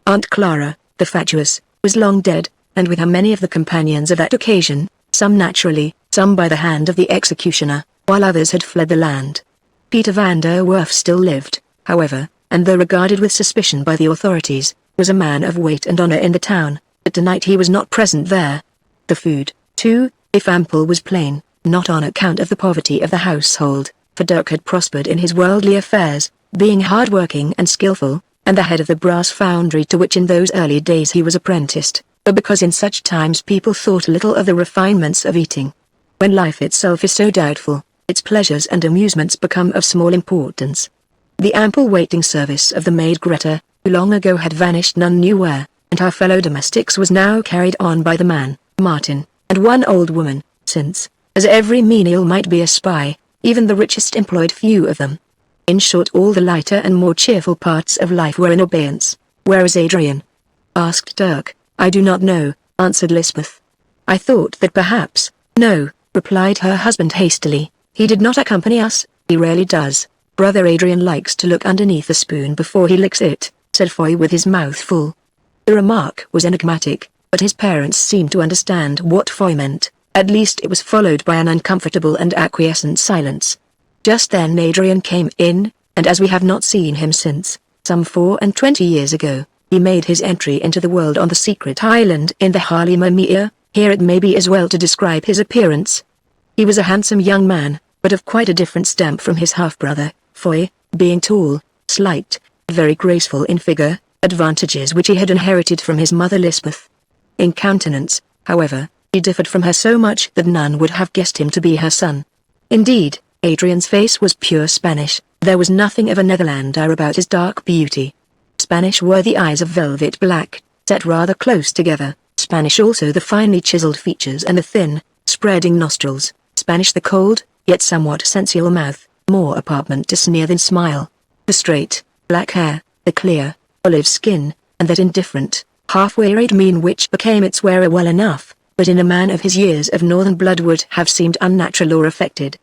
Aunt Clara, the fatuous, was long dead, and with her many of the companions of that occasion, some naturally, some by the hand of the executioner, while others had fled the land. Peter van der Werf still lived, however, and though regarded with suspicion by the authorities, was a man of weight and honor in the town, but tonight he was not present there. The food, too, if ample, was plain, not on account of the poverty of the household, for Dirk had prospered in his worldly affairs, being hard-working and skillful, and the head of the brass foundry to which in those early days he was apprenticed, but because in such times people thought little of the refinements of eating. When life itself is so doubtful, its pleasures and amusements become of small importance. The ample waiting service of the maid Greta, who long ago had vanished none knew where, and her fellow domestics was now carried on by the man, Martin, and one old woman, since, as every menial might be a spy, even the richest employed few of them. In short, all the lighter and more cheerful parts of life were in abeyance. "Where is Adrian?" asked Dirk. "I do not know," answered Lysbeth. "I thought that perhaps—" "No," replied her husband hastily, "he did not accompany us." "He rarely does. Brother Adrian likes to look underneath the spoon before he licks it," said Foy with his mouth full. The remark was enigmatic, but his parents seemed to understand what Foy meant. At least it was followed by an uncomfortable and acquiescent silence. Just then Adrian came in, and as we have not seen him since, some 24 years ago, he made his entry into the world on the secret island in the Halimamia. Here it may be as well to describe his appearance. He was a handsome young man, but of quite a different stamp from his half-brother, Foy, being tall, slight, very graceful in figure, advantages which he had inherited from his mother Lysbeth. In countenance, however, he differed from her so much that none would have guessed him to be her son. Indeed, Adrian's face was pure Spanish. There was nothing of a Netherlander about his dark beauty. Spanish were the eyes of velvet black, set rather close together. Spanish also the finely chiseled features and the thin, spreading nostrils. Spanish the cold, yet somewhat sensual mouth, more apartment to sneer than smile. The straight, black hair, the clear, olive skin, and that indifferent, halfway red mien which became its wearer well enough, but in a man of his years of northern blood would have seemed unnatural or affected.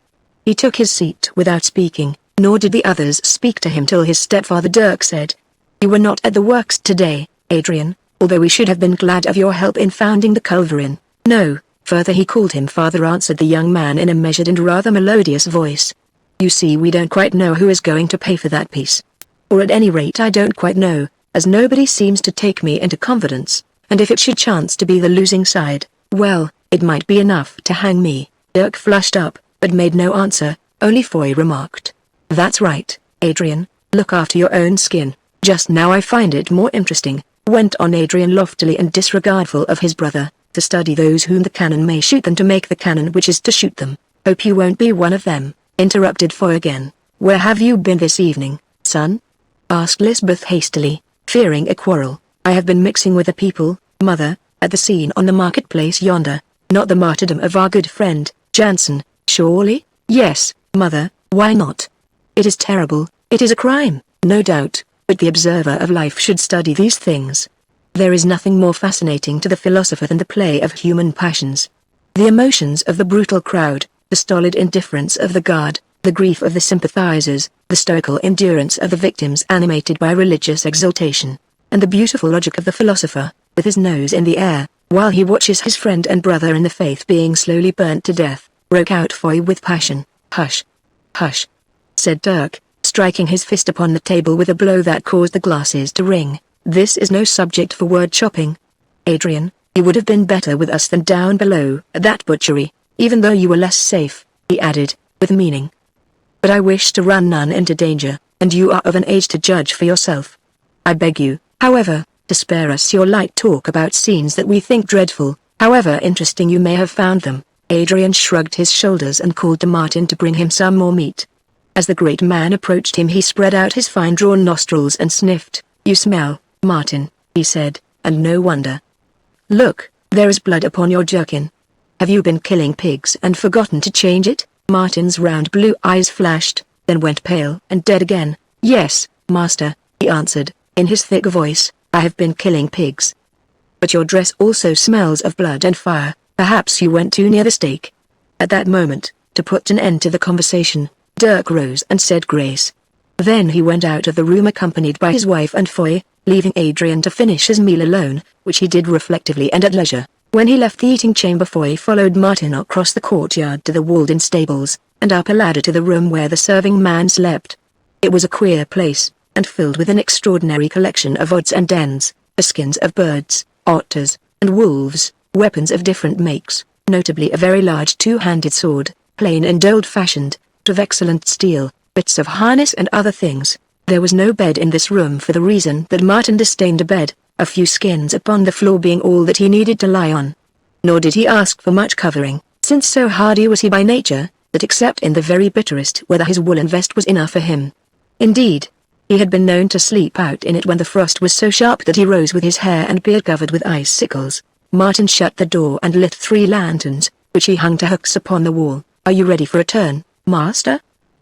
He took his seat without speaking, nor did the others speak to him till his stepfather Dirk said, "You were not at the works today, Adrian, although we should have been glad of your help in founding the culverin." "No, further he called him father," answered the young man in a measured and rather melodious voice. "You see we don't quite know who is going to pay for that piece. Or at any rate I don't quite know, as nobody seems to take me into confidence, and if it should chance to be the losing side, well, it might be enough to hang me." Dirk flushed up, but made no answer, only Foy remarked, "That's right, Adrian, look after your own skin. Just now I find it more interesting," went on Adrian loftily and disregardful of his brother, "to study those whom the cannon may shoot than to make the cannon which is to shoot them." "Hope you won't be one of them," interrupted Foy again. "Where have you been this evening, son?" asked Lysbeth hastily, fearing a quarrel. "I have been mixing with the people, mother, at the scene on the marketplace yonder. Not the martyrdom of our good friend, Jansen, surely?" "Yes, mother, why not? It is terrible, it is a crime, no doubt, but the observer of life should study these things. There is nothing more fascinating to the philosopher than the play of human passions. The emotions of the brutal crowd, the stolid indifference of the guard, the grief of the sympathizers, the stoical endurance of the victims animated by religious exultation, and the beautiful logic of the philosopher, with his nose in the air, while he watches his friend and brother in the faith being slowly burnt to death," broke out Foy with passion. "Hush! Hush!" said Dirk, striking his fist upon the table with a blow that caused the glasses to ring. "This is no subject for word chopping. Adrian, you would have been better with us than down below at that butchery, even though you were less safe," he added, with meaning. "But I wish to run none into danger, and you are of an age to judge for yourself. I beg you, however, to spare us your light talk about scenes that we think dreadful, however interesting you may have found them." Adrian shrugged his shoulders and called to Martin to bring him some more meat. As the great man approached him he spread out his fine-drawn nostrils and sniffed. "You smell, Martin," he said, "and no wonder. Look, there is blood upon your jerkin. Have you been killing pigs and forgotten to change it?" Martin's round blue eyes flashed, then went pale and dead again. "Yes, master," he answered, in his thick voice, "I have been killing pigs. But your dress also smells of blood and fire. Perhaps you went too near the stake." At that moment, to put an end to the conversation, Dirk rose and said grace. Then he went out of the room accompanied by his wife and Foy, leaving Adrian to finish his meal alone, which he did reflectively and at leisure. When he left the eating chamber Foy followed Martin across the courtyard to the walled-in stables, and up a ladder to the room where the serving man slept. It was a queer place, and filled with an extraordinary collection of odds and ends, the skins of birds, otters, and wolves, weapons of different makes, notably a very large two-handed sword, plain and old-fashioned, of excellent steel, bits of harness and other things. There was no bed in this room for the reason that Martin disdained a bed, a few skins upon the floor being all that he needed to lie on. Nor did he ask for much covering, since so hardy was he by nature, that except in the very bitterest weather his woolen vest was enough for him. Indeed, he had been known to sleep out in it when the frost was so sharp that he rose with his hair and beard covered with icicles. Martin shut the door and lit 3 lanterns, which he hung to hooks upon the wall. "Are you ready for a turn, master?"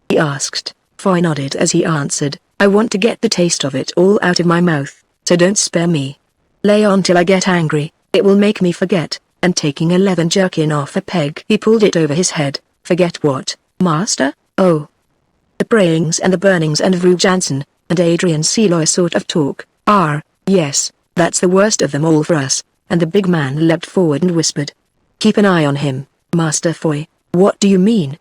he asked. Foy nodded as he answered, "I want to get the taste of it all out of my mouth, so don't spare me. Lay on till I get angry, it will make me forget," and taking a leathern jerkin off a peg he pulled it over his head. "Forget what, master?" "Oh, the prayings and the burnings and Vru Jansen, and Adrian Seloy sort of talk. Yes, that's the worst of them all for us," and the big man leapt forward and whispered. "Keep an eye on him, Master Foy." "What do you mean?"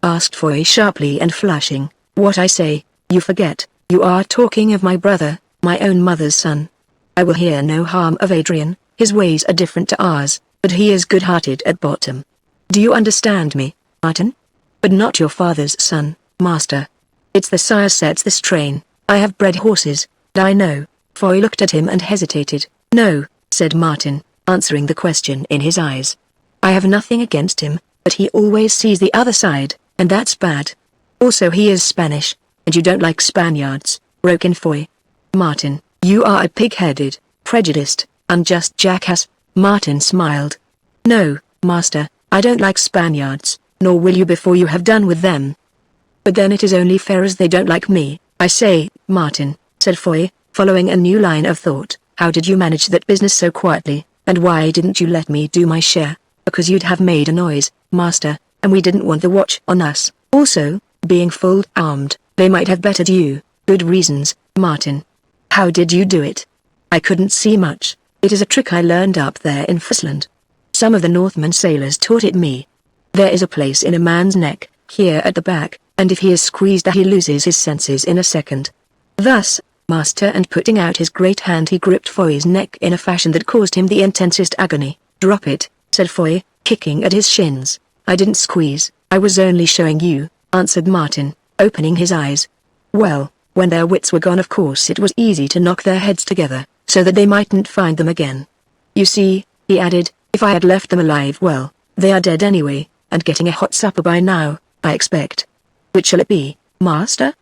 asked Foy sharply and flushing. "What I say, you forget, you are talking of my brother, my own mother's son." I will hear no harm of Adrian. His ways are different to ours, but he is good-hearted at bottom. Do you understand me, Martin? But not your father's son, master. It's the sire sets this train. I have bred horses, and I know. Foy looked at him and hesitated. No, said Martin, answering the question in his eyes. I have nothing against him, but he always sees the other side, and that's bad. Also he is Spanish, and you don't like Spaniards, broke in Foy. Martin, you are a pig-headed, prejudiced, unjust jackass. Martin smiled. No, master, I don't like Spaniards, nor will you before you have done with them. But then it is only fair as they don't like me, I say, Martin, said Foy, following a new line of thought. How did you manage that business so quietly, and why didn't you let me do my share? Because you'd have made a noise, master, and we didn't want the watch on us. Also, being full armed, they might have bettered you. Good reasons, Martin. How did you do it? I couldn't see much. It is a trick I learned up there in Friesland. Some of the Northman sailors taught it me. There is a place in a man's neck, here at the back, and if he is squeezed he loses his senses in a second. Thus, master, and putting out his great hand he gripped Foy's neck in a fashion that caused him the intensest agony. Drop it, said Foy, kicking at his shins. I didn't squeeze, I was only showing you, answered Martin, opening his eyes. Well, when their wits were gone of course it was easy to knock their heads together, so that they mightn't find them again. You see, he added, if I had left them alive well, they are dead anyway, and getting a hot supper by now, I expect. Which shall it be, master?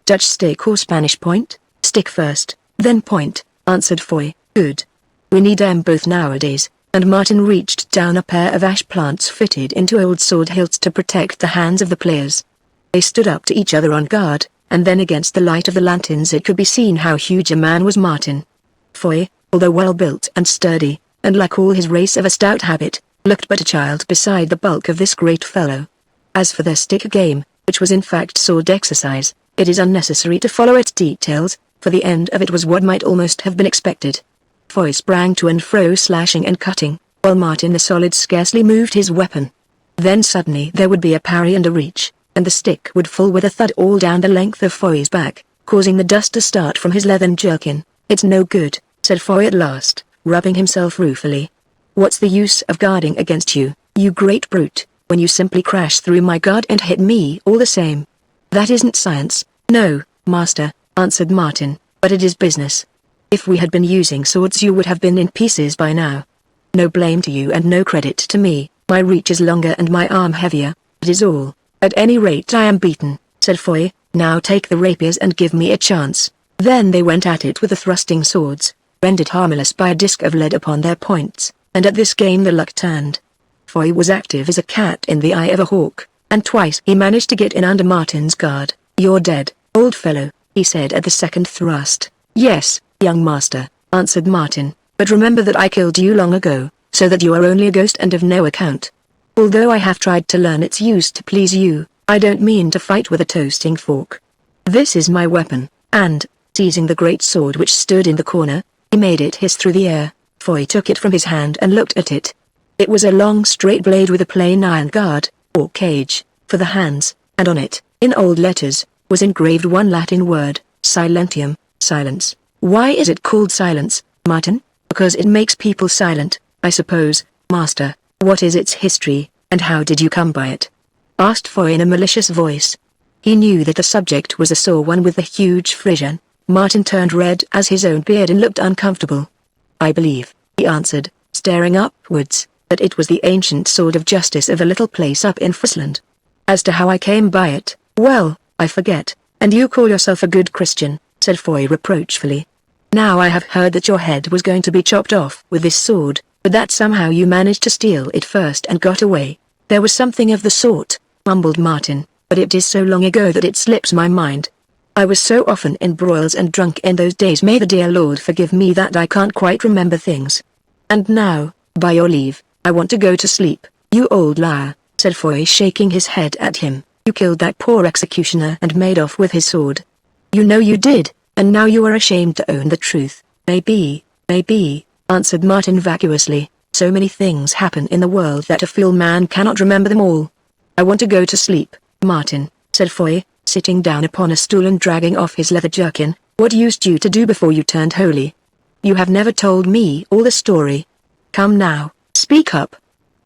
Dutch steak or Spanish point? Stick first, then point, answered Foy. Good. We need them both nowadays, and Martin reached down a pair of ash plants fitted into old sword hilts to protect the hands of the players. They stood up to each other on guard, and then against the light of the lanterns it could be seen how huge a man was Martin. Foy, although well built and sturdy, and like all his race of a stout habit, looked but a child beside the bulk of this great fellow. As for their stick game, which was in fact sword exercise, it is unnecessary to follow its details, for the end of it was what might almost have been expected. Foy sprang to and fro slashing and cutting, while Martin the Solid scarcely moved his weapon. Then suddenly there would be a parry and a reach, and the stick would fall with a thud all down the length of Foy's back, causing the dust to start from his leathern jerkin. It's no good, said Foy at last, rubbing himself ruefully. What's the use of guarding against you, you great brute, when you simply crash through my guard and hit me all the same? That isn't science. No, master, answered Martin, but it is business. If we had been using swords you would have been in pieces by now. No blame to you and no credit to me, my reach is longer and my arm heavier, it is all. At any rate I am beaten, said Foy. Now take the rapiers and give me a chance. Then they went at it with the thrusting swords, rendered harmless by a disc of lead upon their points, and at this game the luck turned. Foy was active as a cat in the eye of a hawk, and twice he managed to get in under Martin's guard. You're dead, old fellow, he said at the second thrust. Yes, young master, answered Martin, but remember that I killed you long ago, so that you are only a ghost and of no account. Although I have tried to learn its use to please you, I don't mean to fight with a toasting fork. This is my weapon, and, seizing the great sword which stood in the corner, he made it hiss through the air. Foy took it from his hand and looked at it. It was a long straight blade with a plain iron guard, or cage, for the hands, and on it, in old letters, was engraved one Latin word, silentium, silence. Why is it called silence, Martin? Because it makes people silent, I suppose, master. What is its history, and how did you come by it? Asked Foy in a malicious voice. He knew that the subject was a sore one with the huge Frisian. Martin turned red as his own beard and looked uncomfortable. I believe, he answered, staring upwards, that it was the ancient sword of justice of a little place up in Friesland. As to how I came by it, well, I forget, and you call yourself a good Christian, said Foy reproachfully. Now I have heard that your head was going to be chopped off with this sword, but that somehow you managed to steal it first and got away. There was something of the sort, mumbled Martin, but it is so long ago that it slips my mind. I was so often in broils and drunk in those days, may the dear Lord forgive me, that I can't quite remember things. And now, by your leave, I want to go to sleep. You old liar, said Foy shaking his head at him, you killed that poor executioner and made off with his sword. You know you did, and now you are ashamed to own the truth. Maybe, answered Martin vacuously, so many things happen in the world that a fool man cannot remember them all. I want to go to sleep, Martin, said Foy, sitting down upon a stool and dragging off his leather jerkin. What used you to do before you turned holy? You have never told me all the story. Come now, speak up.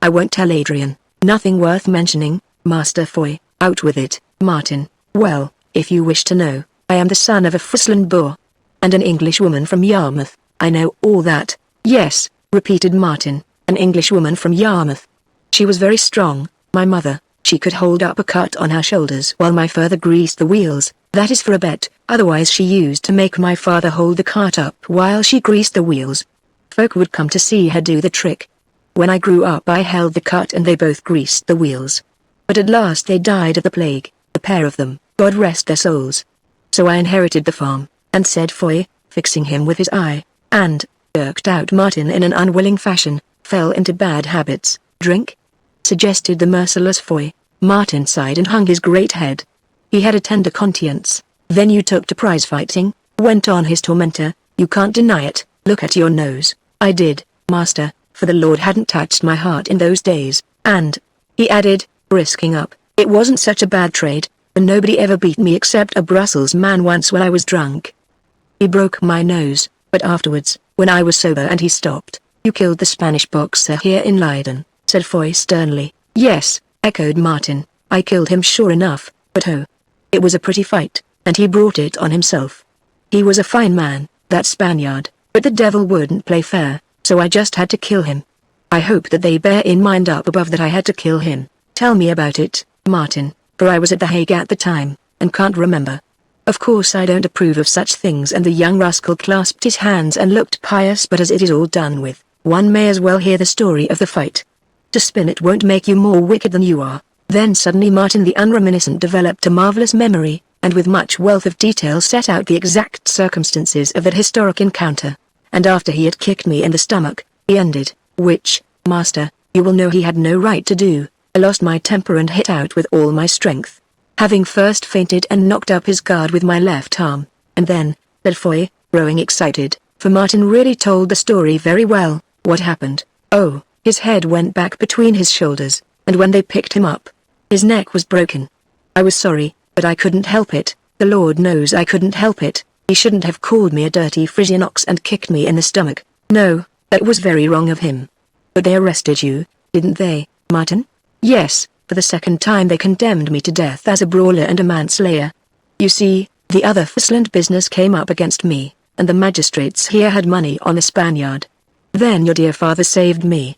I won't tell Adrian, nothing worth mentioning, Master Foy, out with it, Martin. Well, if you wish to know, I am the son of a Friesland boor. And an Englishwoman from Yarmouth, I know all that. Yes, repeated Martin, an Englishwoman from Yarmouth. She was very strong, my mother. She could hold up a cart on her shoulders while my father greased the wheels, that is for a bet, otherwise she used to make my father hold the cart up while she greased the wheels. Folk would come to see her do the trick. When I grew up I held the cart and they both greased the wheels. But at last they died of the plague, the pair of them, God rest their souls. So I inherited the farm, and said Foy, fixing him with his eye, and, irked out Martin in an unwilling fashion, fell into bad habits. Drink? Suggested the merciless Foy. Martin sighed and hung his great head. He had a tender conscience. Then you took to prize fighting, went on his tormentor. You can't deny it. Look at your nose. I did, master, for the Lord hadn't touched my heart in those days, and, he added, brisking up, it wasn't such a bad trade, and nobody ever beat me except a Brussels man once when I was drunk. He broke my nose, but afterwards, when I was sober and he stopped, you killed the Spanish boxer here in Leiden, said Foy sternly. Yes, echoed Martin, I killed him sure enough, but oh, it was a pretty fight, and he brought it on himself. He was a fine man, that Spaniard, but the devil wouldn't play fair, so I just had to kill him. I hope that they bear in mind up above that I had to kill him. Tell me about it, Martin, for I was at the Hague at the time, and can't remember. Of course I don't approve of such things, and the young rascal clasped his hands and looked pious, but as it is all done with, one may as well hear the story of the fight. To spin it won't make you more wicked than you are. Then suddenly Martin the unreminiscent developed a marvelous memory, and with much wealth of detail set out the exact circumstances of that historic encounter. And after he had kicked me in the stomach, he ended, which, master, you will know he had no right to do. I lost my temper and hit out with all my strength, having first fainted and knocked up his guard with my left arm, and then, said Foy, growing excited, for Martin really told the story very well. What happened? Oh, his head went back between his shoulders, and when they picked him up, his neck was broken. I was sorry, but I couldn't help it. The Lord knows I couldn't help it. He shouldn't have called me a dirty Frisian ox and kicked me in the stomach. No, that was very wrong of him. But they arrested you, didn't they, Martin? Yes, for the second time they condemned me to death as a brawler and a manslayer. You see, the other Friesland business came up against me, and the magistrates here had money on the Spaniard. Then your dear father saved me.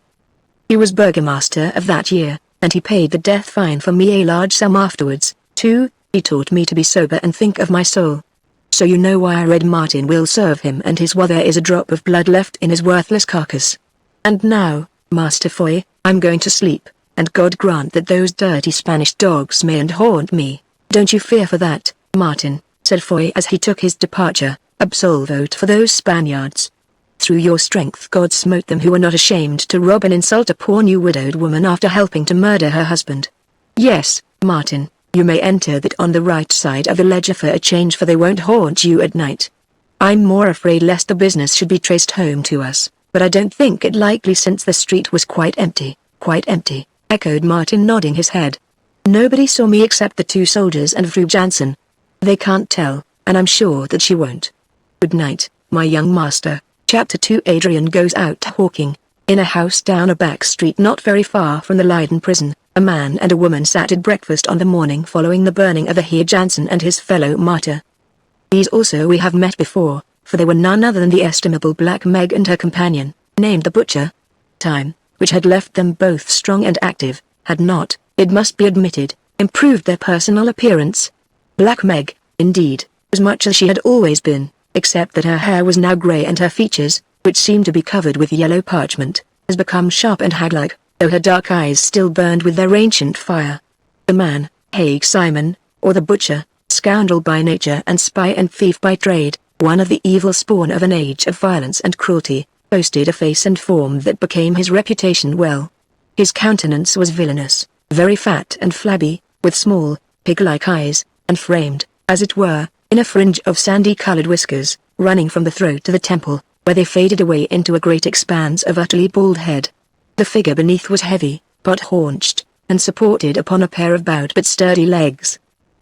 He was burgomaster of that year, and he paid the death fine for me a large sum afterwards, too. He taught me to be sober and think of my soul. So you know why I read Martin will serve him and his while there is a drop of blood left in his worthless carcass. And now, Master Foy, I'm going to sleep, and God grant that those dirty Spanish dogs mayn't haunt me. Don't you fear for that, Martin, said Foy as he took his departure. Absolvote for those Spaniards. Through your strength God smote them who were not ashamed to rob and insult a poor new widowed woman after helping to murder her husband. Yes, Martin, you may enter that on the right side of the ledger for a change, for they won't haunt you at night. I'm more afraid lest the business should be traced home to us, but I don't think it likely since the street was quite empty, echoed Martin nodding his head. Nobody saw me except the two soldiers and Fru Jansen. They can't tell, and I'm sure that she won't. Good night, my young master. Chapter 2 Adrian goes out hawking. In a house down a back street not very far from the Leiden prison, a man and a woman sat at breakfast on the morning following the burning of the Heer Jansen and his fellow martyr. These also we have met before, for they were none other than the estimable Black Meg and her companion, named the Butcher. Time, which had left them both strong and active, had not, it must be admitted, improved their personal appearance. Black Meg, indeed, as much as she had always been, except that her hair was now grey and her features, which seemed to be covered with yellow parchment, has become sharp and hag-like, though her dark eyes still burned with their ancient fire. The man, Hague Simon, or the Butcher, scoundrel by nature and spy and thief by trade, one of the evil spawn of an age of violence and cruelty, boasted a face and form that became his reputation well. His countenance was villainous, very fat and flabby, with small, pig-like eyes, and framed, as it were, in a fringe of sandy-colored whiskers, running from the throat to the temple, where they faded away into a great expanse of utterly bald head. The figure beneath was heavy, pot-haunched, and supported upon a pair of bowed but sturdy legs.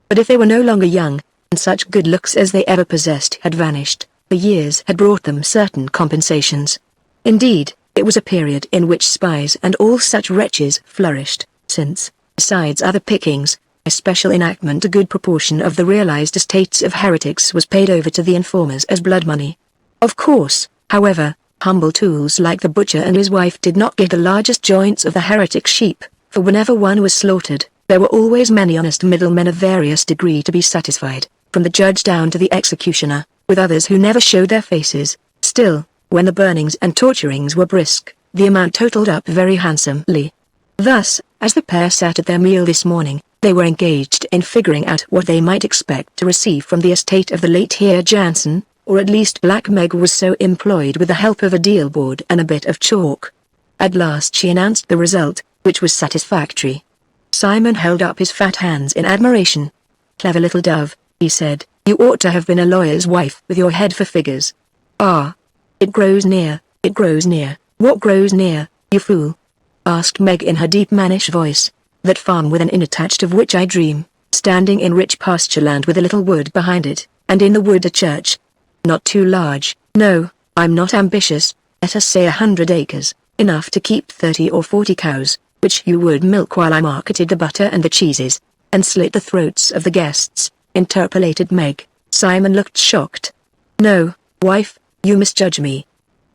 But if they were no longer young, and such good looks as they ever possessed had vanished, The years had brought them certain compensations. Indeed, it was a period in which spies and all such wretches flourished, since, besides other pickings, a special enactment a good proportion of the realized estates of heretics was paid over to the informers as blood money. Of course, however, humble tools like the butcher and his wife did not give the largest joints of the heretic sheep, for whenever one was slaughtered, there were always many honest middlemen of various degree to be satisfied, from the judge down to the executioner, with others who never showed their faces. Still, when the burnings and torturings were brisk, the amount totaled up very handsomely. Thus, as the pair sat at their meal this morning, they were engaged in figuring out what they might expect to receive from the estate of the late Heer Jansen, or at least Black Meg was so employed with the help of a deal board and a bit of chalk. At last she announced the result, which was satisfactory. Simon held up his fat hands in admiration. "Clever little dove," he said, "you ought to have been a lawyer's wife with your head for figures." "Ah. It grows near, it grows near." "What grows near, you fool?" asked Meg in her deep mannish voice. "That farm with an inn attached of which I dream, standing in rich pasture land with a little wood behind it, and in the wood a church. Not too large, no, I'm not ambitious, let us say 100 acres, enough to keep 30 or 40 cows, which you would milk while I marketed the butter and the cheeses, and slit the throats of the guests," interpolated Meg. Simon looked shocked. "No, wife, you misjudge me.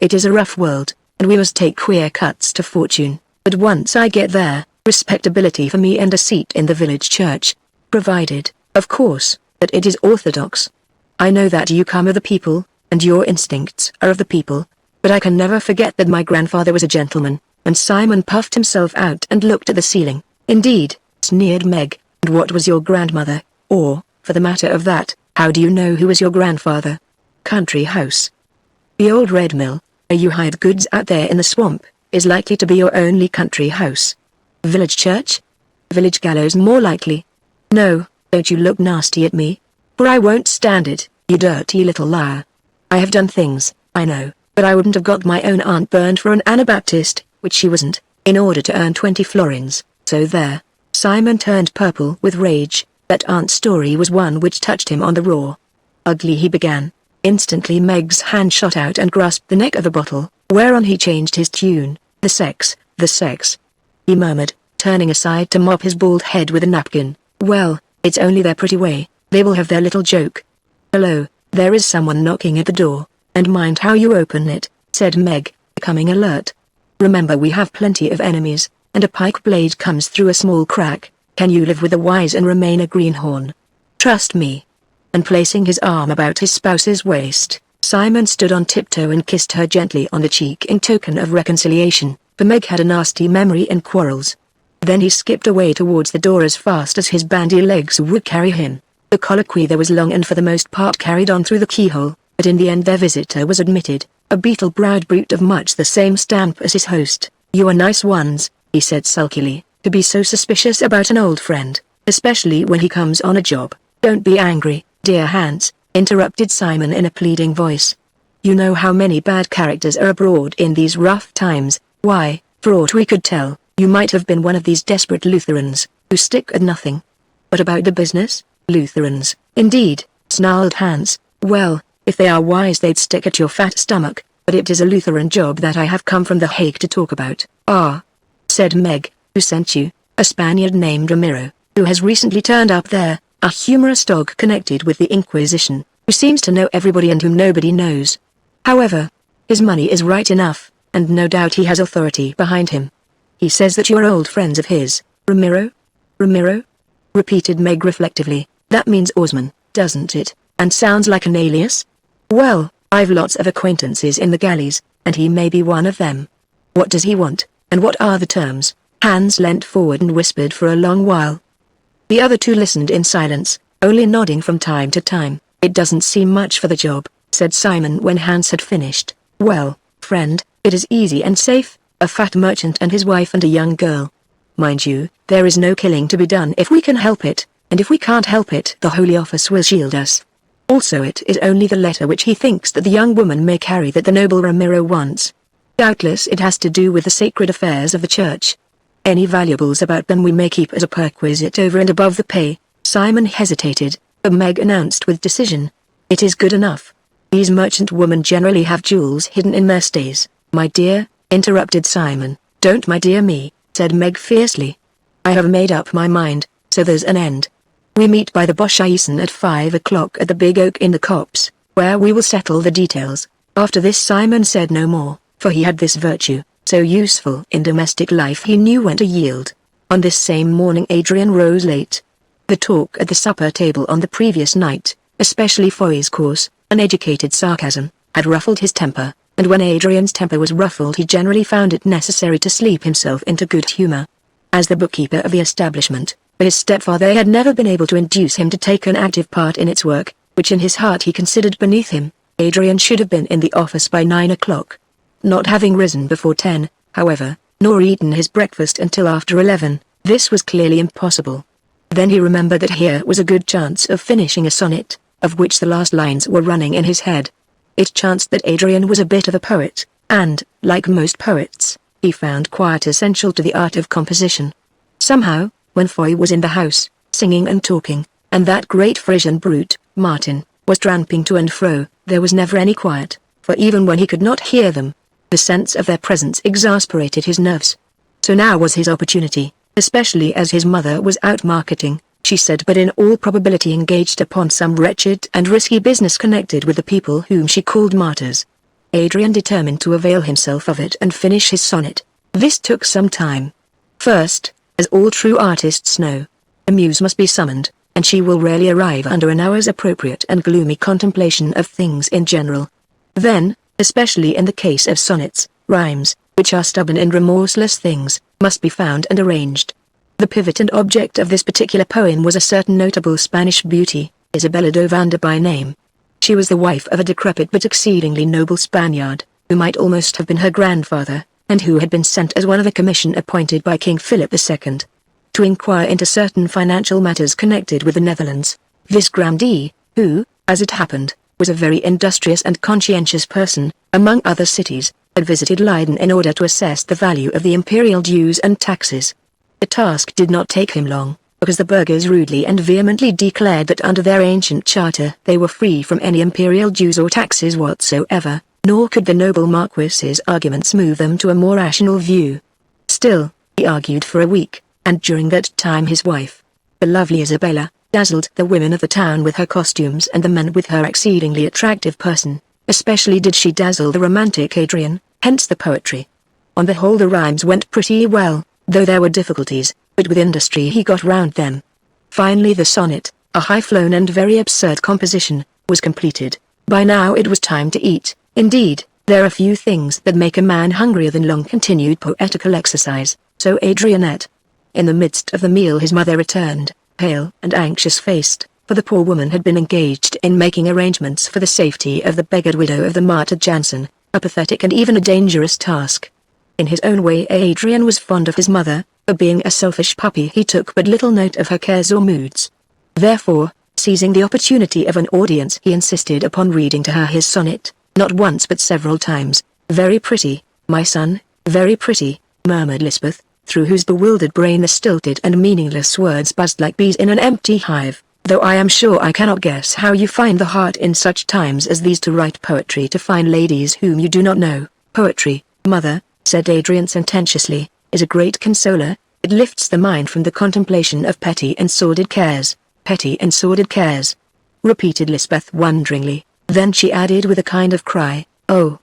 It is a rough world, and we must take queer cuts to fortune, but once I get there, respectability for me and a seat in the village church, provided, of course, that it is orthodox. I know that you come of the people, and your instincts are of the people, but I can never forget that my grandfather was a gentleman," and Simon puffed himself out and looked at the ceiling. "Indeed," sneered Meg, "and what was your grandmother, or, for the matter of that, how do you know who was your grandfather?" "Country house. The old red mill, where you hide goods out there in the swamp, is likely to be your only country house." "Village church? Village gallows more likely." "No, don't you look nasty at me, for I won't stand it, you dirty little liar. I have done things, I know, but I wouldn't have got my own aunt burned for an Anabaptist, which she wasn't, in order to earn 20 florins, so there." Simon turned purple with rage. That aunt's story was one which touched him on the raw. "Ugly," he began. Instantly Meg's hand shot out and grasped the neck of the bottle, whereon he changed his tune. The sex, he murmured, turning aside to mop his bald head with a napkin. "Well, it's only their pretty way, they will have their little joke." "Hello, there is someone knocking at the door, and mind how you open it," said Meg, becoming alert. "Remember we have plenty of enemies, and a pike blade comes through a small crack. Can you live with a wise and remain a greenhorn? Trust me." And placing his arm about his spouse's waist, Simon stood on tiptoe and kissed her gently on the cheek in token of reconciliation, for Meg had a nasty memory in quarrels. Then he skipped away towards the door as fast as his bandy legs would carry him. The colloquy there was long and for the most part carried on through the keyhole, but in the end their visitor was admitted, a beetle-browed brute of much the same stamp as his host. "You are nice ones," he said sulkily, "to be so suspicious about an old friend, especially when he comes on a job." "Don't be angry, dear Hans," interrupted Simon in a pleading voice. "You know how many bad characters are abroad in these rough times. Why, for aught we could tell, you might have been one of these desperate Lutherans, who stick at nothing." "But about the business? Lutherans, indeed," snarled Hans. "Well, if they are wise they'd stick at your fat stomach, but it is a Lutheran job that I have come from The Hague to talk about." "Ah," said Meg, "who sent you?" "A Spaniard named Ramiro, who has recently turned up there, a humorous dog connected with the Inquisition, who seems to know everybody and whom nobody knows. However, his money is right enough, and no doubt he has authority behind him. He says that you're old friends of his." "Ramiro? Ramiro?" repeated Meg reflectively. "That means Osman, doesn't it, and sounds like an alias? Well, I've lots of acquaintances in the galleys, and he may be one of them. What does he want, and what are the terms?" Hans leant forward and whispered for a long while. The other two listened in silence, only nodding from time to time. "It doesn't seem much for the job," said Simon when Hans had finished. "Well, friend, it is easy and safe, a fat merchant and his wife and a young girl. Mind you, there is no killing to be done if we can help it, and if we can't help it the Holy Office will shield us. Also it is only the letter which he thinks that the young woman may carry that the noble Ramiro wants. Doubtless it has to do with the sacred affairs of the church. Any valuables about them we may keep as a perquisite over and above the pay." Simon hesitated, but Meg announced with decision, "It is good enough." These merchant women generally have jewels hidden in their stays. My dear, interrupted Simon. Don't my dear me, said Meg fiercely. I have made up my mind, so there's an end. We meet by the Bosch-Eisen at 5 o'clock at the Big Oak in the copse, where we will settle the details. After this Simon said no more, for he had this virtue, so useful in domestic life he knew when to yield. On this same morning Adrian rose late. The talk at the supper table on the previous night, especially Foy's coarse, uneducated sarcasm, had ruffled his temper, and when Adrian's temper was ruffled he generally found it necessary to sleep himself into good humor. As the bookkeeper of the establishment, his stepfather had never been able to induce him to take an active part in its work, which in his heart he considered beneath him. Adrian should have been in the office by 9 o'clock. Not having risen before 10, however, nor eaten his breakfast until after 11, this was clearly impossible. Then he remembered that here was a good chance of finishing a sonnet, of which the last lines were running in his head. It chanced that Adrian was a bit of a poet, and, like most poets, he found quiet essential to the art of composition. Somehow, when Foy was in the house, singing and talking, and that great Frisian brute, Martin, was tramping to and fro, there was never any quiet, for even when he could not hear them, the sense of their presence exasperated his nerves. So now was his opportunity, especially as his mother was out marketing, she said, but in all probability engaged upon some wretched and risky business connected with the people whom she called martyrs. Adrian determined to avail himself of it and finish his sonnet. This took some time. First, as all true artists know, a muse must be summoned, and she will rarely arrive under an hour's appropriate and gloomy contemplation of things in general. Then, especially in the case of sonnets, rhymes, which are stubborn and remorseless things, must be found and arranged. The pivot and object of this particular poem was a certain notable Spanish beauty, Isabella d'Ovanda by name. She was the wife of a decrepit but exceedingly noble Spaniard, who might almost have been her grandfather, and who had been sent as one of a commission appointed by King Philip II. To inquire into certain financial matters connected with the Netherlands. This grandee, who, as it happened, was a very industrious and conscientious person, among other cities, had visited Leyden in order to assess the value of the imperial dues and taxes. The task did not take him long, because the burghers rudely and vehemently declared that under their ancient charter they were free from any imperial dues or taxes whatsoever, nor could the noble Marquis's arguments move them to a more rational view. Still, he argued for a week, and during that time his wife, the lovely Isabella, dazzled the women of the town with her costumes and the men with her exceedingly attractive person. Especially did she dazzle the romantic Adrian, hence the poetry. On the whole the rhymes went pretty well, though there were difficulties, but with industry he got round them. Finally the sonnet, a high-flown and very absurd composition, was completed. By now it was time to eat. Indeed, there are few things that make a man hungrier than long-continued poetical exercise, so Adrian ate. In the midst of the meal his mother returned, pale and anxious-faced, for the poor woman had been engaged in making arrangements for the safety of the beggared widow of the martyr Jansen, a pathetic and even a dangerous task. In his own way Adrian was fond of his mother, but being a selfish puppy he took but little note of her cares or moods. Therefore, seizing the opportunity of an audience he insisted upon reading to her his sonnet, not once but several times. "Very pretty, my son, very pretty," murmured Lysbeth, through whose bewildered brain the stilted and meaningless words buzzed like bees in an empty hive. "Though I am sure I cannot guess how you find the heart in such times as these to write poetry to fine ladies whom you do not know." "Poetry, mother," said Adrian sententiously, "is a great consoler. It lifts the mind from the contemplation of petty and sordid cares." "Petty and sordid cares," repeated Lysbeth wonderingly. Then she added with a kind of cry, "Oh,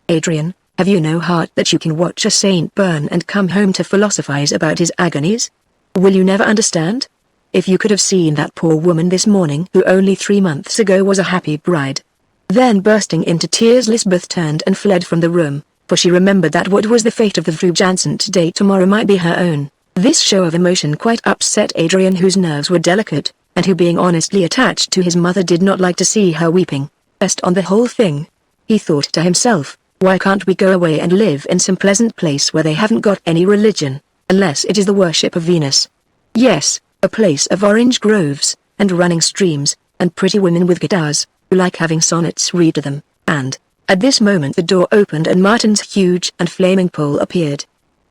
Adrian, have you no heart that you can watch a saint burn and come home to philosophize about his agonies? Will you never understand? If you could have seen that poor woman this morning who only 3 months ago was a happy bride." Then bursting into tears Lysbeth turned and fled from the room, for she remembered that what was the fate of the Fru Jansen today tomorrow might be her own. This show of emotion quite upset Adrian, whose nerves were delicate, and who being honestly attached to his mother did not like to see her weeping. Best on the whole thing, he thought to himself, why can't we go away and live in some pleasant place where they haven't got any religion, unless it is the worship of Venus? Yes, a place of orange groves, and running streams, and pretty women with guitars, who like having sonnets read to them, and, at this moment the door opened and Martin's huge and flaming pole appeared.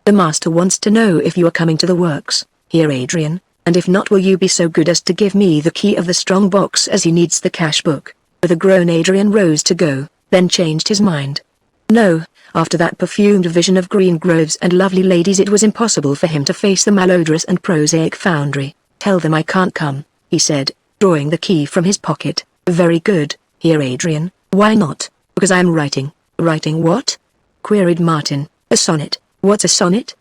"The master wants to know if you are coming to the works, here Adrian, and if not will you be so good as to give me the key of the strong box as he needs the cash book." With a groan Adrian rose to go, then changed his mind. No, after that perfumed vision of green groves and lovely ladies it was impossible for him to face the malodorous and prosaic foundry. Tell them I can't come, he said, drawing the key from his pocket. Very good, here Adrian, why not? Because I am writing. Writing what? Queried Martin. A sonnet. What's a sonnet?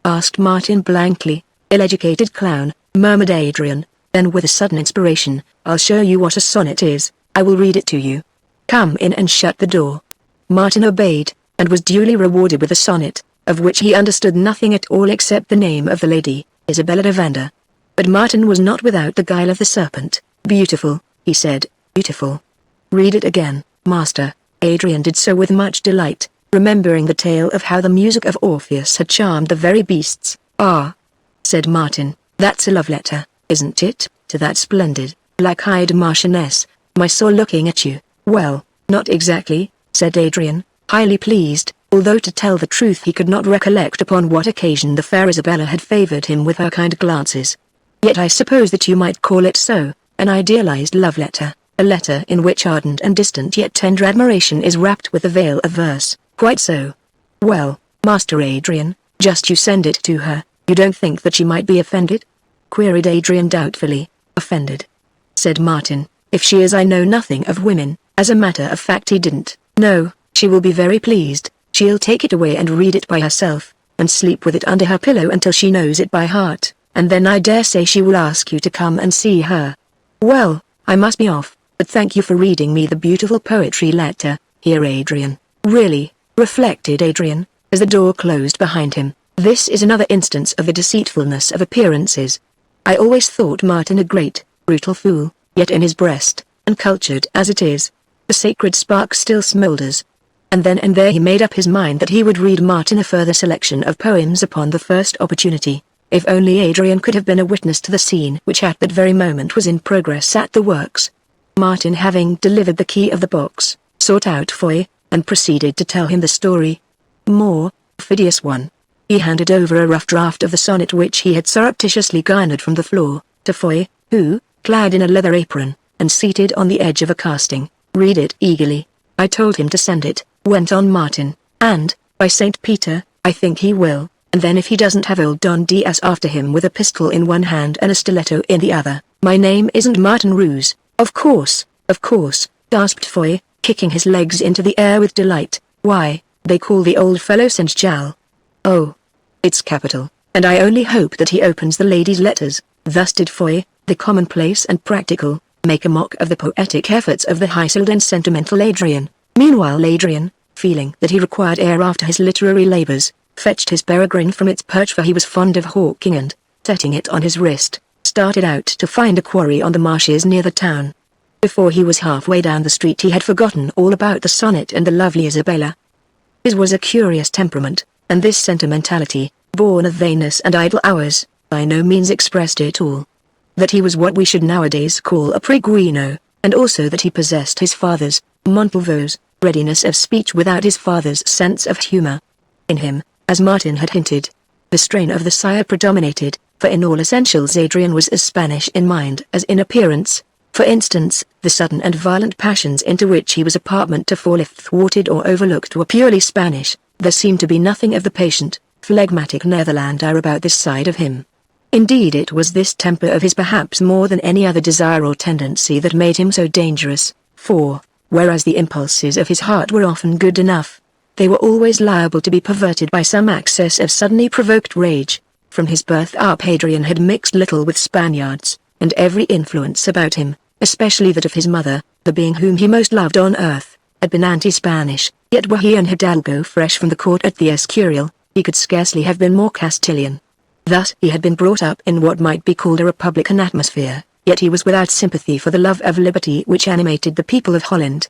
Asked Martin blankly. Ill-educated clown, murmured Adrian, then with a sudden inspiration, I'll show you what a sonnet is, I will read it to you. Come in and shut the door. Martin obeyed, and was duly rewarded with a sonnet, of which he understood nothing at all except the name of the lady, Isabella de Vanda. But Martin was not without the guile of the serpent. Beautiful, he said, beautiful. Read it again, master. Adrian did so with much delight, remembering the tale of how the music of Orpheus had charmed the very beasts. Ah, said Martin, that's a love letter, isn't it, to that splendid, black-eyed Marchioness, I saw looking at you. Well, not exactly, said Adrian, highly pleased, although to tell the truth he could not recollect upon what occasion the fair Isabella had favoured him with her kind glances. Yet I suppose that you might call it so, an idealized love letter, a letter in which ardent and distant yet tender admiration is wrapped with a veil of verse. Quite so. Well, Master Adrian, just you send it to her. You don't think that she might be offended? Queried Adrian doubtfully. Offended? Said Martin. If she is, I know nothing of women. As a matter of fact he didn't. No, she will be very pleased. She'll take it away and read it by herself, and sleep with it under her pillow until she knows it by heart, and then I dare say she will ask you to come and see her. Well, I must be off, but thank you for reading me the beautiful poetry letter, here Adrian. Really, reflected Adrian, as the door closed behind him, this is another instance of the deceitfulness of appearances. I always thought Martin a great, brutal fool, yet in his breast, uncultured as it is, the sacred spark still smoulders. And then and there he made up his mind that he would read Martin a further selection of poems upon the first opportunity. If only Adrian could have been a witness to the scene which at that very moment was in progress at the works. Martin, having delivered the key of the box, sought out Foy, and proceeded to tell him the story. More, perfidious one. He handed over a rough draft of the sonnet which he had surreptitiously garnered from the floor, to Foy, who, clad in a leather apron, and seated on the edge of a casting, read it eagerly. I told him to send it, went on Martin, and, by St. Peter, I think he will, and then if he doesn't have old Don Diaz after him with a pistol in one hand and a stiletto in the other. My name isn't Martin Roos. Of course, gasped Foy, kicking his legs into the air with delight. Why, they call the old fellow St. Jal. Oh, it's capital, and I only hope that he opens the lady's letters. Thus did Foy, the commonplace and practical, make a mock of the poetic efforts of the high-souled and sentimental Adrian. Meanwhile Adrian, feeling that he required air after his literary labours, fetched his peregrine from its perch, for he was fond of hawking, and, setting it on his wrist, started out to find a quarry on the marshes near the town. Before he was halfway down the street he had forgotten all about the sonnet and the lovely Isabella. His was a curious temperament, and this sentimentality, born of vainness and idle hours, by no means expressed it all. That he was what we should nowadays call a priguino, and also that he possessed his father's, Montalvo's, readiness of speech without his father's sense of humour. In him, as Martin had hinted, the strain of the sire predominated, for in all essentials Adrian was as Spanish in mind as in appearance. For instance, the sudden and violent passions into which he was apartment to fall if thwarted or overlooked were purely Spanish. There seemed to be nothing of the patient, phlegmatic Netherlander about this side of him. Indeed it was this temper of his perhaps more than any other desire or tendency that made him so dangerous, for, whereas the impulses of his heart were often good enough, they were always liable to be perverted by some access of suddenly provoked rage. From his birth up Adrian had mixed little with Spaniards, and every influence about him, especially that of his mother, the being whom he most loved on earth, had been anti-Spanish. Yet were he an Hidalgo fresh from the court at the Escurial, he could scarcely have been more Castilian. Thus he had been brought up in what might be called a republican atmosphere, yet he was without sympathy for the love of liberty which animated the people of Holland.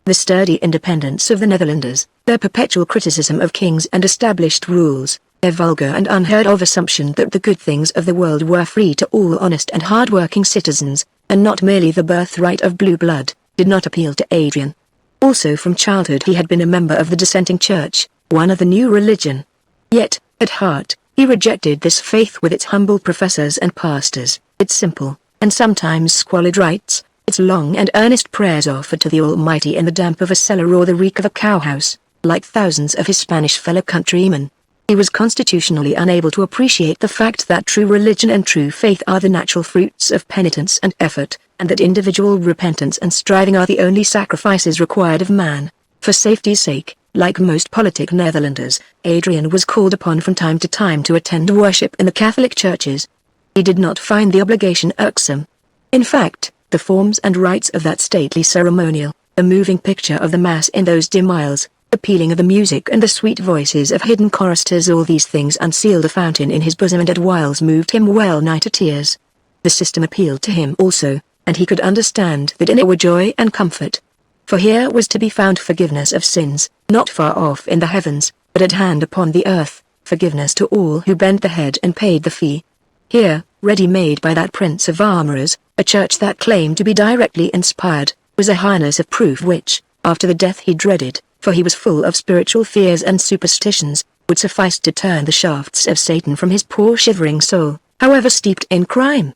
The sturdy independence of the Netherlanders, their perpetual criticism of kings and established rules, their vulgar and unheard of assumption that the good things of the world were free to all honest and hard-working citizens, and not merely the birthright of blue blood, did not appeal to Adrian. Also from childhood he had been a member of the dissenting church, one of the new religion. Yet, at heart, he rejected this faith with its humble professors and pastors, its simple, and sometimes squalid rites, its long and earnest prayers offered to the Almighty in the damp of a cellar or the reek of a cowhouse, like thousands of his Spanish fellow countrymen. He was constitutionally unable to appreciate the fact that true religion and true faith are the natural fruits of penitence and effort, and that individual repentance and striving are the only sacrifices required of man. For safety's sake, like most politic Netherlanders, Adrian was called upon from time to time to attend worship in the Catholic churches. He did not find the obligation irksome. In fact, the forms and rites of that stately ceremonial, a moving picture of the Mass in those dim aisles, the pealing of the music and the sweet voices of hidden choristers, all these things unsealed a fountain in his bosom and at whiles moved him well nigh to tears. The system appealed to him also, and he could understand that in it were joy and comfort. For here was to be found forgiveness of sins, not far off in the heavens, but at hand upon the earth, forgiveness to all who bent the head and paid the fee. Here, ready-made by that prince of armorers, a church that claimed to be directly inspired, was a harness of proof which, after the death he dreaded, for he was full of spiritual fears and superstitions, would suffice to turn the shafts of Satan from his poor shivering soul, however steeped in crime.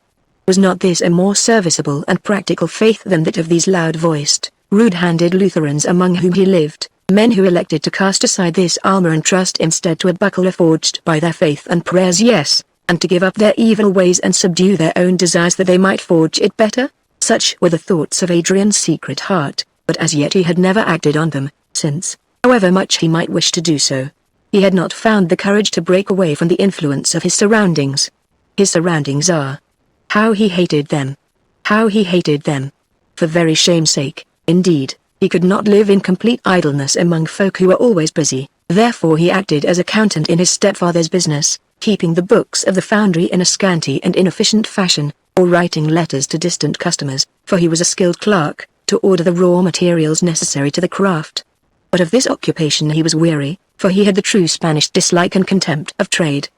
Was not this a more serviceable and practical faith than that of these loud-voiced, rude-handed Lutherans among whom he lived, men who elected to cast aside this armor and trust instead to a buckler forged by their faith and prayers, yes, and to give up their evil ways and subdue their own desires that they might forge it better? Such were the thoughts of Adrian's secret heart, but as yet he had never acted on them, since, however much he might wish to do so, he had not found the courage to break away from the influence of his surroundings. His surroundings are. How he hated them. How he hated them. For very shame's sake, indeed, he could not live in complete idleness among folk who were always busy, therefore he acted as accountant in his stepfather's business, keeping the books of the foundry in a scanty and inefficient fashion, or writing letters to distant customers, for he was a skilled clerk, to order the raw materials necessary to the craft. But of this occupation he was weary, for he had the true Spanish dislike and contempt of trade.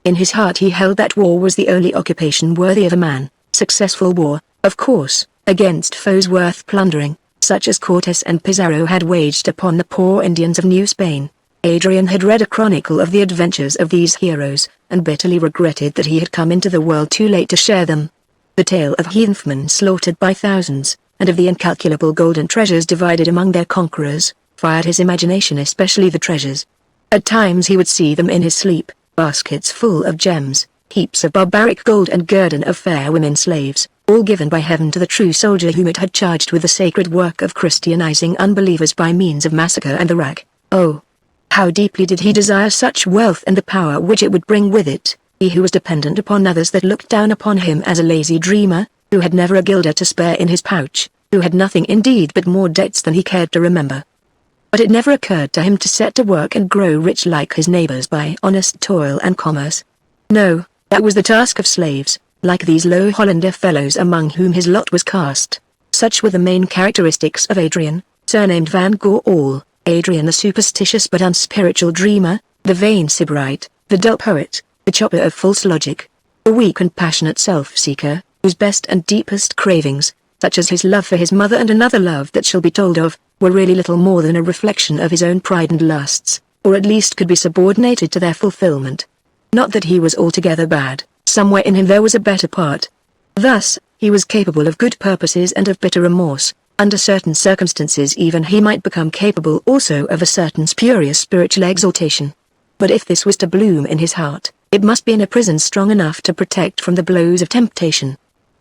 In his heart he held that war was the only occupation worthy of a man, successful war, of course, against foes worth plundering, such as Cortes and Pizarro had waged upon the poor Indians of New Spain. Adrian had read a chronicle of the adventures of these heroes, and bitterly regretted that he had come into the world too late to share them. The tale of heathen slaughtered by thousands, and of the incalculable golden treasures divided among their conquerors, fired his imagination, especially the treasures. At times he would see them in his sleep, baskets full of gems, heaps of barbaric gold and guerdon of fair women slaves, all given by heaven to the true soldier whom it had charged with the sacred work of Christianizing unbelievers by means of massacre and the rack. Oh, how deeply did he desire such wealth and the power which it would bring with it, he who was dependent upon others, that looked down upon him as a lazy dreamer, who had never a guilder to spare in his pouch, who had nothing indeed but more debts than he cared to remember. But it never occurred to him to set to work and grow rich like his neighbors by honest toil and commerce. No, that was the task of slaves, like these low Hollander fellows among whom his lot was cast. Such were the main characteristics of Adrian, surnamed Van Gool, Adrian the superstitious but unspiritual dreamer, the vain sybarite, the dull poet, the chopper of false logic, the weak and passionate self-seeker, whose best and deepest cravings, such as his love for his mother and another love that shall be told of, were really little more than a reflection of his own pride and lusts, or at least could be subordinated to their fulfillment. Not that he was altogether bad, somewhere in him there was a better part. Thus, he was capable of good purposes and of bitter remorse. Under certain circumstances even he might become capable also of a certain spurious spiritual exaltation. But if this was to bloom in his heart, it must be in a prison strong enough to protect from the blows of temptation.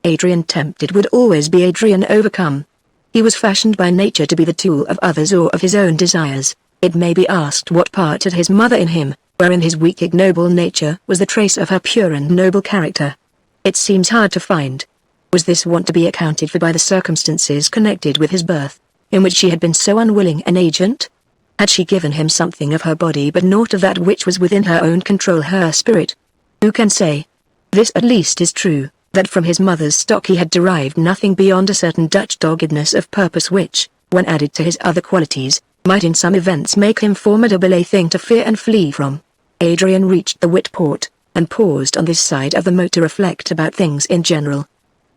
Adrian tempted would always be Adrian overcome. He was fashioned by nature to be the tool of others or of his own desires. It may be asked what part had his mother in him, wherein his weak ignoble nature was the trace of her pure and noble character. It seems hard to find. Was this want to be accounted for by the circumstances connected with his birth, in which she had been so unwilling an agent? Had she given him something of her body but naught of that which was within her own control, her spirit? Who can say? This at least is true, that from his mother's stock he had derived nothing beyond a certain Dutch doggedness of purpose which, when added to his other qualities, might in some events make him formidable, a thing to fear and flee from. Adrian reached the Whitport, and paused on this side of the moat to reflect about things in general.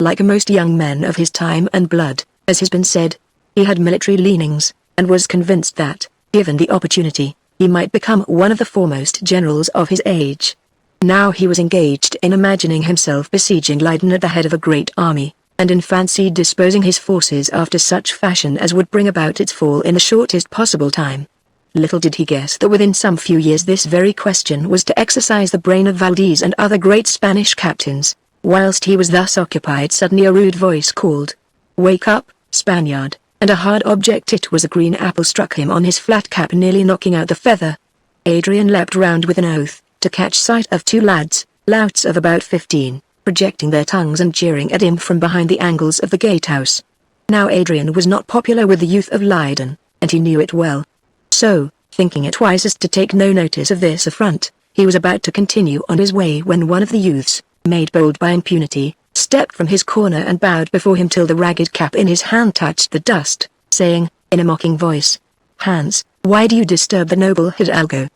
Like most young men of his time and blood, as has been said, he had military leanings, and was convinced that, given the opportunity, he might become one of the foremost generals of his age. Now he was engaged in imagining himself besieging Leyden at the head of a great army. and in fancy disposing his forces after such fashion as would bring about its fall in the shortest possible time. Little did he guess that within some few years this very question was to exercise the brain of Valdez and other great Spanish captains. Whilst he was thus occupied, suddenly a rude voice called, "Wake up, Spaniard," and a hard object, it was a green apple, struck him on his flat cap, nearly knocking out the feather. Adrian leapt round with an oath, to catch sight of two lads, louts of about 15, projecting their tongues and jeering at him from behind the angles of the gatehouse. Now Adrian was not popular with the youth of Leyden, and he knew it well. So, thinking it wisest to take no notice of this affront, he was about to continue on his way when one of the youths, made bold by impunity, stepped from his corner and bowed before him till the ragged cap in his hand touched the dust, saying, in a mocking voice, "Hans, why do you disturb the noble Hidalgo?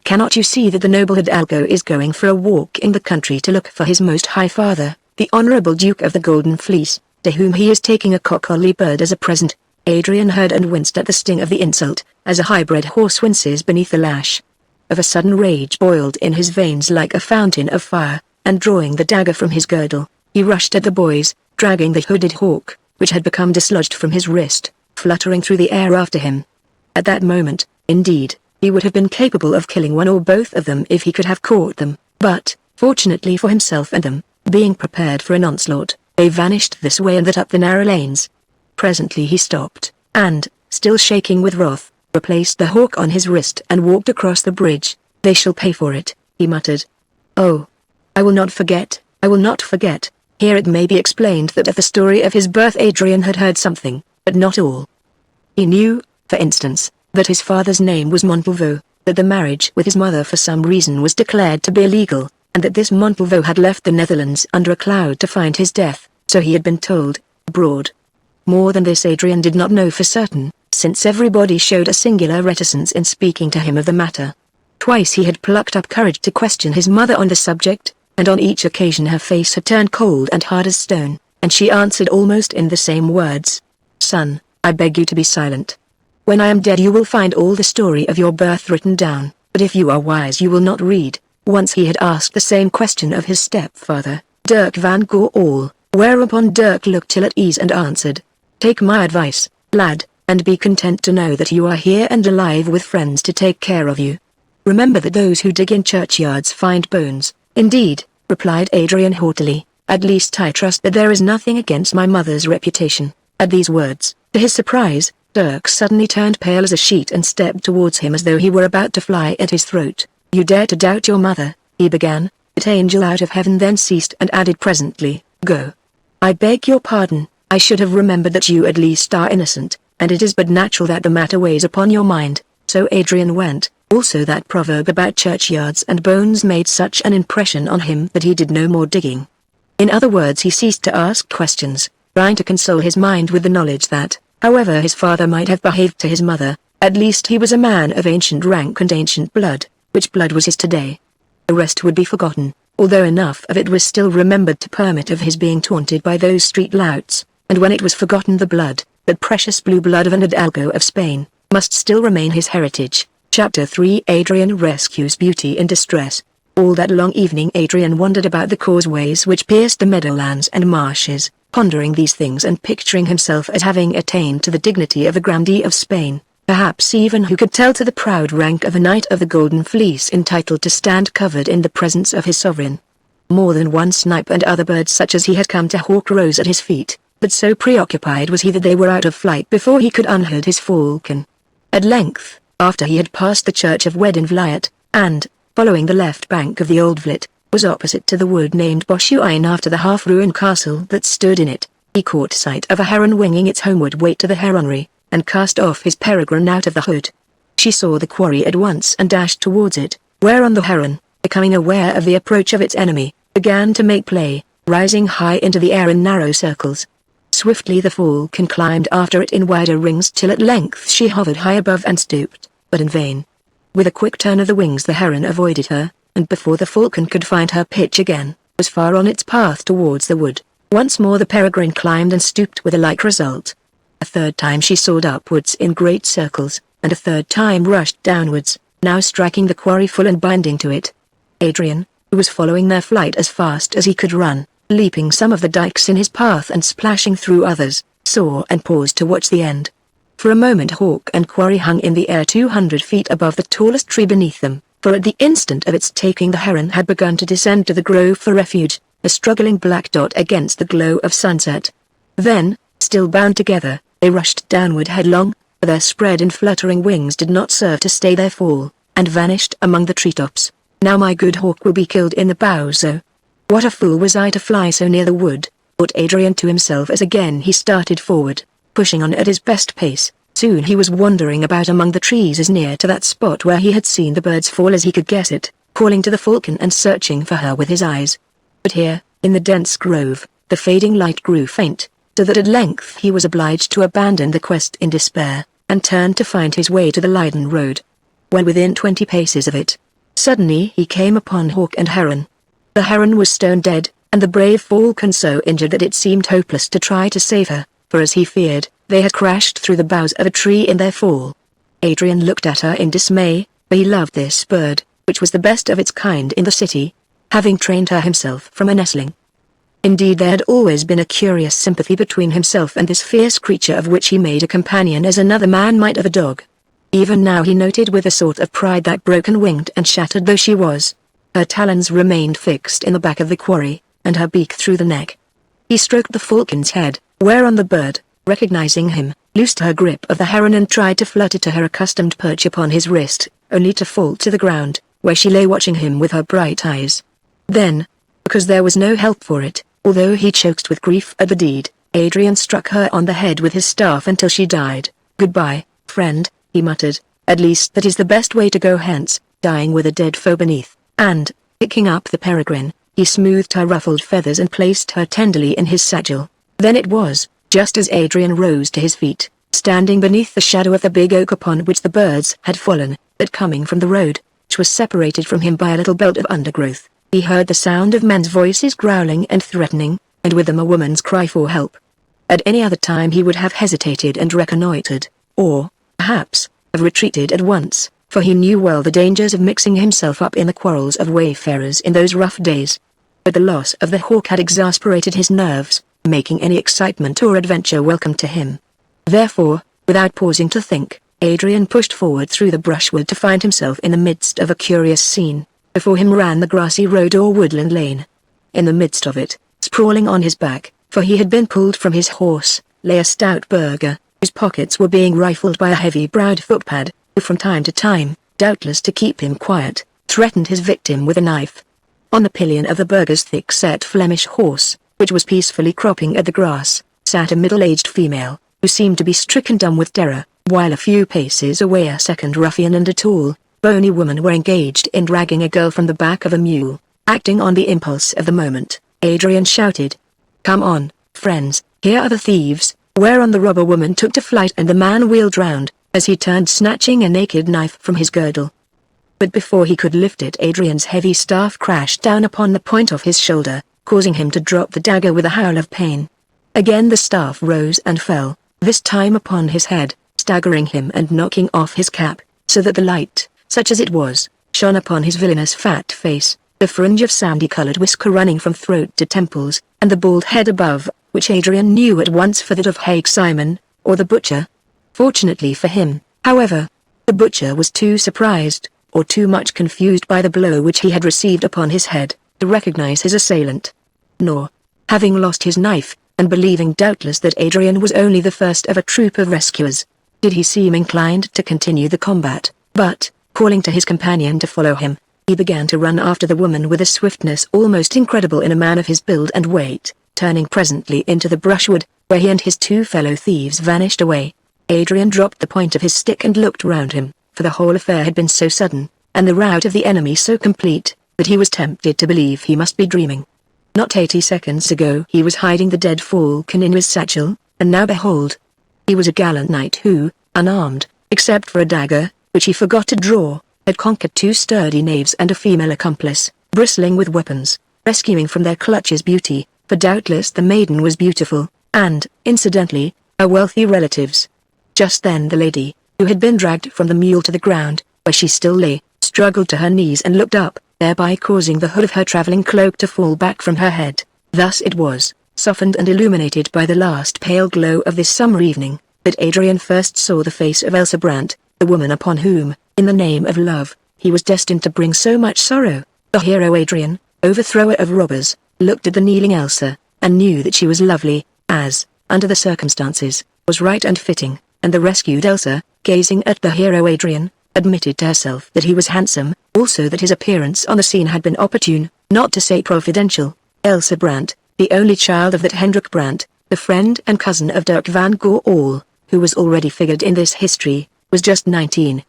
Cannot you see that the noble Hidalgo is going for a walk in the country to look for his most high father, the Honourable Duke of the Golden Fleece, to whom he is taking a cock-collie bird as a present?" Adrian heard and winced at the sting of the insult, as a high-bred horse winces beneath the lash. Of a sudden rage boiled in his veins like a fountain of fire, and drawing the dagger from his girdle, he rushed at the boys, dragging the hooded hawk, which had become dislodged from his wrist, fluttering through the air after him. At that moment, indeed, he would have been capable of killing one or both of them if he could have caught them, but, fortunately for himself and them, being prepared for an onslaught, they vanished this way and that up the narrow lanes. Presently he stopped, and, still shaking with wrath, replaced the hawk on his wrist and walked across the bridge. "They shall pay for it," he muttered. "Oh, I will not forget, I will not forget." Here it may be explained that of the story of his birth Adrian had heard something, but not all. He knew, for instance, that his father's name was Montalvo, that the marriage with his mother for some reason was declared to be illegal, and that this Montalvo had left the Netherlands under a cloud to find his death, so he had been told, abroad. More than this Adrian did not know for certain, since everybody showed a singular reticence in speaking to him of the matter. Twice he had plucked up courage to question his mother on the subject, and on each occasion her face had turned cold and hard as stone, and she answered almost in the same words, "Son, I beg you to be silent. When I am dead you will find all the story of your birth written down, but if you are wise you will not read." Once he had asked the same question of his stepfather, Dirk van Goorl, whereupon Dirk looked ill at ease and answered, "Take my advice, lad, and be content to know that you are here and alive with friends to take care of you. Remember that those who dig in churchyards find bones." "Indeed," replied Adrian haughtily, "at least I trust that there is nothing against my mother's reputation." At these words, to his surprise, Dirk suddenly turned pale as a sheet and stepped towards him as though he were about to fly at his throat. "You dare to doubt your mother," he began, but angel out of heaven then ceased and added presently, "Go. I beg your pardon, I should have remembered that you at least are innocent, and it is but natural that the matter weighs upon your mind." So Adrian went. Also that proverb about churchyards and bones made such an impression on him that he did no more digging. In other words, he ceased to ask questions, trying to console his mind with the knowledge that, however his father might have behaved to his mother, at least he was a man of ancient rank and ancient blood, which blood was his today. The rest would be forgotten, although enough of it was still remembered to permit of his being taunted by those street louts, and when it was forgotten the blood, that precious blue blood of an Hidalgo of Spain, must still remain his heritage. Chapter 3 Adrian rescues Beauty in distress. All that long evening Adrian wandered about the causeways which pierced the meadowlands and marshes, pondering these things and picturing himself as having attained to the dignity of a grandee of Spain, perhaps even who could tell to the proud rank of a knight of the Golden Fleece entitled to stand covered in the presence of his sovereign. More than one snipe and other birds such as he had come to hawk rose at his feet, but so preoccupied was he that they were out of flight before he could unhood his falcon. At length, after he had passed the church of Wedenvliet, and, following the left bank of the Old Vliet, was opposite to the wood named Boshuin after the half-ruined castle that stood in it, he caught sight of a heron winging its homeward way to the heronry, and cast off his peregrine out of the hood. She saw the quarry at once and dashed towards it, whereon the heron, becoming aware of the approach of its enemy, began to make play, rising high into the air in narrow circles. Swiftly the falcon climbed after it in wider rings till at length she hovered high above and stooped, but in vain. With a quick turn of the wings the heron avoided her, and before the falcon could find her pitch again, was far on its path towards the wood. Once more the peregrine climbed and stooped with a like result. A third time she soared upwards in great circles, and a third time rushed downwards, now striking the quarry full and binding to it. Adrian, who was following their flight as fast as he could run, leaping some of the dikes in his path and splashing through others, saw and paused to watch the end. For a moment hawk and quarry hung in the air 200 feet above the tallest tree beneath them, for at the instant of its taking the heron had begun to descend to the grove for refuge, a struggling black dot against the glow of sunset. Then, still bound together, they rushed downward headlong, but their spread and fluttering wings did not serve to stay their fall, and vanished among the treetops. Now my good hawk will be killed in the boughs. Oh, what a fool was I to fly so near the wood, thought Adrian to himself as again he started forward, pushing on at his best pace. Soon he was wandering about among the trees as near to that spot where he had seen the birds fall as he could guess it, calling to the falcon and searching for her with his eyes. But here, in the dense grove, the fading light grew faint, so that at length he was obliged to abandon the quest in despair, and turned to find his way to the Leiden road. When within 20 paces of it, suddenly he came upon hawk and heron. The heron was stone dead, and the brave falcon so injured that it seemed hopeless to try to save her, for as he feared, they had crashed through the boughs of a tree in their fall. Adrian looked at her in dismay, for he loved this bird, which was the best of its kind in the city, having trained her himself from a nestling. Indeed there had always been a curious sympathy between himself and this fierce creature of which he made a companion as another man might of a dog. Even now he noted with a sort of pride that broken-winged and shattered though she was, her talons remained fixed in the back of the quarry, and her beak through the neck. He stroked the falcon's head, whereon the bird, recognizing him, loosed her grip of the heron and tried to flutter to her accustomed perch upon his wrist, only to fall to the ground, where she lay watching him with her bright eyes. Then, because there was no help for it, although he choked with grief at the deed, Adrian struck her on the head with his staff until she died. "Goodbye, friend," he muttered, "at least that is the best way to go hence, dying with a dead foe beneath," and, picking up the peregrine, he smoothed her ruffled feathers and placed her tenderly in his satchel. Then it was, just as Adrian rose to his feet, standing beneath the shadow of the big oak upon which the birds had fallen, that coming from the road, which was separated from him by a little belt of undergrowth, he heard the sound of men's voices growling and threatening, and with them a woman's cry for help. At any other time he would have hesitated and reconnoitered, or, perhaps, have retreated at once, for he knew well the dangers of mixing himself up in the quarrels of wayfarers in those rough days. But the loss of the hawk had exasperated his nerves, making any excitement or adventure welcome to him. Therefore, without pausing to think, Adrian pushed forward through the brushwood to find himself in the midst of a curious scene. Before him ran the grassy road or woodland lane. In the midst of it, sprawling on his back, for he had been pulled from his horse, lay a stout burgher, whose pockets were being rifled by a heavy-browed footpad, who from time to time, doubtless to keep him quiet, threatened his victim with a knife. On the pillion of the burgher's thick-set Flemish horse, which was peacefully cropping at the grass, sat a middle-aged female, who seemed to be stricken dumb with terror, while a few paces away a second ruffian and a tall, bony woman were engaged in dragging a girl from the back of a mule. Acting on the impulse of the moment, Adrian shouted, "Come on, friends, here are the thieves," whereon the robber woman took to flight and the man wheeled round, as he turned snatching a naked knife from his girdle. But before he could lift it Adrian's heavy staff crashed down upon the point of his shoulder, causing him to drop the dagger with a howl of pain. Again the staff rose and fell, this time upon his head, staggering him and knocking off his cap, so that the light, such as it was, shone upon his villainous fat face, the fringe of sandy-colored whisker running from throat to temples, and the bald head above, which Adrian knew at once for that of Haig Simon, or the butcher. Fortunately for him, however, the butcher was too surprised, or too much confused by the blow which he had received upon his head, to recognize his assailant. Nor, having lost his knife, and believing doubtless that Adrian was only the first of a troop of rescuers, did he seem inclined to continue the combat, but, calling to his companion to follow him, he began to run after the woman with a swiftness almost incredible in a man of his build and weight, turning presently into the brushwood, where he and his two fellow thieves vanished away. Adrian dropped the point of his stick and looked round him, for the whole affair had been so sudden, and the rout of the enemy so complete, that he was tempted to believe he must be dreaming. Not 80 seconds ago he was hiding the dead falcon in his satchel, and now behold, he was a gallant knight who, unarmed, except for a dagger, which he forgot to draw, had conquered two sturdy knaves and a female accomplice, bristling with weapons, rescuing from their clutches beauty, for doubtless the maiden was beautiful, and, incidentally, her wealthy relatives. Just then the lady, who had been dragged from the mule to the ground, where she still lay, struggled to her knees and looked up, thereby causing the hood of her traveling cloak to fall back from her head. Thus it was, softened and illuminated by the last pale glow of this summer evening, that Adrian first saw the face of Elsa Brandt, the woman upon whom, in the name of love, he was destined to bring so much sorrow. The hero Adrian, overthrower of robbers, looked at the kneeling Elsa, and knew that she was lovely, as, under the circumstances, was right and fitting, and the rescued Elsa, gazing at the hero Adrian, admitted to herself that he was handsome, also that his appearance on the scene had been opportune, not to say providential. Elsa Brandt, the only child of that Hendrik Brandt, the friend and cousin of Dirk van Goorl, who was already figured in this history, was just 19.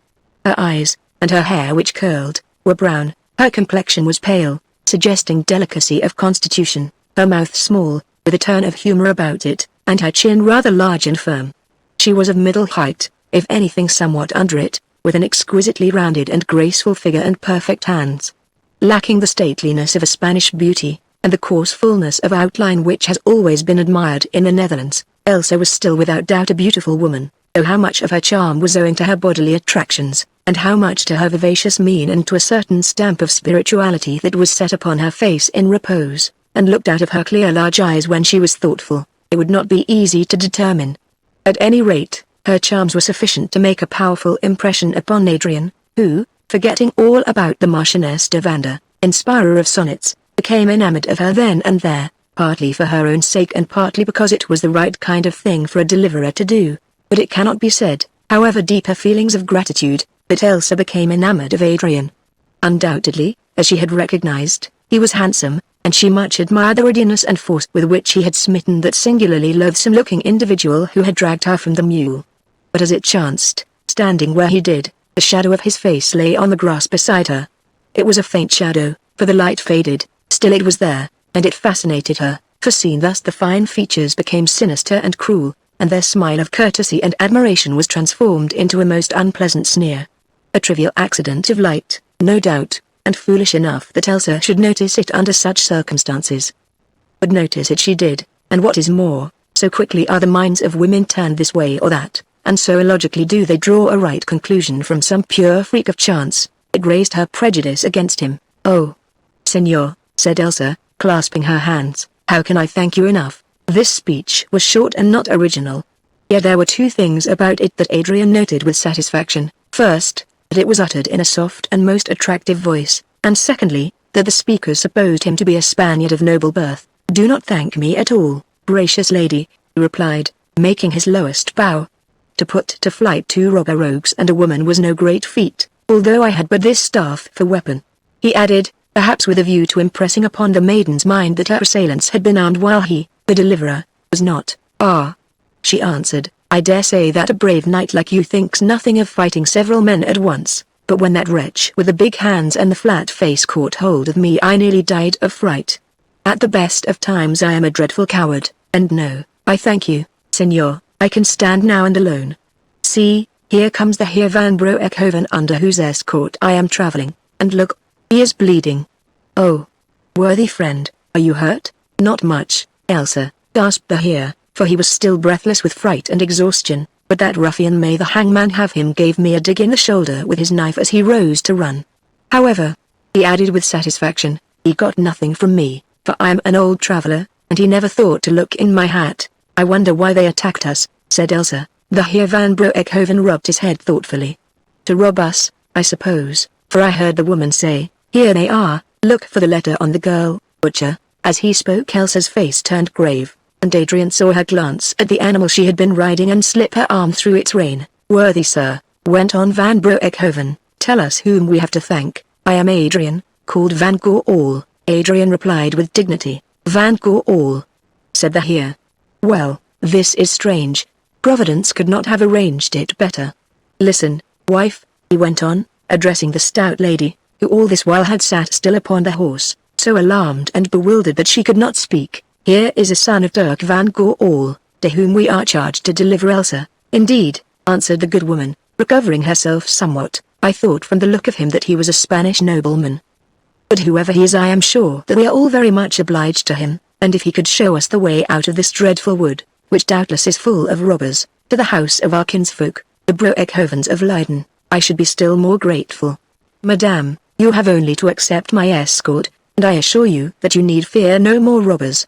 Her eyes, and her hair which curled, were brown, her complexion was pale, suggesting delicacy of constitution, her mouth small, with a turn of humor about it, and her chin rather large and firm. She was of middle height, if anything somewhat under it, with an exquisitely rounded and graceful figure and perfect hands. Lacking the stateliness of a Spanish beauty, and the coarse fullness of outline which has always been admired in the Netherlands, Elsa was still without doubt a beautiful woman, though how much of her charm was owing to her bodily attractions, and how much to her vivacious mien and to a certain stamp of spirituality that was set upon her face in repose, and looked out of her clear large eyes when she was thoughtful, it would not be easy to determine. At any rate, her charms were sufficient to make a powerful impression upon Adrian, who, forgetting all about the Marchioness de Vanda, inspirer of sonnets, became enamored of her then and there, partly for her own sake and partly because it was the right kind of thing for a deliverer to do. But it cannot be said, however deep her feelings of gratitude, that Elsa became enamored of Adrian. Undoubtedly, as she had recognized, he was handsome, and she much admired the readiness and force with which he had smitten that singularly loathsome-looking individual who had dragged her from the mule. But as it chanced, standing where he did, the shadow of his face lay on the grass beside her. It was a faint shadow, for the light faded, still it was there, and it fascinated her, for seen thus the fine features became sinister and cruel, and their smile of courtesy and admiration was transformed into a most unpleasant sneer. A trivial accident of light, no doubt, and foolish enough that Elsa should notice it under such circumstances. But notice it she did, and what is more, so quickly are the minds of women turned this way or that, and so illogically do they draw a right conclusion from some pure freak of chance, it raised her prejudice against him. "Oh, Senor," said Elsa, clasping her hands, "how can I thank you enough?" This speech was short and not original. Yet there were two things about it that Adrian noted with satisfaction. First, that it was uttered in a soft and most attractive voice, and secondly, that the speaker supposed him to be a Spaniard of noble birth. "Do not thank me at all, gracious lady," he replied, making his lowest bow. To put to flight 2 robber rogues and a woman was no great feat, although I had but this staff for weapon. He added, perhaps with a view to impressing upon the maiden's mind that her assailants had been armed while he, the deliverer, was not. "Ah," she answered, "I dare say that a brave knight like you thinks nothing of fighting several men at once, but when that wretch with the big hands and the flat face caught hold of me I nearly died of fright. At the best of times I am a dreadful coward, and no, I thank you, Senor, I can stand now and alone. See, here comes the Heer van Broekhoven under whose escort I am traveling, and look, he is bleeding. Oh, worthy friend, are you hurt?" "Not much, Elsa," gasped the Heer, for he was still breathless with fright and exhaustion, "but that ruffian, may the hangman have him, gave me a dig in the shoulder with his knife as he rose to run. However," he added with satisfaction, "he got nothing from me, for I am an old traveler, and he never thought to look in my hat. I wonder why they attacked us," said Elsa. The Heer van Broekhoven rubbed his head thoughtfully. "To rob us, I suppose, for I heard the woman say, 'Here they are, look for the letter on the girl, butcher.'" As he spoke Elsa's face turned grave, and Adrian saw her glance at the animal she had been riding and slip her arm through its rein. "Worthy sir," went on van Broekhoven, "tell us whom we have to thank." "I am Adrian, called van Goorl," Adrian replied with dignity. "Van Goorl," said the Heer. "Well, this is strange. Providence could not have arranged it better. Listen, wife," he went on, addressing the stout lady, who all this while had sat still upon the horse, so alarmed and bewildered that she could not speak. "Here is a son of Dirk van Goorl, to whom we are charged to deliver Elsa." "Indeed," answered the good woman, recovering herself somewhat, "I thought from the look of him that he was a Spanish nobleman. But whoever he is I am sure that we are all very much obliged to him, and if he could show us the way out of this dreadful wood, which doubtless is full of robbers, to the house of our kinsfolk, the Broekhovens of Leiden, I should be still more grateful. Madame, you have only to accept my escort, and I assure you that you need fear no more robbers."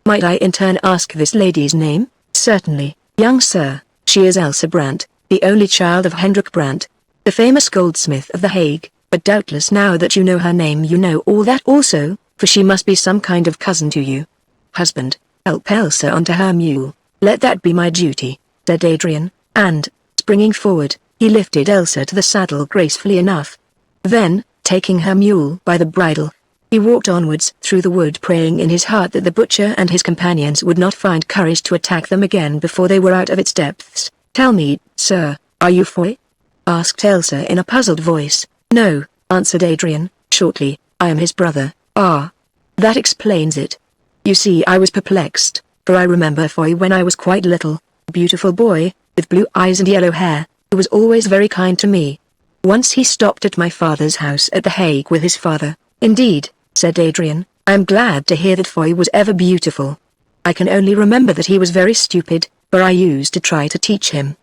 Might I in turn ask this lady's name? Certainly, young sir. She is Elsa Brandt, the only child of Hendrik Brandt, the famous goldsmith of The Hague, but doubtless now that you know her name you know all that also, for she must be some kind of cousin to you. Husband, help Elsa onto her mule. Let that be my duty, said Adrian, and, springing forward, he lifted Elsa to the saddle gracefully enough. Then, taking her mule by the bridle, he walked onwards through the wood, praying in his heart that the butcher and his companions would not find courage to attack them again before they were out of its depths. Tell me, sir, are you Foy? Asked Elsa in a puzzled voice. No, answered Adrian, shortly, I am his brother. Ah. That explains it. You see, I was perplexed, for I remember Foy when I was quite little, a beautiful boy, with blue eyes and yellow hair, who was always very kind to me. Once he stopped at my father's house at The Hague with his father. Indeed, said Adrian, I am glad to hear that Foy was ever beautiful. I can only remember that he was very stupid, for I used to try to teach him.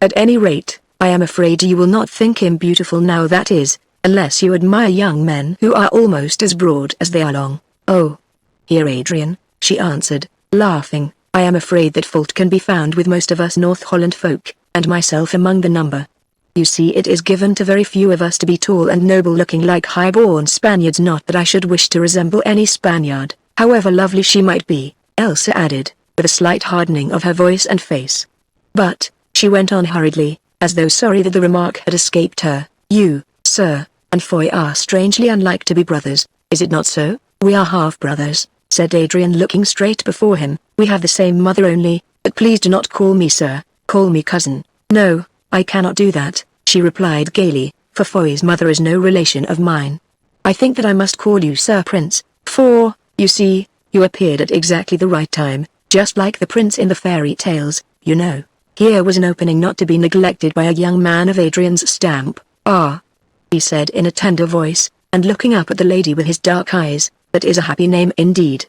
At any rate, I am afraid you will not think him beautiful now, that is, unless you admire young men who are almost as broad as they are long. Oh. Here Adrian, she answered, laughing, I am afraid that fault can be found with most of us North Holland folk, and myself among the number. You see, it is given to very few of us to be tall and noble looking like high-born Spaniards, not that I should wish to resemble any Spaniard, however lovely she might be, Elsa added, with a slight hardening of her voice and face. But, she went on hurriedly, as though sorry that the remark had escaped her, you, sir, and Foy are strangely unlike to be brothers, is it not so? We are half-brothers, said Adrian looking straight before him, we have the same mother only, but please do not call me sir, call me cousin. No, I cannot do that, she replied gaily, for Foy's mother is no relation of mine. I think that I must call you Sir Prince, for, you see, you appeared at exactly the right time, just like the prince in the fairy tales, you know. Here was an opening not to be neglected by a young man of Adrian's stamp. Ah, he said in a tender voice, and looking up at the lady with his dark eyes, that is a happy name indeed.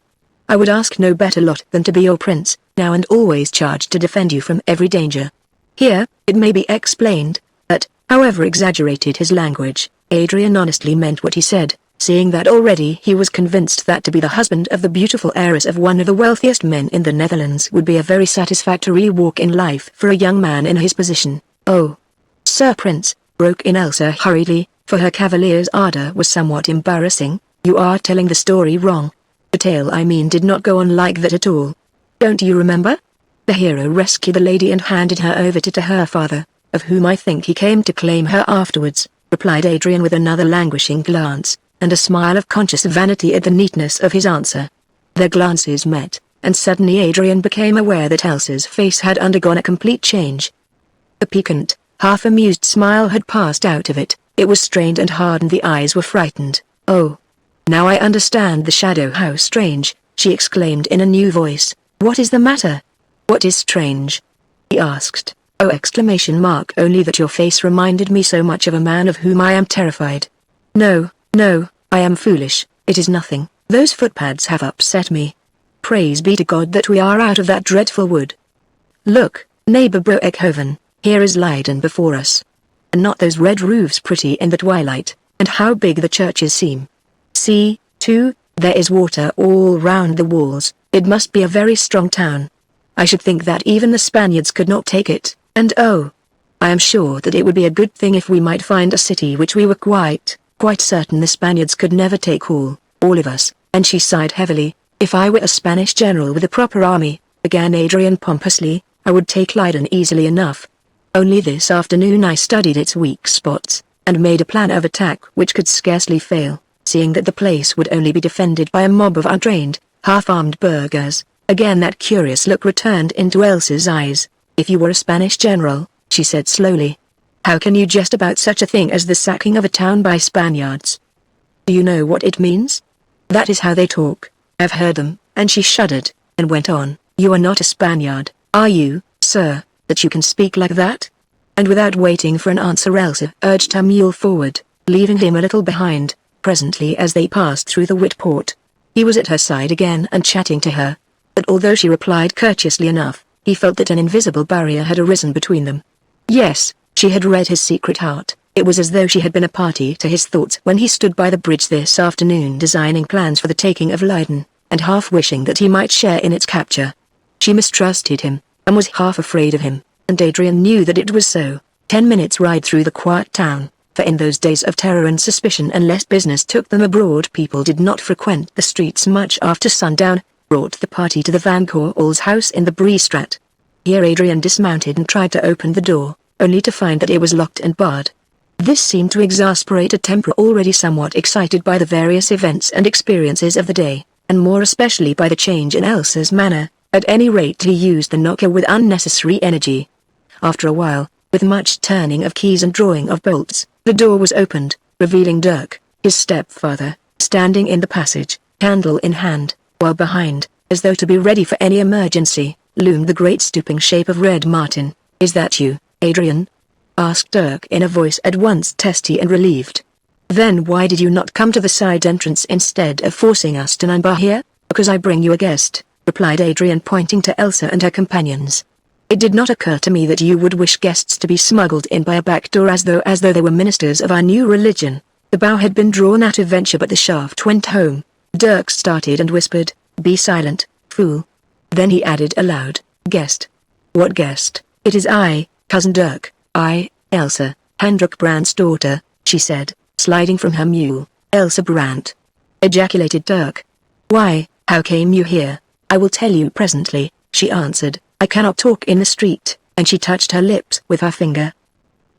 I would ask no better lot than to be your prince, now and always charged to defend you from every danger. Here, it may be explained, that, however exaggerated his language, Adrian honestly meant what he said, seeing that already he was convinced that to be the husband of the beautiful heiress of one of the wealthiest men in the Netherlands would be a very satisfactory walk in life for a young man in his position. Oh, Sir Prince, broke in Elsa hurriedly, for her cavalier's ardor was somewhat embarrassing, you are telling the story wrong. The tale I mean did not go on like that at all. Don't you remember? The hero rescued the lady and handed her over to her father, of whom I think he came to claim her afterwards, replied Adrian with another languishing glance, and a smile of conscious vanity at the neatness of his answer. Their glances met, and suddenly Adrian became aware that Elsa's face had undergone a complete change. The piquant, half-amused smile had passed out of it, it was strained and hard and the eyes were frightened. Oh! Now I understand the shadow, how strange, she exclaimed in a new voice. What is the matter? What is strange? He asked. Oh! Only that your face reminded me so much of a man of whom I am terrified. No, no, I am foolish, it is nothing, those footpads have upset me. Praise be to God that we are out of that dreadful wood. Look, neighbor Broekhoven, here is Leiden before us. And not those red roofs pretty in the twilight, and how big the churches seem. See, too, there is water all round the walls, it must be a very strong town. I should think that even the Spaniards could not take it, and oh! I am sure that it would be a good thing if we might find a city which we were quite certain the Spaniards could never take all of us, and she sighed heavily. If I were a Spanish general with a proper army, began Adrian pompously, I would take Leiden easily enough. Only this afternoon I studied its weak spots, and made a plan of attack which could scarcely fail, seeing that the place would only be defended by a mob of untrained, half-armed burghers. Again that curious look returned into Elsa's eyes. If you were a Spanish general, she said slowly, how can you jest about such a thing as the sacking of a town by Spaniards? Do you know what it means? That is how they talk, I've heard them, and she shuddered, and went on, you are not a Spaniard, are you, sir, that you can speak like that? And without waiting for an answer Elsa urged her mule forward, leaving him a little behind. Presently as they passed through the Wittpoort, he was at her side again and chatting to her. But although she replied courteously enough, he felt that an invisible barrier had arisen between them. Yes, she had read his secret heart, it was as though she had been a party to his thoughts when he stood by the bridge this afternoon designing plans for the taking of Leiden. and half wishing that he might share in its capture. She mistrusted him, and was half afraid of him, and Adrian knew that it was so. 10 minutes ride through the quiet town, for in those days of terror and suspicion unless business took them abroad people did not frequent the streets much after sundown, brought the party to the Van Corl's house in the Breestraat. Here Adrian dismounted and tried to open the door, only to find that it was locked and barred. This seemed to exasperate a temper already somewhat excited by the various events and experiences of the day, and more especially by the change in Elsa's manner. At any rate he used the knocker with unnecessary energy. After a while, with much turning of keys and drawing of bolts, the door was opened, revealing Dirk, his stepfather, standing in the passage, candle in hand, while behind, as though to be ready for any emergency, loomed the great stooping shape of Red Martin. "Is that you, Adrian?" asked Dirk in a voice at once testy and relieved. "Then why did you not come to the side entrance instead of forcing us to unbar here?" "Because I bring you a guest," replied Adrian pointing to Elsa and her companions. "It did not occur to me that you would wish guests to be smuggled in by a back door as though they were ministers of our new religion." The bow had been drawn out of venture but the shaft went home. Dirk started and whispered, "Be silent, fool." Then he added aloud, "Guest? What guest?" "It is I, cousin Dirk, I, Elsa, Hendrik Brandt's daughter," she said, sliding from her mule. "Elsa Brandt," ejaculated Dirk. "Why, how came you here?" "I will tell you presently," she answered. "I cannot talk in the street," and she touched her lips with her finger.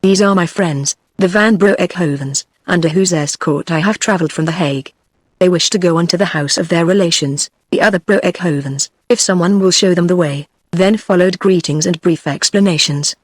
"These are my friends, the Van Broekhovens, under whose escort I have travelled from The Hague. They wish to go on to the house of their relations, the other Broekhovens, if someone will show them the way." Then followed greetings and brief explanations.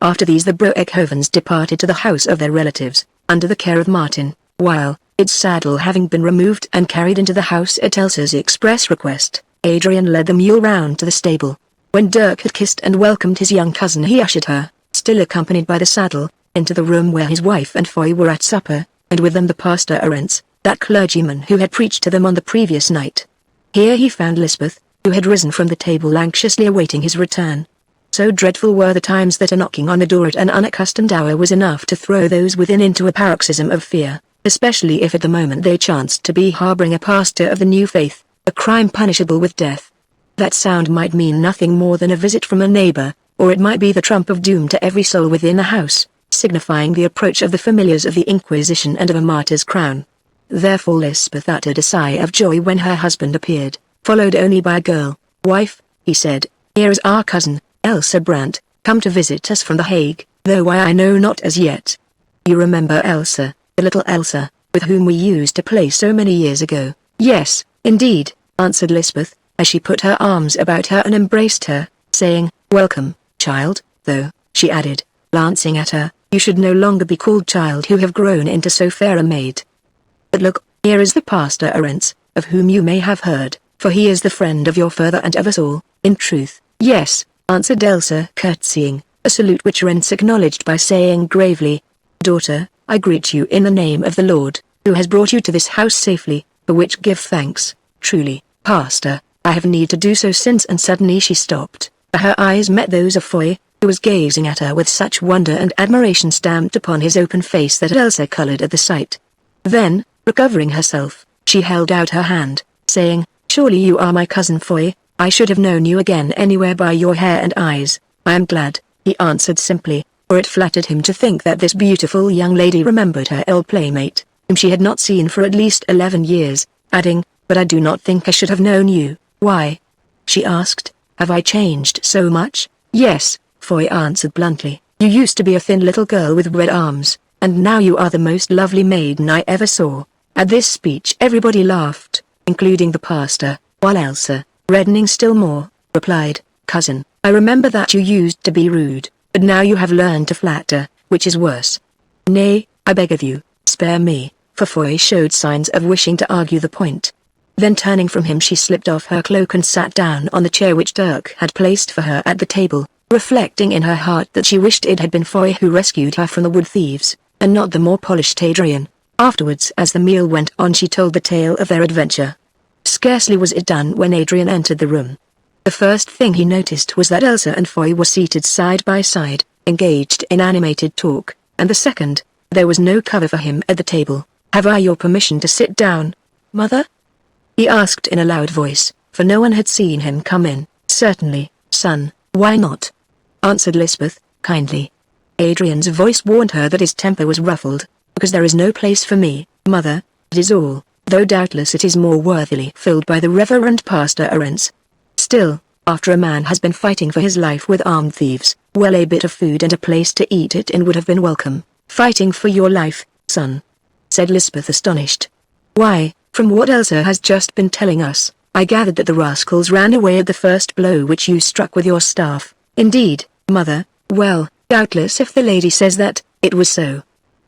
After these the Broekhovens departed to the house of their relatives, under the care of Martin, while, its saddle having been removed and carried into the house at Elsa's express request, Adrian led the mule round to the stable. When Dirk had kissed and welcomed his young cousin he ushered her, still accompanied by the saddle, into the room where his wife and Foy were at supper, and with them the pastor Arentz, that clergyman who had preached to them on the previous night. Here he found Lysbeth, who had risen from the table anxiously awaiting his return. So dreadful were the times that a knocking on the door at an unaccustomed hour was enough to throw those within into a paroxysm of fear, especially if at the moment they chanced to be harboring a pastor of the new faith, a crime punishable with death. That sound might mean nothing more than a visit from a neighbor, or it might be the trump of doom to every soul within the house, signifying the approach of the familiars of the Inquisition and of a martyr's crown. Therefore Lysbeth uttered a sigh of joy when her husband appeared, followed only by a girl. "Wife," he said, "here is our cousin, Elsa Brandt, come to visit us from The Hague, though why I know not as yet. You remember Elsa, the little Elsa, with whom we used to play so many years ago?" "Yes, indeed," answered Lysbeth, as she put her arms about her and embraced her, saying, "Welcome, child, though," she added, glancing at her, "you should no longer be called child who have grown into so fair a maid. But look, here is the pastor Arentz, of whom you may have heard, for he is the friend of your father and of us all." "In truth, yes," answered Elsa curtsying, a salute which Arentz acknowledged by saying gravely, "Daughter, I greet you in the name of the Lord, who has brought you to this house safely, for which give thanks. Truly, pastor, I have need to do so since." And suddenly she stopped, for her eyes met those of Foy, who was gazing at her with such wonder and admiration stamped upon his open face that Elsa colored at the sight. Then, recovering herself, she held out her hand, saying, "Surely you are my cousin Foy, I should have known you again anywhere by your hair and eyes." "I am glad," he answered simply, for it flattered him to think that this beautiful young lady remembered her old playmate, whom she had not seen for at least 11 years, adding, "But I do not think I should have known you." "Why?" she asked, "have I changed so much?" "Yes," Foy answered bluntly, "you used to be a thin little girl with red arms, and now you are the most lovely maiden I ever saw." At this speech everybody laughed, including the pastor, while Elsa, reddening still more, replied, "Cousin, I remember that you used to be rude, but now you have learned to flatter, which is worse. Nay, I beg of you, spare me," for Foy showed signs of wishing to argue the point. Then turning from him she slipped off her cloak and sat down on the chair which Dirk had placed for her at the table, reflecting in her heart that she wished it had been Foy who rescued her from the wood thieves, and not the more polished Adrian. Afterwards as the meal went on she told the tale of their adventure. Scarcely was it done when Adrian entered the room. The first thing he noticed was that Elsa and Foy were seated side by side, engaged in animated talk, and the second, there was no cover for him at the table. "Have I your permission to sit down, mother?" he asked in a loud voice, for no one had seen him come in. "Certainly, son, why not?" answered Lysbeth, kindly. Adrian's voice warned her that his temper was ruffled. "Because there is no place for me, mother, it is all, though doubtless it is more worthily filled by the Reverend Pastor Arentz. Still, after a man has been fighting for his life with armed thieves, well, a bit of food and a place to eat it in would have been welcome." "Fighting for your life, son?" said Lysbeth, astonished. "Why, from what Elsa has just been telling us, I gathered that the rascals ran away at the first blow which you struck with your staff." "Indeed, mother, well, doubtless if the lady says that, it was so.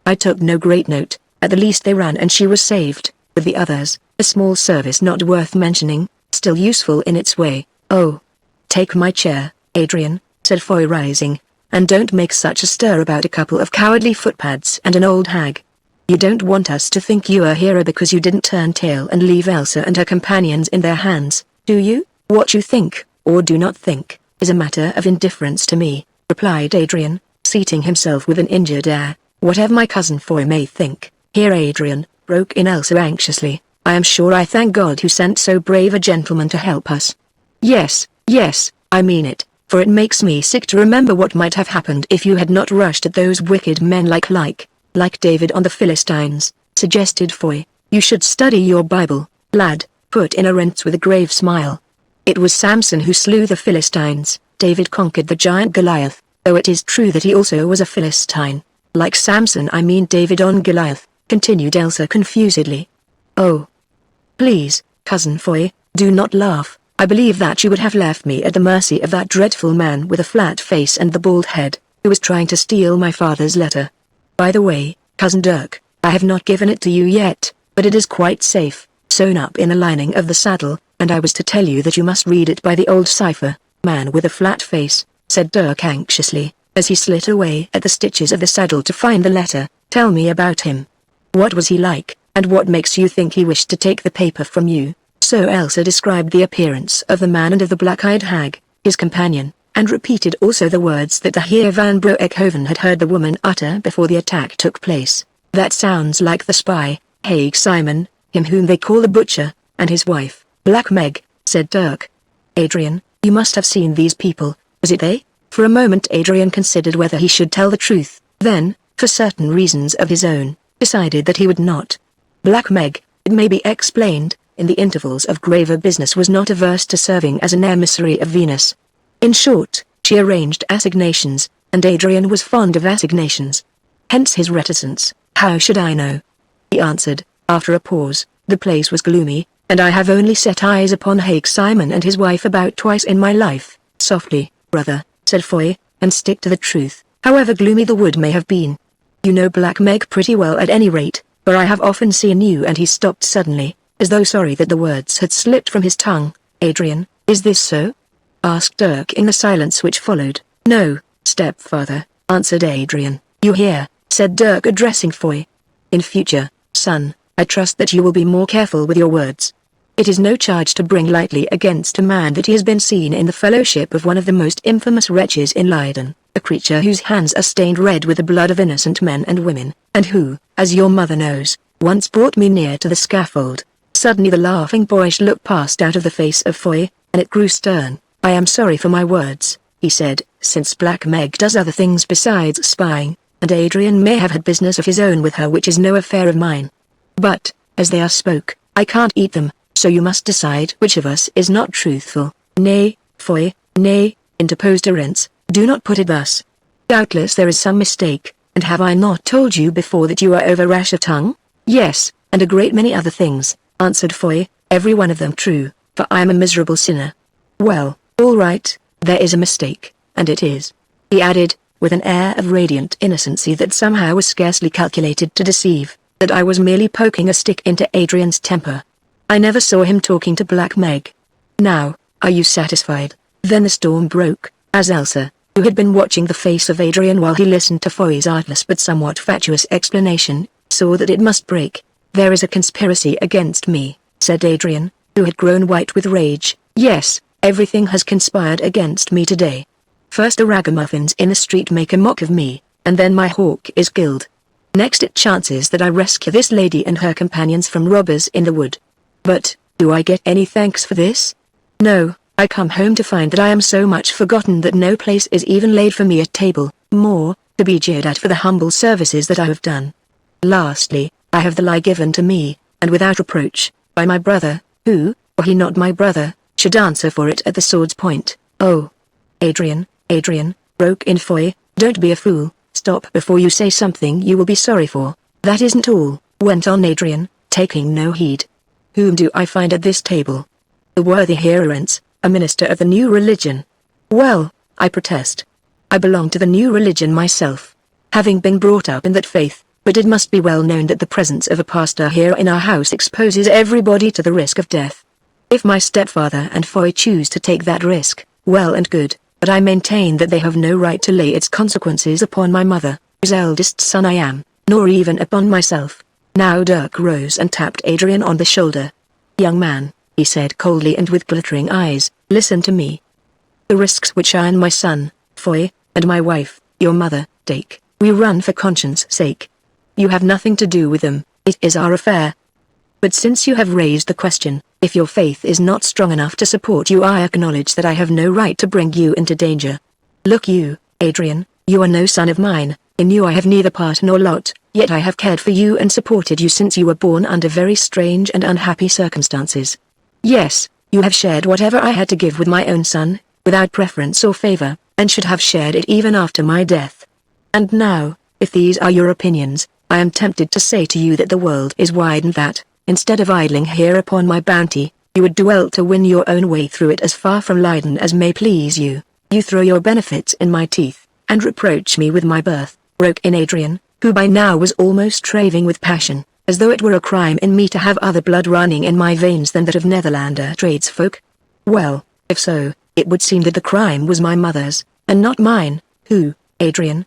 I took no great note, at the least they ran and she was saved, with the others, a small service not worth mentioning, still useful in its way." "Oh. Take my chair, Adrian," said Foy, rising, "and don't make such a stir about a couple of cowardly footpads and an old hag. You don't want us to think you are a hero because you didn't turn tail and leave Elsa and her companions in their hands, do you?" "What you think, or do not think, is a matter of indifference to me," replied Adrian, seating himself with an injured air. "Whatever my cousin Foy may think." "Here, Adrian," broke in Elsa anxiously, "I am sure I thank God who sent so brave a gentleman to help us." Yes, I mean it, for it makes me sick to remember what might have happened if you had not rushed at those wicked men like David on the Philistines," suggested Foy. "You should study your Bible, lad," put in Arentz with a grave smile. "It was Samson who slew the Philistines. David conquered the giant Goliath, though it is true that he also was a Philistine. Like Samson, I mean David on Goliath," continued Elsa confusedly. "Oh. Please, cousin Foy, do not laugh. I believe that you would have left me at the mercy of that dreadful man with the flat face and the bald head, who was trying to steal my father's letter. By the way, cousin Dirk, I have not given it to you yet, but it is quite safe, sewn up in the lining of the saddle, and I was to tell you that you must read it by the old cipher." "Man with a flat face," said Dirk anxiously, as he slit away at the stitches of the saddle to find the letter. "Tell me about him. What was he like, and what makes you think he wished to take the paper from you?" So Elsa described the appearance of the man and of the black-eyed hag, his companion, and repeated also the words that the Heer van Broekhoven had heard the woman utter before the attack took place. "That sounds like the spy, Haig Simon, him whom they call the butcher, and his wife, Black Meg," said Dirk. "Adrian, you must have seen these people, was it they?" For a moment Adrian considered whether he should tell the truth, then, for certain reasons of his own, decided that he would not. Black Meg, it may be explained, in the intervals of graver business was not averse to serving as an emissary of Venus. In short, she arranged assignations, and Adrian was fond of assignations. Hence his reticence. "How should I know?" he answered, after a pause. "The place was gloomy, and I have only set eyes upon Haig Simon and his wife about twice in my life." "Softly, brother," said Foy, "and stick to the truth, however gloomy the wood may have been. You know Black Meg pretty well at any rate, for I have often seen you." And he stopped suddenly, as though sorry that the words had slipped from his tongue. "Adrian, is this so?" asked Dirk in the silence which followed. "No, stepfather," answered Adrian. "You hear," said Dirk addressing Foy. "In future, son, I trust that you will be more careful with your words. It is no charge to bring lightly against a man that he has been seen in the fellowship of one of the most infamous wretches in Leiden, a creature whose hands are stained red with the blood of innocent men and women, and who, as your mother knows, once brought me near to the scaffold." Suddenly the laughing boyish look passed out of the face of Foy, and it grew stern. "I am sorry for my words," he said, "since Black Meg does other things besides spying, and Adrian may have had business of his own with her which is no affair of mine. But, as they are spoke, I can't eat them, so you must decide which of us is not truthful." "Nay, Foy, nay," interposed Arentz, "do not put it thus. Doubtless there is some mistake, and have I not told you before that you are over rash of tongue?" "Yes, and a great many other things," answered Foy, "every one of them true, for I am a miserable sinner." "Well, all right, there is a mistake, and it is," he added, with an air of radiant innocency that somehow was scarcely calculated to deceive, "that I was merely poking a stick into Adrian's temper. I never saw him talking to Black Meg. Now, are you satisfied?" Then the storm broke, as Elsa, who had been watching the face of Adrian while he listened to Foy's artless but somewhat fatuous explanation, saw that it must break. "There is a conspiracy against me," said Adrian, who had grown white with rage. "Yes, everything has conspired against me today. First the ragamuffins in the street make a mock of me, and then my hawk is killed. Next it chances that I rescue this lady and her companions from robbers in the wood. But, Do I get any thanks for this? No, I come home to find that I am so much forgotten that no place is even laid for me at table, more, to be jeered at for the humble services that I have done. Lastly, I have the lie given to me, and without reproach, by my brother, who, were he not my brother, should answer for it at the sword's point. Oh! Adrian, broke in Foy, don't be a fool, stop before you say something you will be sorry for. That isn't all, went on Adrian, taking no heed. Whom do I find at this table? The worthy Hierarchs, a minister of the new religion. Well, I protest. I belong to the new religion myself, having been brought up in that faith, but it must be well known that the presence of a pastor here in our house exposes everybody to the risk of death. If my stepfather and Foy choose to take that risk, well and good, but I maintain that they have no right to lay its consequences upon my mother, whose eldest son I am, nor even upon myself. Now Dirk rose and tapped Adrian on the shoulder. Young man, he said coldly and with glittering eyes, listen to me. The risks which I and my son, Foy, and my wife, your mother, take, we run for conscience' sake. You have nothing to do with them, it is our affair. But since you have raised the question, if your faith is not strong enough to support you, I acknowledge that I have no right to bring you into danger. Look you, Adrian, you are no son of mine, in you I have neither part nor lot, yet I have cared for you and supported you since you were born under very strange and unhappy circumstances. Yes, you have shared whatever I had to give with my own son, without preference or favor, and should have shared it even after my death. And now, if these are your opinions, I am tempted to say to you that the world is wide and that, instead of idling here upon my bounty, you would do well to win your own way through it as far from Leiden as may please you. You throw your benefits in my teeth, and reproach me with my birth, broke in Adrian, who by now was almost raving with passion, as though it were a crime in me to have other blood running in my veins than that of Netherlander tradesfolk. Well, if so, it would seem that the crime was my mother's, and not mine. Who, Adrian,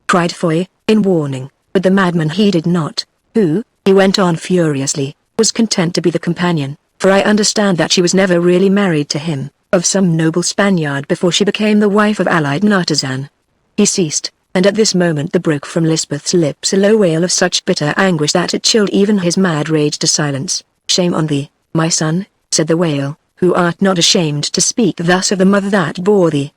cried Foy, in warning, but the madman heeded not. Who, he went on furiously, was content to be the companion, for I understand that she was never really married to him, of some noble Spaniard before she became the wife of a Leiden artisan. He ceased, and at this moment there broke from Lysbeth's lips a low wail of such bitter anguish that it chilled even his mad rage to silence. Shame on thee, my son, said the wail, who art not ashamed to speak thus of the mother that bore thee.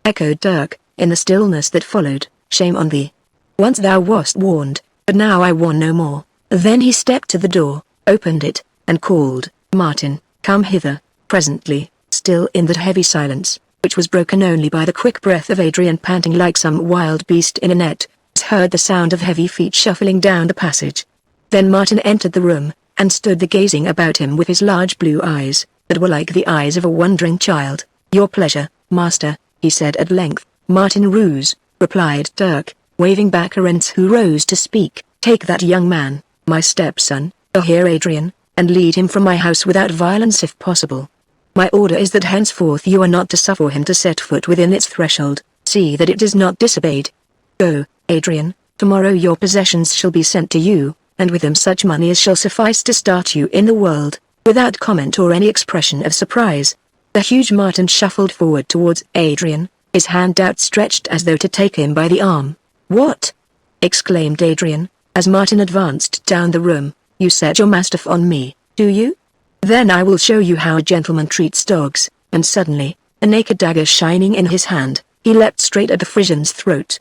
Echoed Dirk, in the stillness that followed, shame on thee. Once thou wast warned, but now I warn no more. Then he stepped to the door, opened it, and called, Martin, come hither. Presently, still in that heavy silence, which was broken only by the quick breath of Adrian panting like some wild beast in a net, was heard the sound of heavy feet shuffling down the passage. Then Martin entered the room, and stood there gazing about him with his large blue eyes, that were like the eyes of a wondering child. Your pleasure, master, he said at length. Martin Roos, replied Dirk, waving back Arentz, who rose to speak. Take that young man, my stepson, here Adrian, and lead him from my house without violence if possible. My order is that henceforth you are not to suffer him to set foot within its threshold. See that it is not disobeyed. Go, Adrian, tomorrow your possessions shall be sent to you, and with them such money as shall suffice to start you in the world. Without comment or any expression of surprise, the huge Martin shuffled forward towards Adrian, his hand outstretched as though to take him by the arm. What? Exclaimed Adrian, as Martin advanced down the room. You set your mastiff on me, do you? Then I will show you how a gentleman treats dogs. And suddenly, a naked dagger shining in his hand, he leapt straight at the Frisian's throat.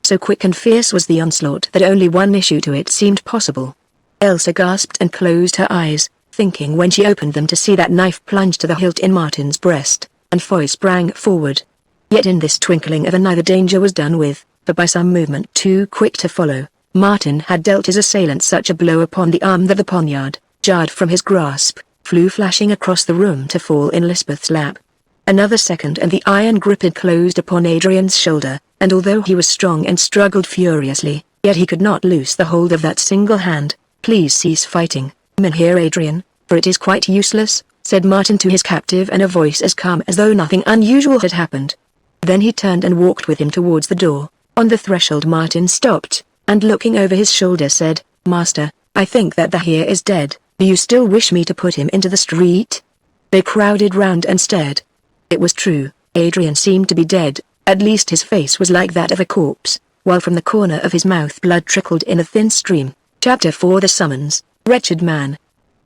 So quick and fierce was the onslaught that only one issue to it seemed possible. Elsa gasped and closed her eyes, thinking when she opened them to see that knife plunged to the hilt in Martin's breast, and Foy sprang forward. Yet in this twinkling of an eye the danger was done with, for by some movement too quick to follow, Martin had dealt his assailant such a blow upon the arm that the poniard, jarred from his grasp, flew flashing across the room to fall in Lysbeth's lap. Another second and the iron grip had closed upon Adrian's shoulder, and although he was strong and struggled furiously, yet he could not loose the hold of that single hand. Please cease fighting, Mynheer Adrian, for it is quite useless, said Martin to his captive in a voice as calm as though nothing unusual had happened. Then he turned and walked with him towards the door. On the threshold Martin stopped, and looking over his shoulder said, Master, I think that the Heer is dead. Do you still wish me to put him into the street? They crowded round and stared. It was true, Adrian seemed to be dead, at least his face was like that of a corpse, while from the corner of his mouth blood trickled in a thin stream. Chapter 4 The Summons. Wretched man.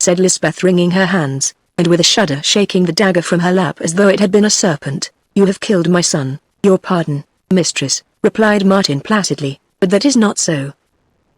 said Lysbeth, wringing her hands, and with a shudder shaking the dagger from her lap as though it had been a serpent. "You have killed my son." "Your pardon, mistress," replied Martin placidly, "but that is not so.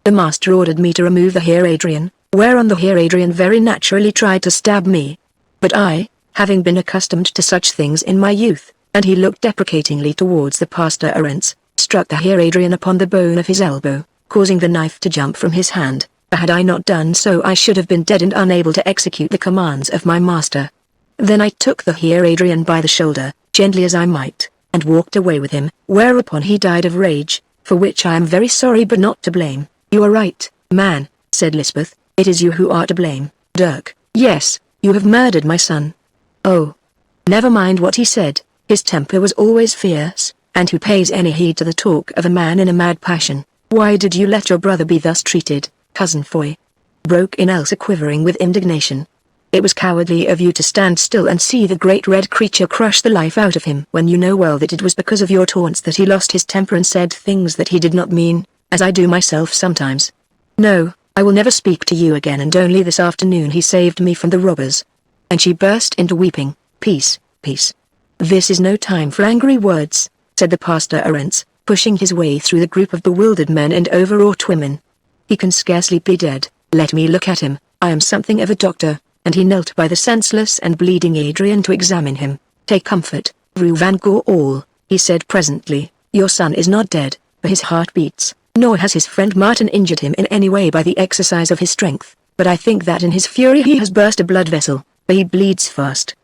The master ordered me to remove the Heer Adrian," whereon the Heer Adrian very naturally tried to stab me. "But I, having been accustomed to such things in my youth," and he looked deprecatingly towards the pastor Arentz, struck the Heer Adrian upon the bone of his elbow, causing the knife to jump from his hand. "Had I not done so, I should have been dead and unable to execute the commands of my master." Then I took the Heer Adrian by the shoulder, gently as I might, and walked away with him, whereupon he died of rage, for which I am very sorry but not to blame. "You are right, man," said Lysbeth, "it is you who are to blame, Dirk. Yes, you have murdered my son." "Oh. Never mind what he said, his temper was always fierce, and who pays any heed to the talk of a man in a mad passion? Why did you let your brother be thus treated, Cousin Foy?" broke in Elsa, quivering with indignation. "It was cowardly of you to stand still and see the great red creature crush the life out of him when you know well that it was because of your taunts that he lost his temper and said things that he did not mean, as I do myself sometimes. No, I will never speak to you again, and only this afternoon he saved me from the robbers." And she burst into weeping. "Peace, peace. This is no time for angry words," said the pastor Arentz, pushing his way through the group of bewildered men and overwrought women. "He can scarcely be dead. Let me look at him. I am something of a doctor," and he knelt by the senseless and bleeding Adrian to examine him. "Take comfort, Rue Van Goorl," he said presently. "Your son is not dead, for his heart beats, nor has his friend Martin injured him in any way by the exercise of his strength, but I think that in his fury he has burst a blood vessel, for he bleeds fast.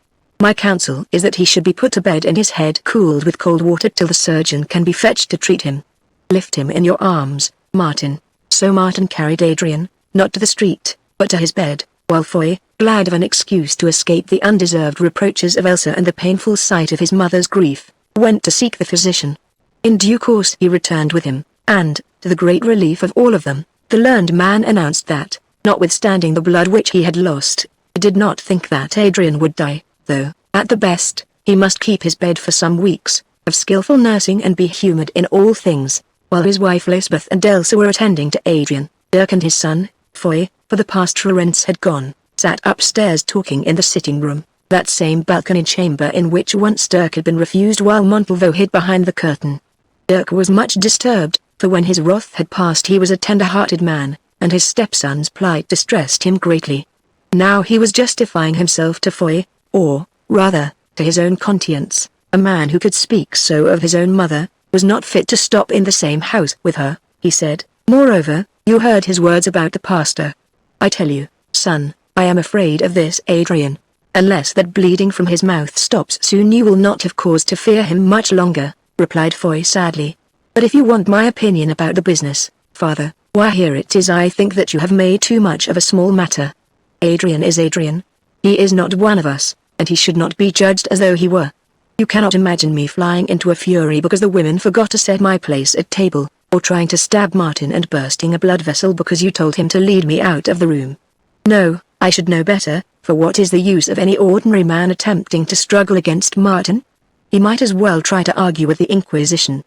My counsel is that he should be put to bed and his head cooled with cold water till the surgeon can be fetched to treat him. Lift him in your arms, Martin." So Martin carried Adrian, not to the street, but to his bed, while Foy, glad of an excuse to escape the undeserved reproaches of Elsa and the painful sight of his mother's grief, went to seek the physician. In due course he returned with him, and, to the great relief of all of them, the learned man announced that, notwithstanding the blood which he had lost, he did not think that Adrian would die, though, at the best, he must keep his bed for some weeks, of skillful nursing and be humoured in all things, while his wife Lysbeth and Elsa were attending to Adrian. Dirk and his son, Foy, for the pastor Arentz had gone, sat upstairs talking in the sitting room, that same balcony chamber in which once Dirk had been refused while Montalvo hid behind the curtain. Dirk was much disturbed, for when his wrath had passed he was a tender-hearted man, and his stepson's plight distressed him greatly. Now he was justifying himself to Foy, or, rather, to his own conscience. A man who could speak so of his own mother was not fit to stop in the same house with her, he said. "Moreover, you heard his words about the pastor. I tell you, son, I am afraid of this Adrian. Unless that bleeding from his mouth stops soon you will not have cause to fear him much longer," replied Foy sadly. "But if you want my opinion about the business, father, why here it is. I think that you have made too much of a small matter. Adrian is Adrian. He is not one of us, and he should not be judged as though he were. You cannot imagine me flying into a fury because the women forgot to set my place at table, or trying to stab Martin and bursting a blood vessel because you told him to lead me out of the room. No, I should know better, for what is the use of any ordinary man attempting to struggle against Martin? He might as well try to argue with the Inquisition.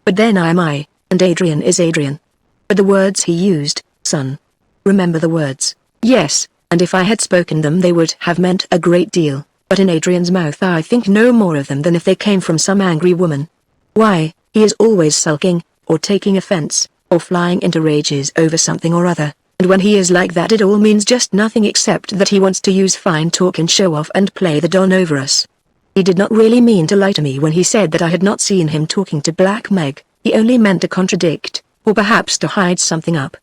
But then I am I, and Adrian is Adrian. But the words he used, son. Remember the words. Yes, and if I had spoken them they would have meant a great deal. But in Adrian's mouth I think no more of them than if they came from some angry woman. Why, he is always sulking, or taking offense, or flying into rages over something or other, and when he is like that it all means just nothing except that he wants to use fine talk and show off and play the Don over us. He did not really mean to lie to me when he said that I had not seen him talking to Black Meg, he only meant to contradict, or perhaps to hide something up.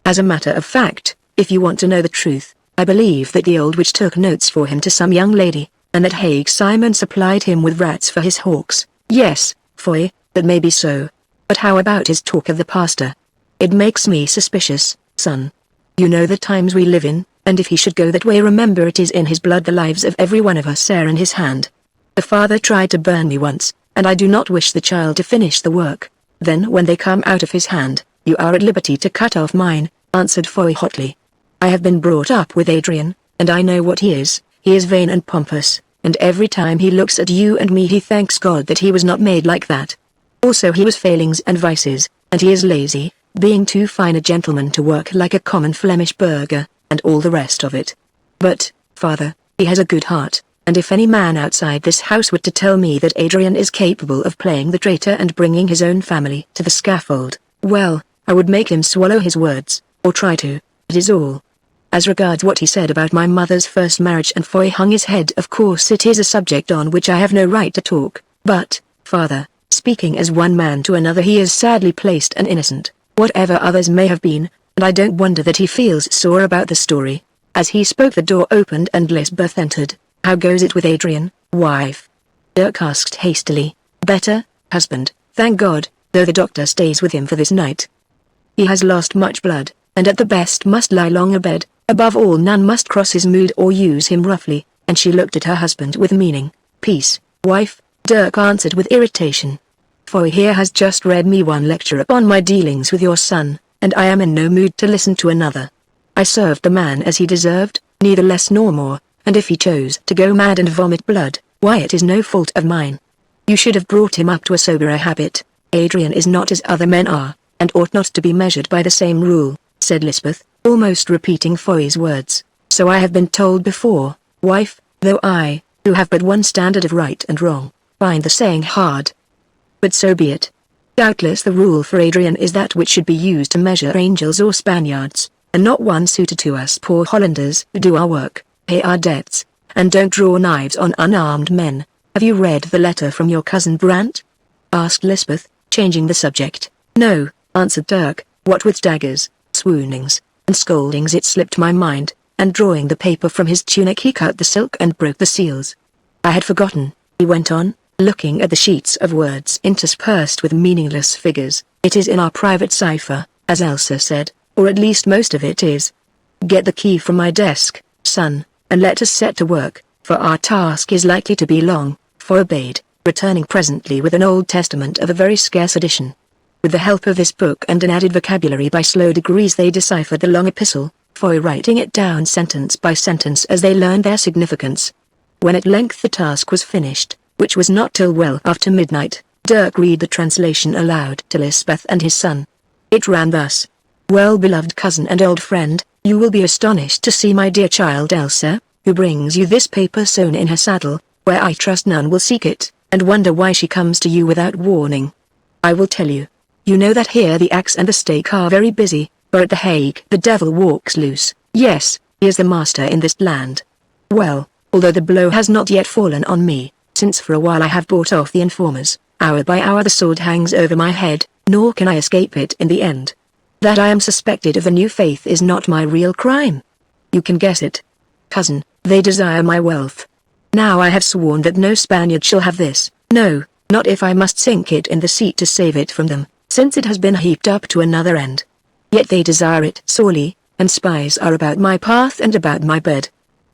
As a matter of fact, if you want to know the truth, I believe that the old witch took notes for him to some young lady, and that Haig Simon supplied him with rats for his hawks. Yes, Foy, that may be so. But how about his talk of the pastor? It makes me suspicious, son. You know the times we live in, and if he should go that way remember it is in his blood. The lives of every one of us are in his hand. The father tried to burn me once, and I do not wish the child to finish the work. Then when they come out of his hand, you are at liberty to cut off mine, answered Foy hotly. I have been brought up with Adrian, and I know what he is. He is vain and pompous, and every time he looks at you and me he thanks God that he was not made like that. Also he has failings and vices, and he is lazy, being too fine a gentleman to work like a common Flemish burgher, and all the rest of it. But, father, he has a good heart, and if any man outside this house were to tell me that Adrian is capable of playing the traitor and bringing his own family to the scaffold, well, I would make him swallow his words, or try to, it is all. As regards what he said about my mother's first marriage and Foy hung his head, of course it is a subject on which I have no right to talk, but, father, speaking as one man to another, he is sadly placed and innocent, whatever others may have been, and I don't wonder that he feels sore about the story. As he spoke the door opened and Lysbeth entered. How goes it with Adrian, wife? Dirk asked hastily. Better, husband, thank God, though the doctor stays with him for this night. He has lost much blood, and at the best must lie long abed, above all none must cross his mood or use him roughly, and she looked at her husband with meaning. Peace, wife, Dirk answered with irritation. Foy here has just read me one lecture upon my dealings with your son, and I am in no mood to listen to another. I served the man as he deserved, neither less nor more, and if he chose to go mad and vomit blood, why it is no fault of mine. You should have brought him up to a soberer habit. Adrian is not as other men are, and ought not to be measured by the same rule, said Lysbeth, almost repeating Foy's words. So I have been told before, wife, though I, who have but one standard of right and wrong, find the saying hard. But so be it. Doubtless the rule for Adrian is that which should be used to measure angels or Spaniards, and not one suited to us poor Hollanders who do our work, pay our debts, and don't draw knives on unarmed men. Have you read the letter from your cousin Brandt? Asked Lysbeth, changing the subject. No, answered Dirk, what with daggers, swoonings, and scoldings it slipped my mind, and drawing the paper from his tunic he cut the silk and broke the seals. I had forgotten, he went on, looking at the sheets of words interspersed with meaningless figures, it is in our private cipher, as Elsa said, or at least most of it is. Get the key from my desk, son, and let us set to work, for our task is likely to be long. Foy obeyed, returning presently with an Old Testament of a very scarce edition. With the help of this book and an added vocabulary by slow degrees they deciphered the long epistle, Foy writing it down sentence by sentence as they learned their significance. When at length the task was finished, which was not till well after midnight, Dirk read the translation aloud to Lysbeth and his son. It ran thus. Well-beloved cousin and old friend, you will be astonished to see my dear child Elsa, who brings you this paper sewn in her saddle, where I trust none will seek it, and wonder why she comes to you without warning. I will tell you. You know that here the axe and the stake are very busy, for at the Hague the devil walks loose. Yes, he is the master in this land. Well, although the blow has not yet fallen on me, since for a while I have bought off the informers, hour by hour the sword hangs over my head, nor can I escape it in the end. That I am suspected of the new faith is not my real crime. You can guess it. Cousin, they desire my wealth. Now I have sworn that no Spaniard shall have this, no, not if I must sink it in the sea to save it from them, since it has been heaped up to another end. Yet they desire it sorely, and spies are about my path and about my bed.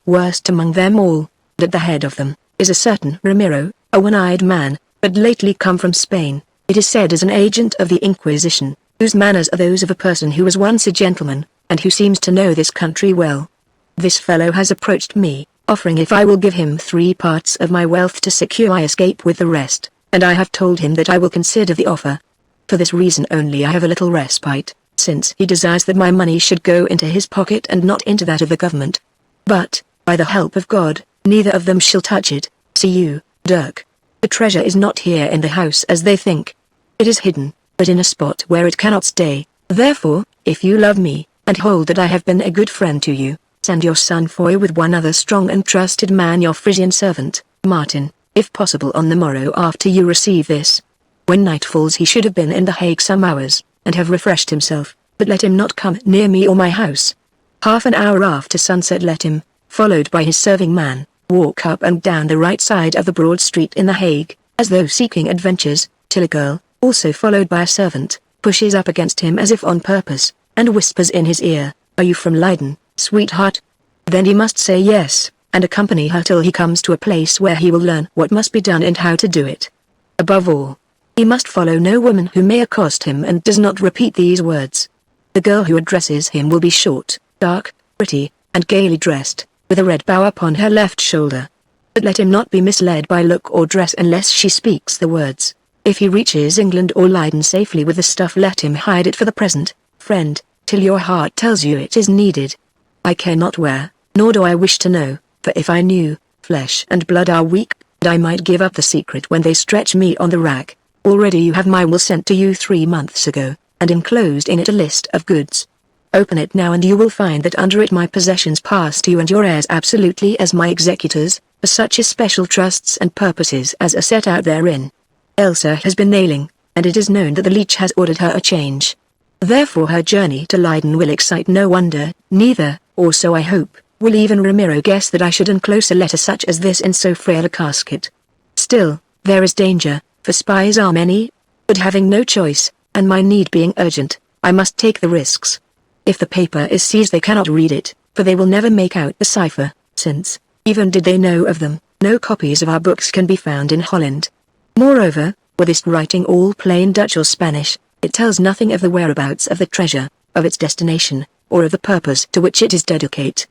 Worst among them all, at the head of them, is a certain Ramiro, a one-eyed man, but lately come from Spain, it is said as an agent of the Inquisition, whose manners are those of a person who was once a gentleman, and who seems to know this country well. This fellow has approached me, offering if I will give him 3 parts of my wealth to secure my escape with the rest, and I have told him that I will consider the offer. For this reason only I have a little respite, since he desires that my money should go into his pocket and not into that of the government. But, by the help of God, neither of them shall touch it. See you, Dirk. The treasure is not here in the house as they think. It is hidden, but in a spot where it cannot stay. Therefore, if you love me, and hold that I have been a good friend to you, send your son Foy with one other strong and trusted man, your Frisian servant, Martin, if possible on the morrow after you receive this. When night falls he should have been in the Hague some hours, and have refreshed himself, but let him not come near me or my house. Half an hour after sunset let him, followed by his serving man, walk up and down the right side of the broad street in the Hague, as though seeking adventures, till a girl, also followed by a servant, pushes up against him as if on purpose, and whispers in his ear, "Are you from Leiden, sweetheart?" Then he must say yes, and accompany her till he comes to a place where he will learn what must be done and how to do it. Above all, he must follow no woman who may accost him and does not repeat these words. The girl who addresses him will be short, dark, pretty, and gaily dressed, with a red bow upon her left shoulder. But let him not be misled by look or dress unless she speaks the words. If he reaches England or Leiden safely with the stuff, let him hide it for the present, friend, till your heart tells you it is needed. I care not where, Nor do I wish to know, for if I knew, flesh and blood are weak, and I might give up the secret when they stretch me on the rack. Already you have my will sent to you 3 months ago, and enclosed in it a list of goods. Open it now and you will find that under it my possessions pass to you and your heirs absolutely as my executors, for such especial trusts and purposes as are set out therein. Elsa has been ailing, and it is known that the leech has ordered her a change. Therefore her journey to Leiden will excite no wonder, neither, or so I hope, will even Ramiro guess that I should enclose a letter such as this in so frail a casket. Still, there is danger, for spies are many, but having no choice, and my need being urgent, I must take the risks. If the paper is seized they cannot read it, for they will never make out the cipher, since, even did they know of them, no copies of our books can be found in Holland. Moreover, were this writing all plain Dutch or Spanish, it tells nothing of the whereabouts of the treasure, of its destination, or of the purpose to which it is dedicated.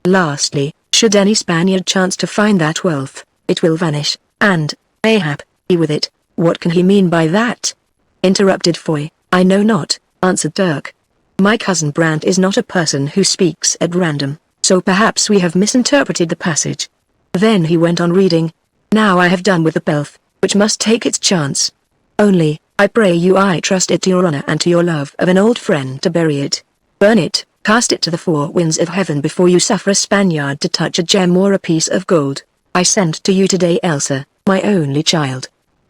Lastly, should any Spaniard chance to find that wealth, it will vanish, and, mayhap, he with it. What can he mean by that? Interrupted Foy. I know not, answered Dirk. My cousin Brandt is not a person who speaks at random, so perhaps we have misinterpreted the passage. Then he went on reading. Now I have done with the pelf, which must take its chance. Only, I pray you, I trust it to your honor and to your love of an old friend to bury it. Burn it, cast it to the 4 winds of heaven before you suffer a Spaniard to touch a gem or a piece of gold. I sent to you today Elsa, my only child.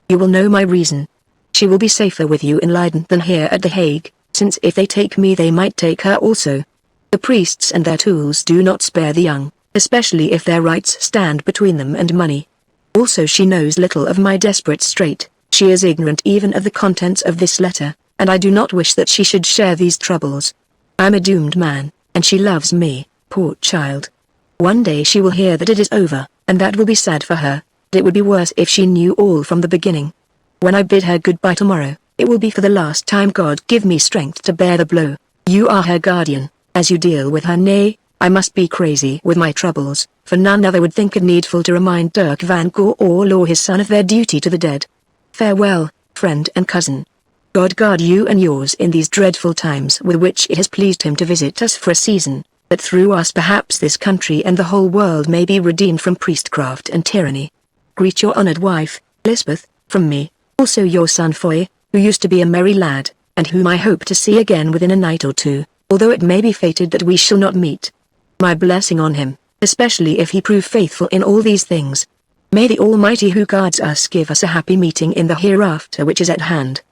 You will know my reason. She will be safer with you in Leiden than here at The Hague, since if they take me they might take her also. The priests and their tools do not spare the young, especially if their rights stand between them and money. Also she knows little of my desperate strait, she is ignorant even of the contents of this letter, and I do not wish that she should share these troubles. I am a doomed man, and she loves me, poor child. One day she will hear that it is over, and that will be sad for her, but it would be worse if she knew all from the beginning. When I bid her goodbye tomorrow, it will be for the last time. God give me strength to bear the blow. You are her guardian, as you deal with her. Nay, I must be crazy with my troubles, for none other would think it needful to remind Dirk van Goorl or his son of their duty to the dead. Farewell, friend and cousin. God guard you and yours in these dreadful times with which it has pleased him to visit us for a season, that through us perhaps this country and the whole world may be redeemed from priestcraft and tyranny. Greet your honored wife, Lysbeth, from me, also your son Foy, who used to be a merry lad, and whom I hope to see again within a night or 2, although it may be fated that we shall not meet. My blessing on him, especially if he prove faithful in all these things. May the Almighty who guards us give us a happy meeting in the hereafter which is at hand.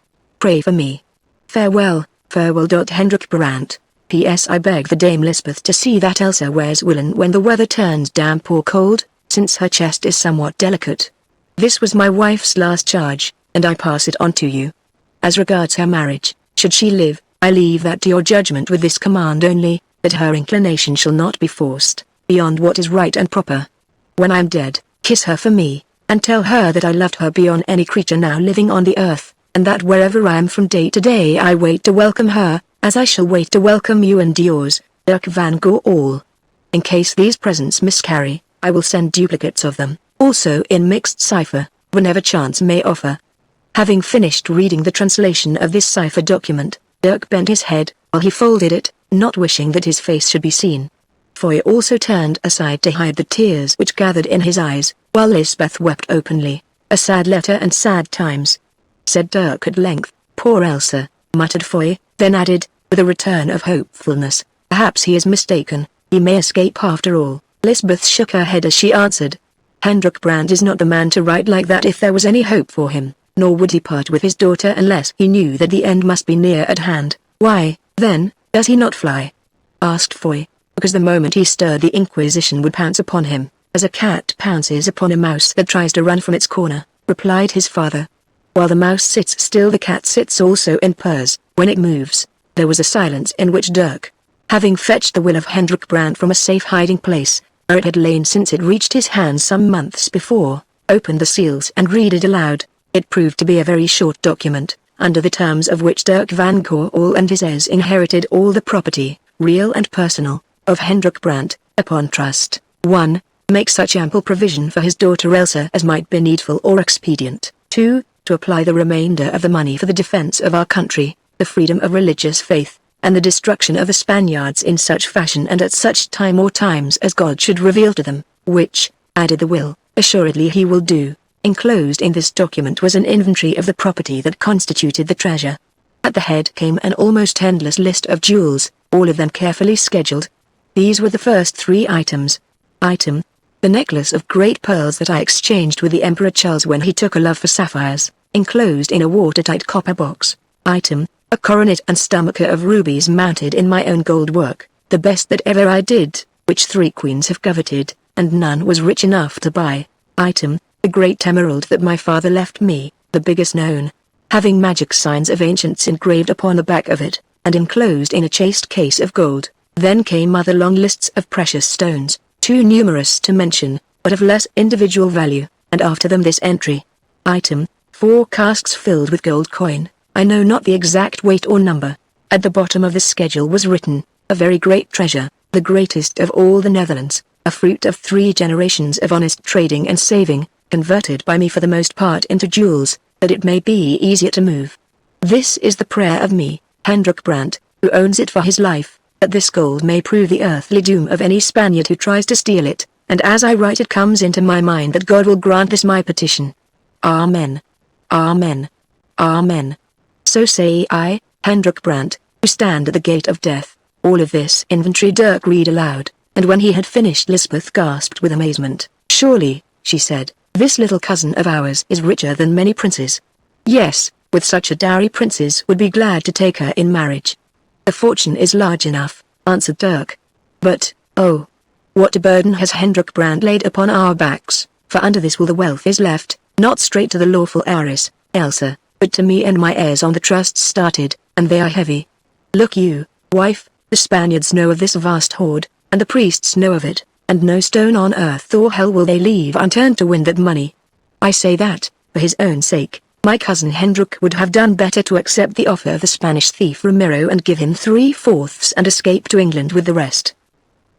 Pray for me. Farewell, farewell. Hendrik Brandt. P.S. I beg the Dame Lysbeth to see that Elsa wears woolen when the weather turns damp or cold, since her chest is somewhat delicate. This was my wife's last charge, and I pass it on to you. As regards her marriage, should she live, I leave that to your judgment with this command only, that her inclination shall not be forced, beyond what is right and proper. When I am dead, kiss her for me, and tell her that I loved her beyond any creature now living on the earth, and that wherever I am from day to day I wait to welcome her, as I shall wait to welcome you and yours, Dirk van Goorl. In case these presents miscarry, I will send duplicates of them, also in mixed cipher, whenever chance may offer. Having finished reading the translation of this cipher document, Dirk bent his head, while he folded it, not wishing that his face should be seen. Foy also turned aside to hide the tears which gathered in his eyes, while Lysbeth wept openly. A sad letter and sad times, said Dirk at length. Poor Elsa, muttered Foy, then added, with a return of hopefulness, perhaps he is mistaken, he may escape after all. Lysbeth shook her head as she answered. Hendrik Brandt is not the man to write like that if there was any hope for him, nor would he part with his daughter unless he knew that the end must be near at hand. Why, then, does he not fly? Asked Foy. Because the moment he stirred the Inquisition would pounce upon him, as a cat pounces upon a mouse that tries to run from its corner, replied his father. While the mouse sits still the cat sits also and purrs. When it moves, there was a silence in which Dirk, having fetched the will of Hendrik Brandt from a safe hiding place, where it had lain since it reached his hands some months before, opened the seals and read it aloud. It proved to be a very short document, under the terms of which Dirk van Goorl and his heirs inherited all the property, real and personal, of Hendrik Brandt, upon trust. 1. Make such ample provision for his daughter Elsa as might be needful or expedient. 2. To apply the remainder of the money for the defense of our country, the freedom of religious faith, and the destruction of the Spaniards in such fashion and at such time or times as God should reveal to them, which, added the will, assuredly he will do. Enclosed in this document was an inventory of the property that constituted the treasure. At the head came an almost endless list of jewels, all of them carefully scheduled. These were the first 3 items. Item: the necklace of great pearls that I exchanged with the Emperor Charles when he took a love for sapphires, enclosed in a watertight copper box. Item: a coronet and stomacher of rubies mounted in my own gold work, the best that ever I did, which 3 queens have coveted, and none was rich enough to buy. Item: a great emerald that my father left me, the biggest known, having magic signs of ancients engraved upon the back of it, and enclosed in a chased case of gold. Then came other long lists of precious stones, too numerous to mention, but of less individual value, and after them this entry. Item: 4 casks filled with gold coin, I know not the exact weight or number. At the bottom of the schedule was written, a very great treasure, the greatest of all the Netherlands, a fruit of 3 generations of honest trading and saving, converted by me for the most part into jewels, that it may be easier to move. This is the prayer of me, Hendrik Brandt, who owns it for his life, that this gold may prove the earthly doom of any Spaniard who tries to steal it, and as I write it comes into my mind that God will grant this my petition. Amen. Amen. Amen. So say I, Hendrik Brandt, who stand at the gate of death. All of this inventory Dirk read aloud, and when he had finished Lysbeth gasped with amazement. Surely, she said, this little cousin of ours is richer than many princes. Yes, with such a dowry princes would be glad to take her in marriage. The fortune is large enough, answered Dirk. But, oh, what a burden has Hendrik Brandt laid upon our backs, for under this will the wealth is left, not straight to the lawful heiress, Elsa, but to me and my heirs on the trusts started, and they are heavy. Look you, wife, the Spaniards know of this vast hoard, and the priests know of it, and no stone on earth or hell will they leave unturned to win that money. I say that, for his own sake, my cousin Hendrik would have done better to accept the offer of the Spanish thief Ramiro and give him 3/4 and escape to England with the rest.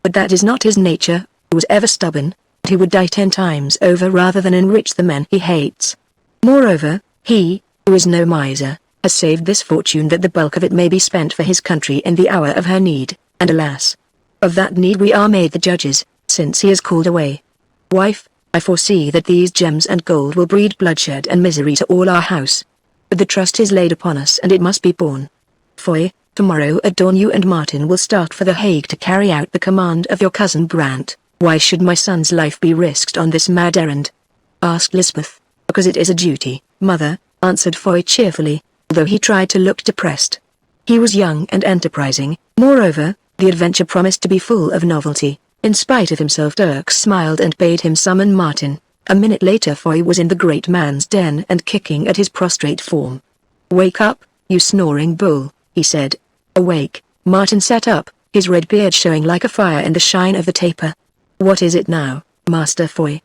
But that is not his nature, he was ever stubborn, and he would die 10 times over rather than enrich the men he hates. Moreover, he, who is no miser, has saved this fortune that the bulk of it may be spent for his country in the hour of her need, and alas! Of that need we are made the judges, since he is called away. Wife, I foresee that these gems and gold will breed bloodshed and misery to all our house. But the trust is laid upon us and it must be borne. Foy, tomorrow at dawn you and Martin will start for the Hague to carry out the command of your cousin Brandt. Why should my son's life be risked on this mad errand? Asked Lysbeth. Because it is a duty, mother, answered Foy cheerfully, although he tried to look depressed. He was young and enterprising, moreover, the adventure promised to be full of novelty. In spite of himself Dirk smiled and bade him summon Martin. A minute later Foy was in the great man's den and kicking at his prostrate form. Wake up, you snoring bull, he said. Awake, Martin sat up, his red beard showing like a fire in the shine of the taper. What is it now, Master Foy?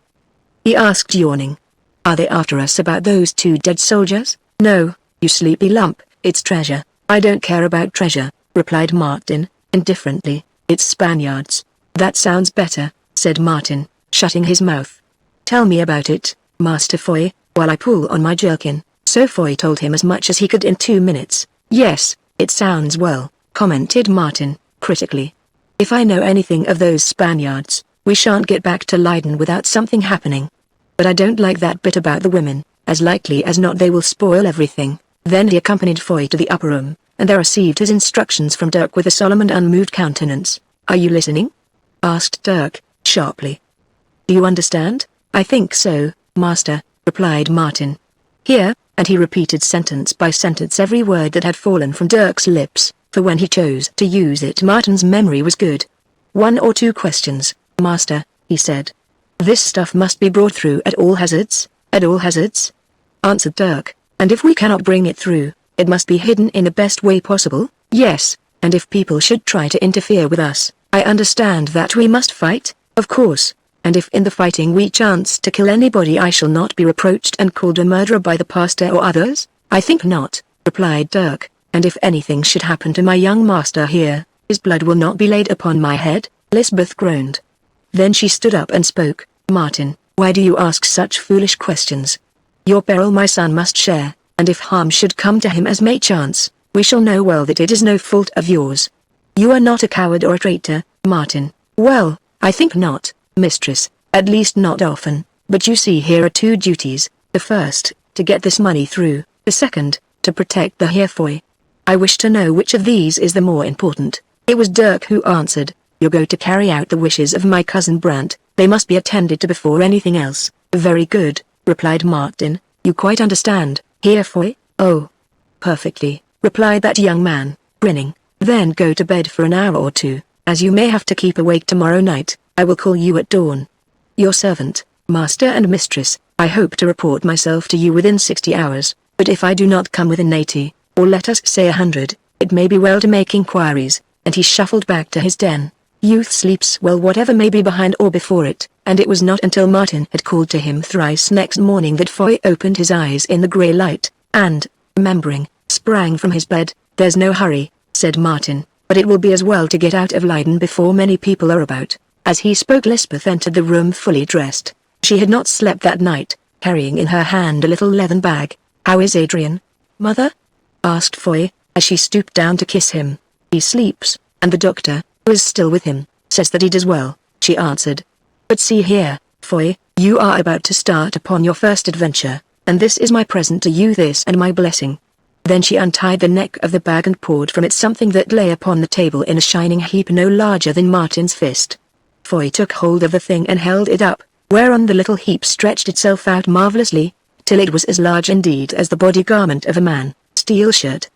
He asked yawning. Are they after us about those 2 dead soldiers? No, you sleepy lump, it's treasure. I don't care about treasure, replied Martin, indifferently. It's Spaniards. That sounds better, said Martin, shutting his mouth. Tell me about it, Master Foy, while I pull on my jerkin. So Foy told him as much as he could in 2 minutes. Yes, it sounds well, commented Martin, critically. If I know anything of those Spaniards, we shan't get back to Leiden without something happening. But I don't like that bit about the women, as likely as not they will spoil everything. Then he accompanied Foy to the upper room, and there received his instructions from Dirk with a solemn and unmoved countenance. Are you listening? Asked Dirk, sharply. Do you understand? I think so, master, replied Martin. Here, and he repeated sentence by sentence every word that had fallen from Dirk's lips, for when he chose to use it Martin's memory was good. 1 or 2 questions, master, he said. This stuff must be brought through at all hazards, answered Dirk, and if we cannot bring it through, it must be hidden in the best way possible. Yes, and if people should try to interfere with us, I understand that we must fight, of course, and if in the fighting we chance to kill anybody I shall not be reproached and called a murderer by the pastor or others? I think not, replied Dirk, and if anything should happen to my young master here, his blood will not be laid upon my head, Lysbeth groaned. Then she stood up and spoke. Martin, why do you ask such foolish questions? Your peril my son must share, and if harm should come to him as may chance, we shall know well that it is no fault of yours. You are not a coward or a traitor, Martin. Well, I think not, mistress, at least not often, but you see here are two duties, the first, to get this money through, the second, to protect the Herefoy. I wish to know which of these is the more important. It was Dirk who answered, you're going to carry out the wishes of my cousin Brandt, they must be attended to before anything else. Very good, replied Martin, you quite understand, Herefoy? Oh, perfectly, replied that young man, grinning. Then go to bed for an hour or two, as you may have to keep awake tomorrow night. I will call you at dawn. Your servant, master and mistress. I hope to report myself to you within 60 hours, but if I do not come within 80, or let us say 100, it may be well to make inquiries, and he shuffled back to his den. Youth sleeps well whatever may be behind or before it, and it was not until Martin had called to him thrice next morning that Foy opened his eyes in the grey light, and, remembering, sprang from his bed. There's no hurry, said Martin, but it will be as well to get out of Leyden before many people are about. As he spoke, Lysbeth entered the room fully dressed. She had not slept that night, carrying in her hand a little leathern bag. How is Adrian, mother? Asked Foy, as she stooped down to kiss him. He sleeps, and the doctor, who is still with him, says that he does well, she answered. But see here, Foy, you are about to start upon your first adventure, and this is my present to you, this and my blessing. Then she untied the neck of the bag and poured from it something that lay upon the table in a shining heap no larger than Martin's fist. Foy took hold of the thing and held it up, whereon the little heap stretched itself out marvelously, till it was as large indeed as the body garment of a man. Steel shirt,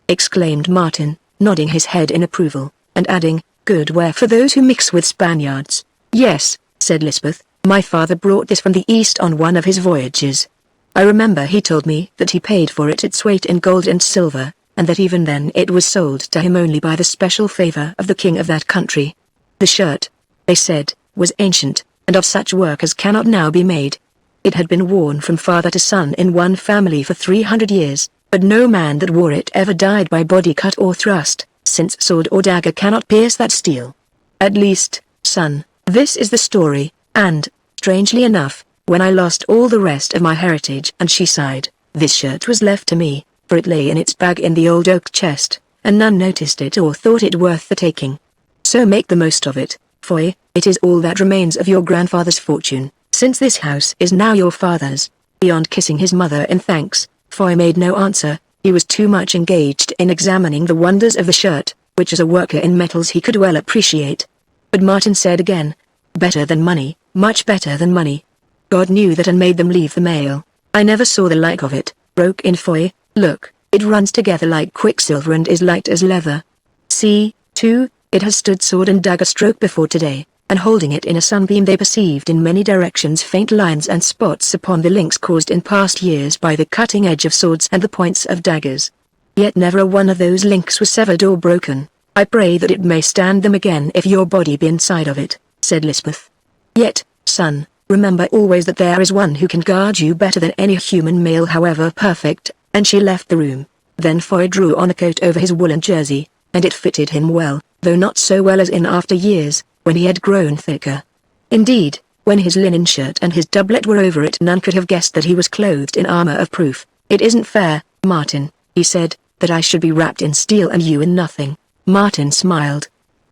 exclaimed Martin, nodding his head in approval, and adding, good wear for those who mix with Spaniards. Yes, said Lysbeth, my father brought this from the East on one of his voyages. I remember he told me that he paid for it its weight in gold and silver, and that even then it was sold to him only by the special favor of the king of that country. The shirt, they said, was ancient, and of such work as cannot now be made. It had been worn from father to son in one family for 300 years, but no man that wore it ever died by body cut or thrust, since sword or dagger cannot pierce that steel. At least, son, this is the story, and, strangely enough, when I lost all the rest of my heritage, and she sighed, this shirt was left to me, for it lay in its bag in the old oak chest, and none noticed it or thought it worth the taking. So make the most of it, Foy, it is all that remains of your grandfather's fortune, since this house is now your father's. Beyond kissing his mother in thanks, Foy made no answer. He was too much engaged in examining the wonders of the shirt, which as a worker in metals he could well appreciate. But Martin said again, better than money, much better than money. God knew that and made them leave the mail. I never saw the like of it, broke in Foy. Look, it runs together like quicksilver and is light as leather. See, too, it has stood sword and dagger stroke before today, and holding it in a sunbeam they perceived in many directions faint lines and spots upon the links caused in past years by the cutting edge of swords and the points of daggers. Yet never a one of those links was severed or broken. I pray that it may stand them again if your body be inside of it, said Lysbeth. Yet, son, remember always that there is one who can guard you better than any human male however perfect, and she left the room. Then Foy drew on a coat over his woolen jersey, and it fitted him well, though not so well as in after years, when he had grown thicker. Indeed, when his linen shirt and his doublet were over it none could have guessed that he was clothed in armor of proof. It isn't fair, Martin, he said, that I should be wrapped in steel and you in nothing. Martin smiled.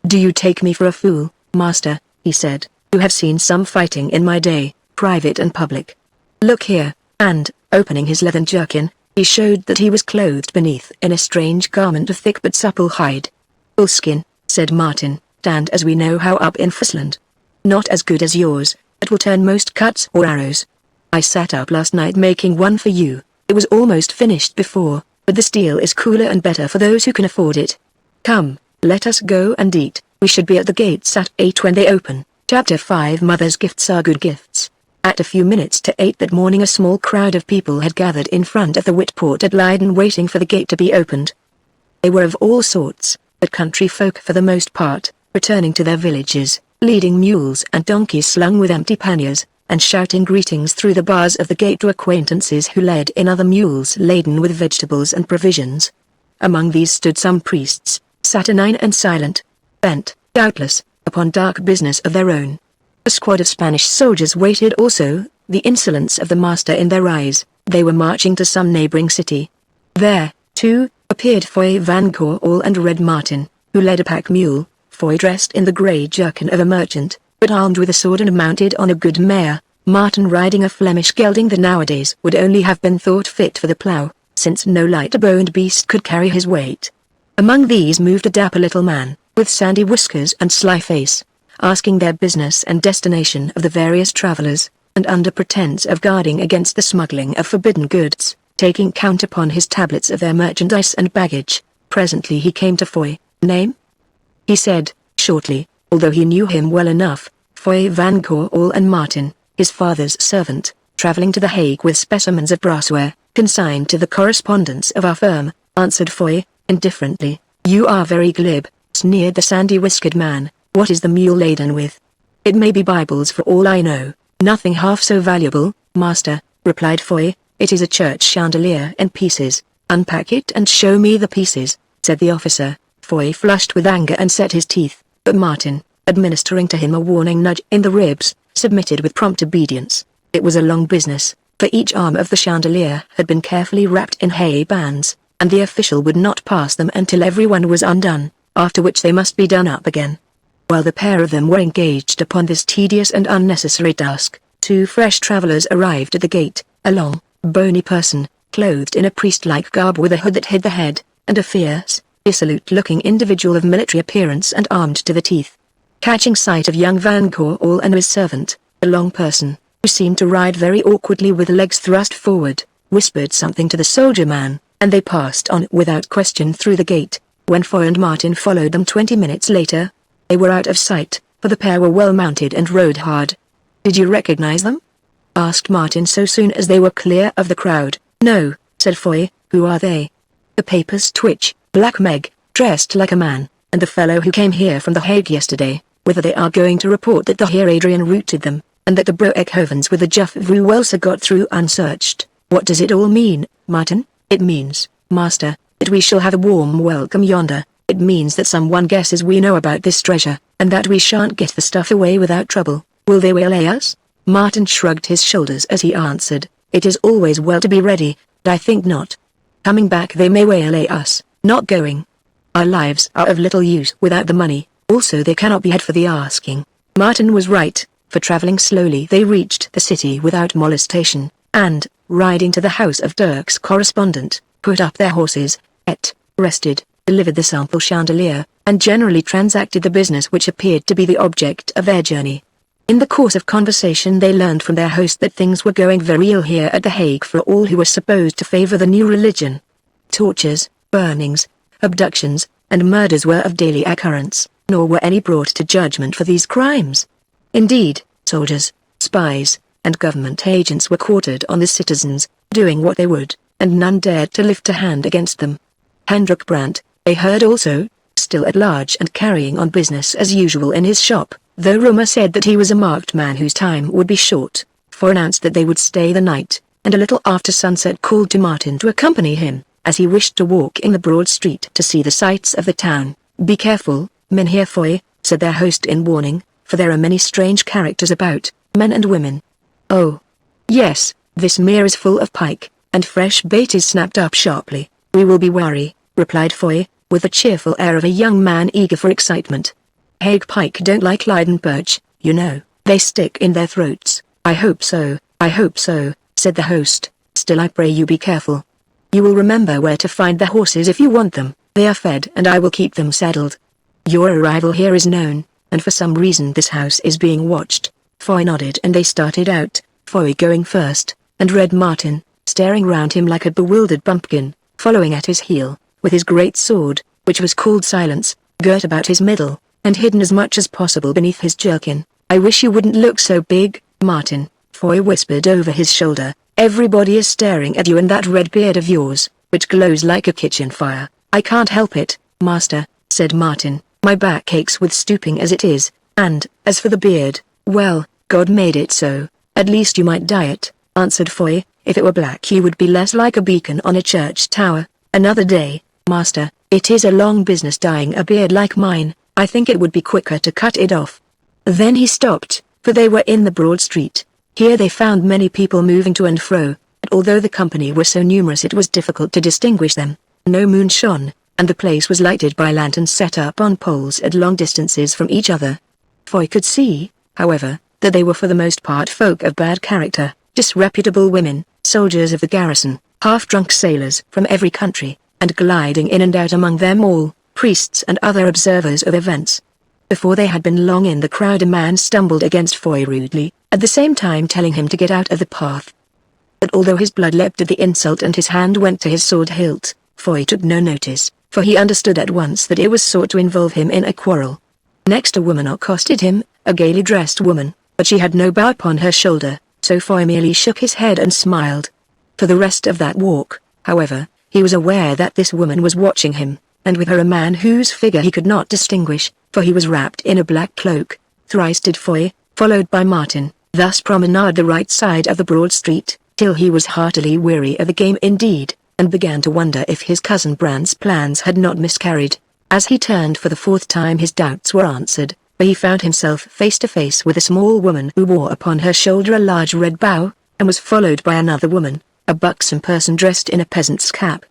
Do you take me for a fool, master, he said. You have seen some fighting in my day, private and public. Look here, and, opening his leathern jerkin, he showed that he was clothed beneath in a strange garment of thick but supple hide. Bullskin, said Martin, and as we know how up in Friesland. Not as good as yours, it will turn most cuts or arrows. I sat up last night making one for you. It was almost finished before, but the steel is cooler and better for those who can afford it. Come, let us go and eat. We should be at the gates at 8 when they open. Chapter 5 Mother's gifts are good gifts. At a few minutes to 8 that morning a small crowd of people had gathered in front of the Whitport at Leyden waiting for the gate to be opened. They were of all sorts, but country folk for the most part, returning to their villages, leading mules and donkeys slung with empty panniers, and shouting greetings through the bars of the gate to acquaintances who led in other mules laden with vegetables and provisions. Among these stood some priests, saturnine and silent, bent, doubtless, upon dark business of their own. A squad of Spanish soldiers waited also, the insolence of the master in their eyes. They were marching to some neighboring city. There, too, appeared Foy van Coorl and Red Martin, who led a pack mule, Foy dressed in the grey jerkin of a merchant, but armed with a sword and mounted on a good mare, Martin riding a Flemish gelding that nowadays would only have been thought fit for the plough, since no lighter-boned beast could carry his weight. Among these moved a dapper little man, with sandy whiskers and sly face, asking their business and destination of the various travellers, and under pretence of guarding against the smuggling of forbidden goods, taking count upon his tablets of their merchandise and baggage. Presently he came to Foy. "Name?" he said, shortly, although he knew him well enough. "Foy van Coorl and Martin, his father's servant, travelling to The Hague with specimens of brassware, consigned to the correspondence of our firm," answered Foy, indifferently. "You are very glib," sneered the sandy-whiskered man. "What is the mule laden with?" "It may be Bibles for all I know. Nothing half so valuable, master," replied Foy. "It is a church chandelier in pieces." "Unpack it and show me the pieces," said the officer. Foy flushed with anger and set his teeth, but Martin, administering to him a warning nudge in the ribs, submitted with prompt obedience. It was a long business, for each arm of the chandelier had been carefully wrapped in hay bands, and the official would not pass them until everyone was undone, after which they must be done up again. While the pair of them were engaged upon this tedious and unnecessary task, two fresh travellers arrived at the gate, a long, bony person, clothed in a priest-like garb with a hood that hid the head, and a fierce, dissolute-looking individual of military appearance and armed to the teeth. Catching sight of young Van Coorl and his servant, the long person, who seemed to ride very awkwardly with legs thrust forward, whispered something to the soldier man, and they passed on without question through the gate. When Foy and Martin followed them 20 minutes later, they were out of sight, for the pair were well mounted and rode hard. "Did you recognize them?" asked Martin so soon as they were clear of the crowd. "No," said Foy. "Who are they?" "The papers twitch, Black Meg, dressed like a man, and the fellow who came here from The Hague yesterday. Whether they are going to report that the Heer Adrian routed them, and that the Broekhovens with the Juff Vuelsa got through unsearched. What does it all mean, Martin?" "It means, master, that we shall have a warm welcome yonder. It means that someone guesses we know about this treasure, and that we shan't get the stuff away without trouble. Will they waylay us?" Martin shrugged his shoulders as he answered, "It is always well to be ready, but I think not. Coming back they may waylay us, not going. Our lives are of little use without the money, also they cannot be had for the asking." Martin was right, for travelling slowly they reached the city without molestation, and, riding to the house of Dirk's correspondent, put up their horses, ate, rested, delivered the sample chandelier, and generally transacted the business which appeared to be the object of their journey. In the course of conversation they learned from their host that things were going very ill here at The Hague for all who were supposed to favour the new religion. Tortures, burnings, abductions, and murders were of daily occurrence, nor were any brought to judgment for these crimes. Indeed, soldiers, spies, and government agents were quartered on the citizens, doing what they would, and none dared to lift a hand against them. Hendrik Brandt, they heard also, still at large and carrying on business as usual in his shop, though rumour said that he was a marked man whose time would be short, for announced that they would stay the night, and a little after sunset called to Martin to accompany him, as he wished to walk in the broad street to see the sights of the town. "Be careful, Mynheer Foy," said their host in warning, "for there are many strange characters about, men and women." "Oh. Yes, this mere is full of pike, and fresh bait is snapped up sharply. We will be wary," replied Foy, with the cheerful air of a young man eager for excitement. "Hague pike don't like Leiden perch, you know, they stick in their throats." I hope so," said the host, "still I pray you be careful. You will remember where to find the horses if you want them. They are fed and I will keep them saddled. Your arrival here is known, and for some reason this house is being watched." Foy nodded and they started out, Foy going first, and Red Martin, staring round him like a bewildered bumpkin, following at his heel, with his great sword, which was called Silence, girt about his middle, and hidden as much as possible beneath his jerkin. "I wish you wouldn't look so big, Martin," Foy whispered over his shoulder. "Everybody is staring at you and that red beard of yours, which glows like a kitchen fire." "I can't help it, master," said Martin. "My back aches with stooping as it is, and, as for the beard, well, God made it so. At least you might dye it," answered Foy. "If it were black you would be less like a beacon on a church tower." "Another day, master. It is a long business dyeing a beard like mine. I think it would be quicker to cut it off." Then he stopped, for they were in the broad street. Here they found many people moving to and fro, and although the company were so numerous it was difficult to distinguish them. No moon shone, and the place was lighted by lanterns set up on poles at long distances from each other. Foy could see, however, that they were for the most part folk of bad character, disreputable women, soldiers of the garrison, half-drunk sailors from every country, and gliding in and out among them all, priests and other observers of events. Before they had been long in the crowd, a man stumbled against Foy rudely, at the same time telling him to get out of the path. But although his blood leapt at the insult and his hand went to his sword hilt, Foy took no notice, for he understood at once that it was sought to involve him in a quarrel. Next a woman accosted him, a gaily dressed woman, but she had no bow upon her shoulder, so Foy merely shook his head and smiled. For the rest of that walk, however, he was aware that this woman was watching him, and with her a man whose figure he could not distinguish, for he was wrapped in a black cloak. Thrice did Foy, followed by Martin, thus promenade the right side of the broad street, till he was heartily weary of the game indeed, and began to wonder if his cousin Brand's plans had not miscarried. As he turned for the fourth time his doubts were answered, for he found himself face to face with a small woman who wore upon her shoulder a large red bow, and was followed by another woman, a buxom person dressed in a peasant's cap.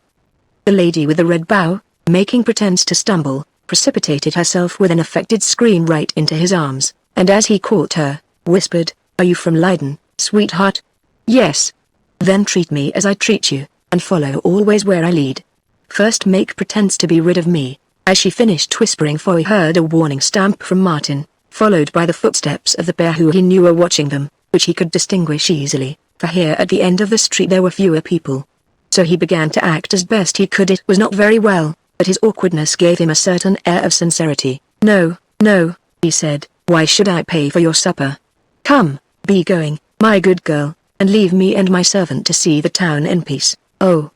The lady with the red bow, making pretense to stumble, precipitated herself with an affected scream right into his arms, and as he caught her, whispered, "Are you from Leiden, sweetheart?" "Yes." "Then treat me as I treat you, and follow always where I lead. First make pretense to be rid of me." As she finished whispering, Foy heard a warning stamp from Martin, followed by the footsteps of the pair who he knew were watching them, which he could distinguish easily, for here at the end of the street there were fewer people. So he began to act as best he could. It was not very well, but his awkwardness gave him a certain air of sincerity. "No, no," he said, "why should I pay for your supper? Come, be going, my good girl, and leave me and my servant to see the town in peace." "Oh,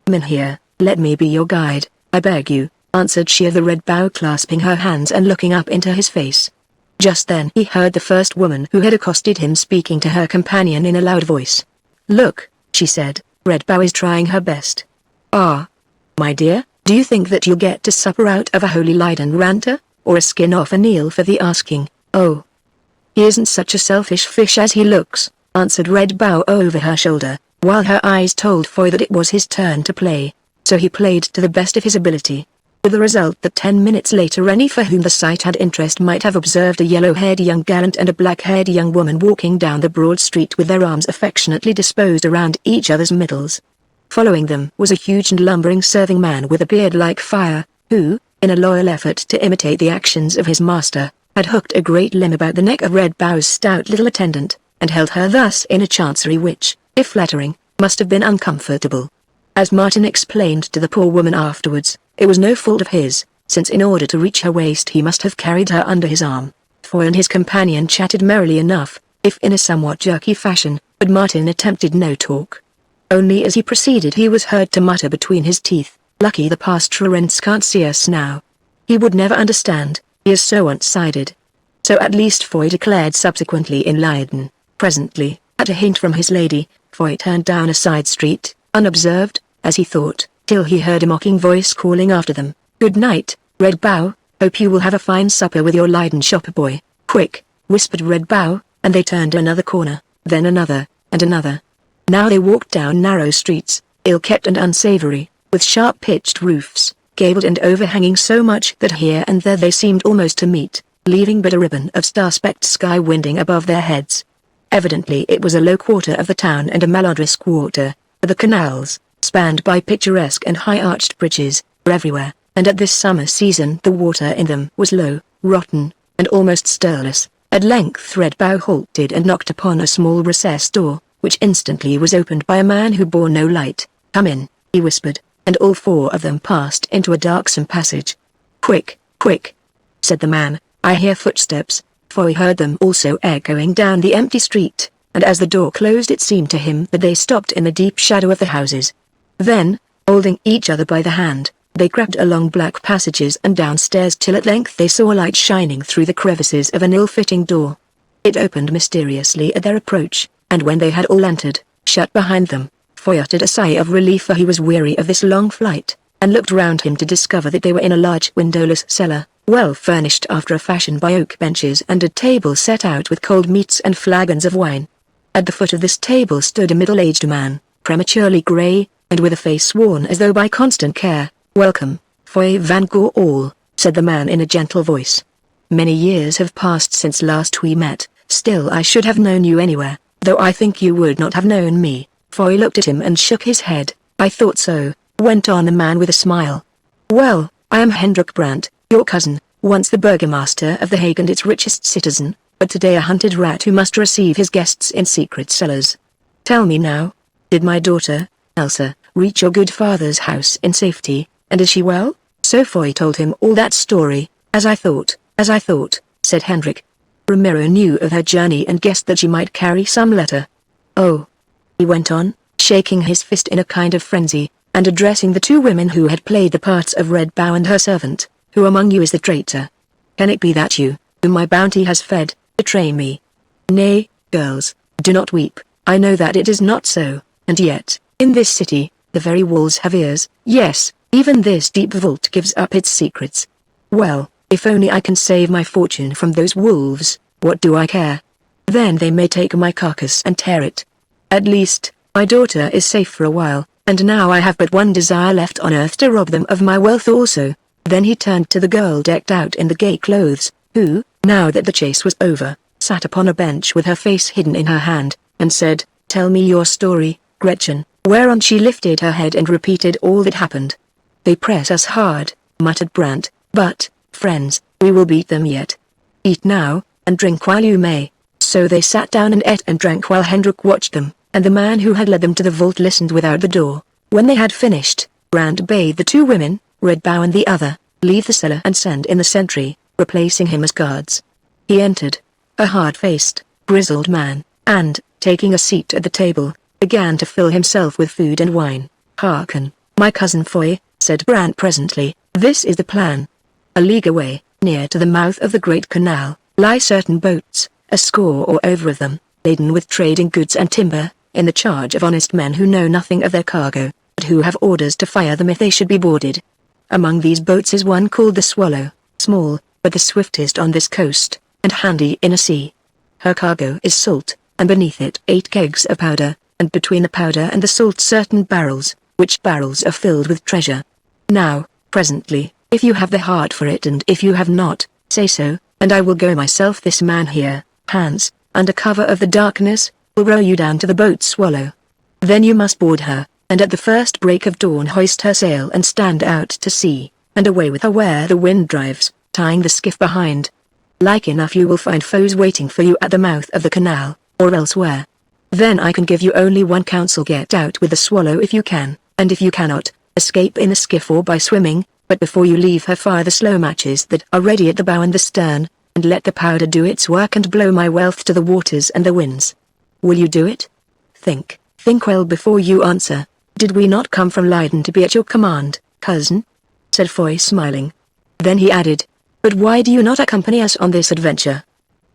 Mynheer, let me be your guide, I beg you," answered she of the red bow, clasping her hands and looking up into his face. Just then he heard the first woman who had accosted him speaking to her companion in a loud voice. "Look," she said, "Red Bow is trying her best." "Ah, my dear, do you think that you'll get to supper out of a holy Leiden ranter, or a skin off an eel for the asking?" "Oh, he isn't such a selfish fish as he looks," answered Red Bow over her shoulder, while her eyes told Foy that it was his turn to play. So he played to the best of his ability, with the result that 10 minutes later any for whom the sight had interest might have observed a yellow-haired young gallant and a black-haired young woman walking down the broad street with their arms affectionately disposed around each other's middles. Following them was a huge and lumbering serving man with a beard like fire, who, in a loyal effort to imitate the actions of his master, had hooked a great limb about the neck of Red Bow's stout little attendant, and held her thus in a chancery which, if flattering, must have been uncomfortable. As Martin explained to the poor woman afterwards, it was no fault of his, since in order to reach her waist he must have carried her under his arm. Foy and his companion chatted merrily enough, if in a somewhat jerky fashion, but Martin attempted no talk. Only as he proceeded he was heard to mutter between his teeth, "Lucky the pastorants can't see us now. He would never understand, he is so one-sided." So at least Foy declared subsequently in Leiden. Presently, at a hint from his lady, Foy turned down a side street, unobserved, as he thought, till he heard a mocking voice calling after them, "Good night, Red Bow, hope you will have a fine supper with your Leiden shopper boy." "Quick," whispered Red Bow, and they turned another corner, then another, and another. Now they walked down narrow streets, ill-kept and unsavory, with sharp-pitched roofs, gabled and overhanging so much that here and there they seemed almost to meet, leaving but a ribbon of star-specked sky winding above their heads. Evidently it was a low quarter of the town and a malodorous quarter, for the canals, spanned by picturesque and high-arched bridges, were everywhere, and at this summer season the water in them was low, rotten, and almost stirless. At length Red Bow halted and knocked upon a small recessed door, which instantly was opened by a man who bore no light. "Come in," he whispered, and all four of them passed into a darksome passage. "Quick, quick," said the man, "I hear footsteps." Foy heard them also echoing down the empty street, and as the door closed it seemed to him that they stopped in the deep shadow of the houses. Then, holding each other by the hand, they crept along black passages and downstairs till at length they saw light shining through the crevices of an ill-fitting door. It opened mysteriously at their approach, and when they had all entered, shut behind them, Foy uttered a sigh of relief, for he was weary of this long flight, and looked round him to discover that they were in a large windowless cellar, well furnished after a fashion by oak benches and a table set out with cold meats and flagons of wine. At the foot of this table stood a middle-aged man, prematurely grey, and with a face worn as though by constant care. "Welcome, Foy van Gool," said the man in a gentle voice. "Many years have passed since last we met, still I should have known you anywhere, though I think you would not have known me." Foy looked at him and shook his head. "I thought so," went on the man with a smile. "Well, I am Hendrik Brandt, your cousin, once the burgomaster of The Hague and its richest citizen, but today a hunted rat who must receive his guests in secret cellars. Tell me now, did my daughter, Elsa, reach your good father's house in safety, and is she well?" So Foy told him all that story. As I thought, said Hendrik. Ramiro knew of her journey and guessed that she might carry some letter. "Oh," he went on, shaking his fist in a kind of frenzy, and addressing the two women who had played the parts of Red Bow and her servant, "who among you is the traitor? Can it be that you, whom my bounty has fed, betray me? Nay, girls, do not weep, I know that it is not so, and yet, in this city, the very walls have ears. Yes, even this deep vault gives up its secrets. Well, if only I can save my fortune from those wolves, what do I care? Then they may take my carcass and tear it. At least, my daughter is safe for a while, and now I have but one desire left on earth, to rob them of my wealth also." Then he turned to the girl decked out in the gay clothes, who, now that the chase was over, sat upon a bench with her face hidden in her hand, and said, "Tell me your story, Gretchen," whereon she lifted her head and repeated all that happened. "They press us hard," muttered Brandt, "but, friends, we will beat them yet. Eat now, and drink while you may." So they sat down and ate and drank while Hendrik watched them, and the man who had led them to the vault listened without the door. When they had finished, Brandt bade the two women, Red Bow and the other, leave the cellar and send in the sentry, replacing him as guards. He entered, a hard-faced, grizzled man, and, taking a seat at the table, began to fill himself with food and wine. "Hearken, my cousin Foy," said Brandt presently, "this is the plan. A league away, near to the mouth of the great canal, lie certain boats, a score or over of them, laden with trading goods and timber, in the charge of honest men who know nothing of their cargo, but who have orders to fire them if they should be boarded. Among these boats is one called the Swallow, small, but the swiftest on this coast, and handy in a sea. Her cargo is salt, and beneath it 8 kegs of powder, and between the powder and the salt certain barrels, which barrels are filled with treasure. Now, presently, if you have the heart for it, and if you have not, say so, and I will go myself. This man here, Hans, under cover of the darkness, will row you down to the boat Swallow. Then you must board her, and at the first break of dawn hoist her sail and stand out to sea, and away with her where the wind drives, tying the skiff behind. Like enough you will find foes waiting for you at the mouth of the canal, or elsewhere. Then I can give you only one counsel: get out with the Swallow if you can, and if you cannot, escape in a skiff or by swimming, but before you leave her fire the slow matches that are ready at the bow and the stern, and let the powder do its work and blow my wealth to the waters and the winds. Will you do it? Think well before you answer. Did we not come from Leiden to be at your command, cousin?" said Foy smiling. Then he added, "But why do you not accompany us on this adventure?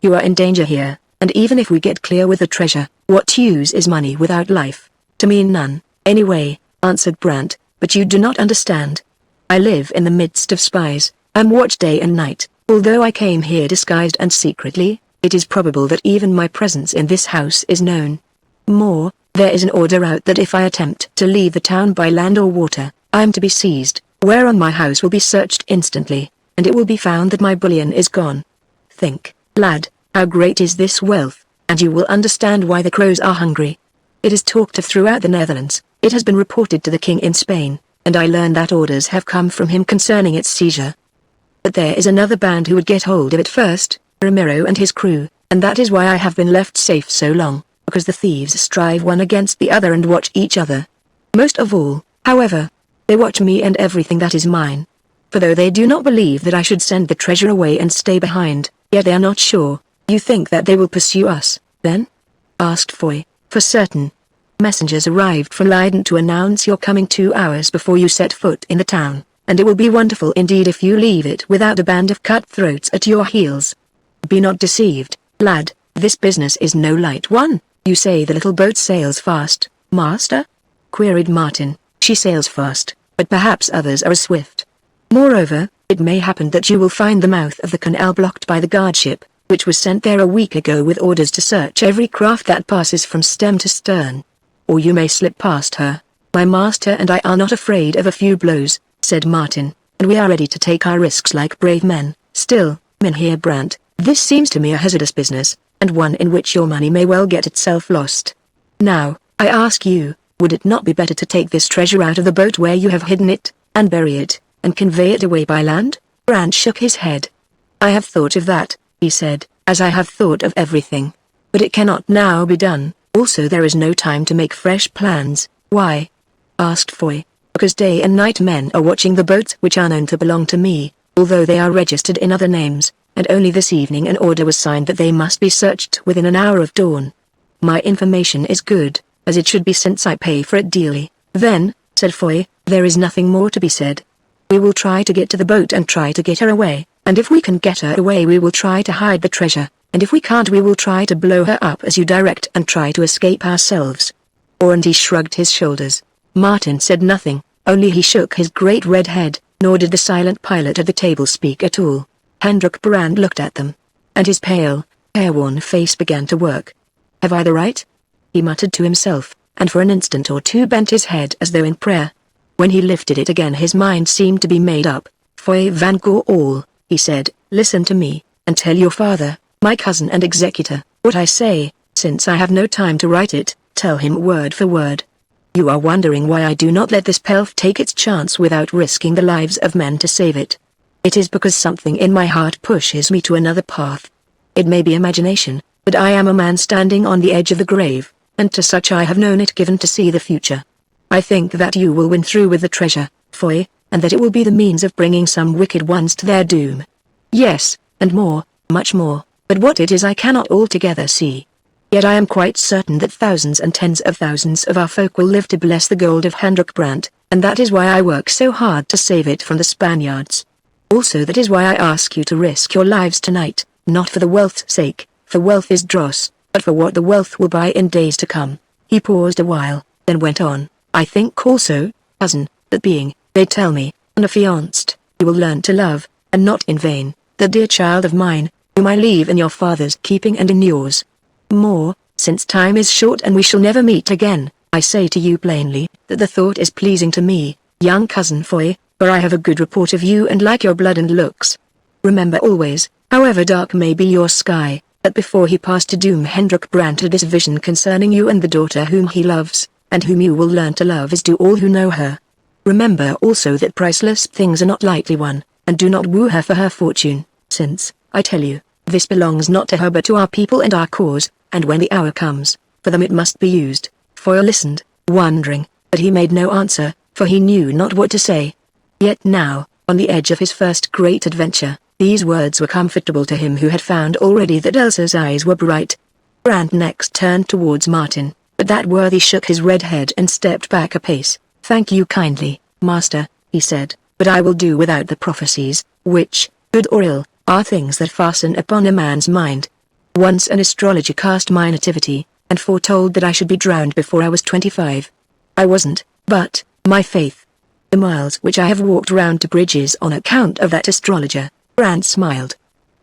You are in danger here, and even if we get clear with the treasure, what use is money without life? To me none, anyway," answered Brandt, "but you do not understand. I live in the midst of spies, I'm watched day and night. Although I came here disguised and secretly, it is probable that even my presence in this house is known. More, there is an order out that if I attempt to leave the town by land or water, I am to be seized, whereon my house will be searched instantly, and it will be found that my bullion is gone. Think, lad, how great is this wealth, and you will understand why the crows are hungry. It is talked of throughout the Netherlands, it has been reported to the king in Spain, and I learn that orders have come from him concerning its seizure. But there is another band who would get hold of it first, Ramiro and his crew, and that is why I have been left safe so long, because the thieves strive one against the other and watch each other. Most of all, however, they watch me and everything that is mine. For though they do not believe that I should send the treasure away and stay behind, yet they are not sure. You think that they will pursue us, then?" asked Foy. "For certain. Messengers arrived from Leiden to announce your coming 2 hours before you set foot in the town, and it will be wonderful indeed if you leave it without a band of cutthroats at your heels. Be not deceived, lad, this business is no light one. You say the little boat sails fast, master?" queried Martin. "She sails fast, but perhaps others are as swift. Moreover, it may happen that you will find the mouth of the canal blocked by the guardship, which was sent there a week ago with orders to search every craft that passes from stem to stern. Or you may slip past her. My master and I are not afraid of a few blows, said Martin, and we are ready to take our risks like brave men. Still, Mynheer Brandt, this seems to me a hazardous business, and one in which your money may well get itself lost. Now, I ask you, would it not be better to take this treasure out of the boat where you have hidden it, and bury it, and convey it away by land? Brandt shook his head. I have thought of that, he said, as I have thought of everything. But it cannot now be done. Also there is no time to make fresh plans. Why? Asked Foy. Because day and night men are watching the boats which are known to belong to me, although they are registered in other names, and only this evening an order was signed that they must be searched within an hour of dawn. My information is good, as it should be since I pay for it dearly. Then, said Foy, there is nothing more to be said. We will try to get to the boat and try to get her away, and if we can get her away we will try to hide the treasure, and if we can't we will try to blow her up as you direct and try to escape ourselves. And he shrugged his shoulders. Martin said nothing, only he shook his great red head, nor did the silent pilot at the table speak at all. Hendrik Brand looked at them, and his pale, careworn face began to work. Have I the right? He muttered to himself, and for an instant or two bent his head as though in prayer. When he lifted it again his mind seemed to be made up. Foy van Goorl, he said, listen to me, and tell your father, my cousin and executor, what I say. Since I have no time to write it, tell him word for word. You are wondering why I do not let this pelf take its chance without risking the lives of men to save it. It is because something in my heart pushes me to another path. It may be imagination, but I am a man standing on the edge of the grave, and to such I have known it given to see the future. I think that you will win through with the treasure, Foy, and that it will be the means of bringing some wicked ones to their doom. Yes, and more, much more, but what it is I cannot altogether see. Yet I am quite certain that thousands and tens of thousands of our folk will live to bless the gold of Hendrik Brandt, and that is why I work so hard to save it from the Spaniards. Also that is why I ask you to risk your lives tonight, not for the wealth's sake, for wealth is dross, but for what the wealth will buy in days to come. He paused a while, then went on, I think also, cousin, that being, they tell me, unaffianced, you will learn to love, and not in vain, the dear child of mine, whom I leave in your father's keeping and in yours. More, since time is short and we shall never meet again, I say to you plainly, that the thought is pleasing to me, young cousin Foy, for I have a good report of you and like your blood and looks. Remember always, however dark may be your sky, that before he passed to doom Hendrik Brandt had this vision concerning you and the daughter whom he loves, and whom you will learn to love as do all who know her. Remember also that priceless things are not lightly won, and do not woo her for her fortune, since, I tell you, this belongs not to her but to our people and our cause, and when the hour comes, for them it must be used. Foy listened, wondering, but he made no answer, for he knew not what to say. Yet now, on the edge of his first great adventure, these words were comfortable to him who had found already that Elsa's eyes were bright. Brandt next turned towards Martin, but that worthy shook his red head and stepped back a pace. Thank you kindly, master, he said, but I will do without the prophecies, which, good or ill, are things that fasten upon a man's mind. Once an astrologer cast my nativity, and foretold that I should be drowned before I was 25. I wasn't, but, my faith. The miles which I have walked round to bridges on account of that astrologer, Brandt smiled.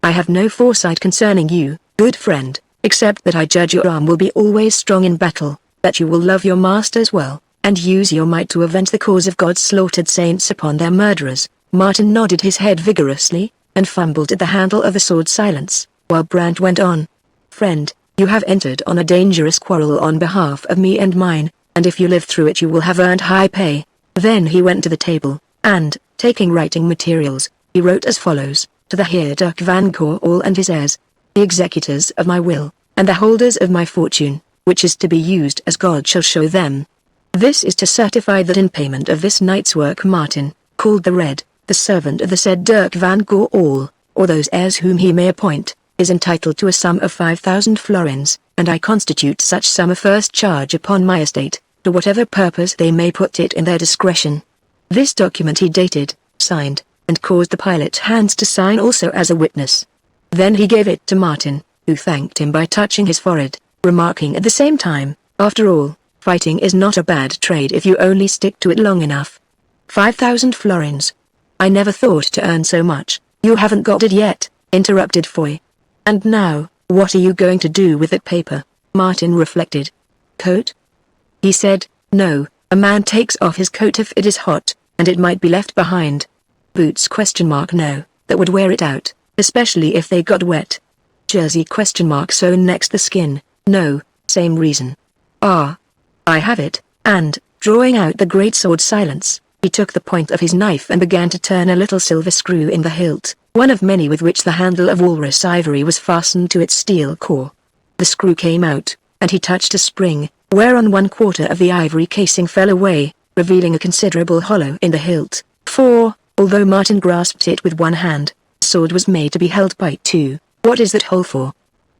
I have no foresight concerning you, good friend, except that I judge your arm will be always strong in battle, that you will love your masters well, and use your might to avenge the cause of God's slaughtered saints upon their murderers. Martin nodded his head vigorously, and fumbled at the handle of the sword silence, while Brandt went on. Friend, you have entered on a dangerous quarrel on behalf of me and mine, and if you live through it you will have earned high pay. Then he went to the table, and, taking writing materials, he wrote as follows, to the Heer Dirk van Goorl and his heirs, the executors of my will, and the holders of my fortune, which is to be used as God shall show them. This is to certify that in payment of this night's work Martin, called the Red, the servant of the said Dirk van Goorl, or those heirs whom he may appoint, is entitled to a sum of 5,000 florins, and I constitute such sum a first charge upon my estate, to whatever purpose they may put it in their discretion. This document he dated, signed, and caused the pilot's hands to sign also as a witness. Then he gave it to Martin, who thanked him by touching his forehead, remarking at the same time, after all, fighting is not a bad trade if you only stick to it long enough. 5,000 florins. I never thought to earn so much. You haven't got it yet, interrupted Foy. And now, what are you going to do with that paper? Martin reflected. Coat? He said, no, A man takes off his coat if it is hot, and it might be left behind. Boots? No, that would wear it out, especially if they got wet. Jersey? Sewn next the skin? No, same reason. Ah. I have it, and, drawing out the great sword Silence, he took the point of his knife and began to turn a little silver screw in the hilt, one of many with which the handle of walrus ivory was fastened to its steel core. The screw came out, and he touched a spring, whereon 1/4 of the ivory casing fell away, revealing a considerable hollow in the hilt, for, although Martin grasped it with one hand, the sword was made to be held by two. "What is that hole for?"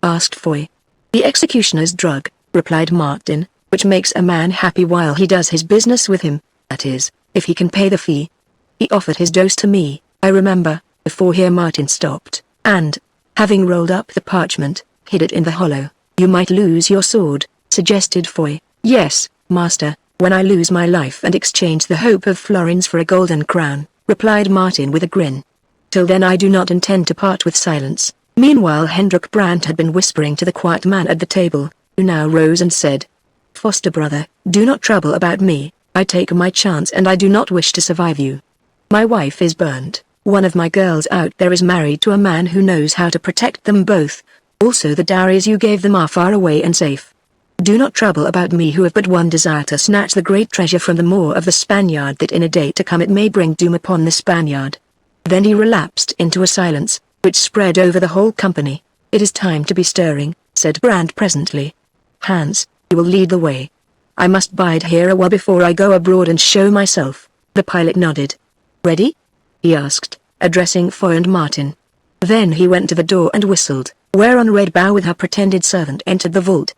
asked Foy. "The executioner's drug," replied Martin, "which makes a man happy while he does his business with him, that is, if he can pay the fee. He offered his dose to me, I remember." Before here Martin stopped, and, having rolled up the parchment, hid it in the hollow. "You might lose your sword," suggested Foy. "Yes, master, when I lose my life and exchange the hope of florins for a golden crown," replied Martin with a grin. "Till then I do not intend to part with Silence." Meanwhile Hendrik Brandt had been whispering to the quiet man at the table, who now rose and said, "Foster brother, do not trouble about me, I take my chance and I do not wish to survive you. My wife is burnt, one of my girls out there is married to a man who knows how to protect them both, also the dowries you gave them are far away and safe. Do not trouble about me who have but one desire to snatch the great treasure from the maw of the Spaniard that in a day to come it may bring doom upon the Spaniard." Then he relapsed into a silence, which spread over the whole company. "It is time to be stirring," said Brandt presently. "Hans, you will lead the way. I must bide here a while before I go abroad and show myself." The pilot nodded. "Ready?" he asked, addressing Foy and Martin. Then he went to the door and whistled, whereon Red Bow with her pretended servant entered the vault.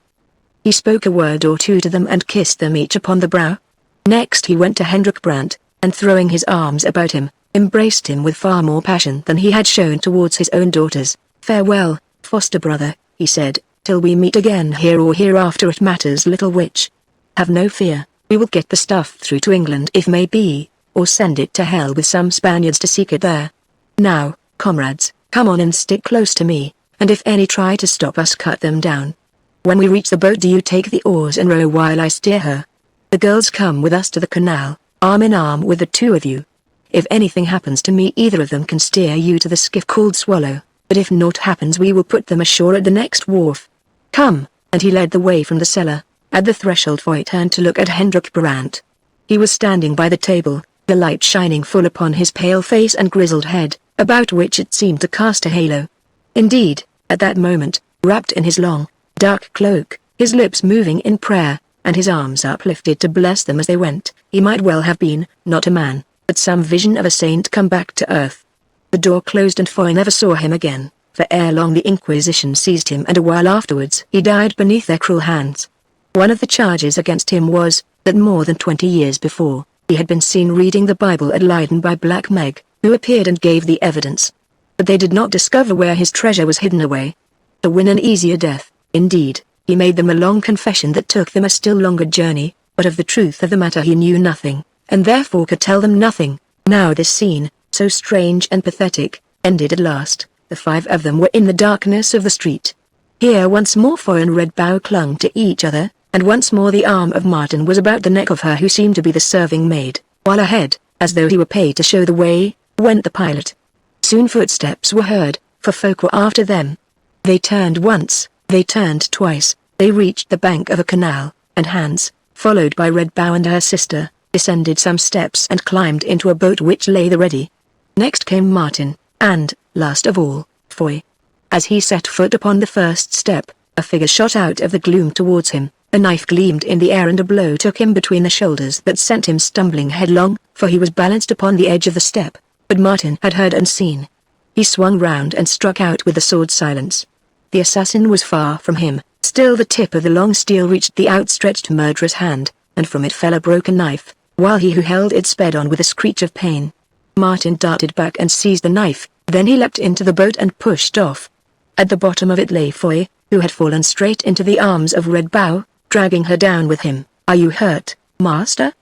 He spoke a word or two to them and kissed them each upon the brow. Next he went to Hendrik Brandt, and throwing his arms about him, embraced him with far more passion than he had shown towards his own daughters. "Farewell, foster brother," he said, "till we meet again here or hereafter it matters little which. Have no fear, we will get the stuff through to England if may be, or send it to hell with some Spaniards to seek it there. Now, comrades, come on and stick close to me, and if any try to stop us cut them down. When we reach the boat do you take the oars and row while I steer her. The girls come with us to the canal, arm in arm with the two of you. If anything happens to me either of them can steer you to the skiff called Swallow, but if naught happens we will put them ashore at the next wharf. Come," and he led the way from the cellar. At the threshold Foy turned to look at Hendrik Brandt. He was standing by the table, the light shining full upon his pale face and grizzled head, about which it seemed to cast a halo. Indeed, at that moment, wrapped in his long, dark cloak, his lips moving in prayer, and his arms uplifted to bless them as they went, he might well have been, not a man, but some vision of a saint come back to earth. The door closed and Foy never saw him again, for ere long the Inquisition seized him and a while afterwards he died beneath their cruel hands. One of the charges against him was, that more than 20 years before, he had been seen reading the Bible at Leyden by Black Meg, who appeared and gave the evidence. But they did not discover where his treasure was hidden away. To win an easier death, indeed, he made them a long confession that took them a still longer journey, but of the truth of the matter he knew nothing, and therefore could tell them nothing. Now this scene, so strange and pathetic, ended at last. The 5 of them were in the darkness of the street. Here once more Foy and Red Bow clung to each other, and once more the arm of Martin was about the neck of her who seemed to be the serving maid, while ahead, as though he were paid to show the way, went the pilot. Soon footsteps were heard, for folk were after them. They turned once, they turned twice, they reached the bank of a canal, and Hans, followed by Red Bow and her sister, descended some steps and climbed into a boat which lay there ready. Next came Martin, and, last of all, Foy. As he set foot upon the first step, a figure shot out of the gloom towards him. A knife gleamed in the air and a blow took him between the shoulders that sent him stumbling headlong, for he was balanced upon the edge of the step, but Martin had heard and seen. He swung round and struck out with the sword Silence. The assassin was far from him, still the tip of the long steel reached the outstretched murderer's hand, and from it fell a broken knife, while he who held it sped on with a screech of pain. Martin darted back and seized the knife, then he leapt into the boat and pushed off. At the bottom of it lay Foy, who had fallen straight into the arms of Red Bow, dragging her down with him. "Are you hurt, master?"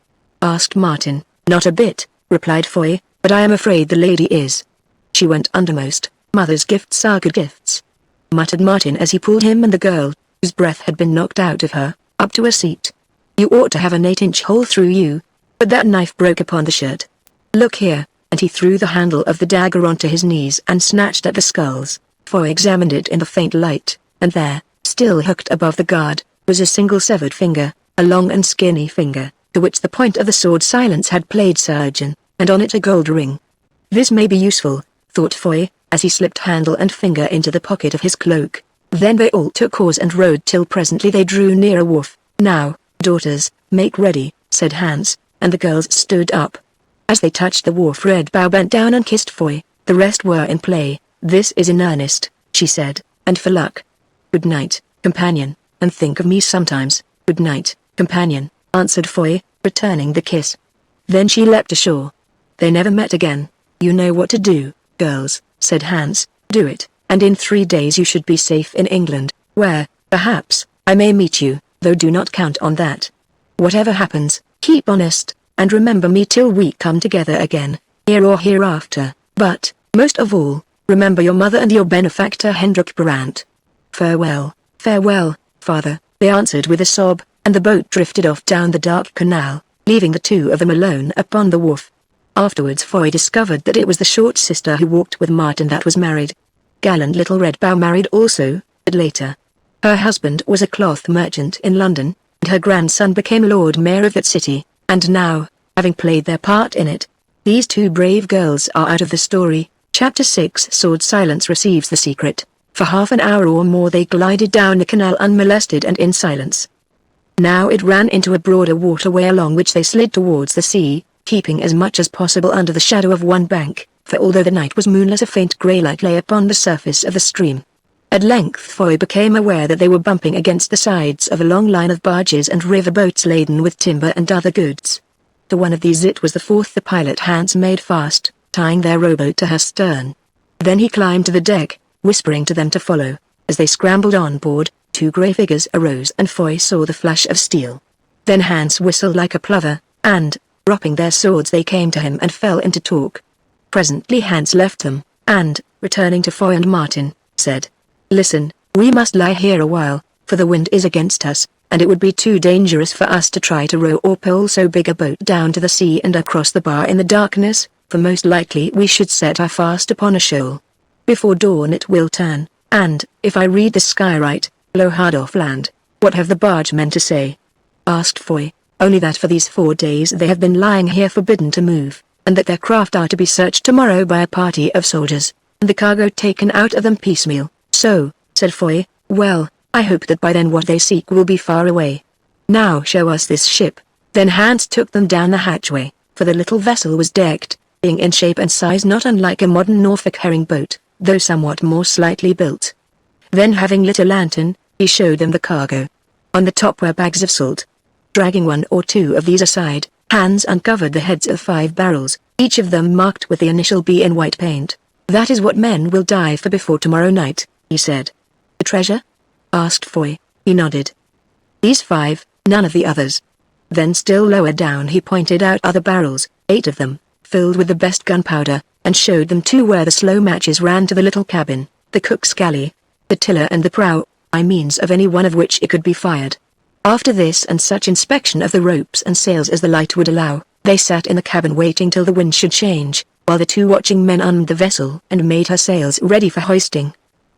asked Martin. "Not a bit," replied Foy, "but I am afraid the lady is. She went undermost. Mother's gifts are good gifts," muttered Martin as he pulled him and the girl, whose breath had been knocked out of her, up to a seat. You ought to have an 8-inch hole through you. But that knife broke upon the shirt. Look here," and he threw the handle of the dagger onto his knees and snatched at the skulls. Foy examined it in the faint light, and there, still hooked above the guard, was a single severed finger, a long and skinny finger, to which the point of the sword Silence had played surgeon, and on it a gold ring. "This may be useful," thought Foy, as he slipped handle and finger into the pocket of his cloak. Then they all took oars and rowed till presently they drew near a wharf. "Now, daughters, make ready," said Hans, and the girls stood up. As they touched the wharf, Red Bow bent down and kissed Foy. The rest were in play. "This is in earnest," she said, "and for luck. Good night, companion, and think of me sometimes." "Good night, companion," answered Foy, returning the kiss. Then she leapt ashore. They never met again. "You know what to do, girls," said Hans. "Do it, and in 3 days you should be safe in England, where, perhaps, I may meet you, though do not count on that. Whatever happens, keep honest, and remember me till we come together again, here or hereafter, but, most of all, remember your mother and your benefactor Hendrik Brandt. Farewell, farewell, father," they answered with a sob, and the boat drifted off down the dark canal, leaving the two of them alone upon the wharf. Afterwards Foy discovered that it was the short sister who walked with Martin that was married. Gallant little Red Bow married also, but later. Her husband was a cloth merchant in London, and her grandson became Lord Mayor of that city, and now, having played their part in it, these two brave girls are out of the story. Chapter 6 Sword Silence receives the secret. For half an hour or more they glided down the canal unmolested and in silence. Now it ran into a broader waterway along which they slid towards the sea, keeping as much as possible under the shadow of one bank, for although the night was moonless a faint grey light lay upon the surface of the stream. At length Foy became aware that they were bumping against the sides of a long line of barges and river boats laden with timber and other goods. To one of these it was the fourth the pilot Hans made fast, tying their rowboat to her stern. Then he climbed to the deck, whispering to them to follow. As they scrambled on board, 2 grey figures arose and Foy saw the flash of steel. Then Hans whistled like a plover, and, dropping their swords they came to him and fell into talk. Presently Hans left them, and, returning to Foy and Martin, said, "Listen, we must lie here a while, for the wind is against us, and it would be too dangerous for us to try to row or pole so big a boat down to the sea and across the bar in the darkness, for most likely we should set our fast upon a shoal. Before dawn it will turn, and, if I read the sky right, blow hard off land." "What have the bargemen to say?" asked Foy. "Only that for these 4 days they have been lying here forbidden to move, and that their craft are to be searched tomorrow by a party of soldiers, and the cargo taken out of them piecemeal." "So," said Foy, "well, I hope that by then what they seek will be far away. Now show us this ship." Then Hans took them down the hatchway, for the little vessel was decked, being in shape and size not unlike a modern Norfolk herring boat, though somewhat more slightly built. Then having lit a lantern, he showed them the cargo. On the top were bags of salt. Dragging 1 or 2 of these aside, Hans uncovered the heads of 5 barrels, each of them marked with the initial B in white paint. "That is what men will die for before tomorrow night," he said. "The treasure?" asked Foy. He nodded. "These 5, none of the others." Then still lower down he pointed out other barrels, 8 of them, filled with the best gunpowder, and showed them 2 where the slow matches ran to the little cabin, the cook's galley, the tiller and the prow, by means of any one of which it could be fired. After this and such inspection of the ropes and sails as the light would allow, they sat in the cabin waiting till the wind should change, while the 2 watching men unmanned the vessel and made her sails ready for hoisting.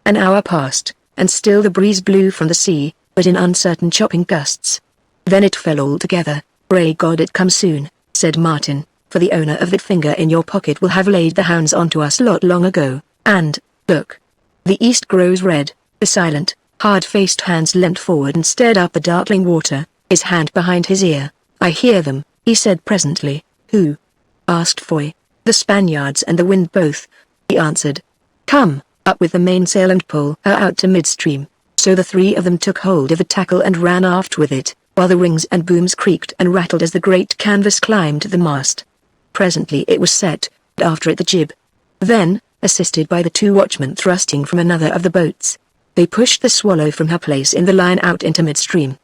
An hour passed, and still the breeze blew from the sea, but in uncertain chopping gusts. Then it fell altogether. "Pray God it come soon," said Martin, "for the owner of that finger in your pocket will have laid the hounds onto us lot long ago, and, look. The east grows red." The silent, hard-faced Hans leant forward and stared up the darkling water, his hand behind his ear. "I hear them," he said presently. "Who?" asked Foy. "The Spaniards and the wind both," he answered. "Come, up with the mainsail and pull her out to midstream." So the 3 of them took hold of the tackle and ran aft with it, while the rings and booms creaked and rattled as the great canvas climbed the mast. Presently it was set, and after it the jib. Then, assisted by the 2 watchmen thrusting from another of the boats, they pushed the Swallow from her place in the line out into midstream.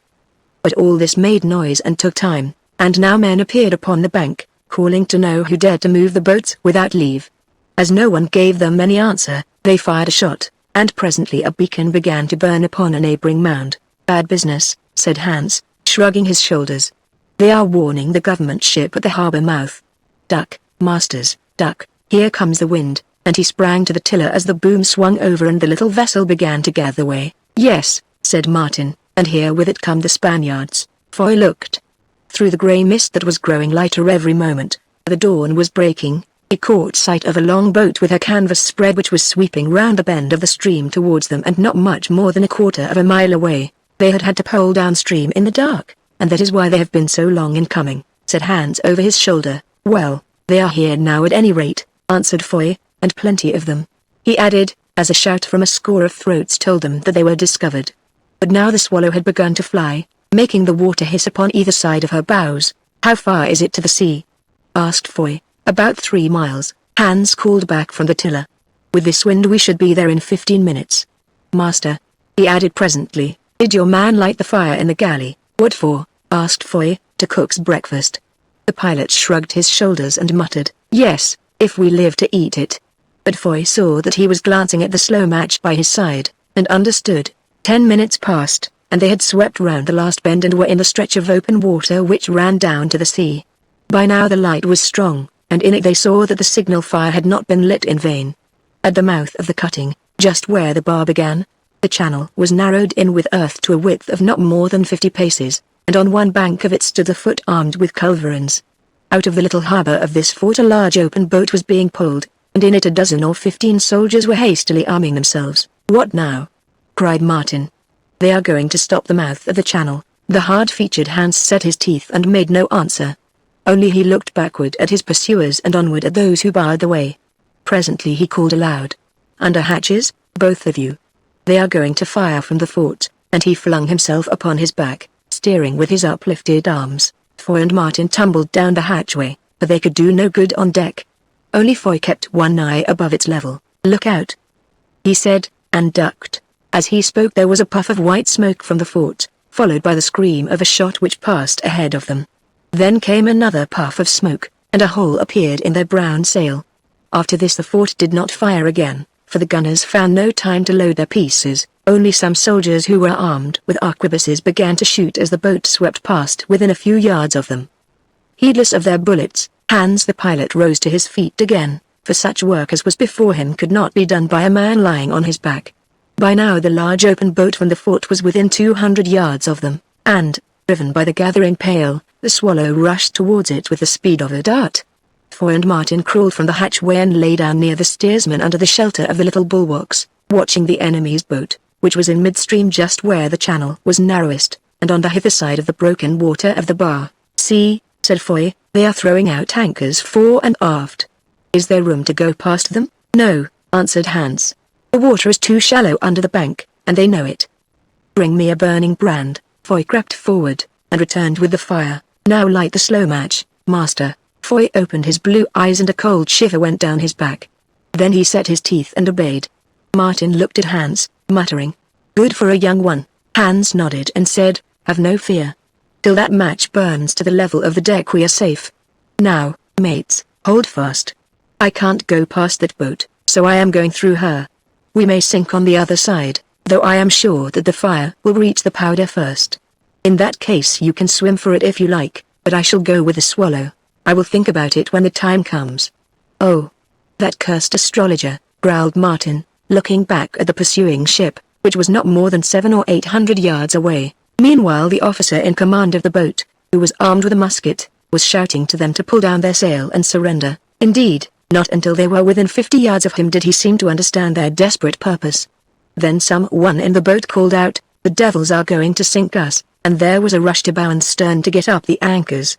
But all this made noise and took time, and now men appeared upon the bank, calling to know who dared to move the boats without leave. As no one gave them any answer, they fired a shot, and presently a beacon began to burn upon a neighboring mound. "Bad business," said Hans, shrugging his shoulders. "They are warning the government ship at the harbor mouth. Duck, masters, duck, here comes the wind," and he sprang to the tiller as the boom swung over and the little vessel began to gather way. "Yes," said Martin, "and here with it come the Spaniards." Foy looked. Through the grey mist that was growing lighter every moment, the dawn was breaking. He caught sight of a long boat with her canvas spread which was sweeping round the bend of the stream towards them and not much more than a quarter of a mile away. "They had to pole downstream in the dark, and that is why they have been so long in coming," said Hans over his shoulder. "Well, they are here now at any rate," answered Foy, "and plenty of them," he added, as a shout from a score of throats told them that they were discovered. But now the Swallow had begun to fly, making the water hiss upon either side of her bows. "How far is it to the sea?" asked Foy. "About 3 miles, Hans called back from the tiller. "With this wind we should be there in 15 minutes. "Master," he added presently, "did your man light the fire in the galley?" "What for?" asked Foy. "To cook's breakfast." The pilot shrugged his shoulders and muttered, "Yes, if we live to eat it." But Foy saw that he was glancing at the slow match by his side, and understood. 10 minutes passed, and they had swept round the last bend and were in the stretch of open water which ran down to the sea. By now the light was strong, and in it they saw that the signal fire had not been lit in vain. At the mouth of the cutting, just where the bar began, the channel was narrowed in with earth to a width of not more than 50 paces, and on one bank of it stood a foot armed with culverins. Out of the little harbour of this fort a large open boat was being pulled, and in it a dozen or 15 soldiers were hastily arming themselves. "What now?" cried Martin. "They are going to stop the mouth of the channel." The hard-featured Hans set his teeth and made no answer. Only he looked backward at his pursuers and onward at those who barred the way. Presently he called aloud, "Under hatches, both of you. They are going to fire from the fort," and he flung himself upon his back, steering with his uplifted arms. Foy and Martin tumbled down the hatchway, but they could do no good on deck. Only Foy kept one eye above its level. "Look out," he said, and ducked. As he spoke there was a puff of white smoke from the fort, followed by the scream of a shot which passed ahead of them. Then came another puff of smoke, and a hole appeared in their brown sail. After this the fort did not fire again, for the gunners found no time to load their pieces. Only some soldiers who were armed with arquebuses began to shoot as the boat swept past within a few yards of them. Heedless of their bullets, Hans the pilot rose to his feet again, for such work as was before him could not be done by a man lying on his back. By now the large open boat from the fort was within 200 yards of them, and, driven by the gathering pale, the Swallow rushed towards it with the speed of a dart. Foy and Martin crawled from the hatchway and lay down near the steersman under the shelter of the little bulwarks, watching the enemy's boat, which was in midstream just where the channel was narrowest, and on the hither side of the broken water of the bar. "See," said Foy, "they are throwing out anchors fore and aft." "Is there room to go past them?" "No," answered Hans. "The water is too shallow under the bank, and they know it." "Bring me a burning brand." Foy crept forward, and returned with the fire. "Now light the slow match, master." Foy opened his blue eyes and a cold shiver went down his back. Then he set his teeth and obeyed. Martin looked at Hans, muttering, "Good for a young one." Hans nodded and said, "Have no fear. Till that match burns to the level of the deck we are safe. Now, mates, hold fast. I can't go past that boat, so I am going through her. We may sink on the other side, though I am sure that the fire will reach the powder first. In that case you can swim for it if you like, but I shall go with the Swallow. I will think about it when the time comes." "Oh, that cursed astrologer," growled Martin, looking back at the pursuing ship, which was not more than 700 or 800 yards away. Meanwhile the officer in command of the boat, who was armed with a musket, was shouting to them to pull down their sail and surrender. Indeed, not until they were within 50 yards of him did he seem to understand their desperate purpose. Then someone in the boat called out, "The devils are going to sink us," and there was a rush to bow and stern to get up the anchors.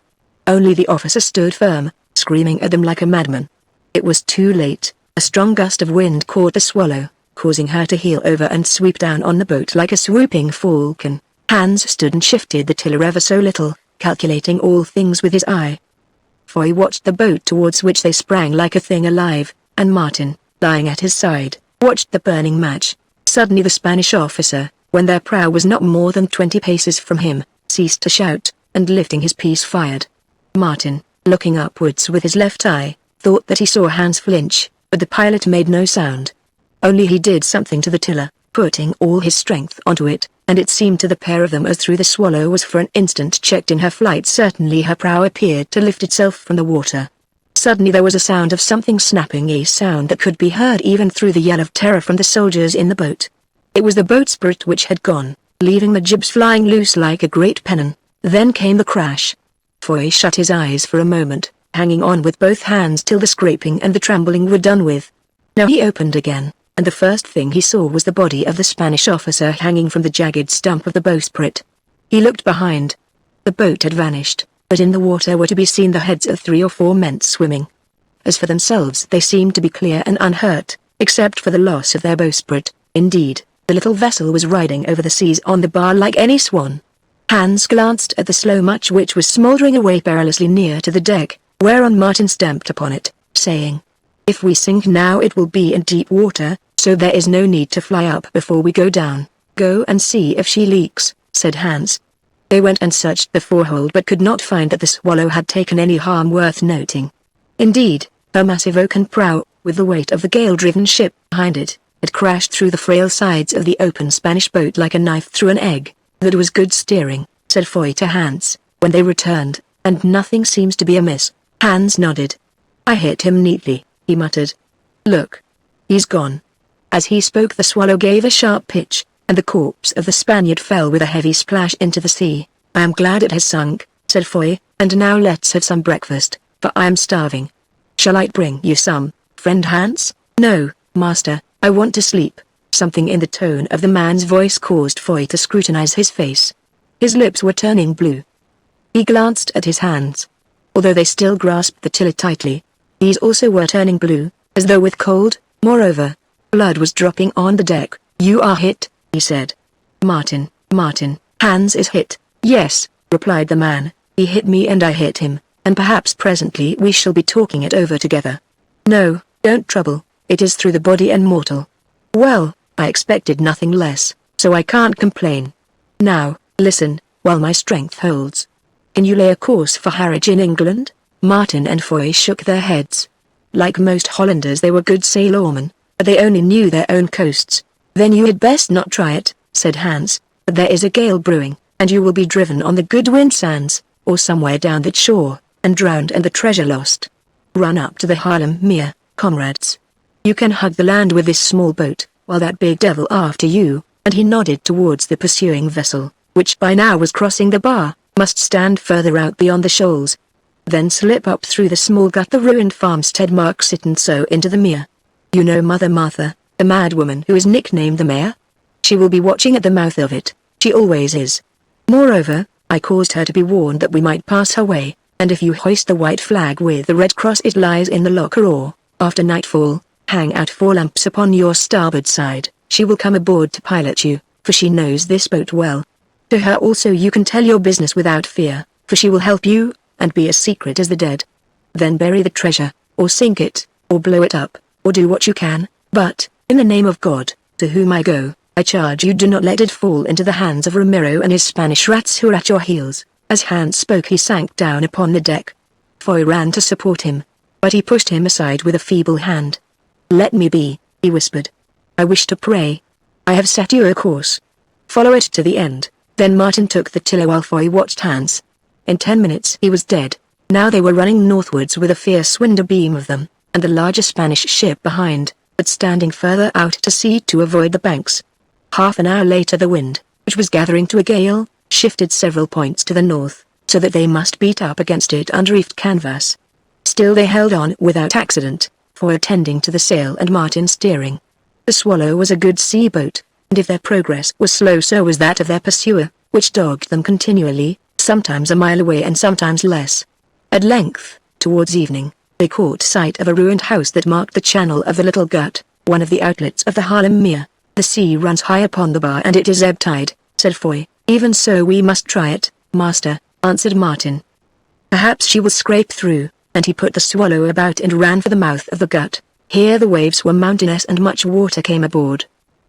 Only the officer stood firm, screaming at them like a madman. It was too late. A strong gust of wind caught the Swallow, causing her to heel over and sweep down on the boat like a swooping falcon. Hans stood and shifted the tiller ever so little, calculating all things with his eye. Foy watched the boat towards which they sprang like a thing alive, and Martin, lying at his side, watched the burning match. Suddenly the Spanish officer, when their prow was not more than 20 paces from him, ceased to shout, and lifting his piece fired. Martin, looking upwards with his left eye, thought that he saw Hans flinch, but the pilot made no sound. Only he did something to the tiller, putting all his strength onto it, and it seemed to the pair of them as though the Swallow was for an instant checked in her flight. Certainly her prow appeared to lift itself from the water. Suddenly there was a sound of something snapping, a sound that could be heard even through the yell of terror from the soldiers in the boat. It was the bowsprit which had gone, leaving the jibs flying loose like a great pennon. Then came the crash. Foy shut his eyes for a moment, hanging on with both hands till the scraping and the trembling were done with. Now he opened again, and the first thing he saw was the body of the Spanish officer hanging from the jagged stump of the bowsprit. He looked behind. The boat had vanished, but in the water were to be seen the heads of 3 or 4 men swimming. As for themselves, they seemed to be clear and unhurt, except for the loss of their bowsprit. Indeed, the little vessel was riding over the seas on the bar like any swan. Hans glanced at the slow match which was smouldering away perilously near to the deck, whereon Martin stamped upon it, saying, "If we sink now it will be in deep water, so there is no need to fly up before we go down." "Go and see if she leaks," said Hans. They went and searched the forehold but could not find that the Swallow had taken any harm worth noting. Indeed, her massive oaken prow, with the weight of the gale-driven ship behind it, had crashed through the frail sides of the open Spanish boat like a knife through an egg. "That was good steering," said Foy to Hans, when they returned, "and nothing seems to be amiss." Hans nodded. "I hit him neatly," he muttered. "Look. He's gone." As he spoke the Swallow gave a sharp pitch, and the corpse of the Spaniard fell with a heavy splash into the sea. "I am glad it has sunk," said Foy, "and now let's have some breakfast, for I am starving." "Shall I bring you some, friend Hans?" "No, master, I want to sleep." Something in the tone of the man's voice caused Foy to scrutinize his face. His lips were turning blue. He glanced at his hands. Although they still grasped the tiller tightly, these also were turning blue, as though with cold. Moreover, blood was dropping on the deck. "You are hit," he said. Martin, Hans is hit." "Yes," replied the man, "he hit me and I hit him, and perhaps presently we shall be talking it over together." "No, don't trouble, it is through the body and mortal." "Well, I expected nothing less, so I can't complain. Now, listen, while my strength holds. Can you lay a course for Harwich in England?" Martin and Foy shook their heads. Like most Hollanders they were good sailormen, but they only knew their own coasts. "Then you had best not try it," said Hans, "but there is a gale brewing, and you will be driven on the Goodwin Sands, or somewhere down that shore, and drowned and the treasure lost. Run up to the Haarlem Mere, comrades. You can hug the land with this small boat, while that big devil after you," and he nodded towards the pursuing vessel, which by now was crossing the bar, "must stand further out beyond the shoals. Then slip up through the small gut the ruined farmstead marks it and so into the mere. You know Mother Martha, the madwoman who is nicknamed the Mare? She will be watching at the mouth of it, she always is. Moreover, I caused her to be warned that we might pass her way, and if you hoist the white flag with the red cross it lies in the locker or, after nightfall, hang out 4 lamps upon your starboard side. She will come aboard to pilot you, for she knows this boat well. To her also you can tell your business without fear, for she will help you, and be as secret as the dead. Then bury the treasure, or sink it, or blow it up, or do what you can, but, in the name of God, to whom I go, I charge you do not let it fall into the hands of Ramiro and his Spanish rats who are at your heels." As Hans spoke he sank down upon the deck. Foy ran to support him, but he pushed him aside with a feeble hand. "Let me be," he whispered. "I wish to pray. I have set you a course. Follow it to the end." Then Martin took the tiller while Foy watched Hans. In 10 minutes he was dead. Now they were running northwards with a fierce wind abeam of them, and the larger Spanish ship behind, but standing further out to sea to avoid the banks. Half an hour later the wind, which was gathering to a gale, shifted several points to the north, so that they must beat up against it under reefed canvas. Still they held on without accident, Foy attending to the sail and Martin steering. The Swallow was a good sea boat, and if their progress was slow so was that of their pursuer, which dogged them continually, sometimes a mile away and sometimes less. At length, towards evening, they caught sight of a ruined house that marked the channel of the Little Gut, one of the outlets of the Haarlem Mere. "The sea runs high upon the bar and it is ebb tide," said Foy. "Even so we must try it, master," answered Martin. "Perhaps she will scrape through," and he put the Swallow about and ran for the mouth of the gut. Here the waves were mountainous and much water came aboard.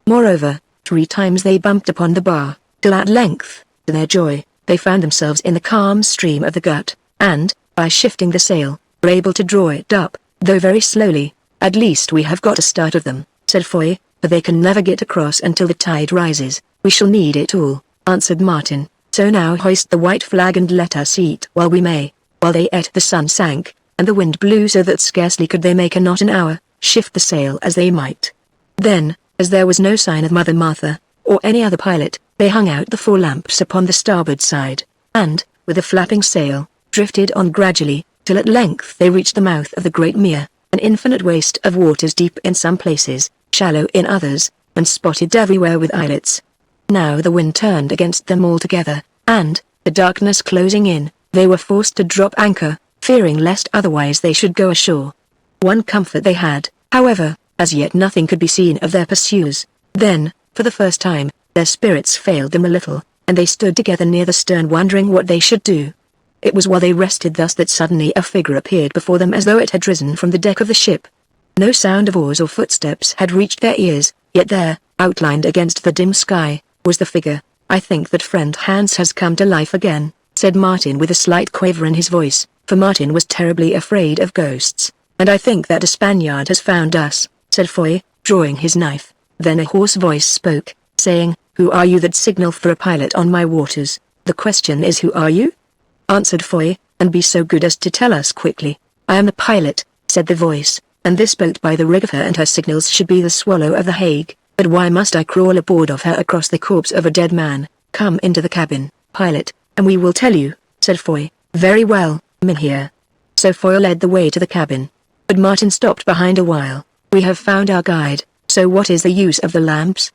Moreover, 3 times they bumped upon the bar, till at length, to their joy, they found themselves in the calm stream of the gut, and, by shifting the sail, were able to draw it up, though very slowly. "At least we have got a start of them," said Foy, "for they can never get across until the tide rises." We shall need it all, answered Martin. So now hoist the white flag and let us eat while we may. While they ate, the sun sank, and the wind blew so that scarcely could they make a knot an hour, shift the sail as they might. Then, as there was no sign of Mother Martha, or any other pilot, they hung out the forelamps upon the starboard side, and, with a flapping sail, drifted on gradually, till at length they reached the mouth of the great mere, an infinite waste of waters, deep in some places, shallow in others, and spotted everywhere with islets. Now the wind turned against them altogether, and, the darkness closing in, they were forced to drop anchor, fearing lest otherwise they should go ashore. One comfort they had, however, as yet nothing could be seen of their pursuers. Then, for the first time, their spirits failed them a little, and they stood together near the stern wondering what they should do. It was while they rested thus that suddenly a figure appeared before them as though it had risen from the deck of the ship. No sound of oars or footsteps had reached their ears, yet there, outlined against the dim sky, was the figure. "I think that friend Hans has come to life again," said Martin with a slight quaver in his voice, for Martin was terribly afraid of ghosts. "And I think that a Spaniard has found us," said Foy, drawing his knife. Then a hoarse voice spoke, saying, "Who are you that signal for a pilot on my waters? The question is, who are you?" answered Foy, "and be so good as to tell us quickly." "I am the pilot," said the voice, "and this boat by the rig of her and her signals should be the Swallow of the Hague. But why must I crawl aboard of her across the corpse of a dead man? Come into the cabin, pilot, and we will tell you," said Foy. "Very well, Mynheer." So Foy led the way to the cabin. But Martin stopped behind a while. "We have found our guide, so what is the use of the lamps?"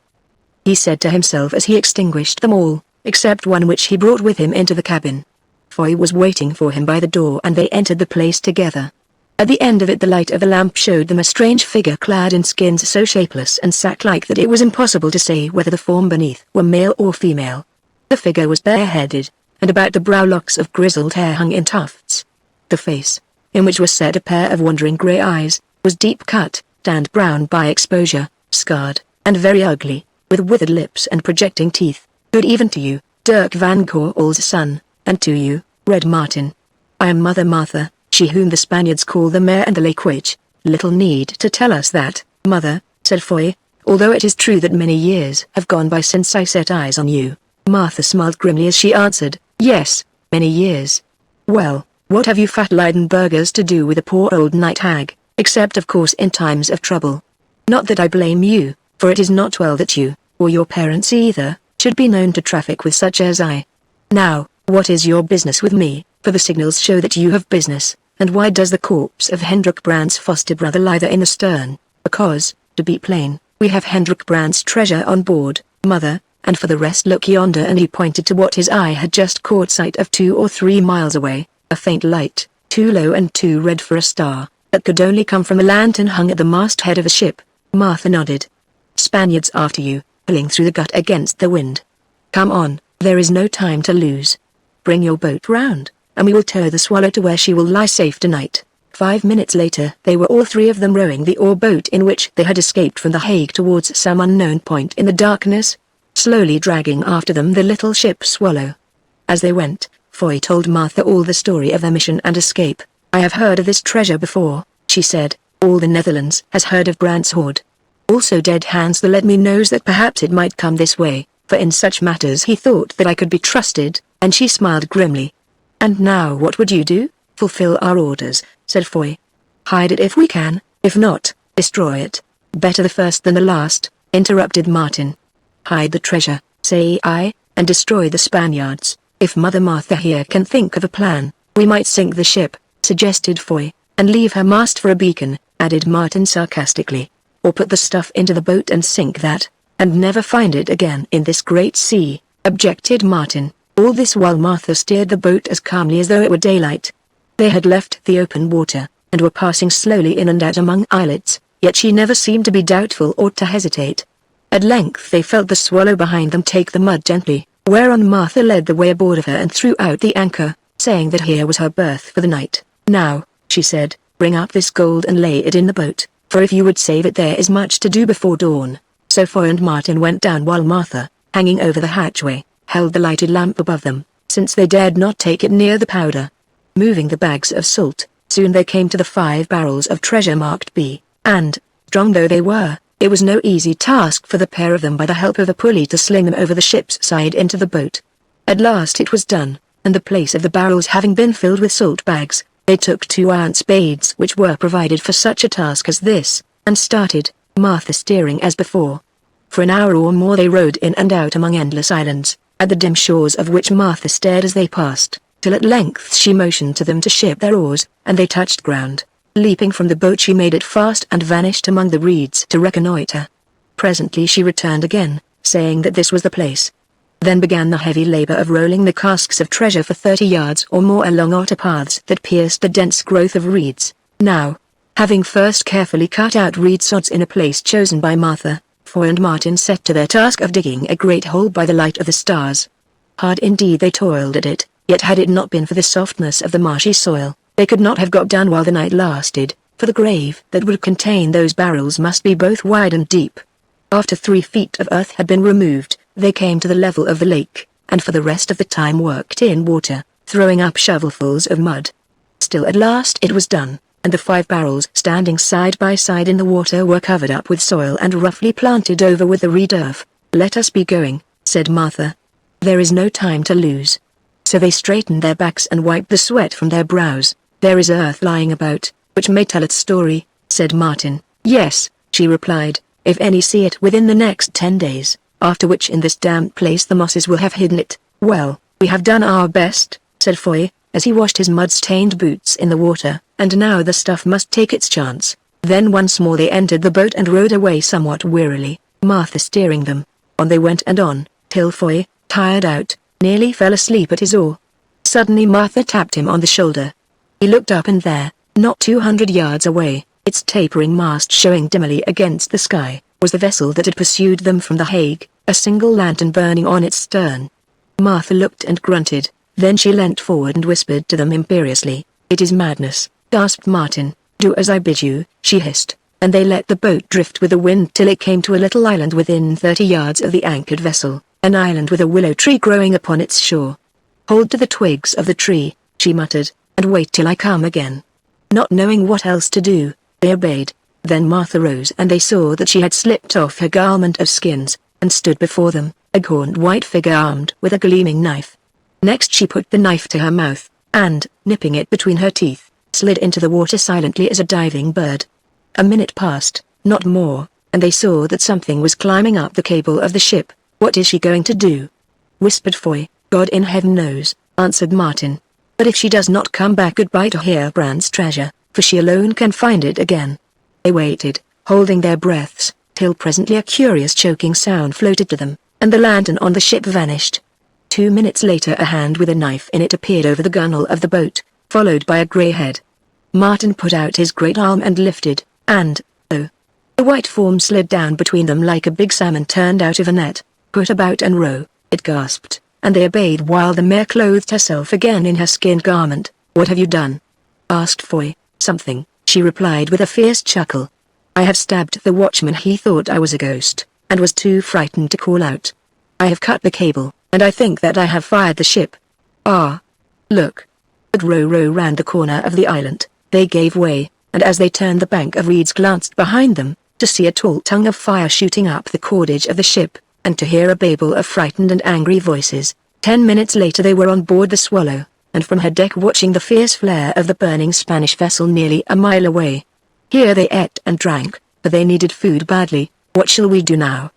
he said to himself as he extinguished them all, except one which he brought with him into the cabin. Foy was waiting for him by the door and they entered the place together. At the end of it the light of the lamp showed them a strange figure clad in skins so shapeless and sack-like that it was impossible to say whether the form beneath were male or female. The figure was bareheaded, and about the brow locks of grizzled hair hung in tufts. The face, in which were set a pair of wandering grey eyes, was deep-cut, tanned brown by exposure, scarred, and very ugly, with withered lips and projecting teeth. "Good even to you, Dirk van Goorl's son, and to you, Red Martin. I am Mother Martha, she whom the Spaniards call the Mare and the Lake Witch." "Little need to tell us that, Mother," said Foy, "although it is true that many years have gone by since I set eyes on you." Martha smiled grimly as she answered, "Yes, many years." "Well, what have you fat Leidenburgers to do with a poor old night hag, except of course in times of trouble? Not that I blame you, for it is not well that you, or your parents either, should be known to traffic with such as I. Now, what is your business with me, for the signals show that you have business, and why does the corpse of Hendrik Brand's foster brother lie there in the stern?" "Because, to be plain, we have Hendrik Brand's treasure on board, Mother, and for the rest look yonder," and he pointed to what his eye had just caught sight of 2 or 3 miles away, a faint light, too low and too red for a star, that could only come from a lantern hung at the masthead of a ship. Martha nodded. "Spaniards after you, pulling through the gut against the wind. Come on, there is no time to lose. Bring your boat round, and we will tow the Swallow to where she will lie safe tonight." 5 minutes later they were all 3 of them rowing the oar boat in which they had escaped from the Hague towards some unknown point in the darkness, slowly dragging after them the little ship Swallow. As they went, Foy told Martha all the story of their mission and escape. "I have heard of this treasure before," she said. "All the Netherlands has heard of Brandt's hoard. Also Dead Hans the let me knows that perhaps it might come this way, for in such matters he thought that I could be trusted," and she smiled grimly. "And now what would you do?" "Fulfill our orders," said Foy. "Hide it if we can, if not, destroy it." "Better the first than the last," interrupted Martin. "Hide the treasure, say I, and destroy the Spaniards. If Mother Martha here can think of a plan, we might sink the ship," suggested Foy. "And leave her mast for a beacon," added Martin sarcastically. "Or put the stuff into the boat and sink that, and never find it again in this great sea," objected Martin. All this while Martha steered the boat as calmly as though it were daylight. They had left the open water, and were passing slowly in and out among islets, yet she never seemed to be doubtful or to hesitate. At length they felt the Swallow behind them take the mud gently, whereon Martha led the way aboard of her and threw out the anchor, saying that here was her berth for the night. "Now," she said, "bring up this gold and lay it in the boat, for if you would save it there is much to do before dawn." So Foy and Martin went down while Martha, hanging over the hatchway, held the lighted lamp above them, since they dared not take it near the powder. Moving the bags of salt, soon they came to the 5 barrels of treasure marked B, and, strong though they were, It was no easy task for the pair of them by the help of a pulley to sling them over the ship's side into the boat. At last it was done, and the place of the barrels having been filled with salt bags, they took 2 iron spades which were provided for such a task as this, and started, Martha steering as before. For an hour or more they rowed in and out among endless islands, at the dim shores of which Martha stared as they passed, till at length she motioned to them to ship their oars, and they touched ground. Leaping from the boat she made it fast and vanished among the reeds to reconnoiter. Presently she returned again, saying that this was the place. Then began the heavy labor of rolling the casks of treasure for 30 yards or more along otter paths that pierced the dense growth of reeds. Now, having first carefully cut out reed sods in a place chosen by Martha, Foy and Martin set to their task of digging a great hole by the light of the stars. Hard indeed they toiled at it, yet had it not been for the softness of the marshy soil, they could not have got done while the night lasted, for the grave that would contain those barrels must be both wide and deep. After 3 feet of earth had been removed, they came to the level of the lake, and for the rest of the time worked in water, throwing up shovelfuls of mud. Still at last it was done, and the 5 barrels standing side by side in the water were covered up with soil and roughly planted over with the reed earth. "Let us be going," said Martha. "There is no time to lose." So they straightened their backs and wiped the sweat from their brows. "There is earth lying about, which may tell its story," said Martin. "Yes," she replied, "if any see it within the next 10 days, after which in this damp place the mosses will have hidden it." "Well, we have done our best," said Foy, as he washed his mud-stained boots in the water, "and now the stuff must take its chance." Then once more they entered the boat and rowed away somewhat wearily, Martha steering them. On they went and on, till Foy, tired out, nearly fell asleep at his oar. Suddenly Martha tapped him on the shoulder. He looked up, and there, not 200 yards away, its tapering mast showing dimly against the sky, was the vessel that had pursued them from the Hague, a single lantern burning on its stern. Martha looked and grunted, then she leant forward and whispered to them imperiously. "It is madness," gasped Martin. "Do as I bid you," she hissed, and they let the boat drift with the wind till it came to a little island within 30 yards of the anchored vessel, an island with a willow tree growing upon its shore. "Hold to the twigs of the tree," she muttered, "and wait till I come again." Not knowing what else to do, they obeyed. Then Martha rose and they saw that she had slipped off her garment of skins, and stood before them, a gaunt white figure armed with a gleaming knife. Next she put the knife to her mouth, and, nipping it between her teeth, slid into the water silently as a diving bird. A minute passed, not more, and they saw that something was climbing up the cable of the ship. "What is she going to do?" whispered Foy. "God in heaven knows," answered Martin. "But if she does not come back, goodbye to Heerbrand's treasure, for she alone can find it again." They waited, holding their breaths, till presently a curious choking sound floated to them, and the lantern on the ship vanished. 2 minutes later a hand with a knife in it appeared over the gunwale of the boat, followed by a grey head. Martin put out his great arm and lifted, and, oh! The white form slid down between them like a big salmon turned out of a net. "Put about and row," it gasped, and they obeyed while the mare clothed herself again in her skin garment. "What have you done?" asked Foy. "Something," she replied with a fierce chuckle. "I have stabbed the watchman. He thought I was a ghost, and was too frightened to call out. I have cut the cable, and I think that I have fired the ship. Ah! Look!" But row round the corner of the island, they gave way, and as they turned the bank of reeds glanced behind them, to see a tall tongue of fire shooting up the cordage of the ship, and to hear a babel of frightened and angry voices. 10 minutes later they were on board the Swallow, and from her deck watching the fierce flare of the burning Spanish vessel nearly a mile away. Here they ate and drank, for they needed food badly. "What shall we do now?"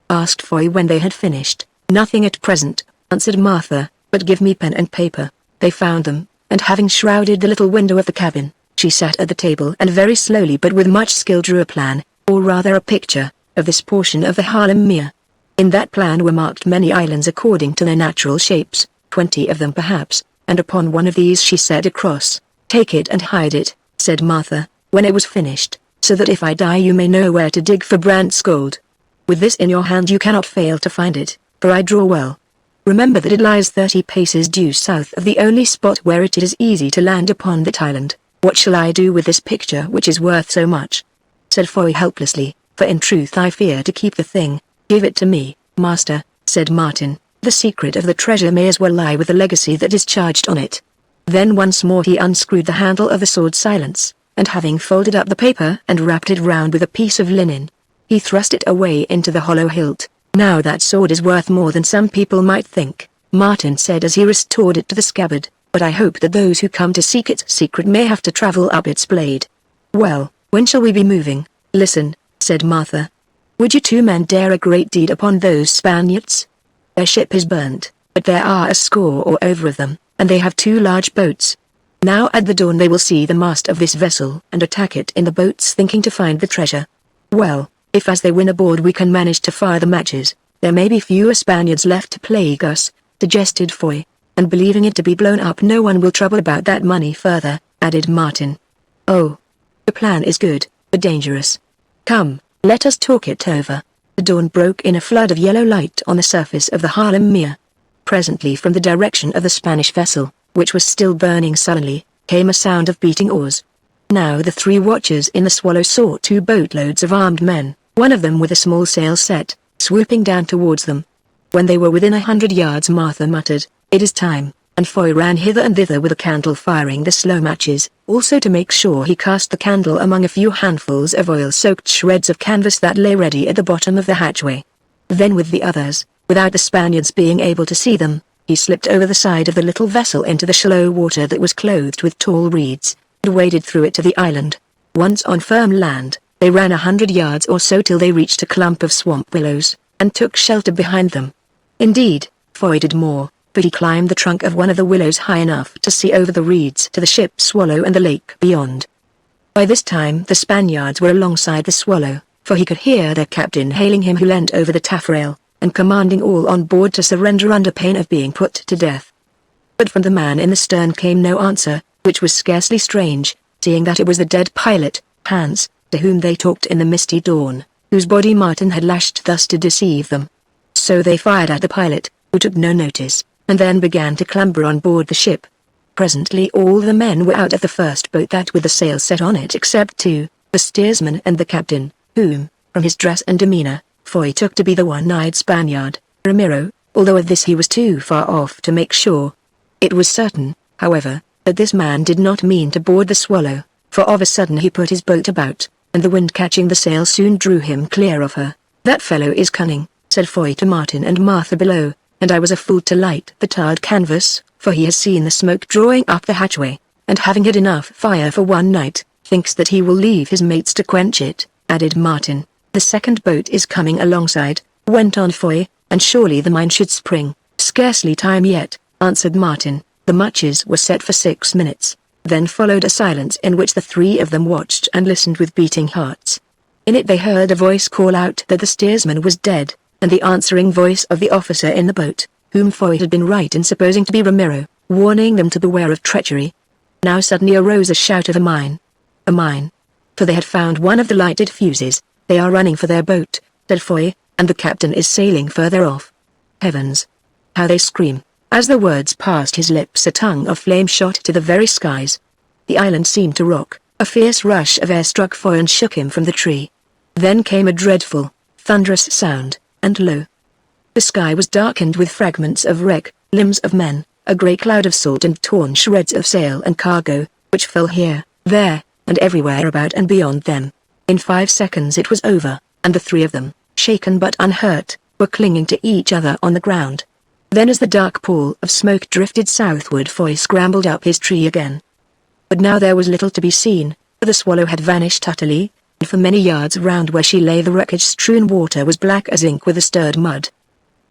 asked Foy when they had finished. "Nothing at present," answered Martha, "but give me pen and paper." They found them, and having shrouded the little window of the cabin, she sat at the table and very slowly but with much skill drew a plan, or rather a picture, of this portion of the Haarlem Mere. In that plan were marked many islands according to their natural shapes, 20 of them perhaps, and upon one of these she set a cross. "Take it and hide it," said Martha, when it was finished, "so that if I die you may know where to dig for Brandt's gold. With this in your hand you cannot fail to find it, for I draw well. Remember that it lies 30 paces due south of the only spot where it is easy to land upon that island." "What shall I do with this picture which is worth so much?" said Foy helplessly, "for in truth I fear to keep the thing." "Give it to me, master," said Martin. "The secret of the treasure may as well lie with the legacy that is charged on it." Then once more he unscrewed the handle of the sword Silence, and having folded up the paper and wrapped it round with a piece of linen, He thrust it away into the hollow hilt. "Now that sword is worth more than some people might think," Martin said as he restored it to the scabbard, "but I hope that those who come to seek its secret may have to travel up its blade." "Well, when shall we be moving?" "Listen," said Martha. "Would you two men dare a great deed upon those Spaniards? Their ship is burnt, but there are a score or over of them, and they have 2 large boats. Now at the dawn they will see the mast of this vessel and attack it in the boats thinking to find the treasure. Well, if as they win aboard we can manage to fire the matches, there may be fewer Spaniards left to plague us," suggested Foy. "And believing it to be blown up no one will trouble about that money further," added Martin. "Oh. The plan is good, but dangerous. Come, let us talk it over." The dawn broke in a flood of yellow light on the surface of the Harlem Mere. Presently from the direction of the Spanish vessel, which was still burning sullenly, came a sound of beating oars. Now the 3 watchers in the Swallow saw 2 boatloads of armed men, one of them with a small sail set, swooping down towards them. When they were within 100 yards Martha muttered, "It is time," and Foy ran hither and thither with a candle firing the slow matches, also to make sure he cast the candle among a few handfuls of oil-soaked shreds of canvas that lay ready at the bottom of the hatchway. Then with the others, without the Spaniards being able to see them, he slipped over the side of the little vessel into the shallow water that was clothed with tall reeds, and waded through it to the island. Once on firm land, they ran 100 yards or so till they reached a clump of swamp willows, and took shelter behind them. Indeed, Foy did more, for he climbed the trunk of one of the willows high enough to see over the reeds to the ship Swallow and the lake beyond. By this time the Spaniards were alongside the Swallow, for he could hear their captain hailing him who leant over the taffrail, and commanding all on board to surrender under pain of being put to death. But from the man in the stern came no answer, which was scarcely strange, seeing that it was the dead pilot, Hans, to whom they talked in the misty dawn, whose body Martin had lashed thus to deceive them. So they fired at the pilot, who took no notice, and then began to clamber on board the ship. Presently all the men were out of the first boat that with the sail set on it except 2, the steersman and the captain, whom, from his dress and demeanor, Foy took to be the one-eyed Spaniard, Ramiro, although of this he was too far off to make sure. It was certain, however, that this man did not mean to board the Swallow, for of a sudden he put his boat about, and the wind catching the sail soon drew him clear of her. "That fellow is cunning," said Foy to Martin and Martha below, "and I was a fool to light the tarred canvas, for he has seen the smoke drawing up the hatchway, and having had enough fire for one night, thinks that he will leave his mates to quench it," added Martin. "The second boat is coming alongside," went on Foy, "and surely the mine should spring." "Scarcely time yet," answered Martin. The matches were set for 6 minutes. Then followed a silence in which the 3 of them watched and listened with beating hearts. In it they heard a voice call out that the steersman was dead, and the answering voice of the officer in the boat, whom Foy had been right in supposing to be Ramiro, warning them to beware of treachery. Now suddenly arose a shout of a mine. A mine. For they had found one of the lighted fuses. "They are running for their boat," said Foy, "and the captain is sailing further off. Heavens! How they scream!" As the words passed his lips a tongue of flame shot to the very skies. The island seemed to rock. A fierce rush of air struck Foy and shook him from the tree. Then came a dreadful, thunderous sound, and lo! The sky was darkened with fragments of wreck, limbs of men, a grey cloud of salt and torn shreds of sail and cargo, which fell here, there, and everywhere about and beyond them. In 5 seconds it was over, and the 3 of them, shaken but unhurt, were clinging to each other on the ground. Then as the dark pall of smoke drifted southward Foy scrambled up his tree again. But now there was little to be seen, for the Swallow had vanished utterly, and for many yards round where she lay the wreckage-strewn water was black as ink with the stirred mud.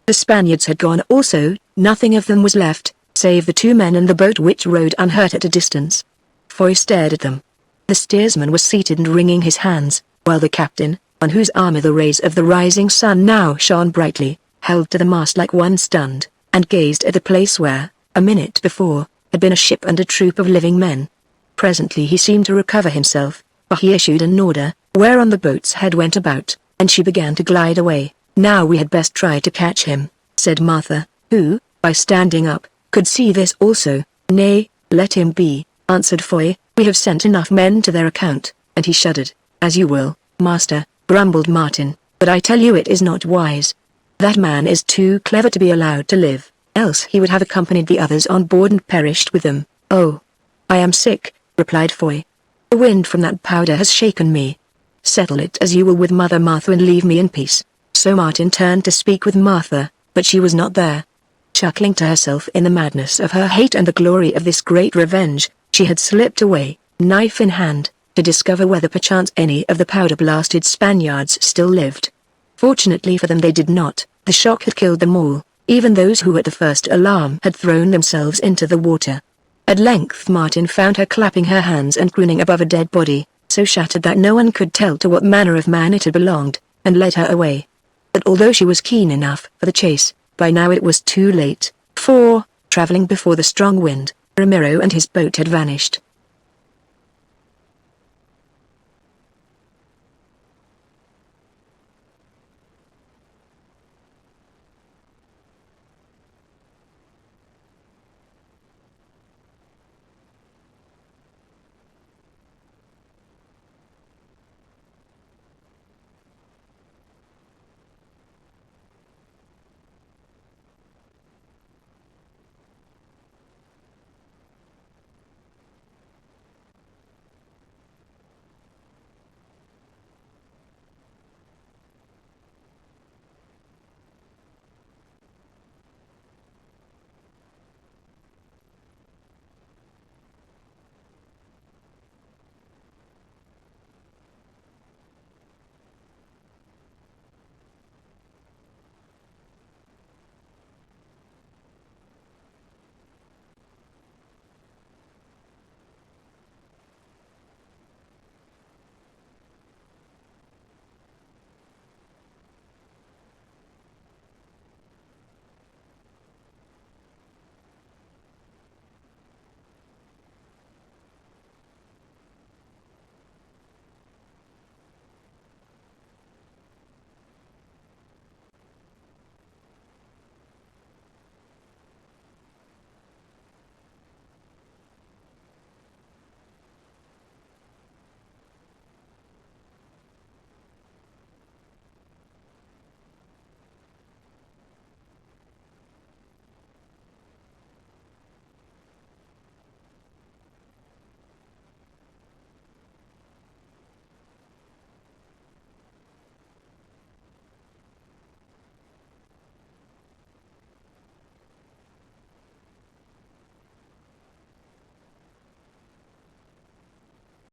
The Spaniards had gone also, nothing of them was left, save the 2 men in the boat which rode unhurt at a distance. Foy stared at them. The steersman was seated and wringing his hands, while the captain, on whose armor the rays of the rising sun now shone brightly, held to the mast like one stunned, and gazed at the place where, a minute before, had been a ship and a troop of living men. Presently he seemed to recover himself, for he issued an order, whereon the boat's head went about, and she began to glide away. "Now we had best try to catch him," said Martha, who, by standing up, could see this also. "Nay, let him be," answered Foy, "we have sent enough men to their account," and he shuddered. "As you will, master," grumbled Martin, "but I tell you it is not wise. That man is too clever to be allowed to live, else he would have accompanied the others on board and perished with them." "Oh, I am sick," replied Foy. "The wind from that powder has shaken me." settle it as you will with Mother Martha and leave me in peace." So Martin turned to speak with Martha, but she was not there. Chuckling to herself in the madness of her hate and the glory of this great revenge, she had slipped away, knife in hand, to discover whether perchance any of the powder-blasted Spaniards still lived. Fortunately for them they did not. The shock had killed them all, even those who at the first alarm had thrown themselves into the water. At length Martin found her clapping her hands and crooning above a dead body, so shattered that no one could tell to what manner of man it had belonged, and led her away. But although she was keen enough for the chase, by now it was too late, for, traveling before the strong wind, Ramiro and his boat had vanished.